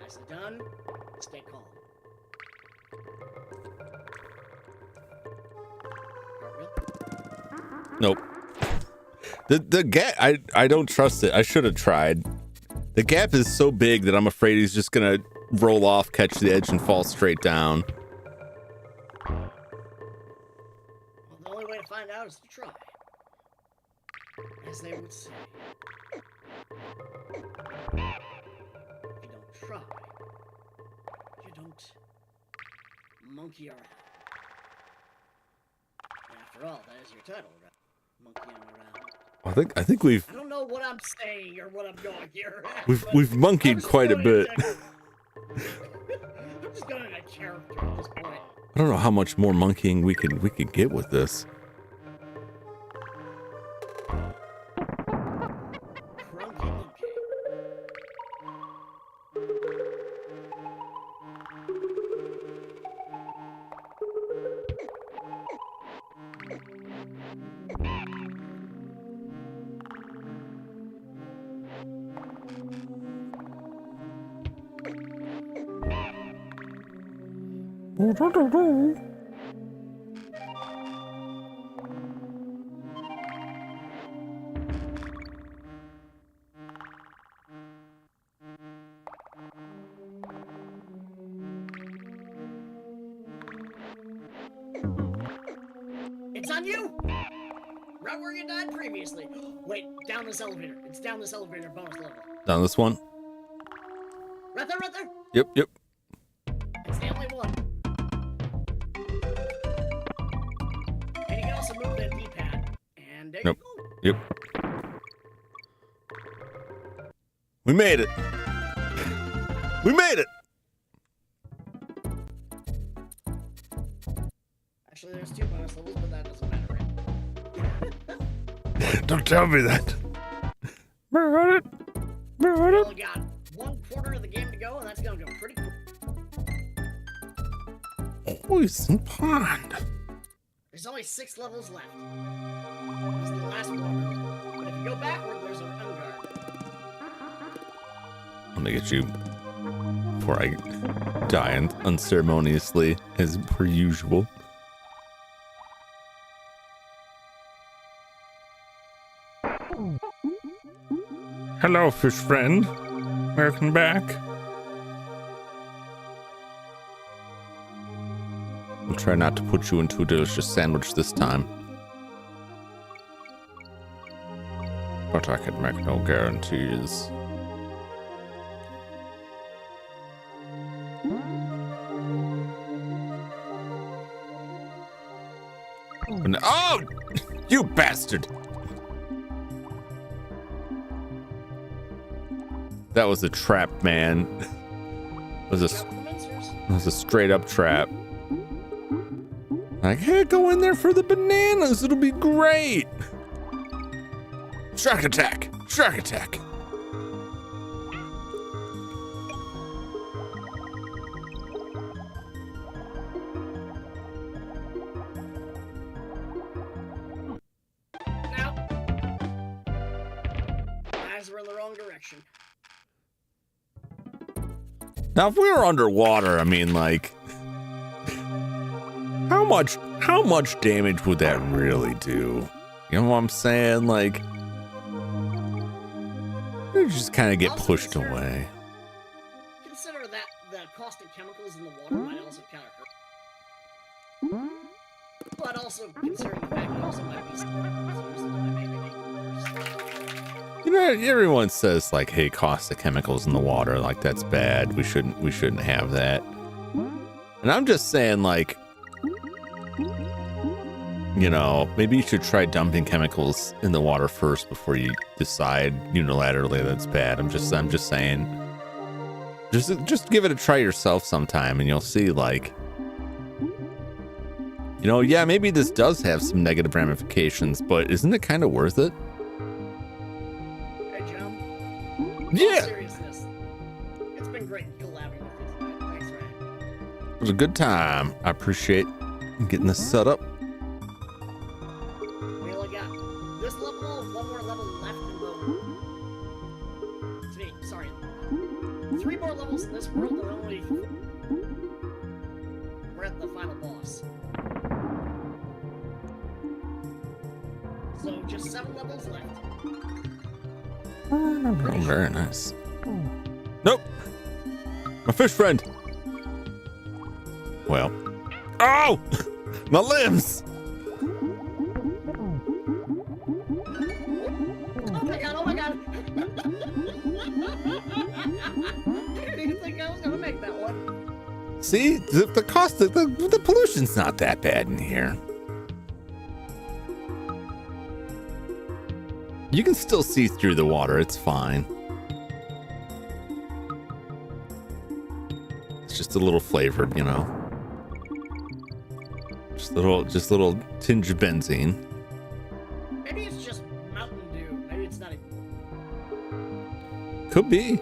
Nicely done. Stay calm. Cartwheel. Nope. The gap, I don't trust it. I should have tried. The gap is so big that I'm afraid he's just gonna roll off, catch the edge, and fall straight down. Well, the only way to find out is to try. As they would say. If you don't try, you don't monkey around. And after all, that is your title, right? Monkeying around. I think we've I don't know what I'm saying or what I'm going here. we've monkeyed quite a bit. I'm just going into character at this point. I don't know how much more monkeying we could get with this. Crunky monkey. It's on you! Right where you died previously. Wait, down this elevator. It's down this elevator, bonus level. Down this one? Right there, right there! Yep, yep. It's the only one. And you can also move that D-pad. And there Nope. you go. Yep. We made it. We made it. Actually, there's 2 bonus levels, but that doesn't matter, right? Don't tell me that. We only got 1/4 of the game to go, and that's gonna go pretty quick. Poison pond. There's only 6 levels left. This is the last one. But if you go backward, there's an unguard. I'm gonna get you before I die unceremoniously, as per usual. Hello, fish friend. Welcome back. I'll try not to put you into a delicious sandwich this time. But I can make no guarantees. Oh! You bastard! That was a trap, man. It was a straight up trap. Like, hey, go in there for the bananas. It'll be great. Shark attack! Shark attack! Now, guys, we're in the wrong direction. Now, if we were underwater, I mean, like, how much damage would that really do? You know what I'm saying? Like, you just kind of get Also pushed away. Consider that the caustic chemicals in the water might also kind of hurt. But also considering the fact that also might be some chemicals that might make it worse. You know, everyone says like, "Hey, caustic chemicals in the water, like that's bad. We shouldn't have that." And I'm just saying, like, you know, maybe you should try dumping chemicals in the water first before you decide unilaterally that's bad. I'm just saying, just give it a try yourself sometime, and you'll see, like, you know, yeah, maybe this does have some negative ramifications, but isn't it kind of worth it? Hey, Jum. Yeah. In all seriousness, it's been great collabing with you tonight. Thanks, Ryan. It was a good time. I appreciate getting this set up. We only got this level, one more level left in the... Sorry. 3 more levels in this world, and only... We're at the final boss. So, just 7 levels left. Oh, very nice. Nope. My fish friend. Well. Oh! My limbs! Oh my god, oh my god! I didn't even think I was gonna make that one. See? The cost of the pollution's not that bad in here. You can still see through the water, it's fine. It's just a little flavored, you know. Just a little tinge of benzene. Maybe it's just Mountain Dew. Maybe it's not a... Could be.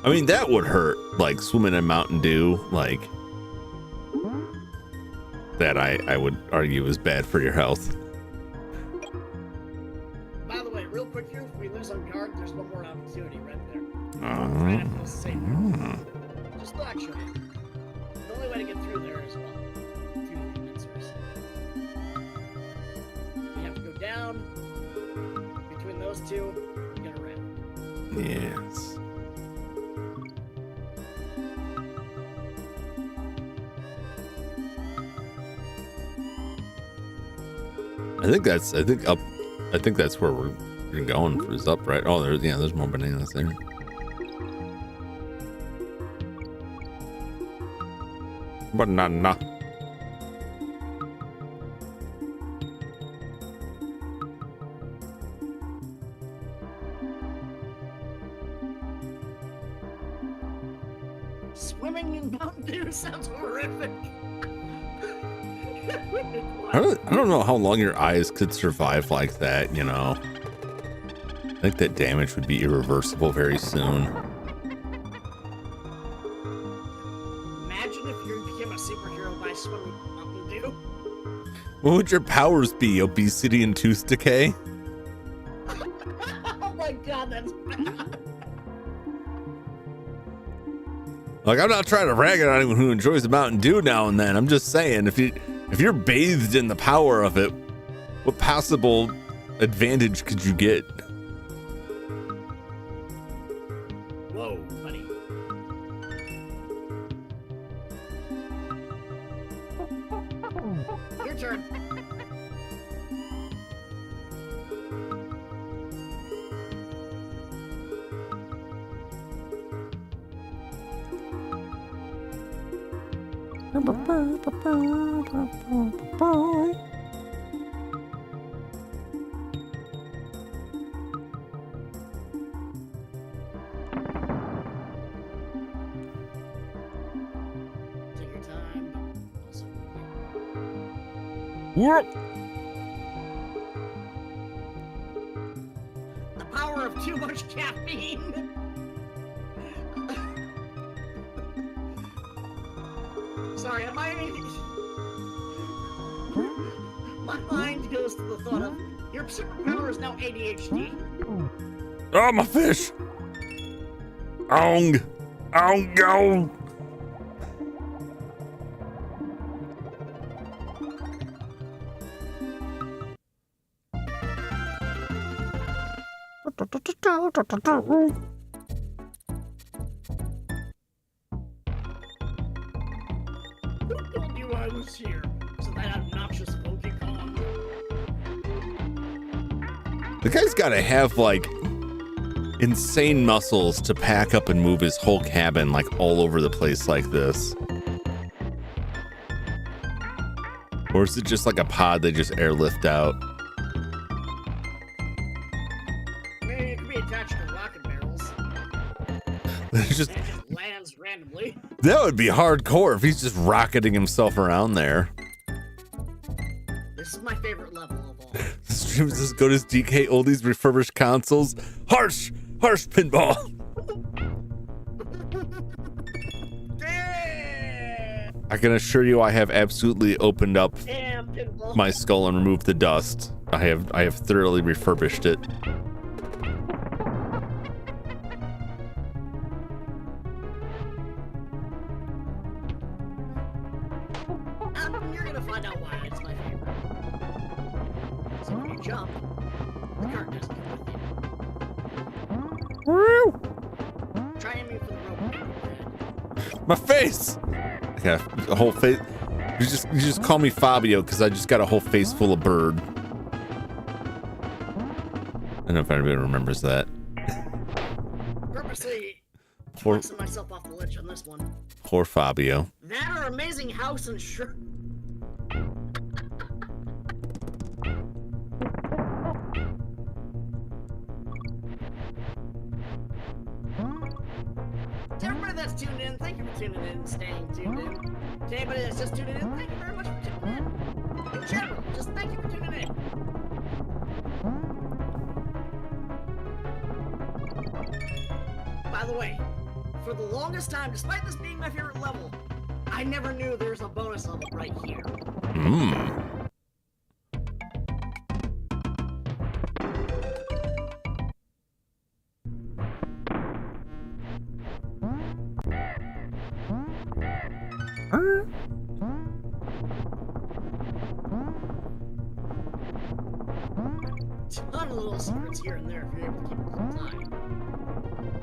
I mean, that would hurt, like swimming in Mountain Dew, like that I would argue is bad for your health. By the way, real quick here, if we lose on guard, there's one more opportunity right there. Oh. Right after this save. Just thought I'd show you. The only way to get through there is, well, through the condensers. You have to go down, between those two, get around. Yes. I think that's where we're going, is up, right? Oh, there's more bananas there. Banana. Swimming in Mountain Dew sounds horrific. I don't know how long your eyes could survive like that, you know. I think that damage would be irreversible very soon. Imagine if you became a superhero by swimming in Mountain Dew. What would your powers be? Obesity and tooth decay? Oh my god, that's bad. Like, I'm not trying to rag on anyone who enjoys a Mountain Dew now and then. I'm just saying, if you're bathed in the power of it, what possible advantage could you get? Whoa, buddy. Your turn. Take your time, but also. Whoop. The power of too much caffeine. Sorry, my mind goes to the thought of your superpower is now ADHD. Oh, my fish. Ong. Ong, go. Who told you I was here? So that obnoxious Monkeyin. The guy's got to have, like, insane muscles to pack up and move his whole cabin, like, all over the place like this. Or is it just like a pod they just airlift out? Maybe it could be attached to rocket barrels. It's just, And it just lands randomly. that would be hardcore if he's just rocketing himself around there. This is my favorite level of all. The streams just go to DK Oldies refurbished consoles. Harsh pinball. Damn! I can assure you I have absolutely opened up Damn, pinball. my skull and removed the dust. I have thoroughly refurbished it. You're gonna find out why it's my favorite. So when you jump, the cart doesn't come with you. Woo! Try aiming for the rope. My face. Yeah, a whole face. You just call me Fabio because I just got a whole face full of bird. I don't know if anybody remembers that. Purposely Poor, tossing myself off the ledge on this one. poor Fabio. That or amazing house and shirt. To everybody that's tuned in, thank you for tuning in and staying tuned in. To anybody that's just tuning in, thank you very much for tuning in. In general, just thank you for tuning in. By the way, for the longest time, despite this being my favorite level, I never knew there was a bonus level right here. Mmm. Ton of little secrets here and there if you're able to keep it on time.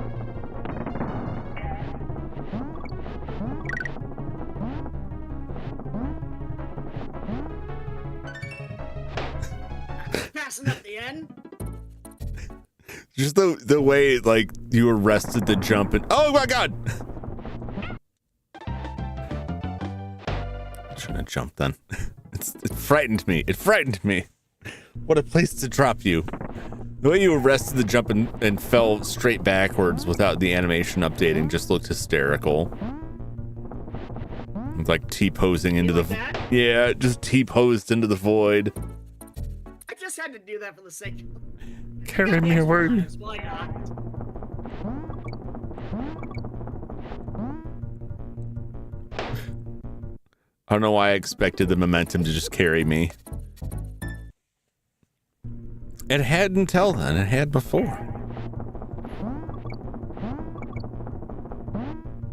Passing up the end. Just the way like you arrested the jump and oh my god! I shouldn't have jumped then. It frightened me. It frightened me. What a place to drop you. The way you arrested the jump and fell straight backwards without the animation updating just looked hysterical. It's like T-posing into the... that? Yeah, just T-posed into the void. I just had to do that for the sake of... Carry me away. Why not? I don't know why I expected the momentum to just carry me. It had until then. It had before.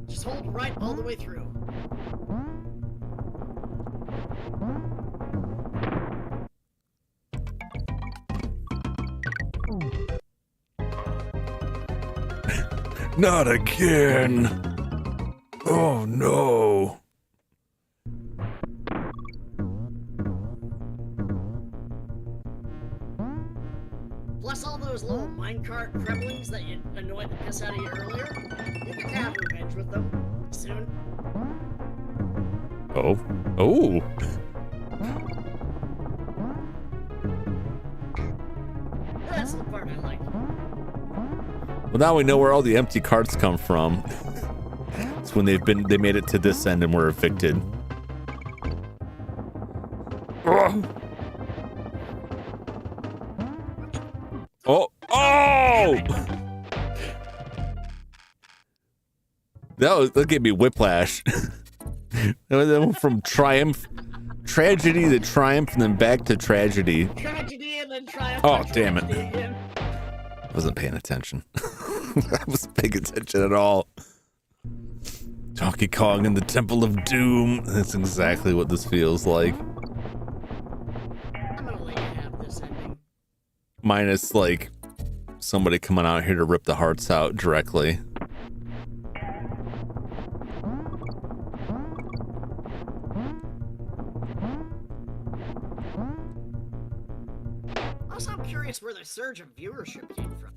Just hold right way through. Not again. Oh no. Plus all those little minecart gremlins that annoyed the piss out of you earlier. You get to have revenge with them soon. Oh. Oh. That's the part I like. Well, now we know where all the empty carts come from. It's when they made it to this end and were evicted. Ugh. Oh, oh! That gave me whiplash. That went from tragedy to triumph, and then back to tragedy. Tragedy and then triumph. Oh, damn it! Again. I wasn't paying attention. I wasn't paying attention at all. Donkey Kong in the Temple of Doom. That's exactly what this feels like. I'm gonna let you have this ending. Minus, like, somebody coming out here to rip the hearts out directly. Also, I'm curious where the surge of viewership came from.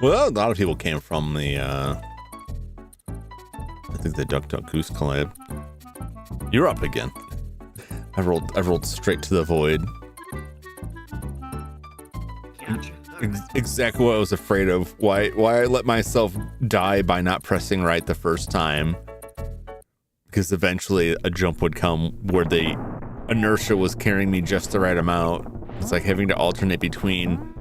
Well, a lot of people came from the, I think the Duck Duck Goose collab. You're up again. I rolled straight to the void. Gotcha. Exactly what I was afraid of. Why I let myself die by not pressing right the first time. Because eventually a jump would come where the inertia was carrying me just the right amount. It's like having to alternate between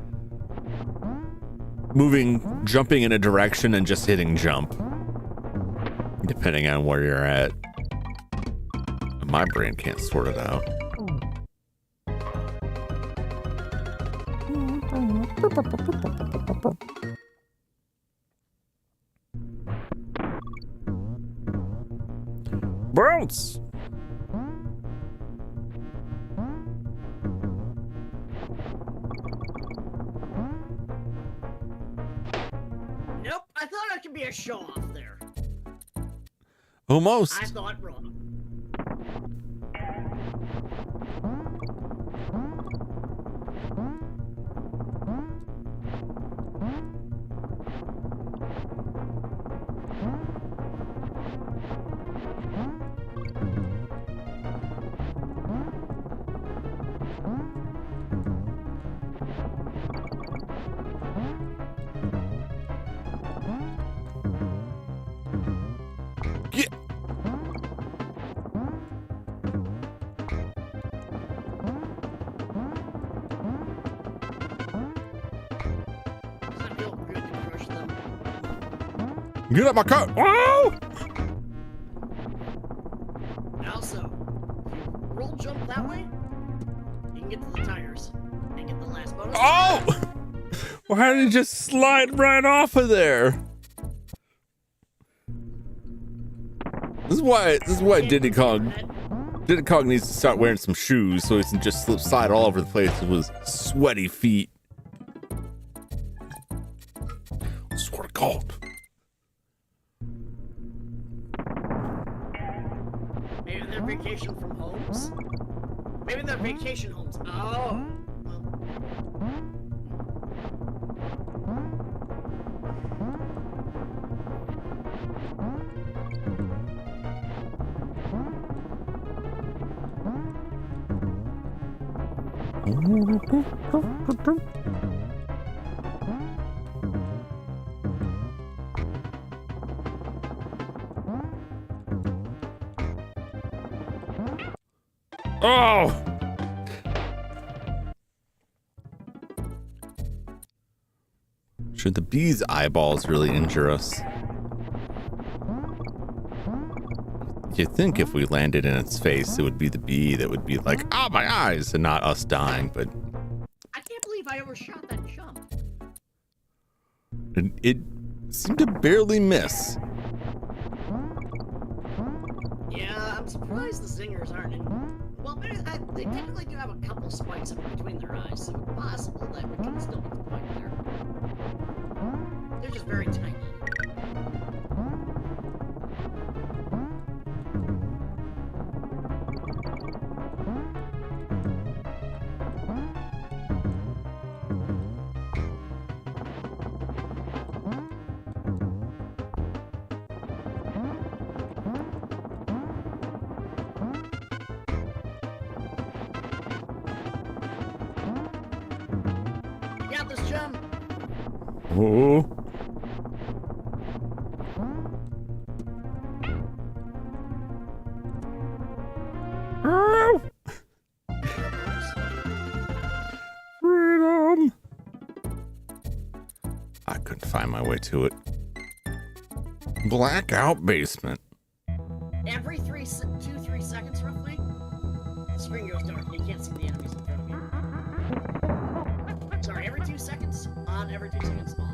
jumping in a direction and just hitting jump. Depending on where you're at. My brain can't sort it out. Bounce! Nope, I thought I could be a show-off there. Almost. I thought wrong. Doesn't feel good to crush them. Get up my car! Oh! Also, if you roll jump that way, you can get to the tires and get the last bonus. Oh! Why did he just slide right off of there? This is why Diddy Kong needs to start wearing some shoes so he can just slide all over the place with his sweaty feet. I swear to God. Maybe they're vacation from homes? Maybe they're vacation homes. Oh. Well. Oh! Should the bee's eyeballs really injure us? You think if we landed in its face, it would be the bee that would be like, "Ah, my eyes," and not us dying. But I can't believe I overshot that jump. it seemed to barely miss. Yeah, I'm surprised the zingers aren't in. Well, they technically do have a couple spikes in between their eyes, so it's possible that we can still get the point there. They're just very tiny. You got this, Jum? Oh. Freedom. I couldn't find my way to it. Blackout basement. Every 3 seconds, roughly, the screen goes dark and you can't see the enemies in front of you. Sorry, every 2 seconds on, every 2 seconds off.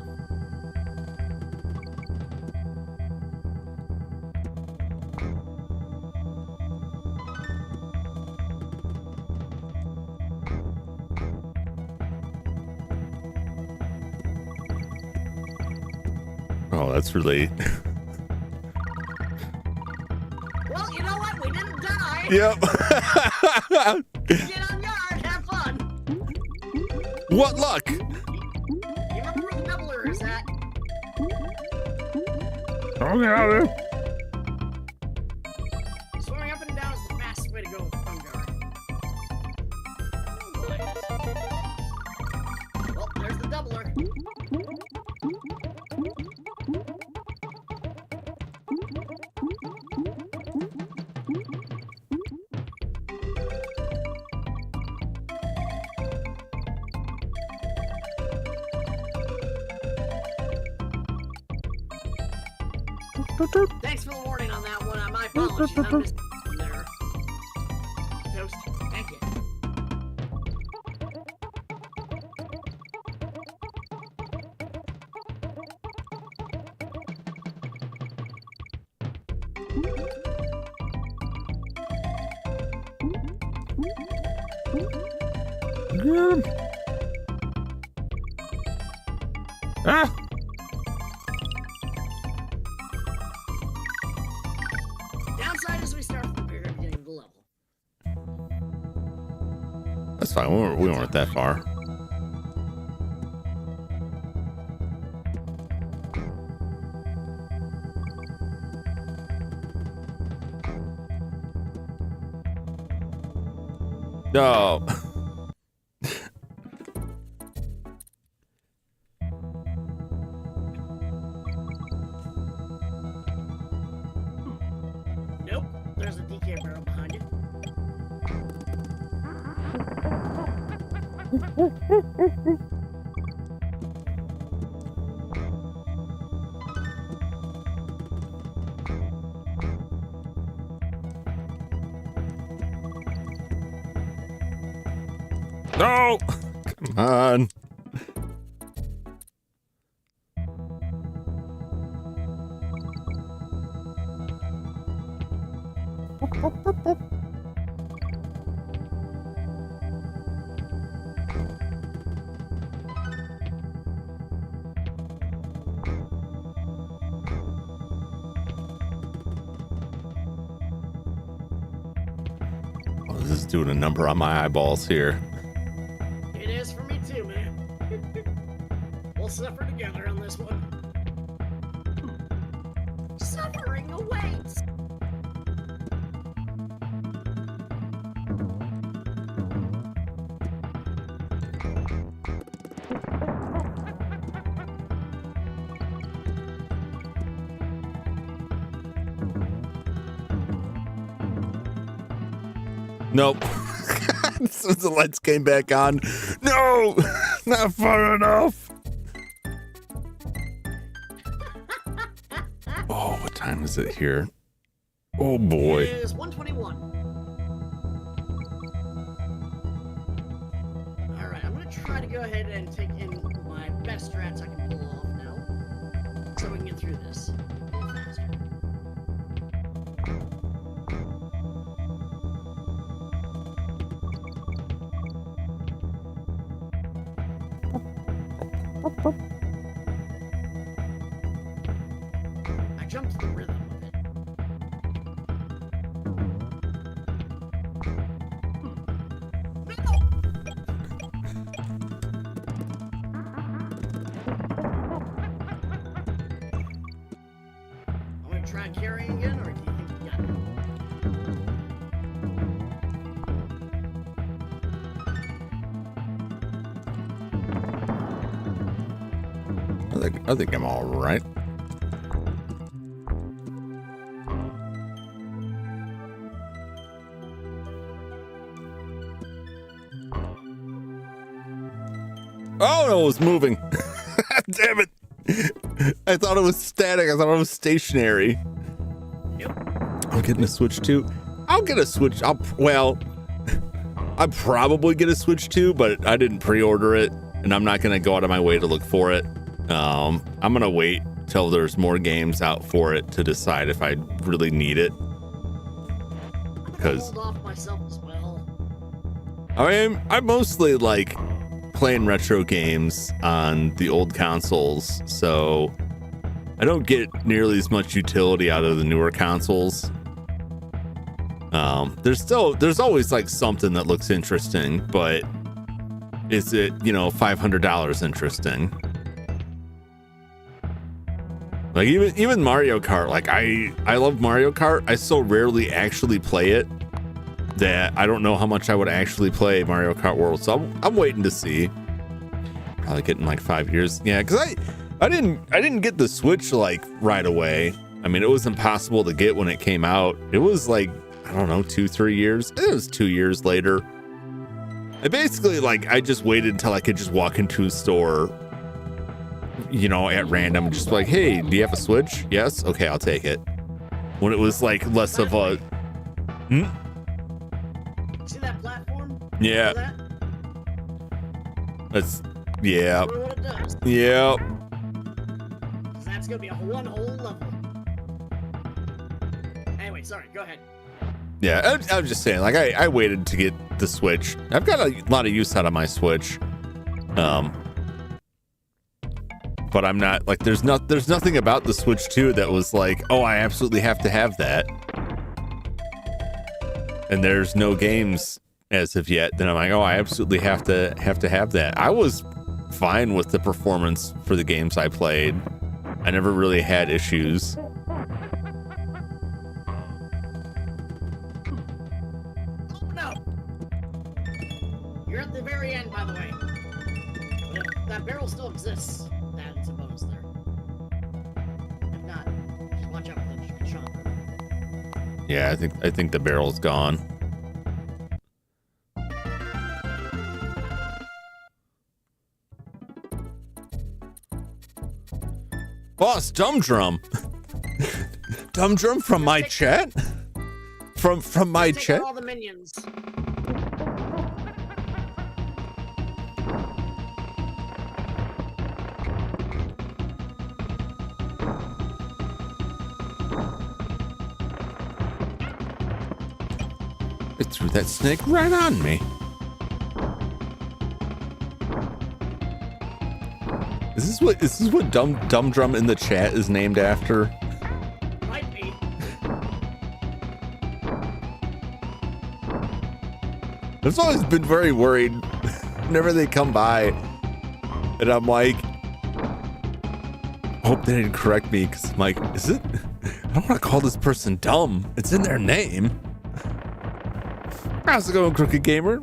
Oh, that's really. Well, you know what? We didn't die. Yep. Get on guard. Have fun. What luck? You remember where the doubler is at? Oh, yeah. Swimming up and down is the fastest way to go with the phone guard. Well, there's the doubler. Thanks for the warning on that one. My apologies. I missed you there. Toast. Thank you. Good. Ah! Downside is we start from the very beginning of the level. That's fine. We weren't that far. No. Nope. There's a DK barrel behind you. No. Come on. Oh, this is doing a number on my eyeballs here. It is for me too, man. We'll suffer together on this one. Suffering awaits. Nope. As soon as the lights came back on. No! Not far enough. Oh, what time is it here? Oh boy. It is 121. Alright, I'm gonna try to go ahead and take in my best strats I can pull off now. So we can get through this a little faster. I jumped to the rhythm of it. I'm gonna try carrying again, or do you think you got it? I think I'm all right. Oh no, it was moving. Damn it. I thought it was static. I thought it was stationary. Nope. I'm getting a Switch too. I'll get a Switch. I'll probably get a Switch too, but I didn't pre-order it, and I'm not gonna go out of my way to look for it. I'm gonna wait till there's more games out for it to decide if I really need it. Because Hold off myself as well. I mostly like playing retro games on the old consoles, so I don't get nearly as much utility out of the newer consoles. There's always like something that looks interesting, but is it, $500 interesting? Like even Mario Kart, like I love Mario Kart. I so rarely actually play it that I don't know how much I would actually play Mario Kart World. So I'm waiting to see. Probably get in like 5 years. Yeah, because I didn't get the Switch like right away. I mean, it was impossible to get when it came out. It was like, I don't know, 2-3 years. It was 2 years later. I basically I just waited until I could just walk into a store, at random, just like, hey, do you have a Switch? Yes. Okay, I'll take it. When it was like less of a, See that platform? yeah, That? that's, yeah, Remember what it does? yeah. 'Cause that's gonna be one whole level. Anyway, sorry, go ahead. Yeah, I was just saying, like, I waited to get the Switch. I've got a lot of use out of my Switch. But I'm not, like, there's nothing about the Switch 2 that was like, oh, I absolutely have to have that. And there's no games as of yet that I'm like, oh, I absolutely have to have that. I was fine with the performance for the games I played. I never really had issues. Oh no! You're at the very end, by the way. But if that barrel still exists, that's a bonus there. If not, just watch out for the shot. Yeah, I think the barrel's gone. Boss, Dumb Drum. Dumb Drum from my chat? From my Take chat? out all the minions. It threw that snake right on me. Is this what Dumb Drum in the chat is named after? Might be. I've always been very worried whenever they come by, and I'm like, I hope they didn't correct me, because I'm like, is it? I don't want to call this person dumb. It's in their name. How's it going, Crooked Gamer?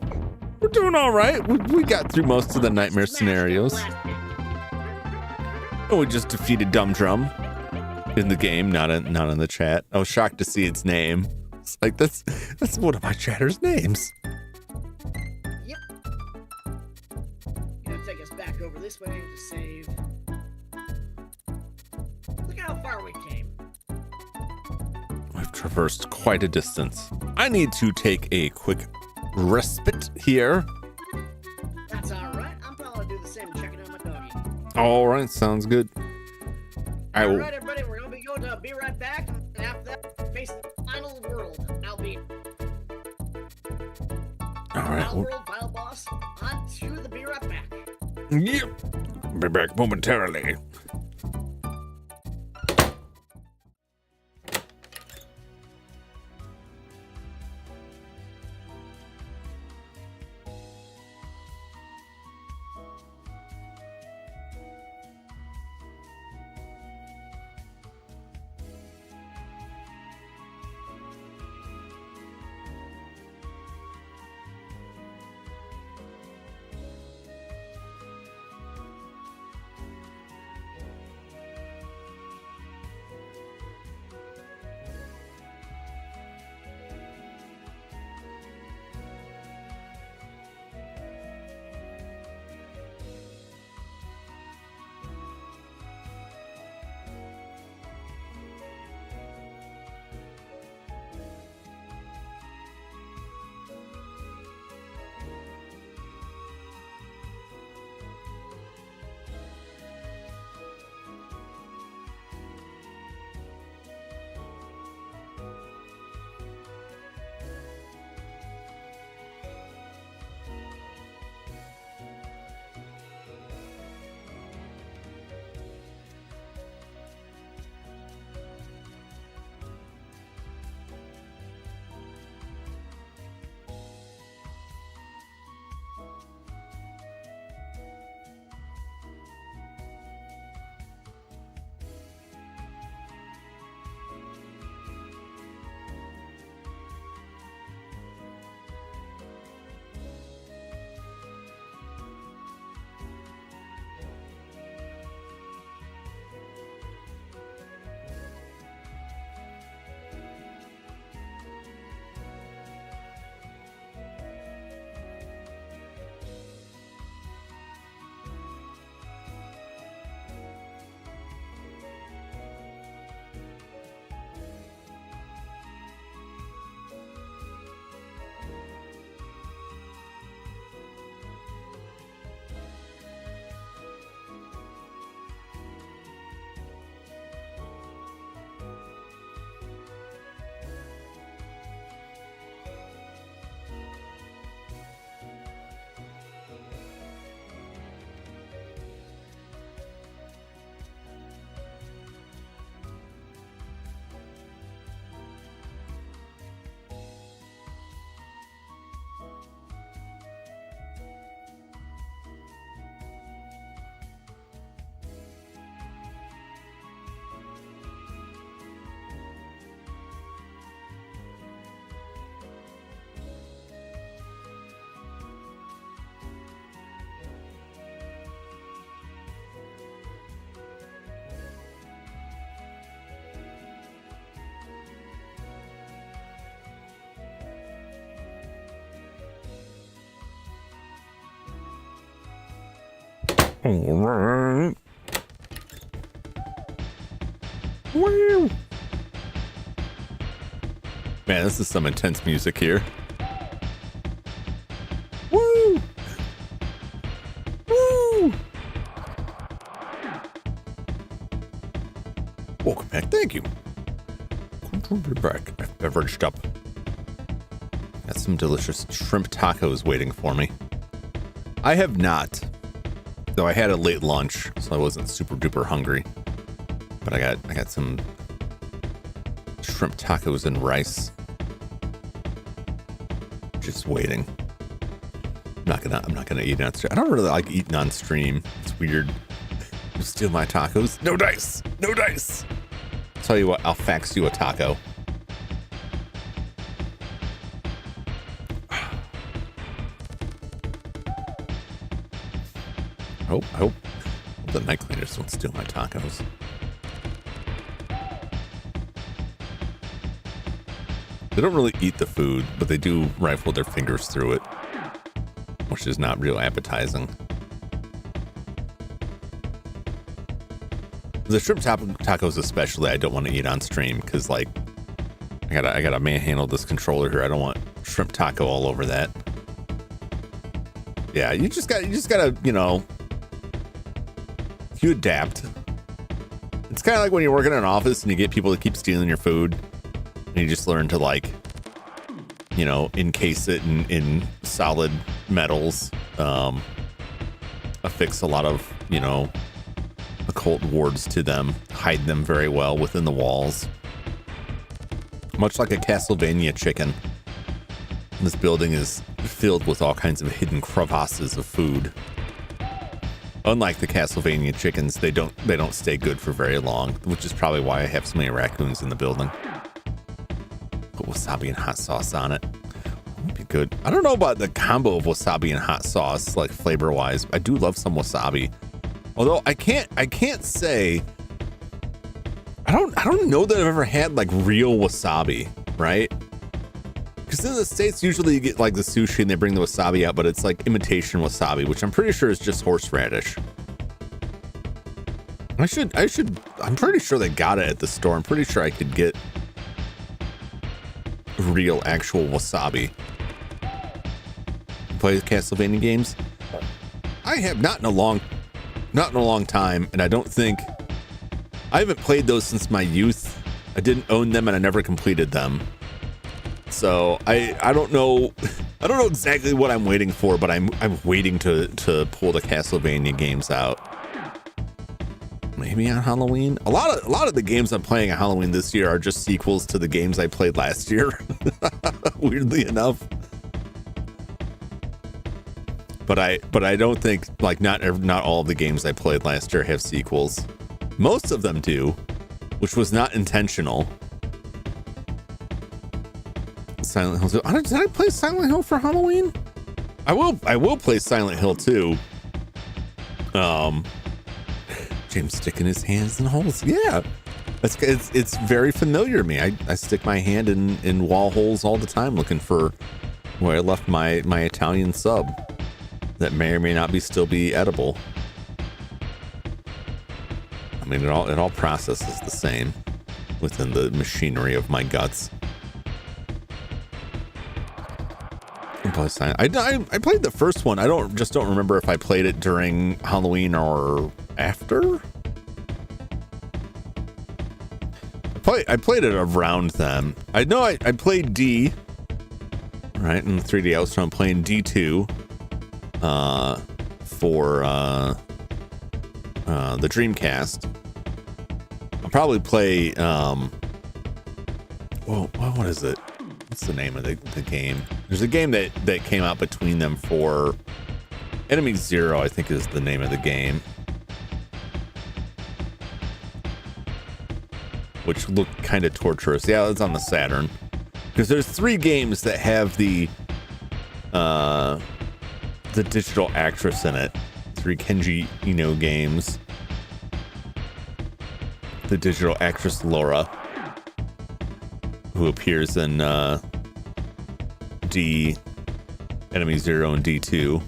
We're doing all right. We got through most of the nightmare scenarios. And we just defeated Dumb Drum in the game, not in the chat. I was shocked to see its name. It's like, that's one of my chatters' names. Yep. Gonna take us back over this way to save. Look how far we came. traversed quite a distance. I need to take a quick respite here. That's alright. I'm probably do the same, checking on my doggy. All right, sounds good. Alright, everybody, we're gonna be going to be right back, and after that, face the final world. I'll be All right. final world, final boss. On to the be right back. Yep. Be back momentarily. All right. Woo. Man, this is some intense music here. Woo! Woo! Welcome back. Thank you. We're back. I've beveraged up. Got some delicious shrimp tacos waiting for me. I have not. Though I had a late lunch, so I wasn't super duper hungry. But I got some shrimp tacos and rice. Just waiting. I'm not gonna eat on stream. I don't really like eating on stream. It's weird. You steal my tacos? No dice! No dice! Tell you what, I'll fax you a taco. I hope the night cleaners don't steal my tacos. They don't really eat the food, but they do rifle their fingers through it, which is not real appetizing. The shrimp tacos especially, I don't want to eat on stream because, like, I gotta manhandle this controller here. I don't want shrimp taco all over that. Yeah, you just gotta, you know, you adapt. It's kind of like when you're working in an office and you get people to keep stealing your food, and you just learn to, like, you know, encase it in solid metals, affix a lot of, you know, occult wards to them, hide them very well within the walls. Much like a Castlevania chicken, this building is filled with all kinds of hidden crevasses of food. Unlike the Castlevania chickens, they don't stay good for very long, which is probably why I have so many raccoons in the building. Put wasabi and hot sauce on it. Would be good. I don't know about the combo of wasabi and hot sauce, like flavor wise. I do love some wasabi. Although I can't say, I don't know that I've ever had like real wasabi, right? Because in the States, usually you get like the sushi and they bring the wasabi out, but it's like imitation wasabi, which I'm pretty sure is just horseradish. I'm pretty sure they got it at the store. I'm pretty sure I could get real actual wasabi. Play Castlevania games? I have not in a long time, and I don't think I haven't played those since my youth. I didn't own them and I never completed them. So I don't know exactly what I'm waiting for, but I'm waiting to pull the Castlevania games out. Maybe on Halloween. A lot of the games I'm playing on Halloween this year are just sequels to the games I played last year. Weirdly enough. But I don't think, like, not all of the games I played last year have sequels. Most of them do, which was not intentional. Silent Hill 2. Did I play Silent Hill for Halloween? I will play Silent Hill 2. James sticking his hands in holes. Yeah, it's very familiar to me. I stick my hand in wall holes all the time looking for where I left my Italian sub that may or may not still be edible. I mean, it all processes the same within the machinery of my guts. I played the first one. I don't remember if I played it during Halloween or after. I played it around then. I know I played D, right, in the 3D. I was playing D2 for the Dreamcast. I'll probably play what is it? What's the name of the game? There's a game that came out between them for Enemy Zero, I think is the name of the game. Which looked kind of torturous. Yeah, it's on the Saturn. Because there's 3 games that have the digital actress in it. 3 Kenji Ino games. The digital actress Laura, who appears in D, Enemy Zero, and D2.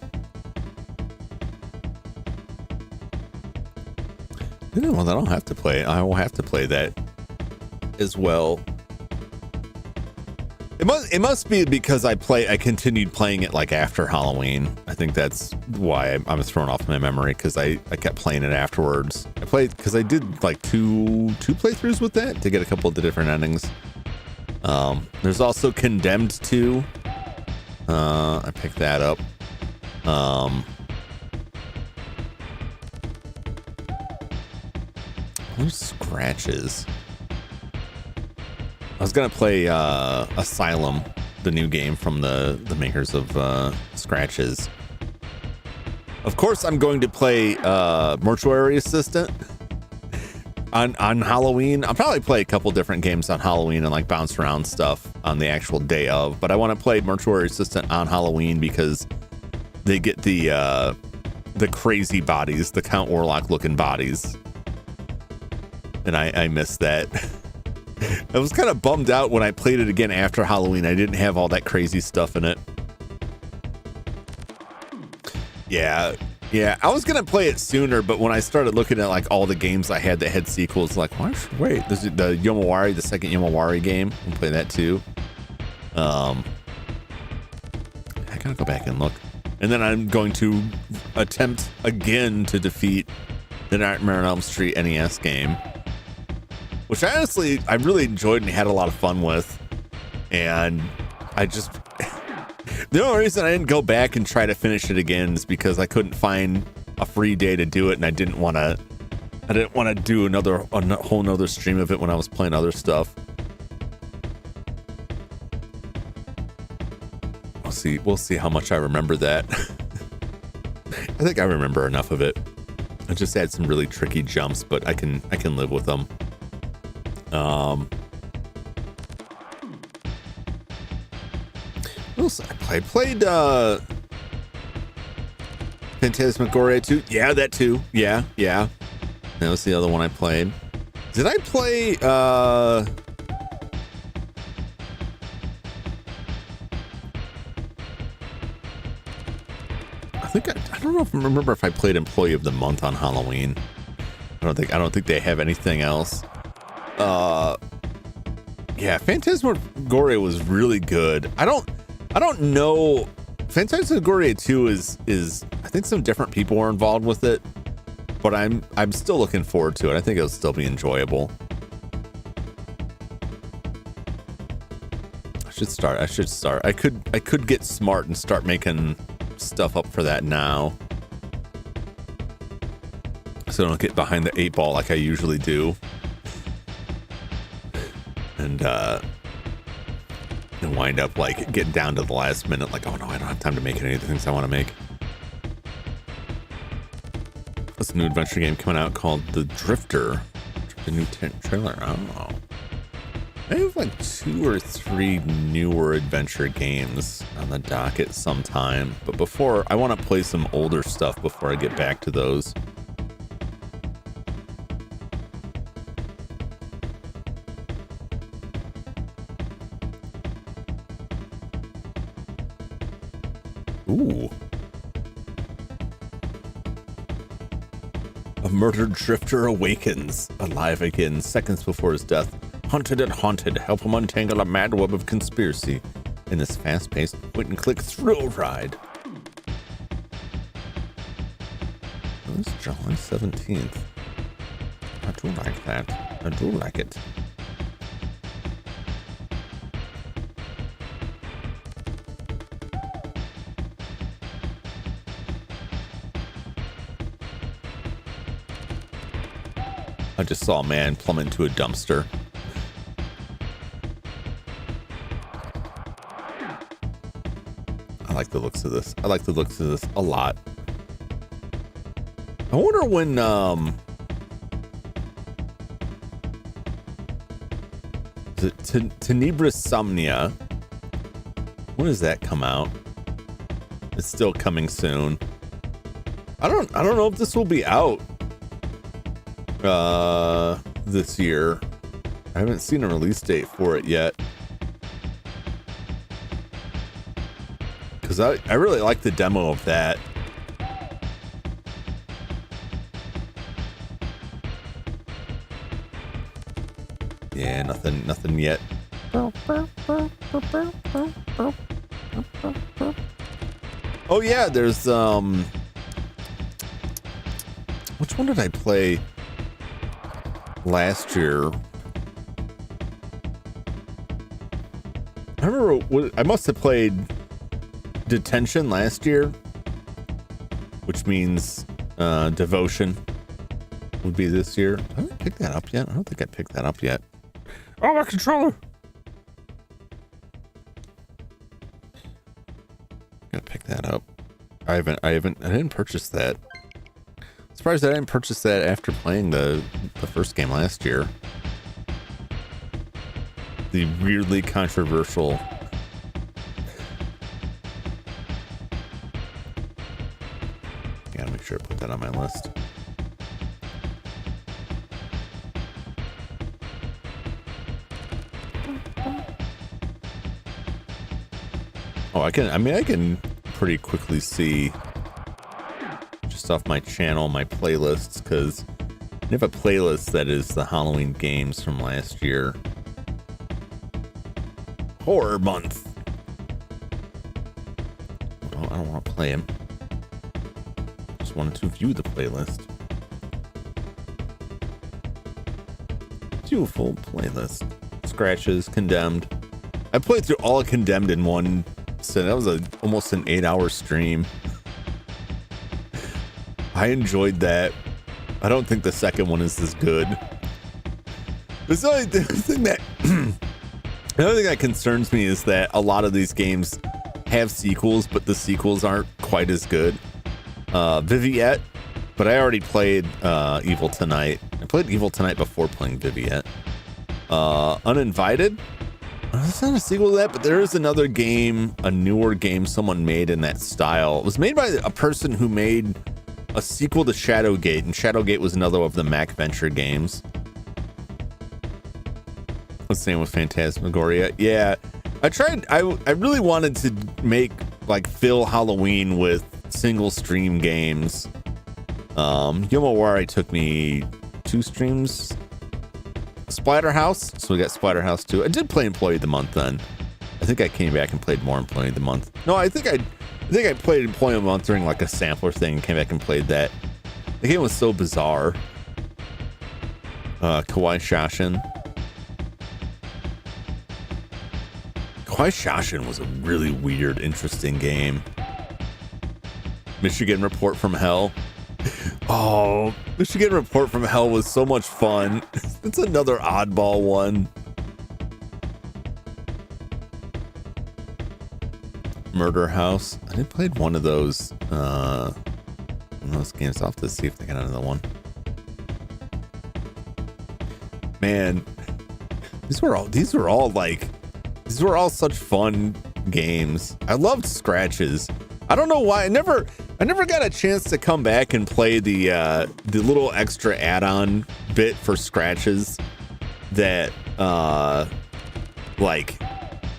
Well, I don't have to play. I will have to play that as well. It must be because I continued playing it like after Halloween. I think that's why I was thrown off my memory, because I kept playing it afterwards. I played because I did like two playthroughs with that to get a couple of the different endings. There's also Condemned 2. I picked that up. There's scratches. I was gonna play Asylum, the new game from the makers of Scratches. Of course, I'm going to play Mortuary Assistant on Halloween. I'll probably play a couple different games on Halloween and like bounce around stuff on the actual day of. But I want to play Mortuary Assistant on Halloween because they get the crazy bodies, the Count Orlok looking bodies, and I miss that. I was kind of bummed out when I played it again after Halloween. I didn't have all that crazy stuff in it. Yeah, Yeah, I was gonna play it sooner, but when I started looking at like all the games I had that had sequels, like, why? Wait, this is the Yomawari, the second Yomawari game. I'll play that too. I gotta go back and look, and then I'm going to attempt again to defeat the Nightmare on Elm Street NES game, which I really enjoyed and had a lot of fun with, and I just. The only reason I didn't go back and try to finish it again is because I couldn't find a free day to do it, and I didn't want to do a whole nother stream of it when I was playing other stuff. We'll see how much I remember that. I think I remember enough of it. I just had some really tricky jumps, but I can live with them. I played Phantasmagoria 2. Yeah, that too. Yeah. That was the other one I played. Did I play I don't know if I remember if I played Employee of the Month on Halloween. I don't think they have anything else. Yeah, Phantasmagoria was really good. I don't know. Phantasmagoria 2 is I think some different people were involved with it, but I'm still looking forward to it. I think it'll still be enjoyable. I should start. I could get smart and start making stuff up for that now, so I don't get behind the 8-ball like I usually do. And wind up like getting down to the last minute, like, oh no, I don't have time to make any of the things I want to make. There's a new adventure game coming out called The Drifter. The new trailer. Oh, I have like 2 or 3 newer adventure games on the docket sometime, but before I want to play some older stuff before I get back to those. Ooh. A murdered drifter awakens, alive again, seconds before his death. Hunted and haunted, help him untangle a mad web of conspiracy in this fast-paced point-and-click thrill ride. It's July 17th. I do like that. I do like it. I just saw a man plummet into a dumpster. I like the looks of this. I like the looks of this a lot. I wonder when Tenebris Somnia, when does that come out? It's still coming soon. I don't know if this will be out this year. I haven't seen a release date for it yet, because I really like the demo of that. Yeah, nothing yet. Oh yeah, there's which one did I play last year? I remember I must have played Detention last year, which means Devotion would be this year. Did I pick that up yet? I don't think I picked that up yet. Oh, my controller! Gotta pick that up. I didn't purchase that. Surprised that I didn't purchase that after playing the first game last year. The weirdly controversial. Gotta make sure I put that on my list. Oh, I can pretty quickly see off my channel, my playlists, because I have a playlist that is the Halloween games from last year. Horror month. Oh, I don't want to play them. Just wanted to view the playlist. Beautiful playlist. Scratches, Condemned. I played through all of Condemned in one, so that was almost an 8-hour stream. I enjoyed that. I don't think the second one is as good. The thing that concerns me is that a lot of these games have sequels, but the sequels aren't quite as good. vtuberEN, but I already played Evil Tonight. I played Evil Tonight before playing vtuberEN. Uninvited. It's not a sequel to that, but there is another game, a newer game someone made in that style. It was made by a person who made a sequel to Shadowgate, and Shadowgate was another of the Mac Venture games. The same with Phantasmagoria. Yeah, I really wanted to fill Halloween with single stream games. Yomawari took me 2 streams. Splatterhouse, so we got Splatterhouse 2. I did play Employee of the Month then. I think I came back and played more Employee of the Month. No, I think I played Employee of the Month during like a sampler thing and came back and played that. The game was so bizarre. Kawaii Shashin. Kawaii Shashin was a really weird, interesting game. Michigan Report from Hell. Oh, Michigan Report from Hell was so much fun. It's another oddball one. Murder House. I did played one of those games. I'll have to see if they got another one. Man, these were all such fun games. I loved Scratches. I don't know why. I never got a chance to come back and play the little extra add-on bit for Scratches that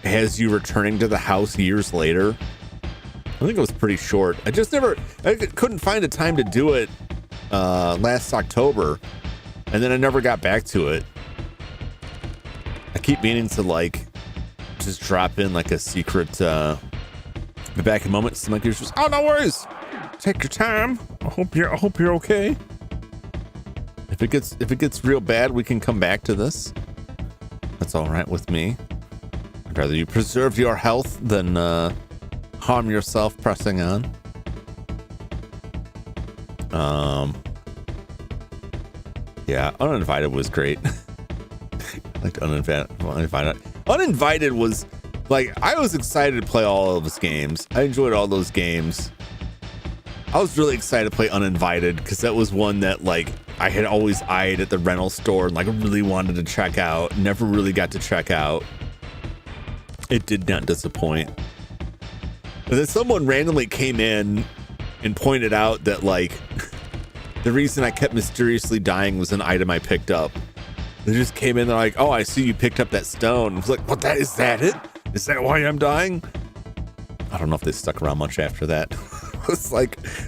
has you returning to the house years later. I think it was pretty short. I couldn't find a time to do it last October, and then I never got back to it. I keep meaning to just drop in like a secret the back in moments. Some like just, oh, no worries. Take your time. I hope you're okay. If it gets real bad, we can come back to this. That's all right with me. I'd rather you preserve your health than harm yourself pressing on. Yeah, Uninvited was great. I liked Uninvited. Uninvited was I was excited to play all of his games. I enjoyed all those games. I was really excited to play Uninvited because that was one that I had always eyed at the rental store and really wanted to check out. Never really got to check out. It did not disappoint. And then someone randomly came in and pointed out that the reason I kept mysteriously dying was an item I picked up. They just came in, they're like, oh, I see you picked up that stone. I was like, what, is that it? Is that why I'm dying? I don't know if they stuck around much after that. It's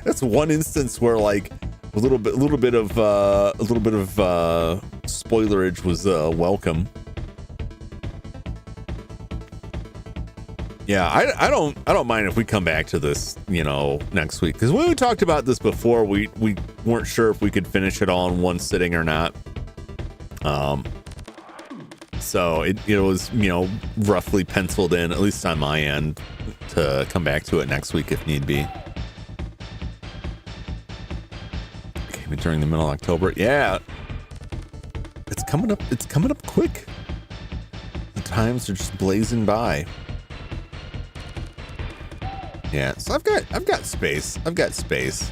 that's one instance where a little bit of spoilerage was welcome. Yeah, I don't mind if we come back to this, next week, because when we talked about this before, we weren't sure if we could finish it all in one sitting or not. So it was roughly penciled in, at least on my end, to come back to it next week if need be. Came in during the middle of October. Yeah, it's coming up quick. The times are just blazing by. Yeah, so I've got space. As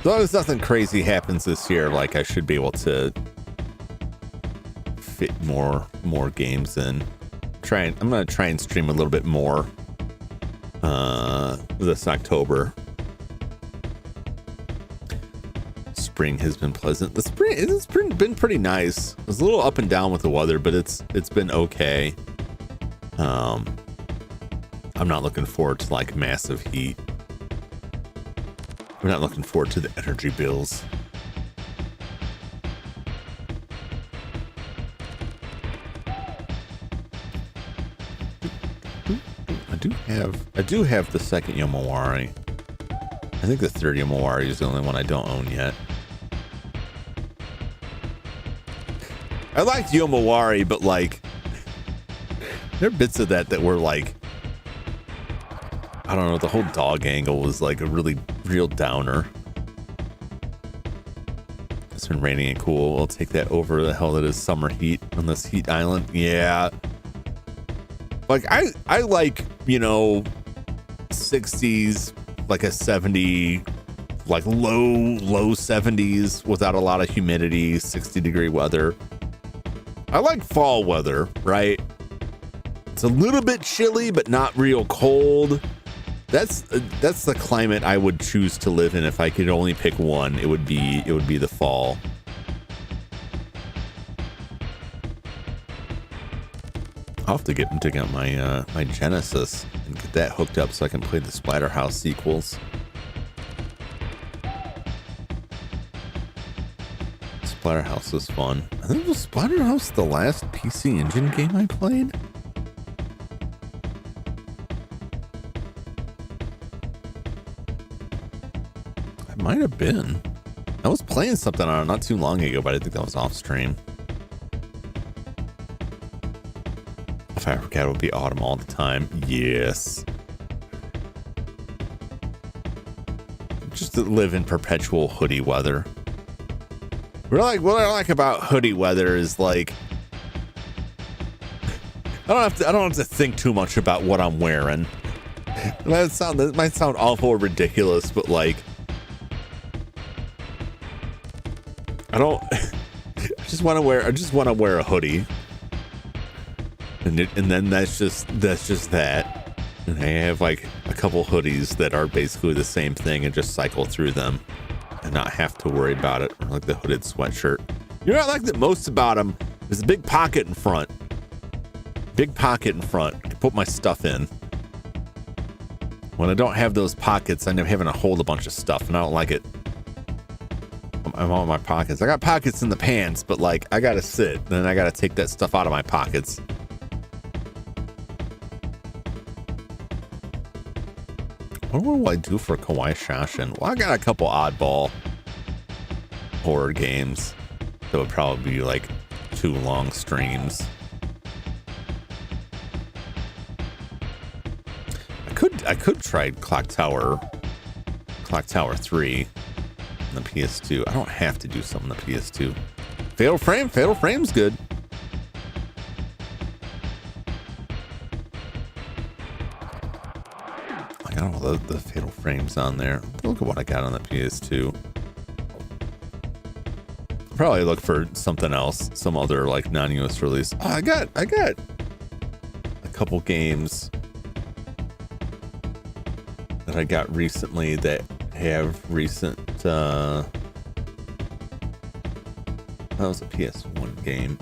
long as nothing crazy happens this year, I should be able to fit more games in. I'm gonna try and stream a little bit more this October. Spring has been pleasant. It's been pretty nice. It was a little up and down with the weather, but it's been okay. I'm not looking forward to massive heat. We're not looking forward to the energy bills. I do have the second Yomawari. I think the third Yomawari is the only one I don't own yet. I liked Yomawari, but like there are bits of that were like, I don't know, the whole dog angle was like a really real downer. It's been raining and cool. We'll take that over the hell that is summer heat on this heat island. Yeah. Like I like, you know, 60s, like a 70, like low 70s without a lot of humidity, 60-degree weather. I like fall weather, right? It's a little bit chilly, but not real cold. That's the climate I would choose to live in if I could only pick one. It would be the fall. I'll have to get my my Genesis and get that hooked up so I can play the Splatterhouse sequels. Splatterhouse was fun. I think was Splatterhouse the last PC Engine game I played. It might have been. I was playing something on it not too long ago, but I think that was off stream. If I forget, it would be autumn all the time. Yes. Just to live in perpetual hoodie weather. What I like about hoodie weather is like I don't have to think too much about what I'm wearing. That might sound awful or ridiculous, but like I just want to wear a hoodie. And then that's just that. And I have like a couple hoodies that are basically the same thing and just cycle through them and not have to worry about it. Or like the hooded sweatshirt. You know what I like the most about them is a big pocket in front. Big pocket in front. I can put my stuff in. When I don't have those pockets, I end up having to hold a bunch of stuff, and I don't like it. I'm on my pockets. I got pockets in the pants, but like I gotta sit, and then I gotta take that stuff out of my pockets. What will I do for Kawaii Shashin? Well, I got a couple oddball horror games that would probably be like 2 long streams. I could try Clock Tower 3 on the PS2. I don't have to do something on the PS2. Fatal Frame's good. I got all the Fatal Frames on there. Look at what I got on the PS2. Probably look for something else, some other like non-US release. Oh, I got a couple games that I got recently that have recent that was a PS1 game.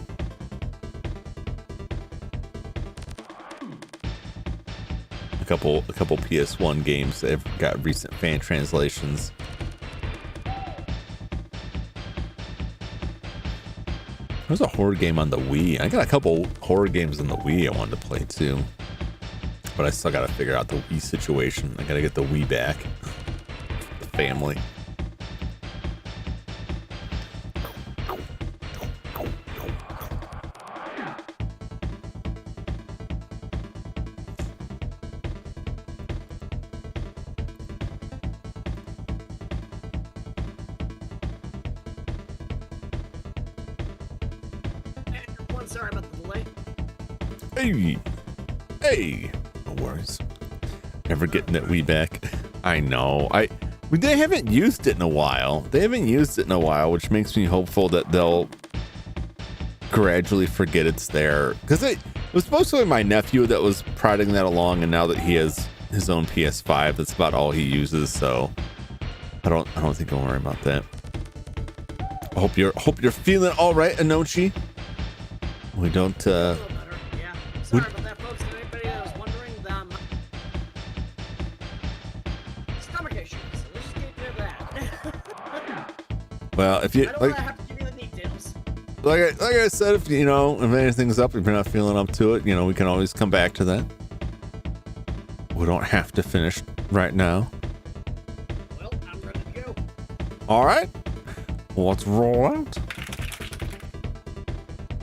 A couple PS1 games that have got recent fan translations. There's a horror game on the Wii. I got a couple horror games on the Wii I wanted to play too. But I still got to figure out the Wii situation. I got to get the Wii back. The family. Sorry about the delay. Hey. No worries. Never getting that Wii back. I know. They haven't used it in a while. Which makes me hopeful that they'll gradually forget it's there. Because it was mostly my nephew that was prodding that along, and now that he has his own PS5, that's about all he uses. So I don't think I'll worry about that. I hope you're feeling all right, Anochi. We don't. A little better. Yeah. Sorry about that, folks. And anybody that was wondering, stomach issues. So let's just get rid of that. Well, if you I don't want to have to give you the details. like I said, if you know, if anything's up, if you're not feeling up to it, you know, we can always come back to that. We don't have to finish right now. Well, I'm ready to go. All right, well, let's roll out.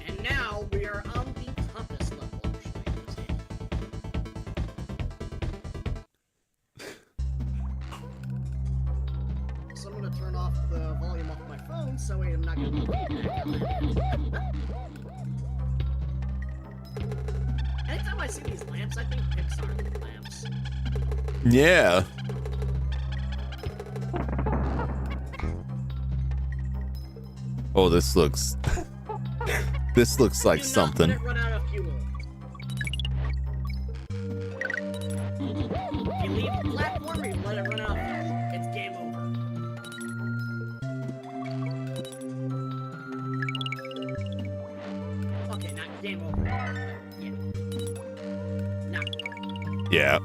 And now we are on the toughest level, actually, in this game. So I'm gonna turn off the volume off my phone so I'm not gonna be feedback. Anytime I see these lamps, I think Pixar lamps. Yeah. Oh, this looks like Do not something. let it run out of fuel. If you leave the platform or you let it run out of fuel, it's game over. Okay, not game over. Yeah. Not. Yeah.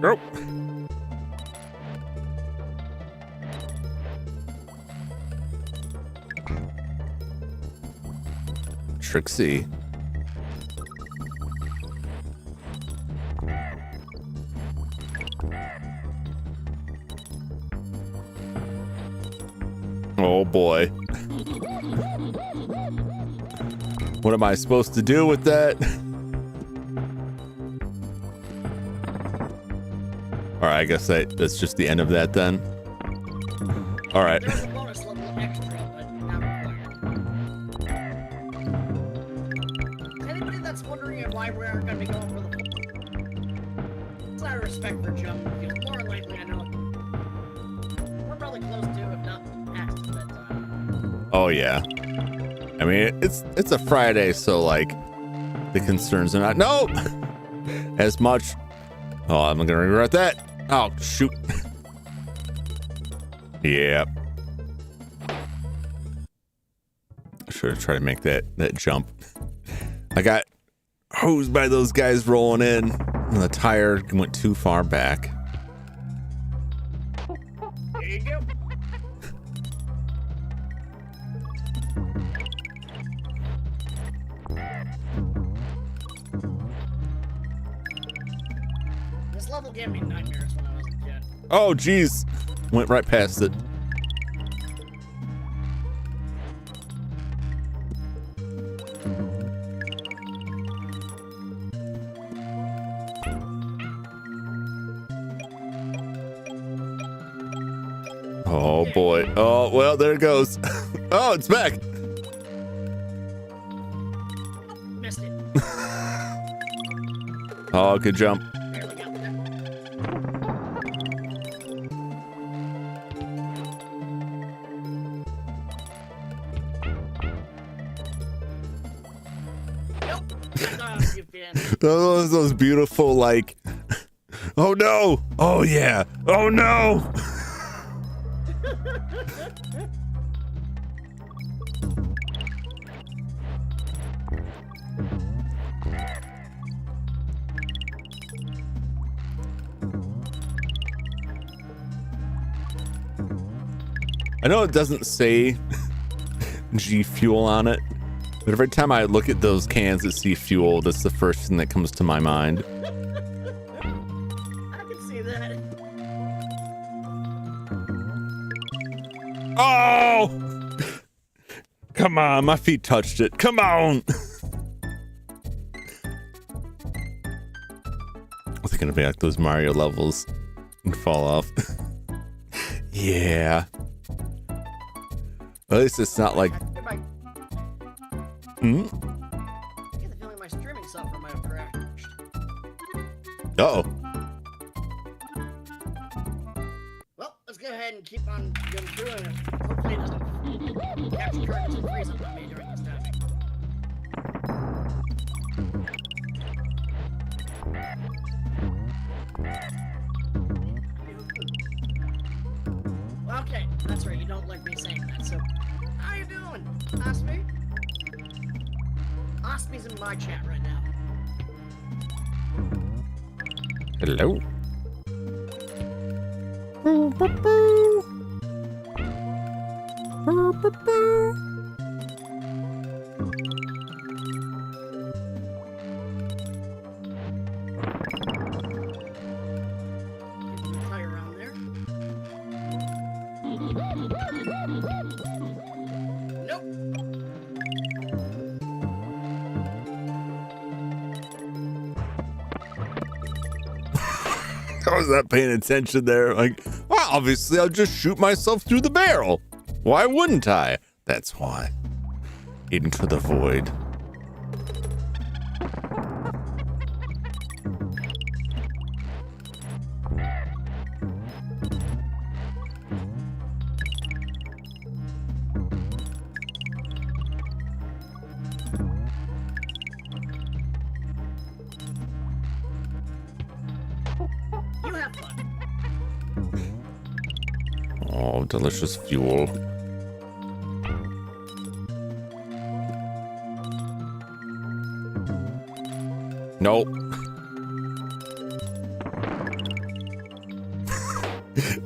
Nope. Trixie. Oh boy. What am I supposed to do with that? All right, I guess that's just the end of that then. All right. There's a bonus level extra, but not required. Anybody that's wondering why we aren't going to be going for the... It's out of respect for Jum, because more than likely I know we're probably close to, if not past his bedtime. Oh yeah. I mean, it's a Friday, so like the concerns are not as much. Oh, I'm gonna regret that. Oh shoot. Yeah. Should have tried to make that jump. I got hosed by those guys rolling in, and the tire went too far back. There you go. This level gave me nightmares when I was a kid. Oh geez, went right past it. Oh boy. Oh well, there it goes. Oh, it's back. Missed it. Oh, good jump. Barely got there. Nope. That's all you've been. Those beautiful, like, oh no, oh yeah, oh no. I know it doesn't say G Fuel on it, but every time I look at those cans that see fuel, that's the first thing that comes to my mind. I can see that. Oh! Come on, my feet touched it. Come on! I think it'll be like those Mario levels and fall off. Yeah. At least it's not like. Hmm? I get the feeling my streaming software might have crashed. Uh-oh. Well, let's go ahead and keep on going through it. Hopefully it doesn't capture card doesn't freeze up on me during this timing. Okay, that's right, you don't like me saying that, so how you doing, Osby? Osby's in my chat right now. Hello. Get the tire around there. Nope. I was not paying attention there. Like, well, obviously I'll just shoot myself through the barrel. Why wouldn't I? That's why. Into the void. You have fun. Oh, delicious fuel. Nope.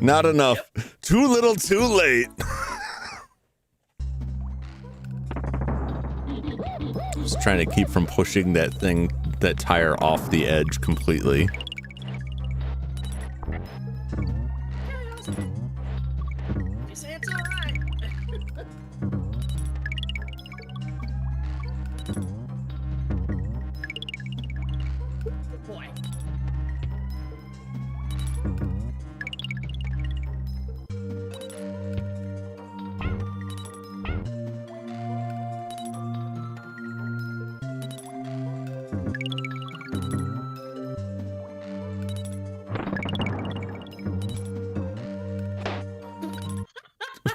Not enough. Too little, too late. Just trying to keep from pushing that tire off the edge completely. You say it's alright. Boy.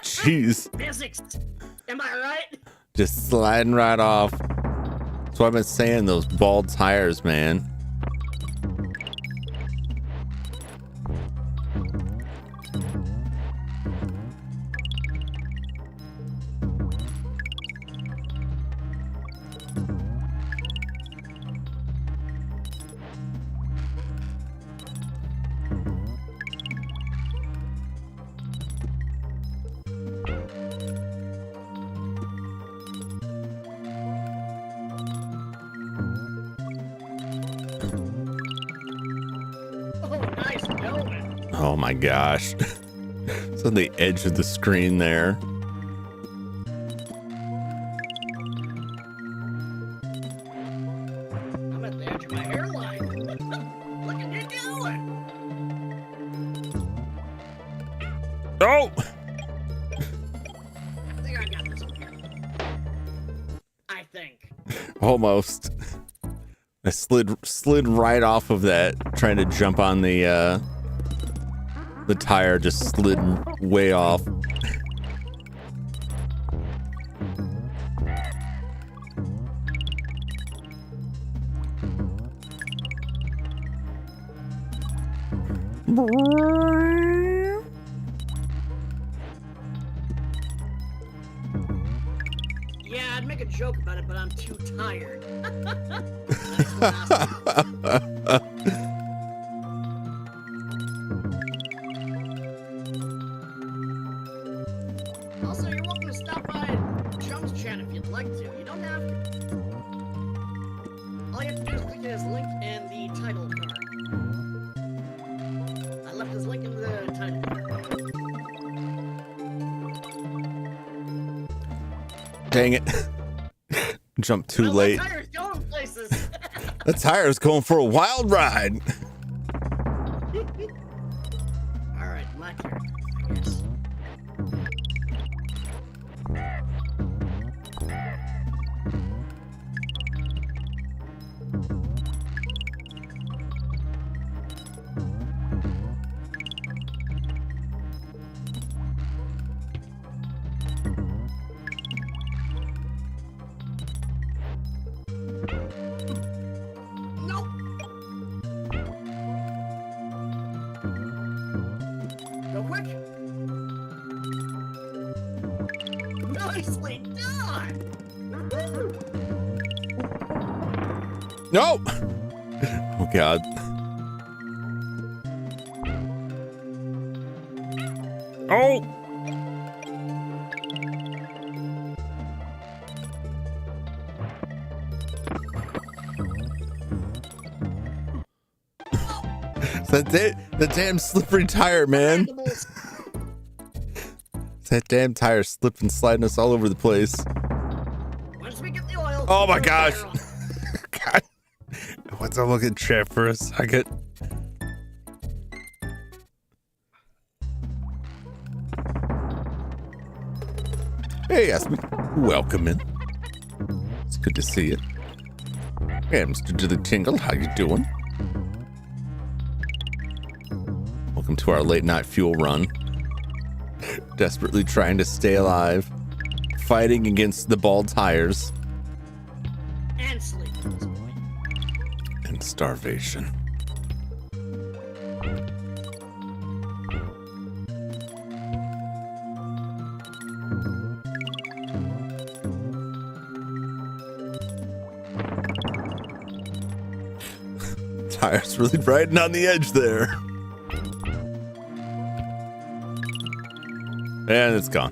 Jeez. Physics. Am I right? Just sliding right off. That's what I've been saying, those bald tires, man. Oh, nice going. Oh my gosh. It's on the edge of the screen there. I'm at the edge of my hairline. Look at you going. Oh! I think I got this one here. I think. Almost. I slid right off of that, trying to jump on the tire, just slid way off. Yeah, I'd make a joke about it, but I'm too tired. Nice one, Austin. Also, you're welcome to stop by Jum's chat if you'd like to. You don't have to. All you have to do is click his link in the title card. I left his link in the title card. Dang it. Jumped too Well, late. The tire's going places. The tire's going for a wild ride. Alright, my turn, I guess. Nope. Go quick. Nicely done. No. Oh God. Oh! That damn slippery tire, man. That damn tire slipping, sliding us all over the place. Once we get the oil. Oh my gosh. God. What's a looking trip for a second? Hey, Asmi. Welcome in. It's good to see you. Hey, Mr. To the Tingle, how you doing? Welcome to our late night fuel run. Desperately trying to stay alive. Fighting against the bald tires. And sleep at this point. And starvation. Tires really riding on the edge there. And it's gone.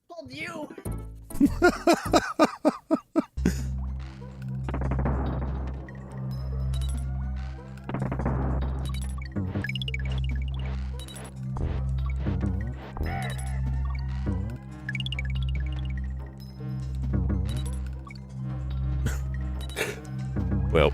Told you. Well.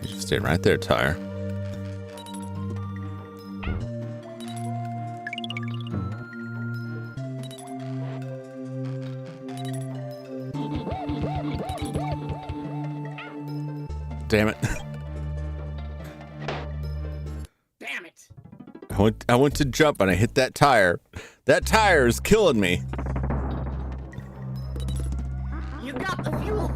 You just stay right there, tire. Damn it. Damn it. I went to jump and I hit that tire. That tire is killing me. You got the fuel.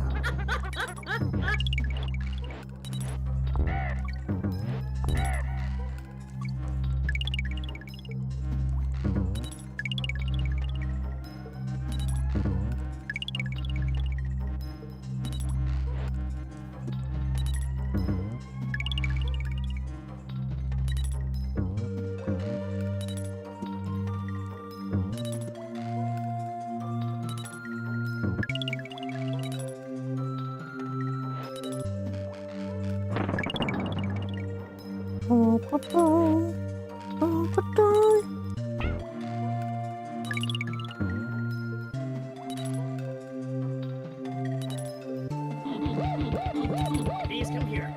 Please come here.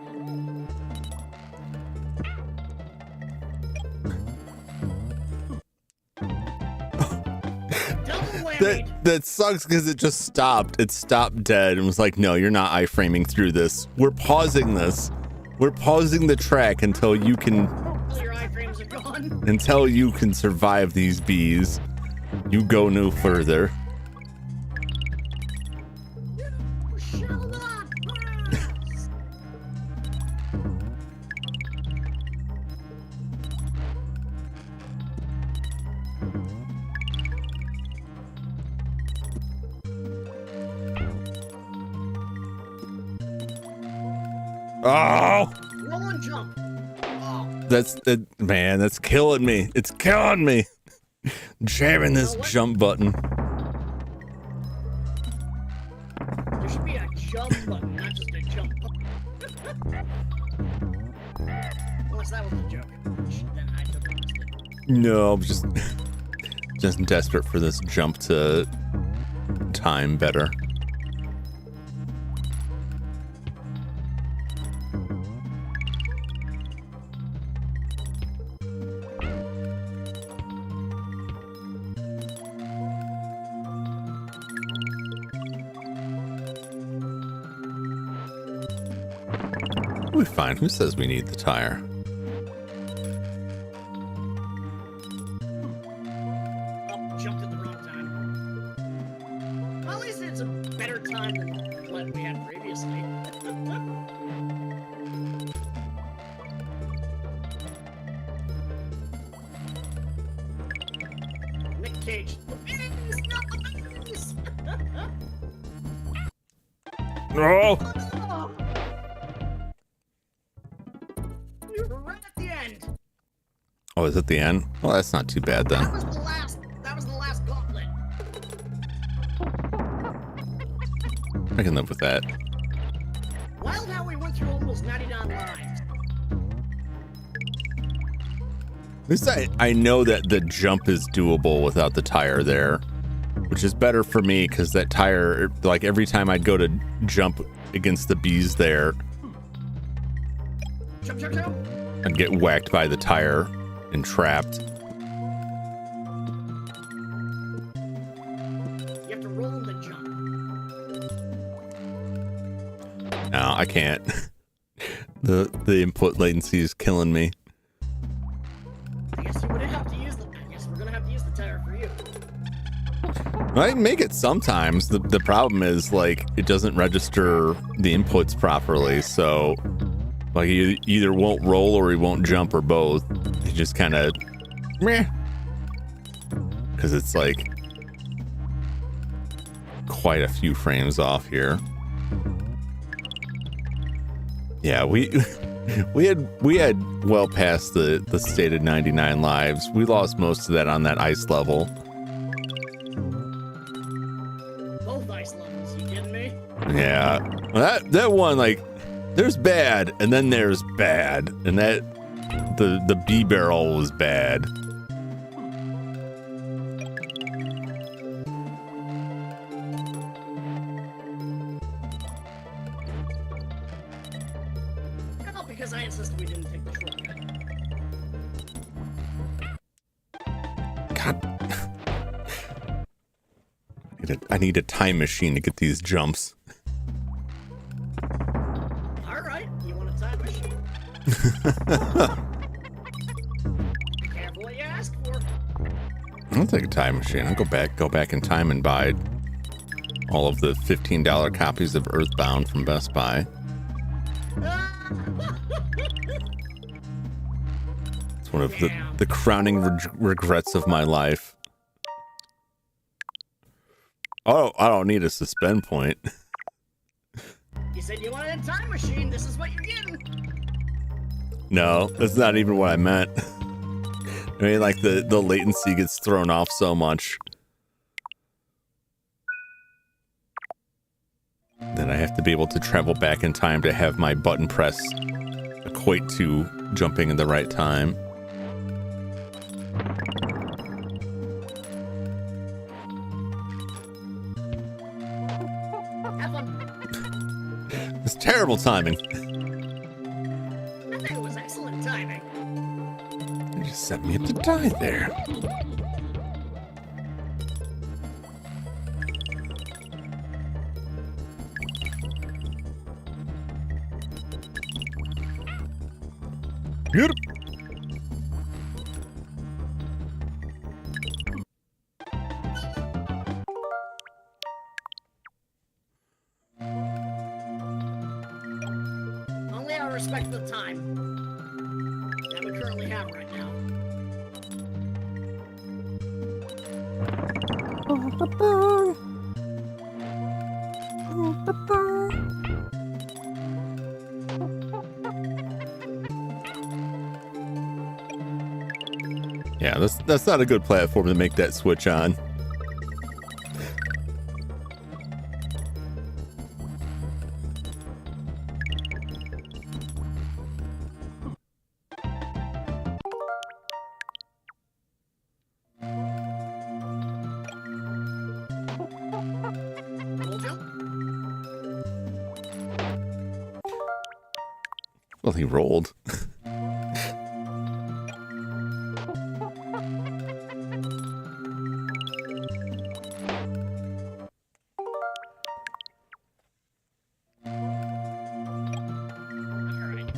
Double whammy. That sucks because it just stopped. It stopped dead and was like, no, you're not iframing through this. We're pausing this. We're pausing the track until you can All your iframes are gone. until you can survive these bees. You go no further. You shall not pass. Oh, Roll and jump. Oh, that's man, that's killing me. It's killing me. Jamming this jump button. there should be a jump button, not just a jump button. Unless that was a joke. Then I totally missed it. No, I'm just desperate for this jump to time better. We'll be fine. Who says we need the tire? Oh, jumped at the wrong time. Well, at least it cage. The bees, not the bees. No. We were right at the end. Oh, is it the end? Well, that's not too bad then. That was the last. That was the last gauntlet. I can live with that. Wild how we went through almost 99 lives. At least I know that the jump is doable without the tire there, which is better for me because that tire, like every time I'd go to jump against the bees there, Jump, jump, jump. I'd get whacked by the tire and trapped. You have to roll and then jump. No, I can't. The input latency is killing me. I guess you would have to use the. I guess we're gonna have to use the tire for you. I make it sometimes. The problem is like it doesn't register the inputs properly, so like you either won't roll or he won't jump or both. He just kind of meh, because it's like quite a few frames off here. Yeah, we had well past the stated 99 lives. We lost most of that on that ice level. Both ice levels. You kidding me? Yeah, that one, like, there's bad and then there's bad, and that the bee barrel was bad. Not because I insisted we didn't take the shortcut. God, I need a time machine to get these jumps. All right, you want a time machine? Be careful what you ask for. I'll take a time machine. I'll go back in time and buy all of the $15 copies of Earthbound from Best Buy. It's one of the crowning regrets of my life. Oh, I don't need a suspend point. You said you wanted a time machine. This is what you're getting. No, that's not even what I meant. I mean, like the latency gets thrown off so much that I have to be able to travel back in time to have my button press equate to jumping in the right time. Have fun. It's terrible timing. I think it was excellent timing. You just set me up to die there. Get it. Only out of respect for the time that we currently have right now. Yeah, that's not a good platform to make that switch on. Roll jump. Well, he rolled. All right.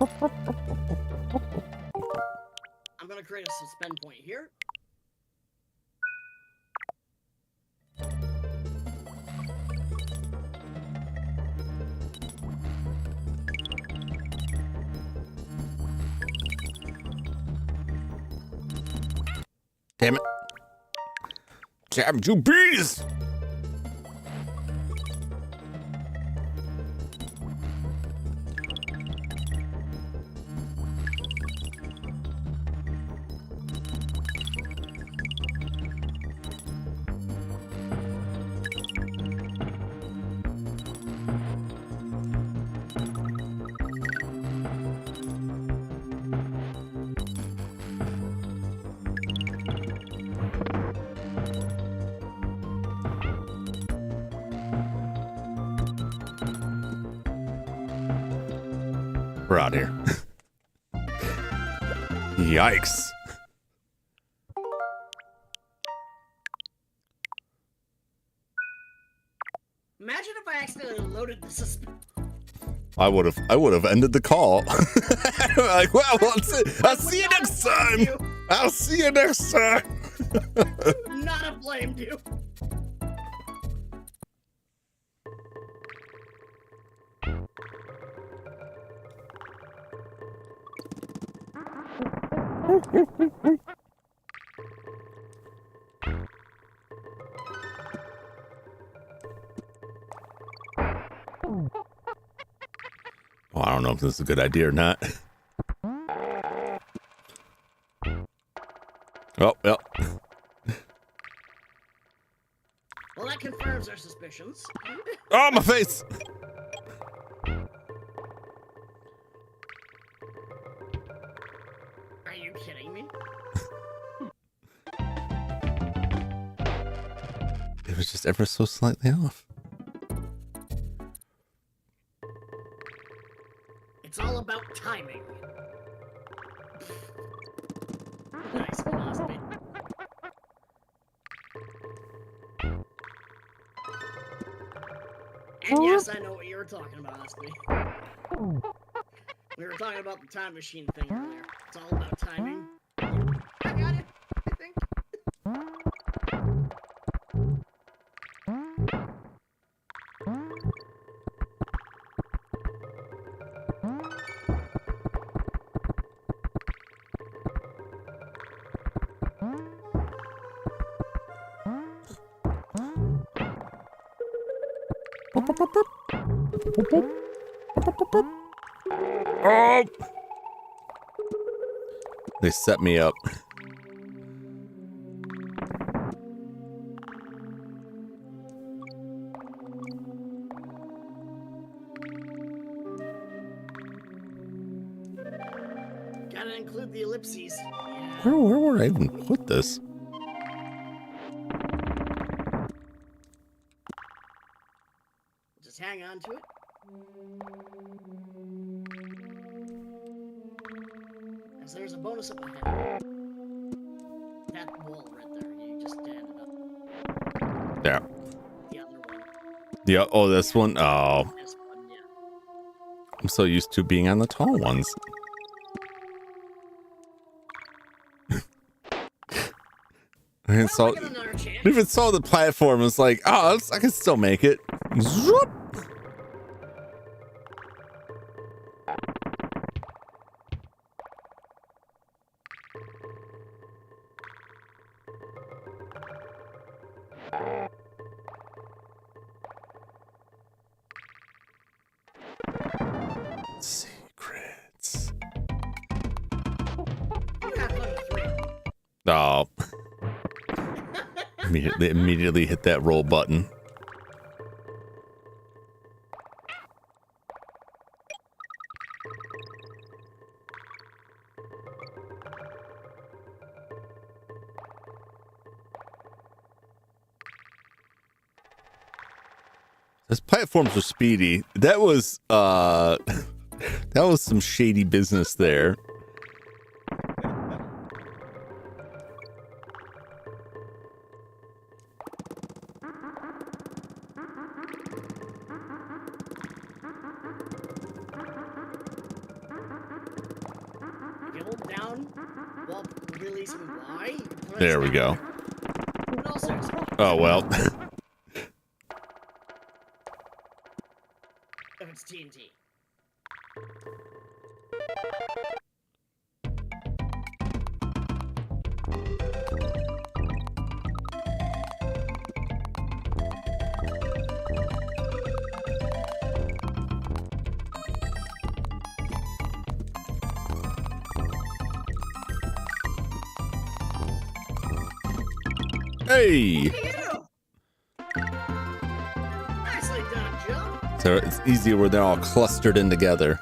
I'm gonna create a suspend point here. Damn it. Damn you bees! We're out here. Yikes. Imagine if I accidentally loaded the suspend. I would have ended the call. Like, well, I'll see you next time. I'll see you next time. Not have blamed you. Well, I don't know if this is a good idea or not. Oh, well. Well, that confirms our suspicions. Oh, my face! Are you kidding me? It was just ever so slightly off. It's all about timing. Nice philosophy. And yes, I know what you were talking about, Osby. We were talking about the time machine thing earlier. It's all about timing. I got it, I think. Oh! They set me up. Gotta include the ellipses. Yeah. Where would I even put this? Just hang on to it. As there's a bonus up ahead. That wall right there, you just stand it up. There. The other one. Yeah. Oh, this one. Oh, This one, yeah. I'm so used to being on the tall ones. I even Well, saw, I get another chance. even saw the platform. It's like, oh, I can still make it. Zoop. Secrets. You have fun with 3. Oh. Immediately hit that roll button. Those platforms are speedy. That was that was some shady business there. down while releasing Y. There we go. And also, Oh, well. if it's TNT. Hey! You! Nicely done, Jum. So it's easier where they're all clustered in together.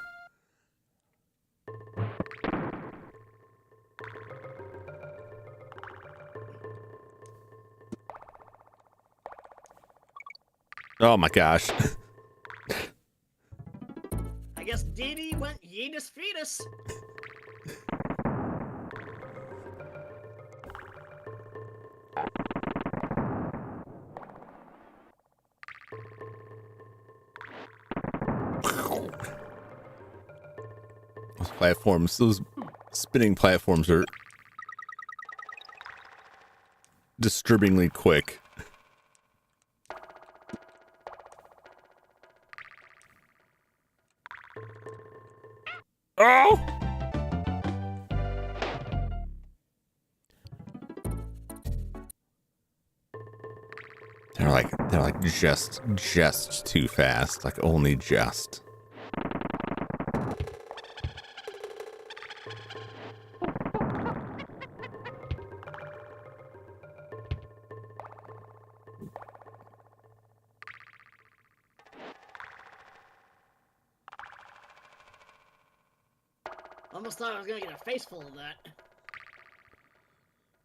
Oh my gosh. I guess Dee Dee went yeetus fetus. Those platforms, those spinning platforms are disturbingly quick. Oh! They're like just too fast, like only just. Almost thought I was gonna get a face full of that.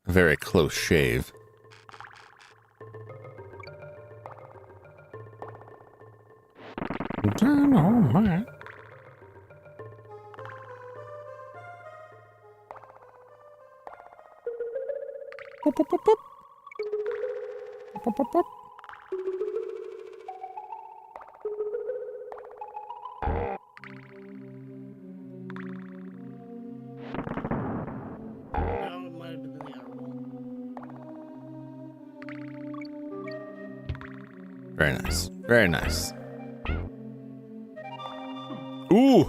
A very close shave. Dynamite. Boop, boop, boop, boop. Boop, boop, boop. No, it might have been the other one. Very nice. Very nice. Ooh!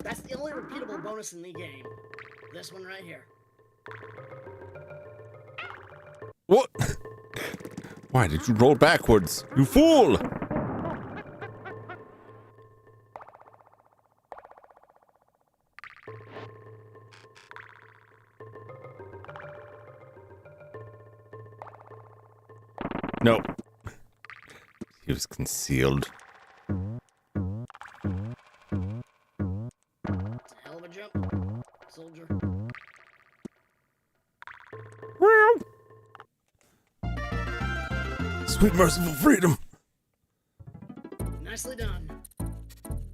That's the only repeatable bonus in the game. This one right here. What? Why did you roll backwards? You fool! Nope. He was concealed. It's a hell of a jump, soldier. Sweet merciful freedom. Nicely done.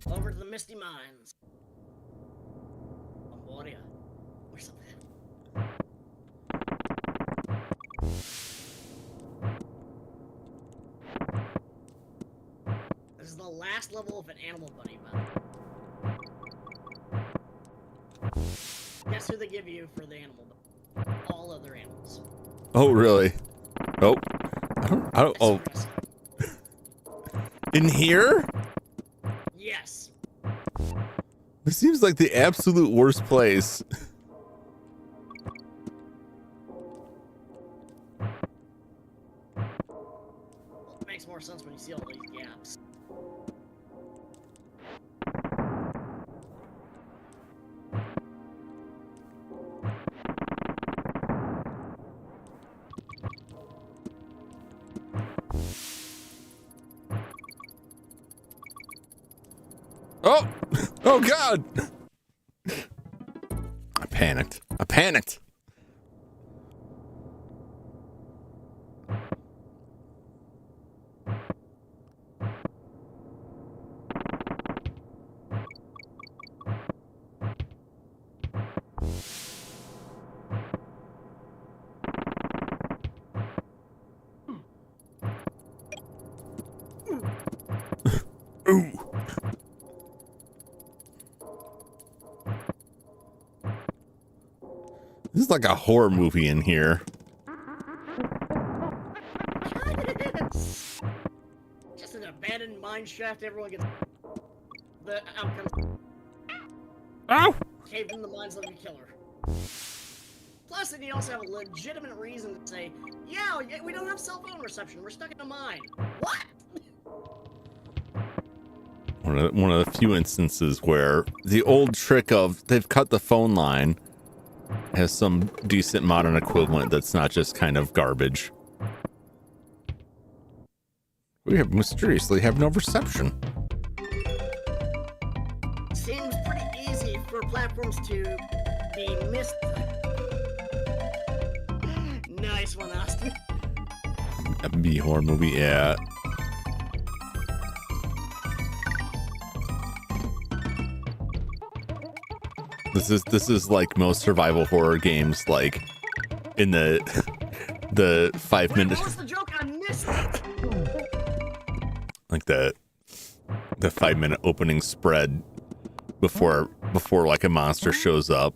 Over to the Misty Mines. Cambodia. Or something. This is the last level of an animal bunny map. Guess who they give you for the animal bunny? All other animals. Oh, really? Oh. I don't, oh. Espresso. In here? Yes. This seems like the absolute worst place. Well, it makes more sense when you see all these gaps. Oh! Oh, God! I panicked. I panicked! Ooh! This is like a horror movie in here. Just an abandoned mine shaft. Everyone gets the outcomes. Ow! Caved in the minds of the killer. Plus, then you also have a legitimate reason to say, yeah, we don't have cell phone reception. We're stuck in a mine. What? One of the few instances where the old trick of they've cut the phone line has some decent modern equivalent that's not just kind of garbage. We have mysteriously have no reception. Seems pretty easy for platforms to be missed. Nice one, Austin. A B horror movie, yeah. This is like most survival horror games, like in the 5 minutes. What was the joke? I missed it. Like the 5 minute opening spread before like a monster shows up.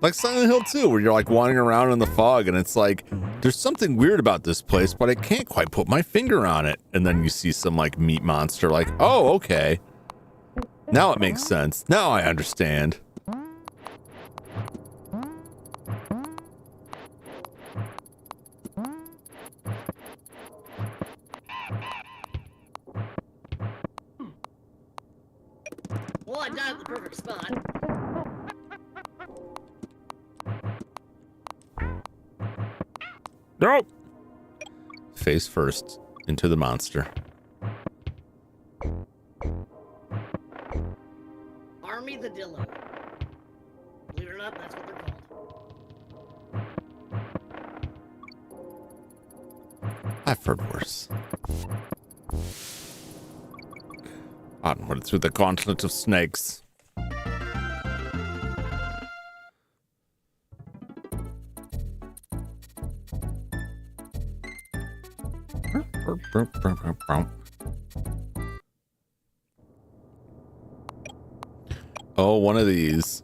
Like Silent Hill 2, where you're like wandering around in the fog and it's like, there's something weird about this place, but I can't quite put my finger on it. And then you see some like meat monster, like, oh, okay. Now it makes sense. Now I understand. Well, I died at the perfect spot. Nope. Face first into the monster. Army the Dillo. Believe it or not, that's what they're called. I've heard worse. Onward through the gauntlet of snakes. Oh, one of these.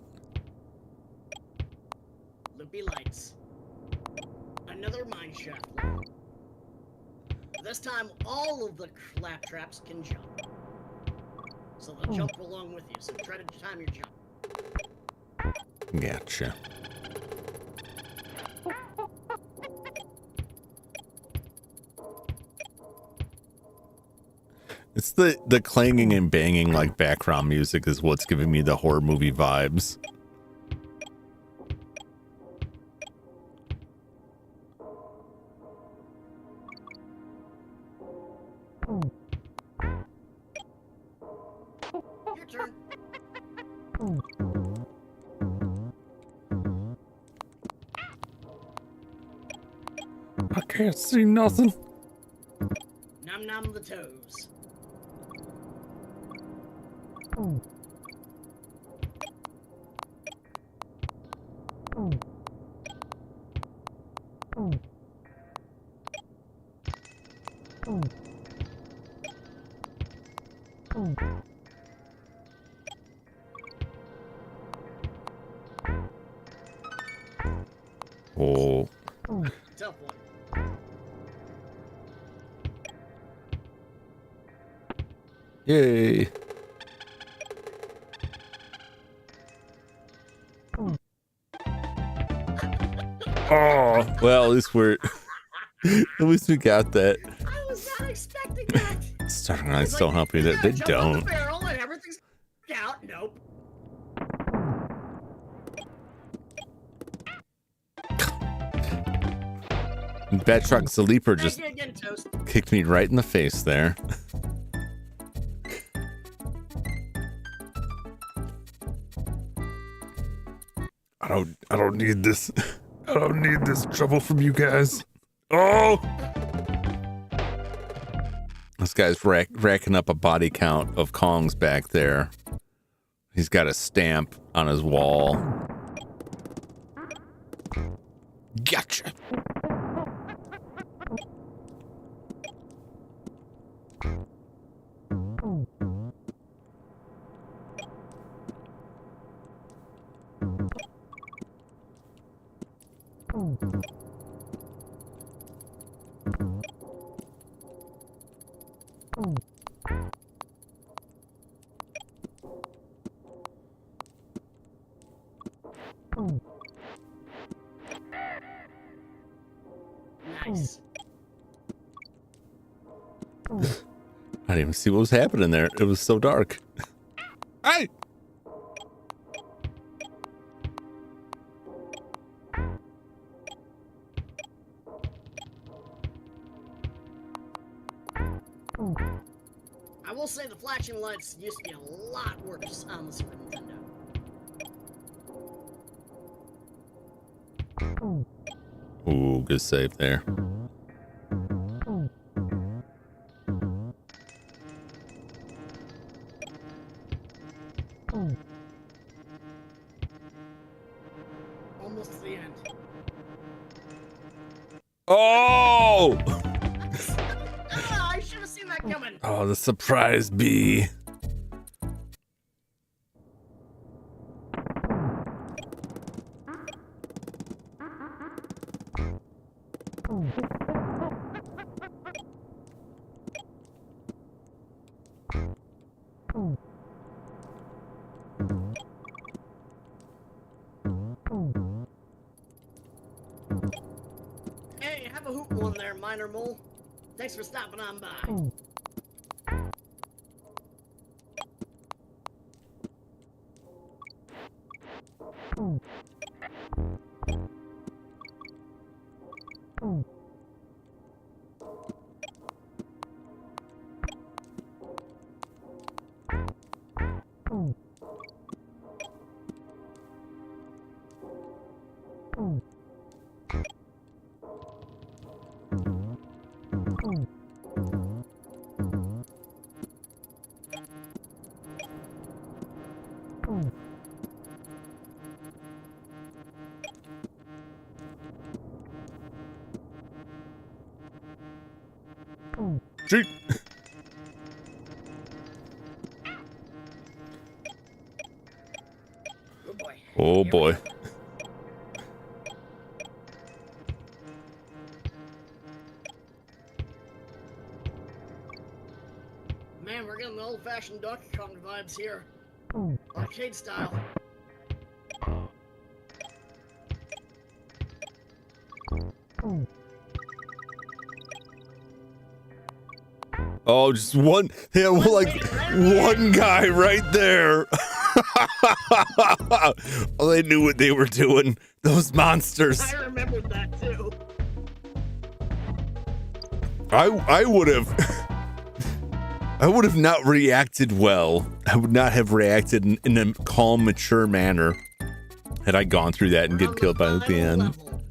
Loopy lights. Another mine shaft. This time, all of the claptraps can jump. So they'll jump along with you, so try to time your jump. Gotcha. It's the clanging and banging like background music is what's giving me the horror movie vibes. Your turn. I can't see nothing. Num num the toes. Oh. Tough one. Yay. Oh, well, at least we're at least we got that. I was not expecting that. Starting lights don't help you there. They jump on don't. the barrel and everything's out. Nope. Bad Truck Sleeper just Thank you again, Toast. kicked me right in the face there. I don't need this. I don't need this trouble from you guys. Oh! This guy's racking up a body count of Kongs back there. He's got a stamp on his wall. Gotcha. Nice. I didn't even see what was happening there. It was so dark. Hey! I will say the flashing lights used to be a lot worse on the Super Nintendo. Ooh, good save there. Almost to the end. Oh! Ah, I should have seen that coming. Oh, the surprise bee. Hey, have a hoot one there, Minor Mole. Thanks for stopping on by. Shoot! Oh boy. Oh Here we boy. go. Man, we're getting the old-fashioned Donkey Kong vibes here. Arcade style. Oh, just one. Yeah, well, like one guy right there. Oh, they knew what they were doing. Those monsters. I remembered that too. I would have. I would have not reacted well. I would not have reacted in a calm, mature manner had I gone through that and We're get on killed by the end. level.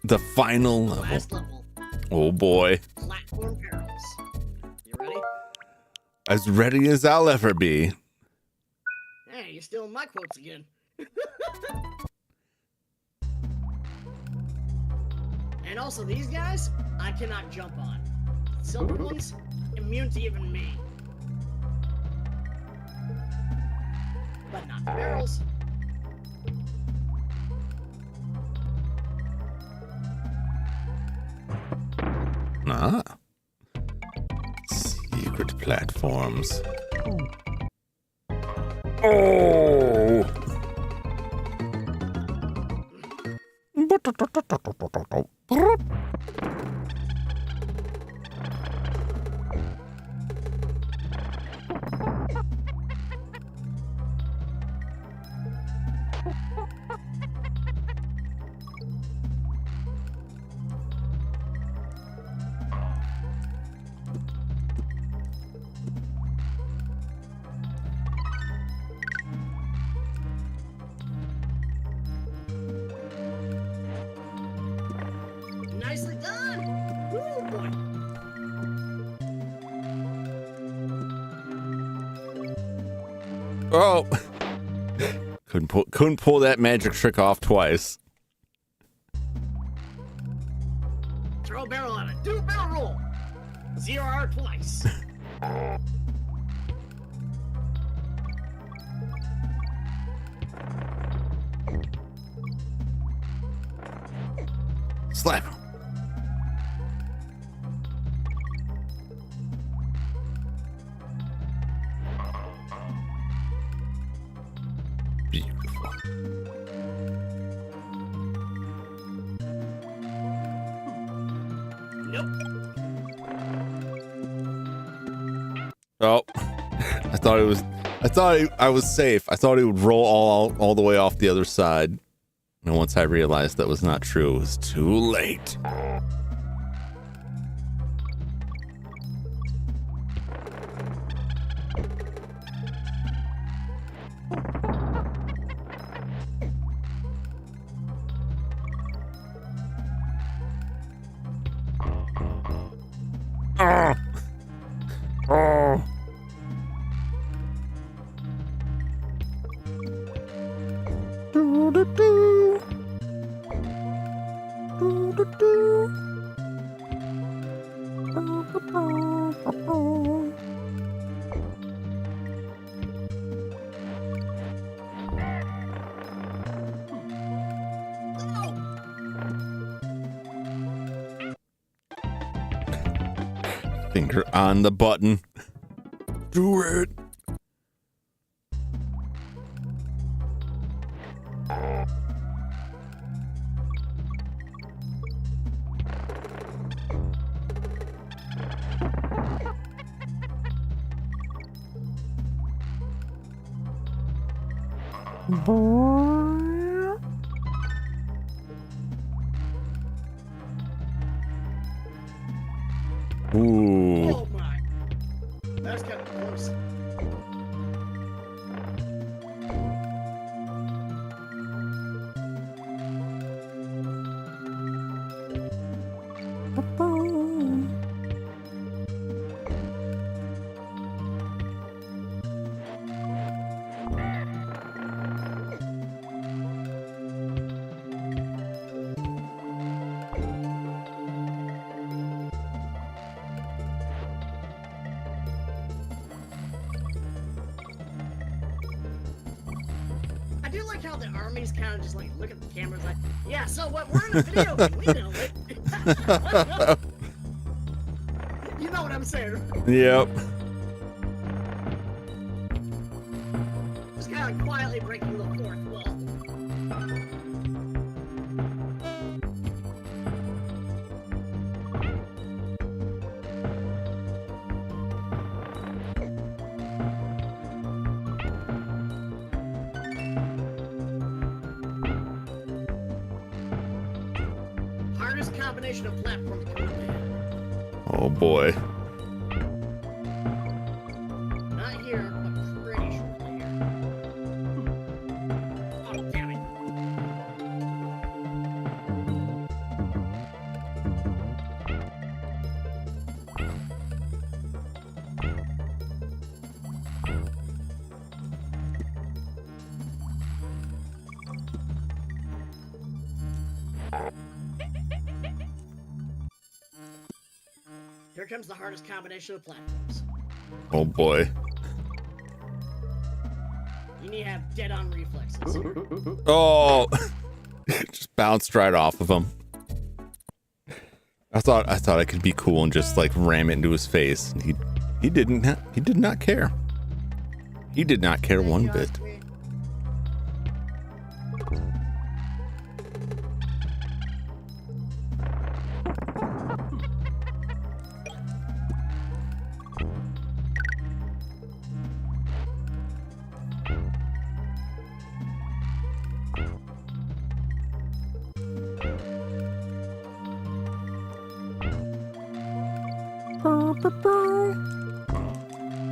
The final level. Last level. Oh boy. Platform perils. You ready? As ready as I'll ever be. Hey, you're stealing my quotes again. And also, these guys, I cannot jump on. Silver ones, immune to even me. But not the barrels. Ah. Secret platforms. Oh! Nicely done! Woo, boy. Oh! Couldn't pull that magic trick off twice. Throw a barrel at it. Do a barrel roll. ZRR twice. Slap him. Beautiful. Nope. Oh, I thought I was safe. I thought it would roll all the way off the other side. And once I realized that was not true, it was too late. Oh. Oh. Finger on the button. Do it. Ooh. Oh my. That's kind of close. I do like how the armies kind of just like look at the cameras like, yeah, so what? We're in a video game. We know it. You know what I'm saying? Yep. Just kind of like quietly breaking the fourth wall. Hardest combination of platforms coming up ahead. Oh boy. Not here, but pretty shortly here. Oh, damn it. Here comes the hardest combination of platforms. Oh boy. You need to have dead-on reflexes. Oh. Just bounced right off of him. I thought I could be cool and just like ram it into his face. He did not care. He did not care one bit.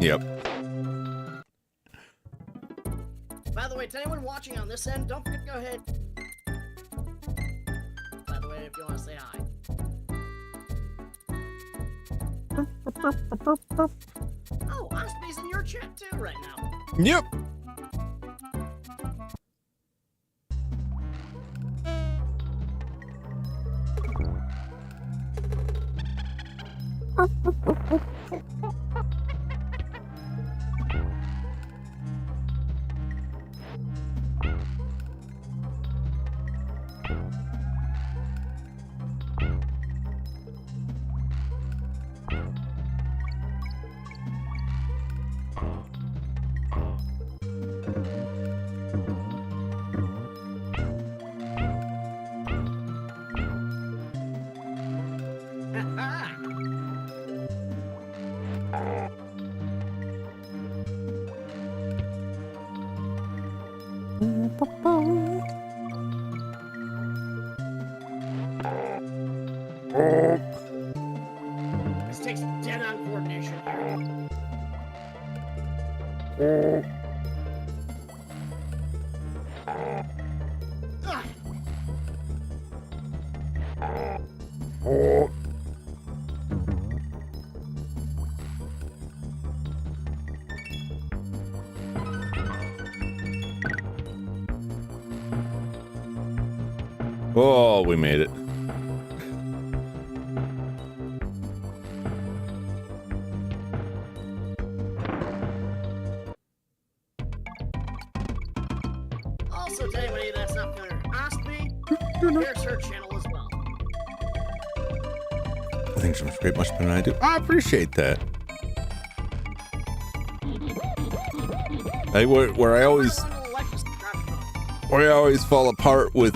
Yep. By the way, to anyone watching on this end, don't forget to go ahead. By the way, if you want to say hi. Oh, Osby's in your chat too right now. Yep. This takes dead-on coordination here. Oh, we made it. Also, to anybody that's not familiar with Osby, here's her channel as well. I think she's great, much better than I do. I appreciate that. Where I always fall apart with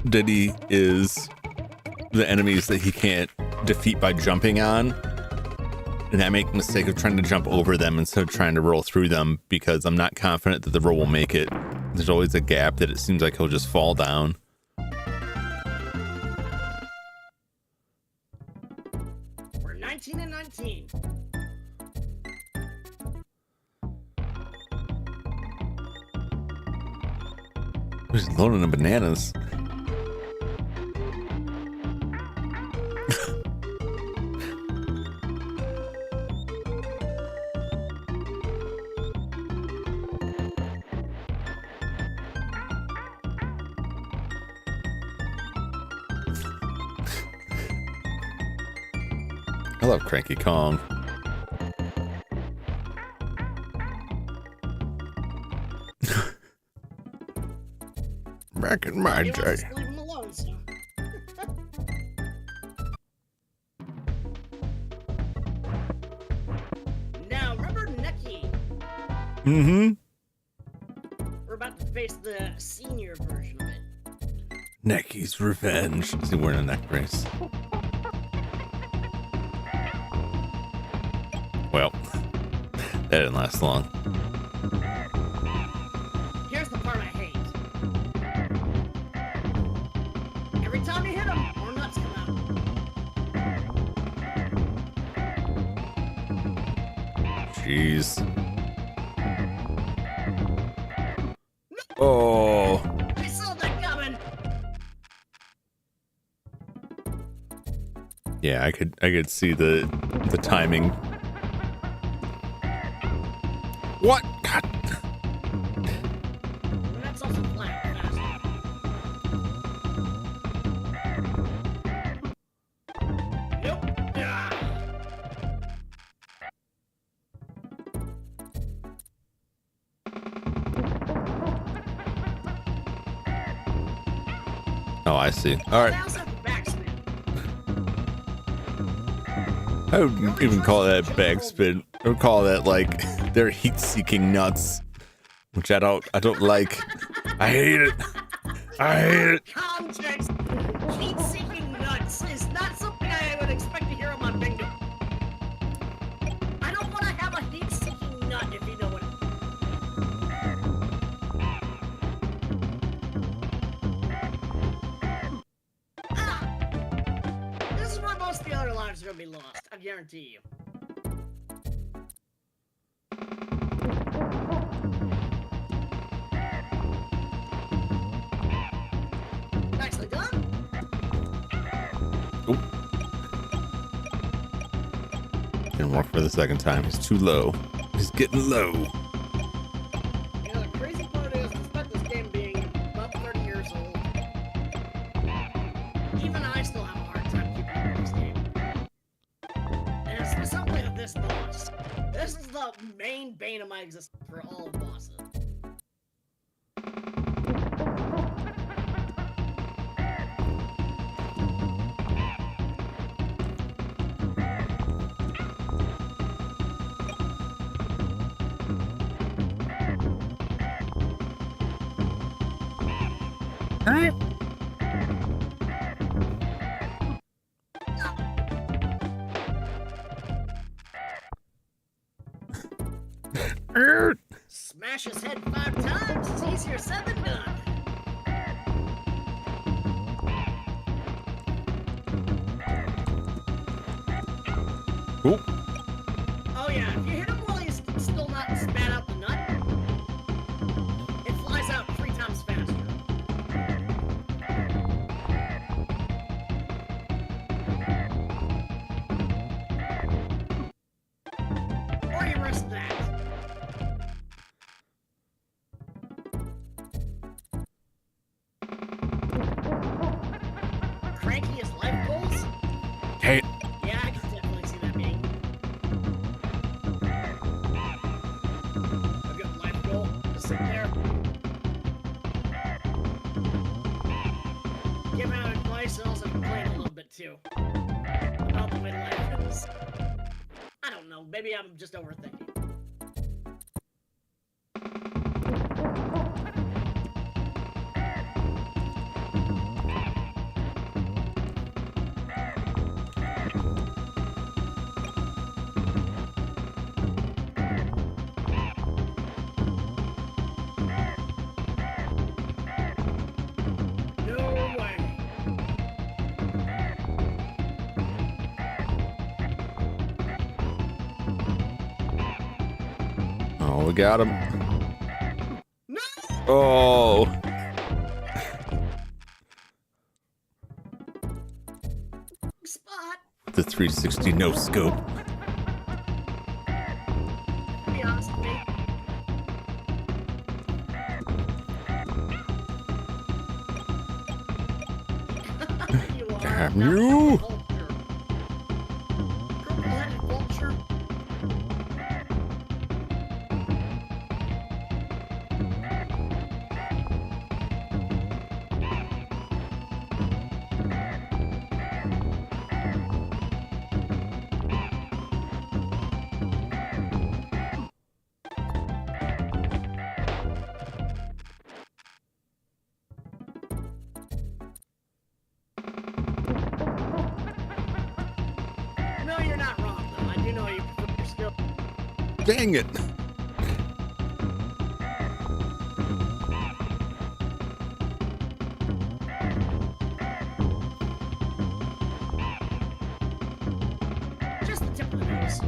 Diddy is the enemies that he can't defeat by jumping on. And I make the mistake of trying to jump over them instead of trying to roll through them because I'm not confident that the roll will make it. There's always a gap that it seems like he'll just fall down. We're 19 and 19. There's loading of bananas. I love Cranky Kong. Back in my day. Leave him alone, so. Now, remember Neki? Mm-hmm. We're about to face the senior version of it. Necky's Revenge. Is he wearing a neck brace? Well, that didn't last long. Here's the part I hate. Every time you hit him, more nuts come out. Jeez. Oh. I saw that coming. Yeah, I could see the timing. What? God. And that's also flat. Nope. Ah. Oh, I see. All right. I also have backspin. I wouldn't even call that backspin. I would call that like they're heat-seeking nuts, which I don't like. I hate it. I hate it. Context. Heat-seeking nuts is not something I would expect to hear on my bingo. I don't want to have a heat-seeking nut if you know what. Ah. This is where most of the other lives are going to be lost. I guarantee you. Nicely done. Oh. Didn't work for the second time. He's too low. He's getting low. You know, the crazy part is, despite this game being about 30 years old, even I still have a hard time keeping up with this game. And it's something of this boss. This is the main bane of my existence for all of bosses. Alright. Smash his head 5 times is easier said than done. Oop. Oh yeah, if you hit him while he's still not spat out the nut, it flies out 3 times faster. Or you risk that. Crankiest life goals? Hey. Yeah, I can definitely see that being a good life goal. Just sit there. Give out advice and also complain a little bit too about the way life is. I don't know, maybe I'm just overthinking. No way. Oh, we got him. No! Oh. Spot. The 360 no scope. Be honest with me. You are Damn not you. a vulture. Purple-headed vulture. No, you're not wrong, though. I do know you prefer your skill. Dang it. Just the tip of the nose.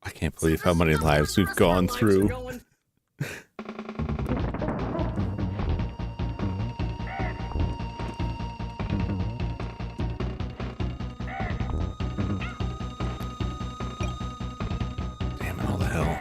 I can't believe how many lives we've gone through. Damn it, all the hell.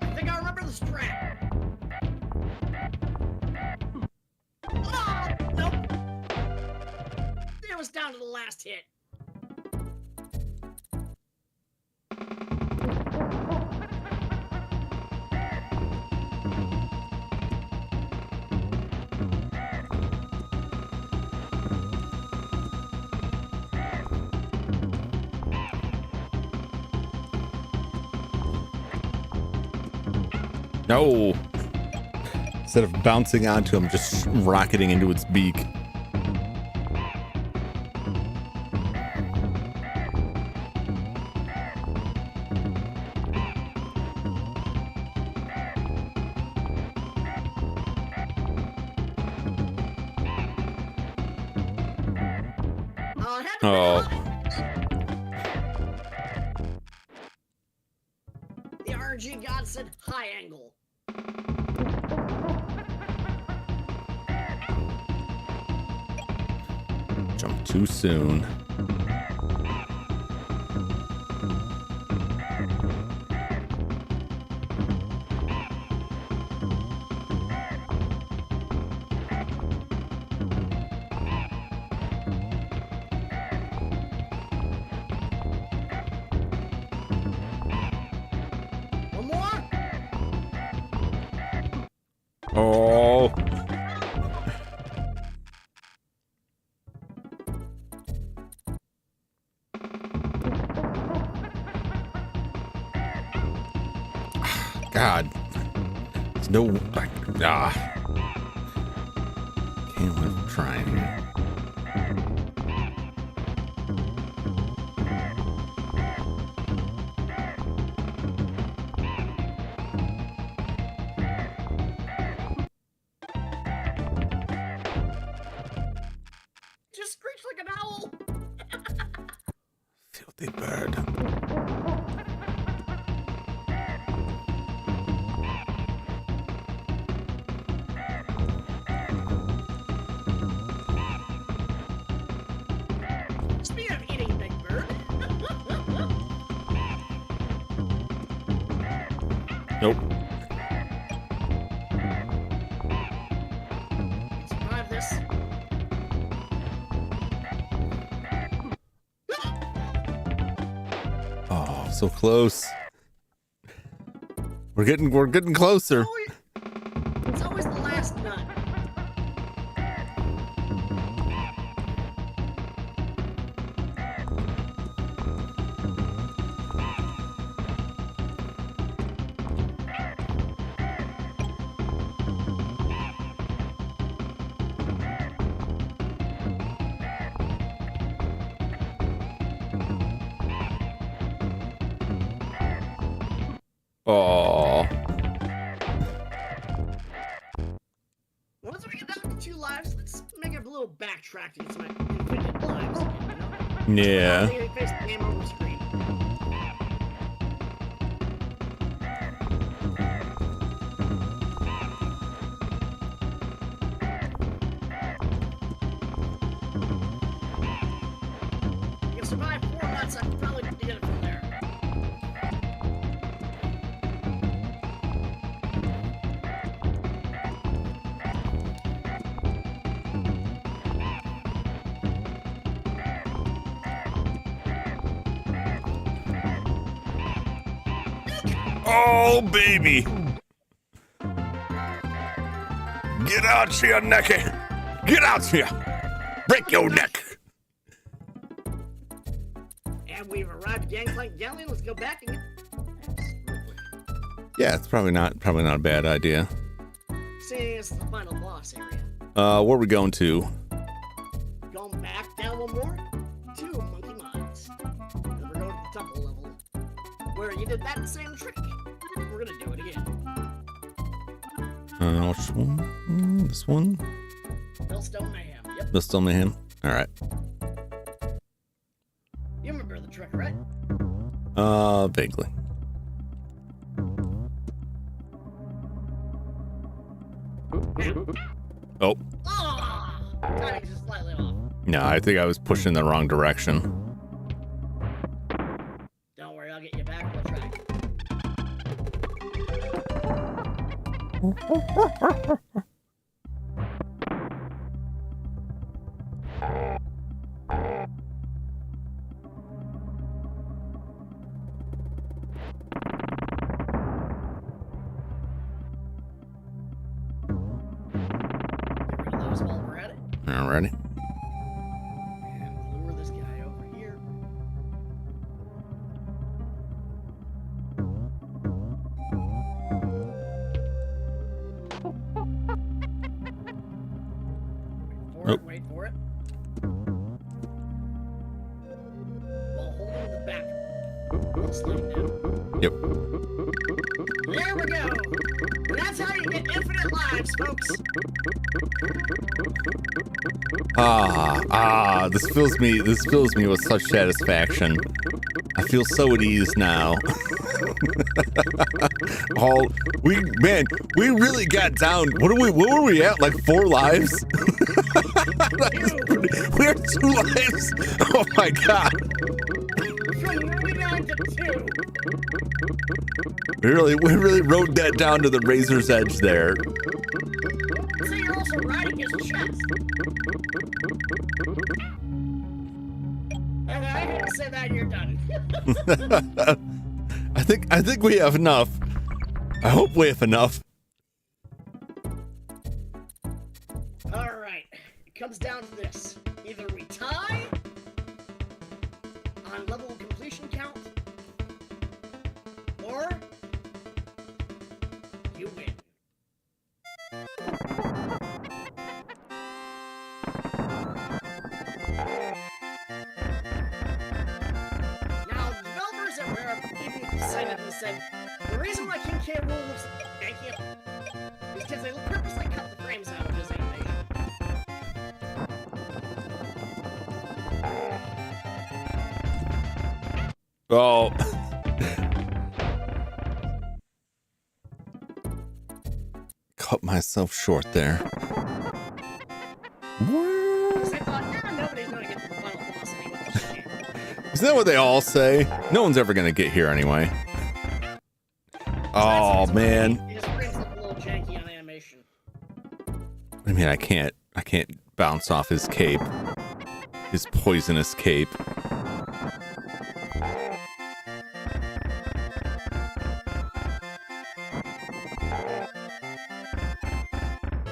I think I remember the strat. Oh, nope. It was down to the last hit. No. Instead of bouncing onto him, just rocketing into its beak. It had to be Oh. The RNG god said high angle. Jump too soon. Oh. God. There's no... Can't win trying here. Just screech like an owl. Filthy bird. Speaking of eating, big bird. Nope. Survive this. Oh, so close. We're getting closer. It's always the last nut. Oh. Once we get down to 2 lives, let's make a little backtracking to my infinite lives again, you know? Yeah. They face the game over the screen. You can survive 4 months, I can probably get it from there. Oh, baby. Get out here, necky. Get out here. Break your neck. And we've arrived at Gangplank Galleon. Let's go back and get... Yeah, it's probably not a bad idea. Seeing it's the final boss area. Where are we going to? Going back down one more to Monkey Mines. And we're going to the temple level, where you did that same trick. We're gonna do it again. Which one? This one? Millstone Mayhem. Yep. Millstone Mayhem. All right. You remember the trick, right? Vaguely. Oh. Ah! Timing's just slightly off. No, I think I was pushing in the wrong direction. Don't worry, I'll get you back on the track. Get rid of those while we're at it. Alrighty. And lure this guy over here. Wait for it. While holding the back. Sliding down. Yep. There we go. And that's how you get infinite lives, folks. This fills me with such satisfaction. I feel so at ease now. We really got down. What were we at? Like 4 lives? We're 2 lives. Oh my god. From 99 to 2. We really rode that down to the razor's edge there. So you're also riding his chest. And I hate to say that, you're done. I think we have enough. I hope we have enough. comes down to this. Either we tie on level of completion count, or you win. Now, developers at Rare even decided and said, the reason why King K. Rool looks janky is because they purposely cut the frames out of his animation. Oh. Cut myself short there. Because I thought, nobody's gonna get to the final boss anyway. Isn't that what they all say? No one's ever gonna get here anyway. Oh man. His frames look a little janky on animation. I mean, I can't bounce off his cape. His poisonous cape.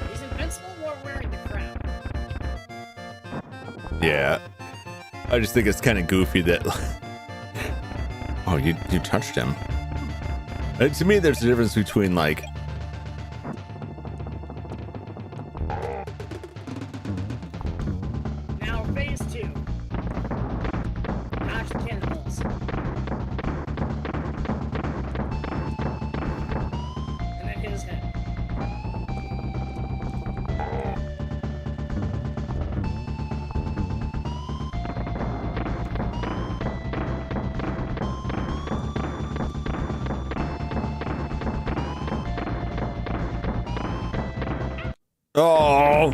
He's invincible while wearing the crown. Yeah. I just think it's kind of goofy that... Oh, you touched him. To me, there's a difference between, like... Now, phase 2. Dodge the cannonballs. And then hit his head. Oh!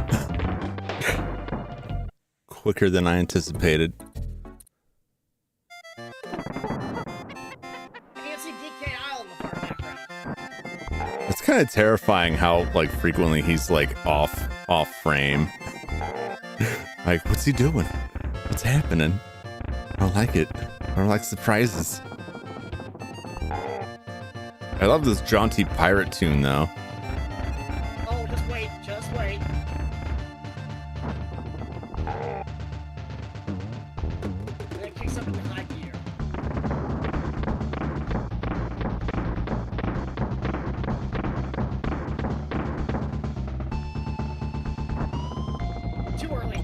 Quicker than I anticipated. I can't see DK Isle in the far background. It's kind of terrifying how, like, frequently he's, like, off frame. Like, what's he doing? What's happening? I don't like it. I don't like surprises. I love this jaunty pirate tune, though. Oh, just wait, just wait. And it kicks up into high gear. Too early.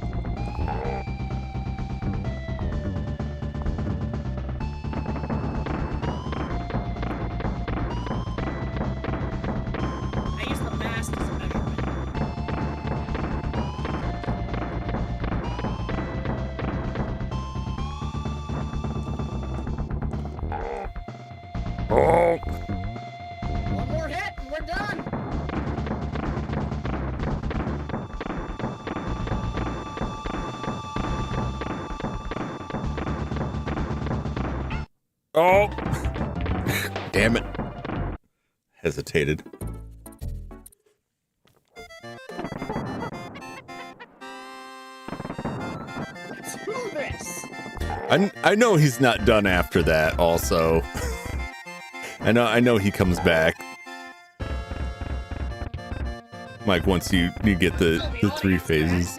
I use the mast as a measurement. Oh! One more hit and we're done. Oh! Damn it. Hesitated. Let's do this. I know he's not done after that also. I know he comes back. Like once you get the 3 phases.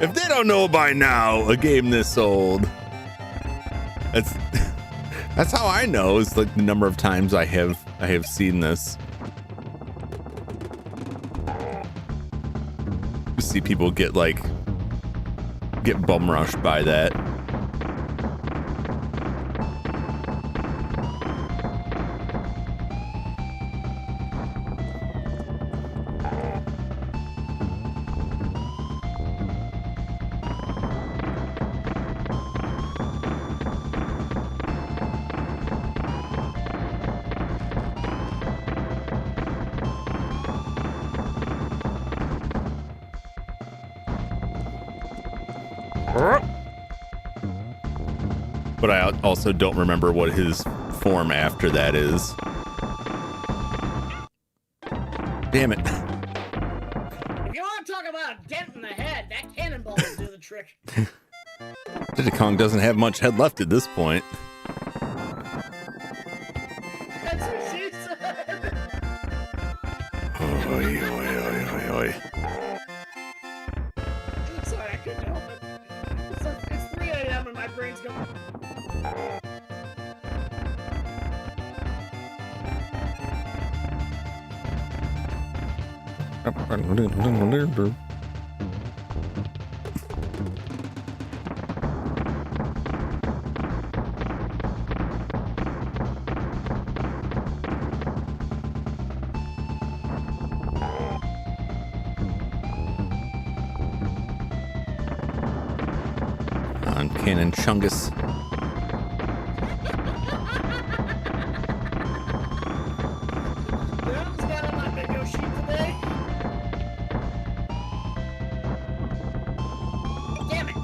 If they don't know by now, a game this old. That's how I know, is like the number of times I have seen this. You see people get bum rushed by that. But I also don't remember what his form after that is. Damn it. If you want to talk about a dent in the head, that cannonball will do the trick. Diddy Kong doesn't have much head left at this point. That's what she said. Oy, oy, oy, oy, oy. brain's going. On Cannon Chungus. That was not on my bingo sheet today. Damn it.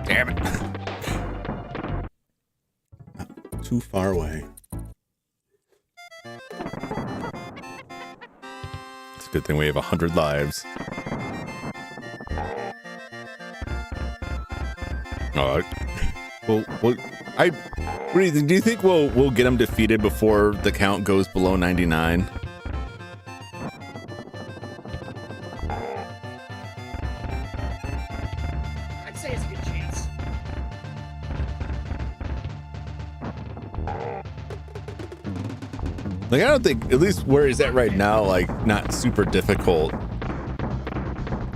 Damn it. Too far away. It's a good thing we have 100 lives. All right. Well, what do you think? Do you think we'll get him defeated before the count goes below 99? I'd say it's a good chance. Like, I don't think, at least where he's at right now, like, not super difficult.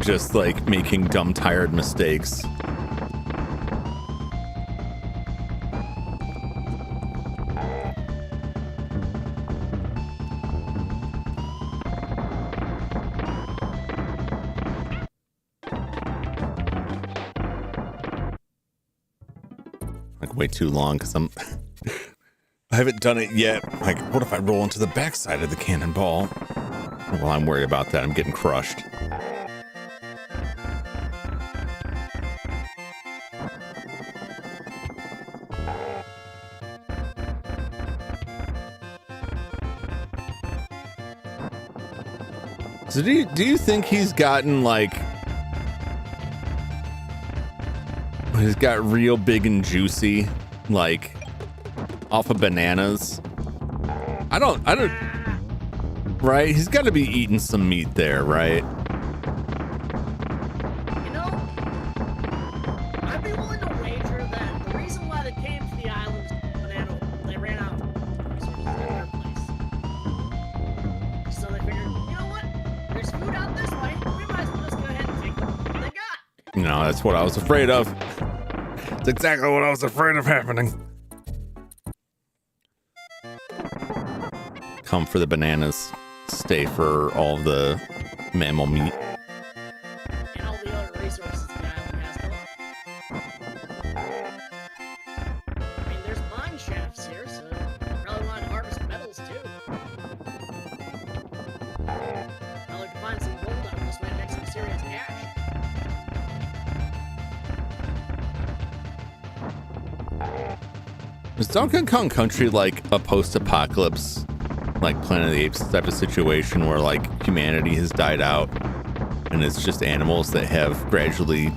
Just, like, making dumb, tired mistakes. Like, way too long, because I'm... I haven't done it yet. Like, what if I roll into the backside of the cannonball? Well, I'm worried about that. I'm getting crushed. So do you think he's gotten, like... He's got real big and juicy, like... off of bananas? I don't, right? He's got to be eating some meat there, right? You know, I'd be willing to wager that the reason why they came to the island is banana. They ran out of resources in their place. So they figured, you know what? There's food out this way. We might as well just go ahead and take what they got. No, that's what I was afraid of. It's exactly what I was afraid of happening. Come for the bananas, stay for all the mammal meat. And all the other resources the island has to offer. I mean, there's mine shafts here, so you probably want to harvest metals too. Probably could find some gold out this way and make some serious cash. Is Donkey Kong Country like a post-apocalypse, like Planet of the Apes type of situation where like humanity has died out and it's just animals that have gradually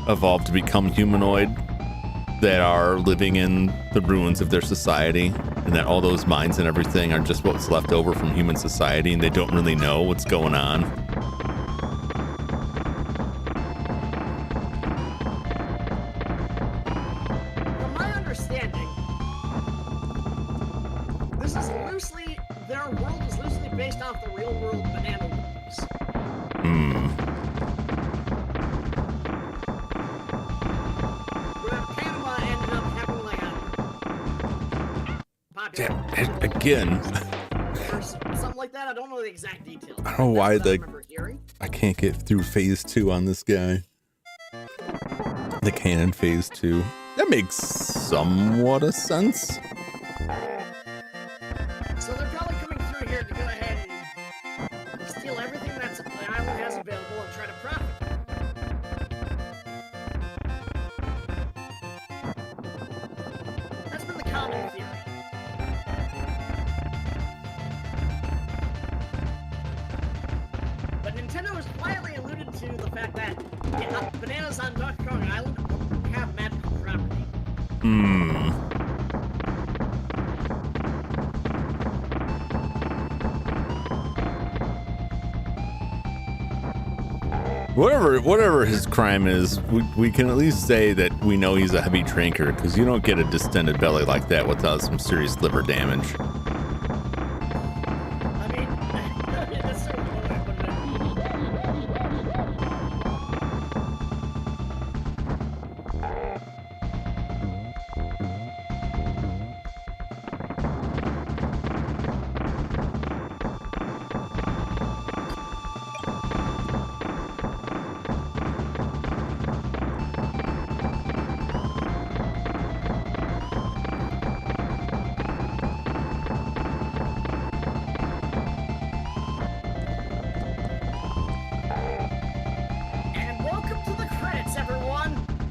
evolved to become humanoid that are living in the ruins of their society, and that all those mines and everything are just what's left over from human society and they don't really know what's going on? From my understanding, this is loosely, their world is loosely based off the real world banana worlds. Where Panama ended up having like a popular Again, or something like that. I don't know the exact details. I don't know why That's what I the remember hearing. I can't get through phase 2 on this guy. The cannon phase 2. That makes somewhat of sense. So they're probably coming through here to go ahead and steal everything that's the island has available and try to profit. That's been the common theory. But Nintendo developers quietly alluded to the fact that bananas on Donkey Kong Island have magical property. Whatever his crime is, we can at least say that we know he's a heavy drinker, because you don't get a distended belly like that without some serious liver damage. I mean, that's so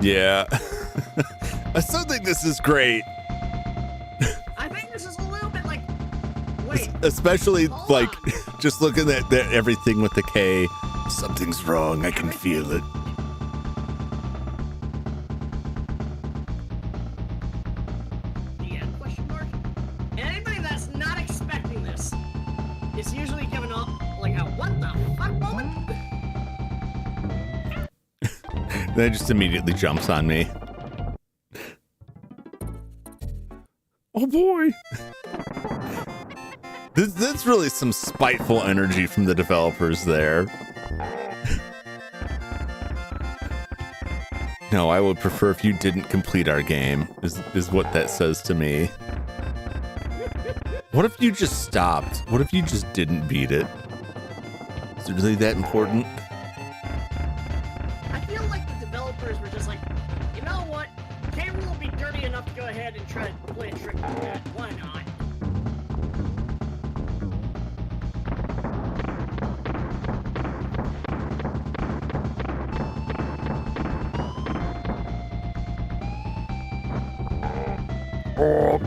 Yeah. I still think this is great. I think this is a little bit like, wait. Especially like on. just looking at everything with the K. Something's wrong. I can feel it. Yeah, question mark? And anybody that's not expecting this is usually given up like a what the fuck moment. Then it just immediately jumps on me. Oh boy. That's really some spiteful energy from the developers there. No, I would prefer if you didn't complete our game, is what that says to me. What if you just stopped? What if you just didn't beat it? Is it really that important? I feel like the developers were just like, you know what? K. Rool will be dirty enough to go ahead and try to play a trick like that. Why not? Oh.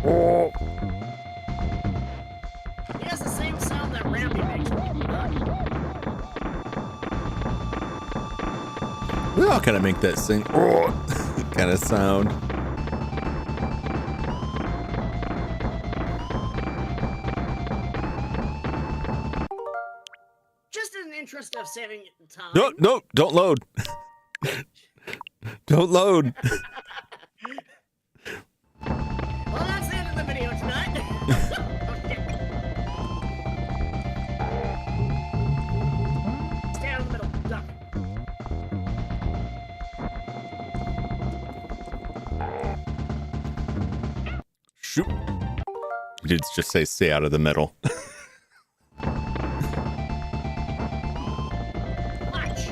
Oh. He has the same sound that Rambi makes when people die. We all kind of make that sing kind of sound. Just in the interest of saving time. No, don't load. Don't load. Well, that's the end of the video tonight. Okay. Stay out of the middle. Duck. Shoot. You did just say stay out of the middle. Watch.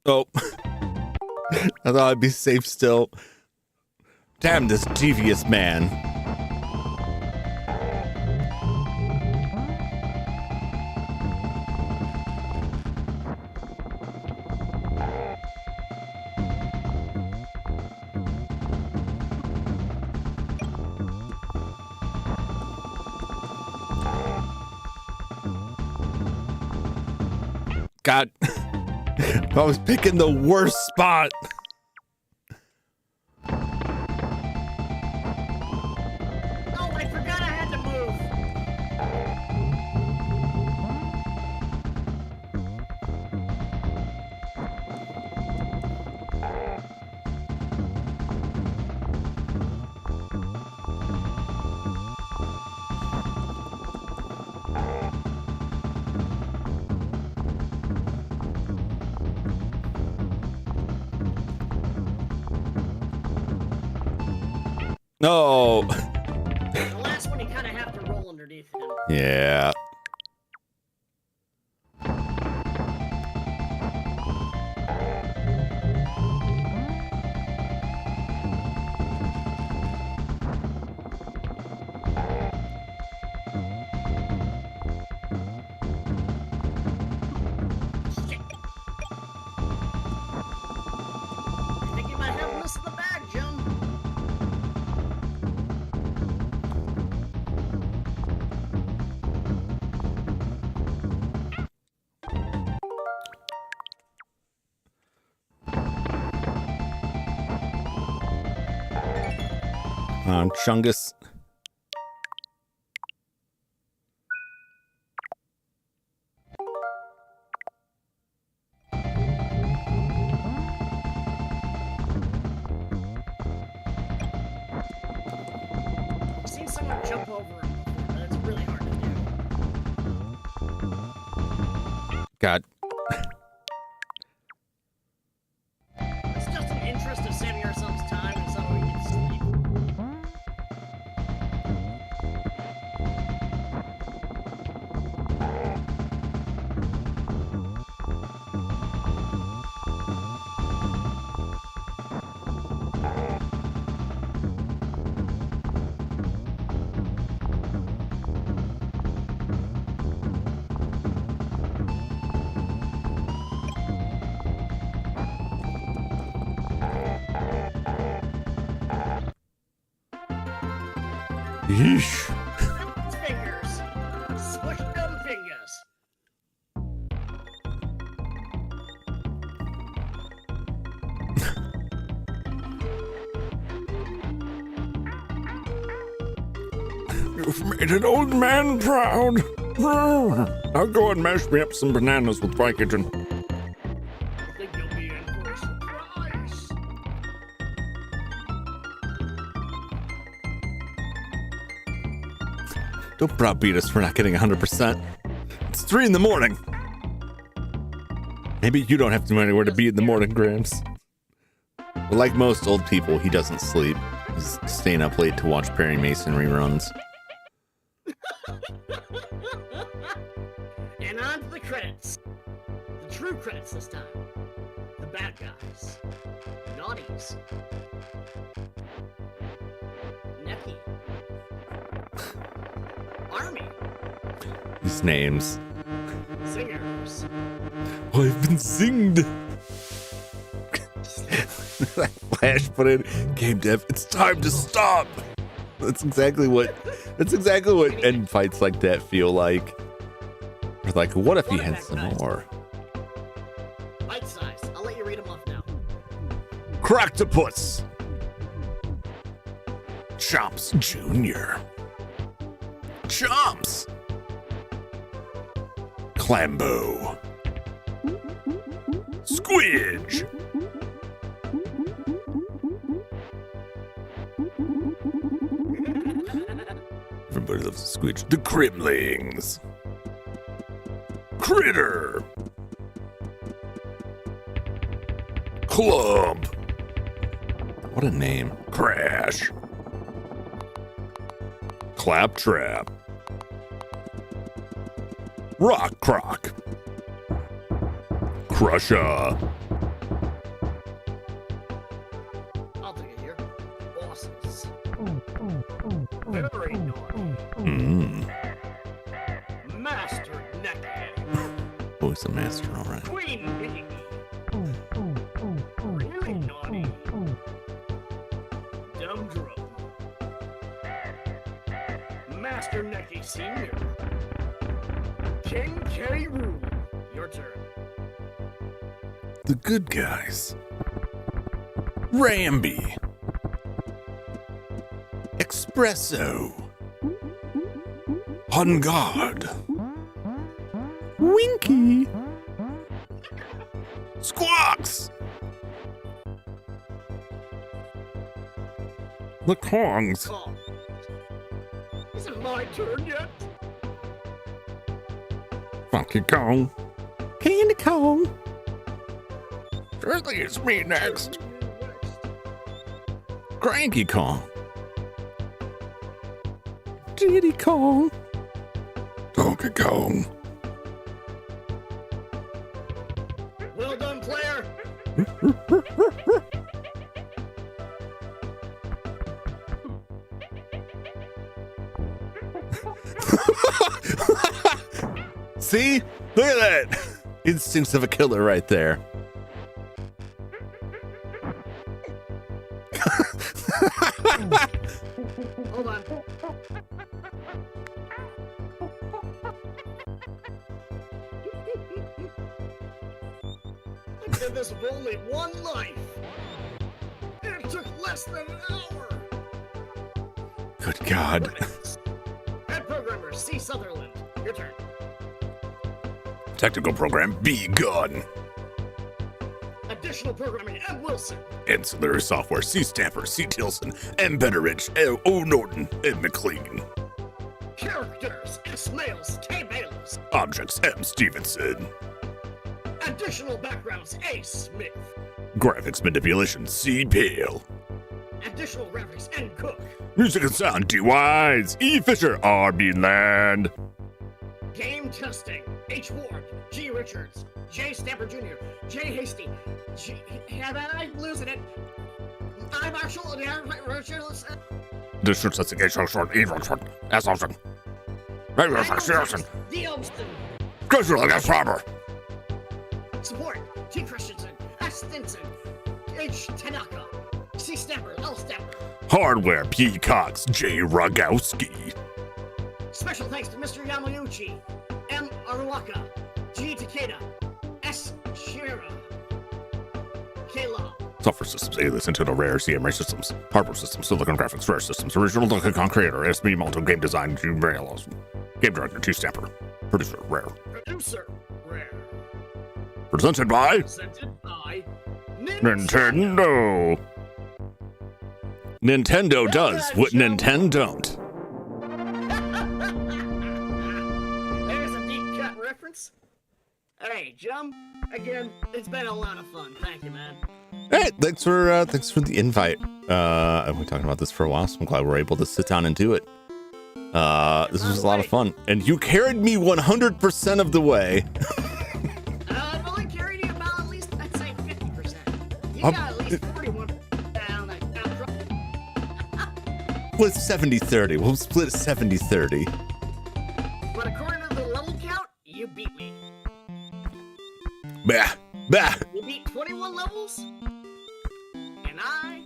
Oh. I thought I'd be safe still. Damn this devious man. God. I was picking the worst spot. Oh, I forgot I had to move. No. The last one, you kind of have to roll underneath him. Yeah. Chungus. I've seen someone jump over him before, but it's really hard to do. God. It's just an interest of saving ourselves time and so we can sleep. Yeesh. Fingers. Squish them fingers. You've made an old man proud. Now go and mash me up some bananas with Vicodin. I think you'll be in for a surprise. Don't browbeat us for not getting 100%. It's 3 in the morning. Maybe you don't have to know anywhere to be in the morning, Gramps. But like most old people, he doesn't sleep. He's staying up late to watch Perry Mason reruns. And on to the credits. The true credits this time. The bad guys. Naughties. Necky. Army. His names. Singers. I've been zinged. Flash put in game dev. It's time to stop. That's exactly what end fights like that feel like. Or like, what if he had some more? Bite size. I'll let you read them off now. Croctopus. Chomps Jr. Chomps. Clambo. Squidge. Everybody loves a squidge. The Crimlings. Critter. Clump. What a name. Crash. Claptrap. Rock Croc. Crusher. I'll take it here. Bosses. Very naughty. Master Neckhead. Oh, he's a master, all right. Queen Bee. Really naughty. Dumb Drum. Master Necky Sr. King K. Rool. Your turn. The good guys. Ramby. Espresso. On guard. Winky. Squawks. The Kongs. Oh. Is it my turn yet? Funky Kong. Candy Kong. Surely it's me next. Cranky Kong. Diddy Kong. Donkey Kong. Well done, player. See? Look at that. Instincts of a killer right there. Hold on. I did this with only one life. And it took less than an hour. Good God. Head programmer C. Sutherland, your turn. Technical program B. Gunn. Additional programming M. Wilson. Ancillary software C. Stamper C. Tilson M. Betteridge O. Norton M. McLean. Characters S. Males K. Bales. Objects M. Stevenson. Additional backgrounds A. Smith. Graphics manipulation C. Pale. Additional graphics N. Cook. Music and sound D. Wise E. Fisher R. B. Land. Game testing H. Ward G. Richards J. Stamper Jr. J. Hasty I'm losing it. I'm actually Richards. District investigation short evil short S. Olsen. D. Olmston. Schedule as proper. Support T. Christensen S. Stinson H. Tanaka C. Stamper L. Stamper. Hardware P. Cox J. Rogowski. Special thanks to Mr. Yamayuchi M. Aruaka G. Takeda S. Shira Kayla. Software systems, Alias, Nintendo, Rare, CMRA systems, hardware systems, Silicon Graphics, Rare systems, original Donkey Kong creator, SB Malto, game design, Jum Jumington, game director, T. Stamper, producer, Rare. Producer Rare. Presented by Nintendo. Nintendo does what Nintendo don't. There's a deep cut reference. Hey, Jum. Again, it's been a lot of fun. Thank you, man. Hey, thanks for the invite. I've been talking about this for a while, so I'm glad we're able to sit down and do it. This was a lot of fun, and you carried me 100% of the way. I've only carried you about at least, I'd say 50%. You got at least 41 down that count. Well, it's 70-30. We'll split it 70-30. But according to the level count, you beat me. Bah, bah. You beat 21 levels, and I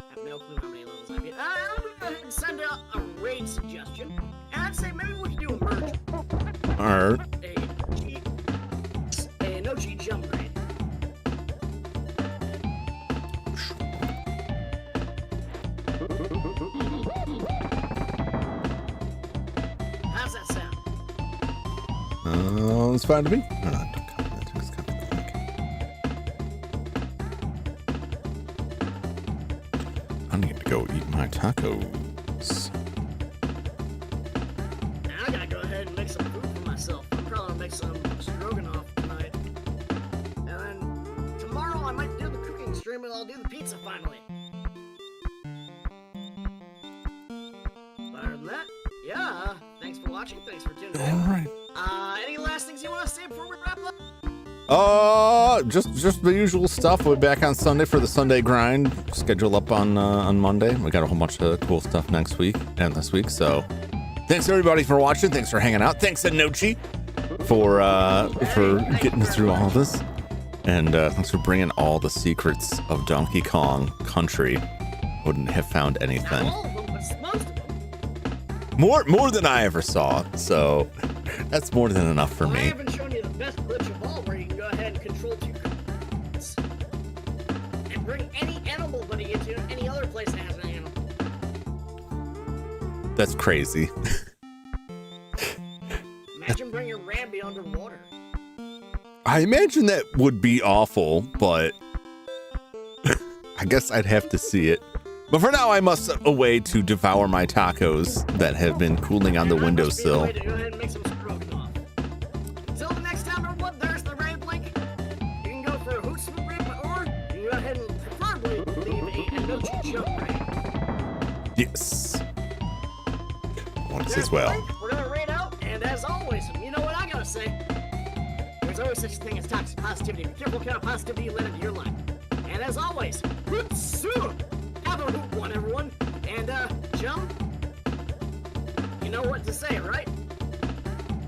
have no clue how many levels I beat. I'm gonna go ahead and send out a raid suggestion, and I'd say maybe we can do a merge. Alright. A no-cheat jump raid. How's that sound? It's fine to me. No, don't copy that. Just copy the link. I need to go eat my tacos. Now I gotta go ahead and make some food for myself. I'm probably gonna make some stroganoff tonight. And then tomorrow I might do the cooking stream and I'll do the pizza finally. But other than that, yeah, thanks for watching, thanks for tuning in. Alright. Any last things you want to say before we wrap up? Just the usual stuff. We'll be back on Sunday for the Sunday grind. Schedule up on Monday. We got a whole bunch of cool stuff next week and this week. So, thanks everybody for watching. Thanks for hanging out. Thanks Anochi for getting through all of this, and thanks for bringing all the secrets of Donkey Kong Country. Wouldn't have found anything. Not all of them, but most of them. More than I ever saw. So, that's more than enough for I me. haven't shown you the best glitch of all, where you can go ahead and control two cards and bring any animal buddy into any other place that has an animal. That's crazy. Imagine bringing Rambi underwater. I imagine that would be awful, but I guess I'd have to see it. But for now, I must away to devour my tacos that have been cooling on the windowsill. To go ahead and make some stroganoff. Until the next time, everyone, there's the raid link. You can go for a hoot swoop raid, or you can go ahead and preferably leave a no-cheat jump raid. Yes. Once There's as the well. link. We're gonna raid out, and as always, you know what I gotta say. There's always such a thing as toxic positivity. Be careful what kind of positivity you let into your life. And as always, hoot soon. Have a hoot one, everyone. And Jum, you know what to say, right?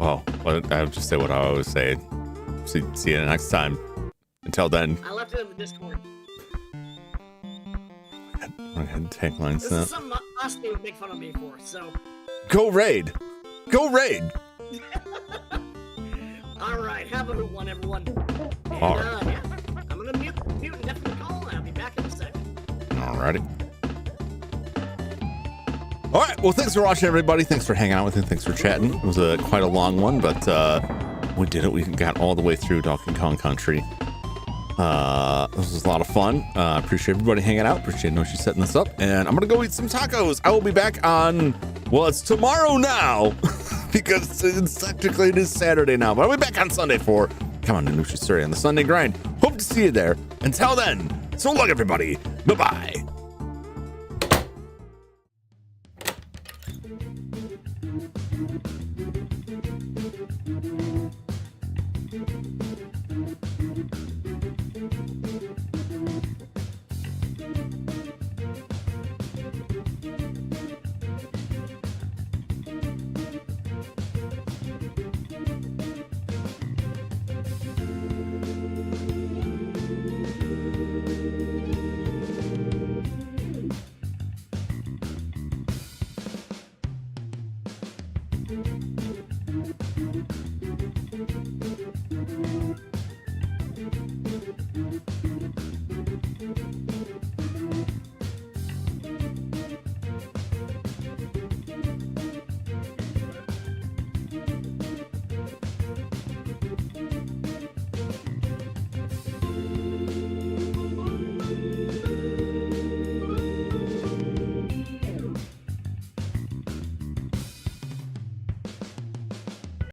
Well, I'll just say what I always say. See you next time. Until then. I left it in the Discord. Go ahead and tagline This is something Austin would make fun of me for, so. Go raid. Go raid. Alright, have a hoot one, everyone. And, Alright. yeah, I'm gonna mute and deafen the call, and I'll be back in a second. Alrighty. All right. Well, thanks for watching, everybody. Thanks for hanging out with me. Thanks for chatting. It was quite a long one, but we did it. We got all the way through Donkey Kong Country. This was a lot of fun. Appreciate everybody hanging out. Appreciate Noshi setting this up. And I'm going to go eat some tacos. I will be back on, well, it's tomorrow now because technically it is Saturday now. But I'll be back on Sunday for Come On Noshi Story on the Sunday Grind. Hope to see you there. Until then, so long, everybody. Bye-bye. Thank you.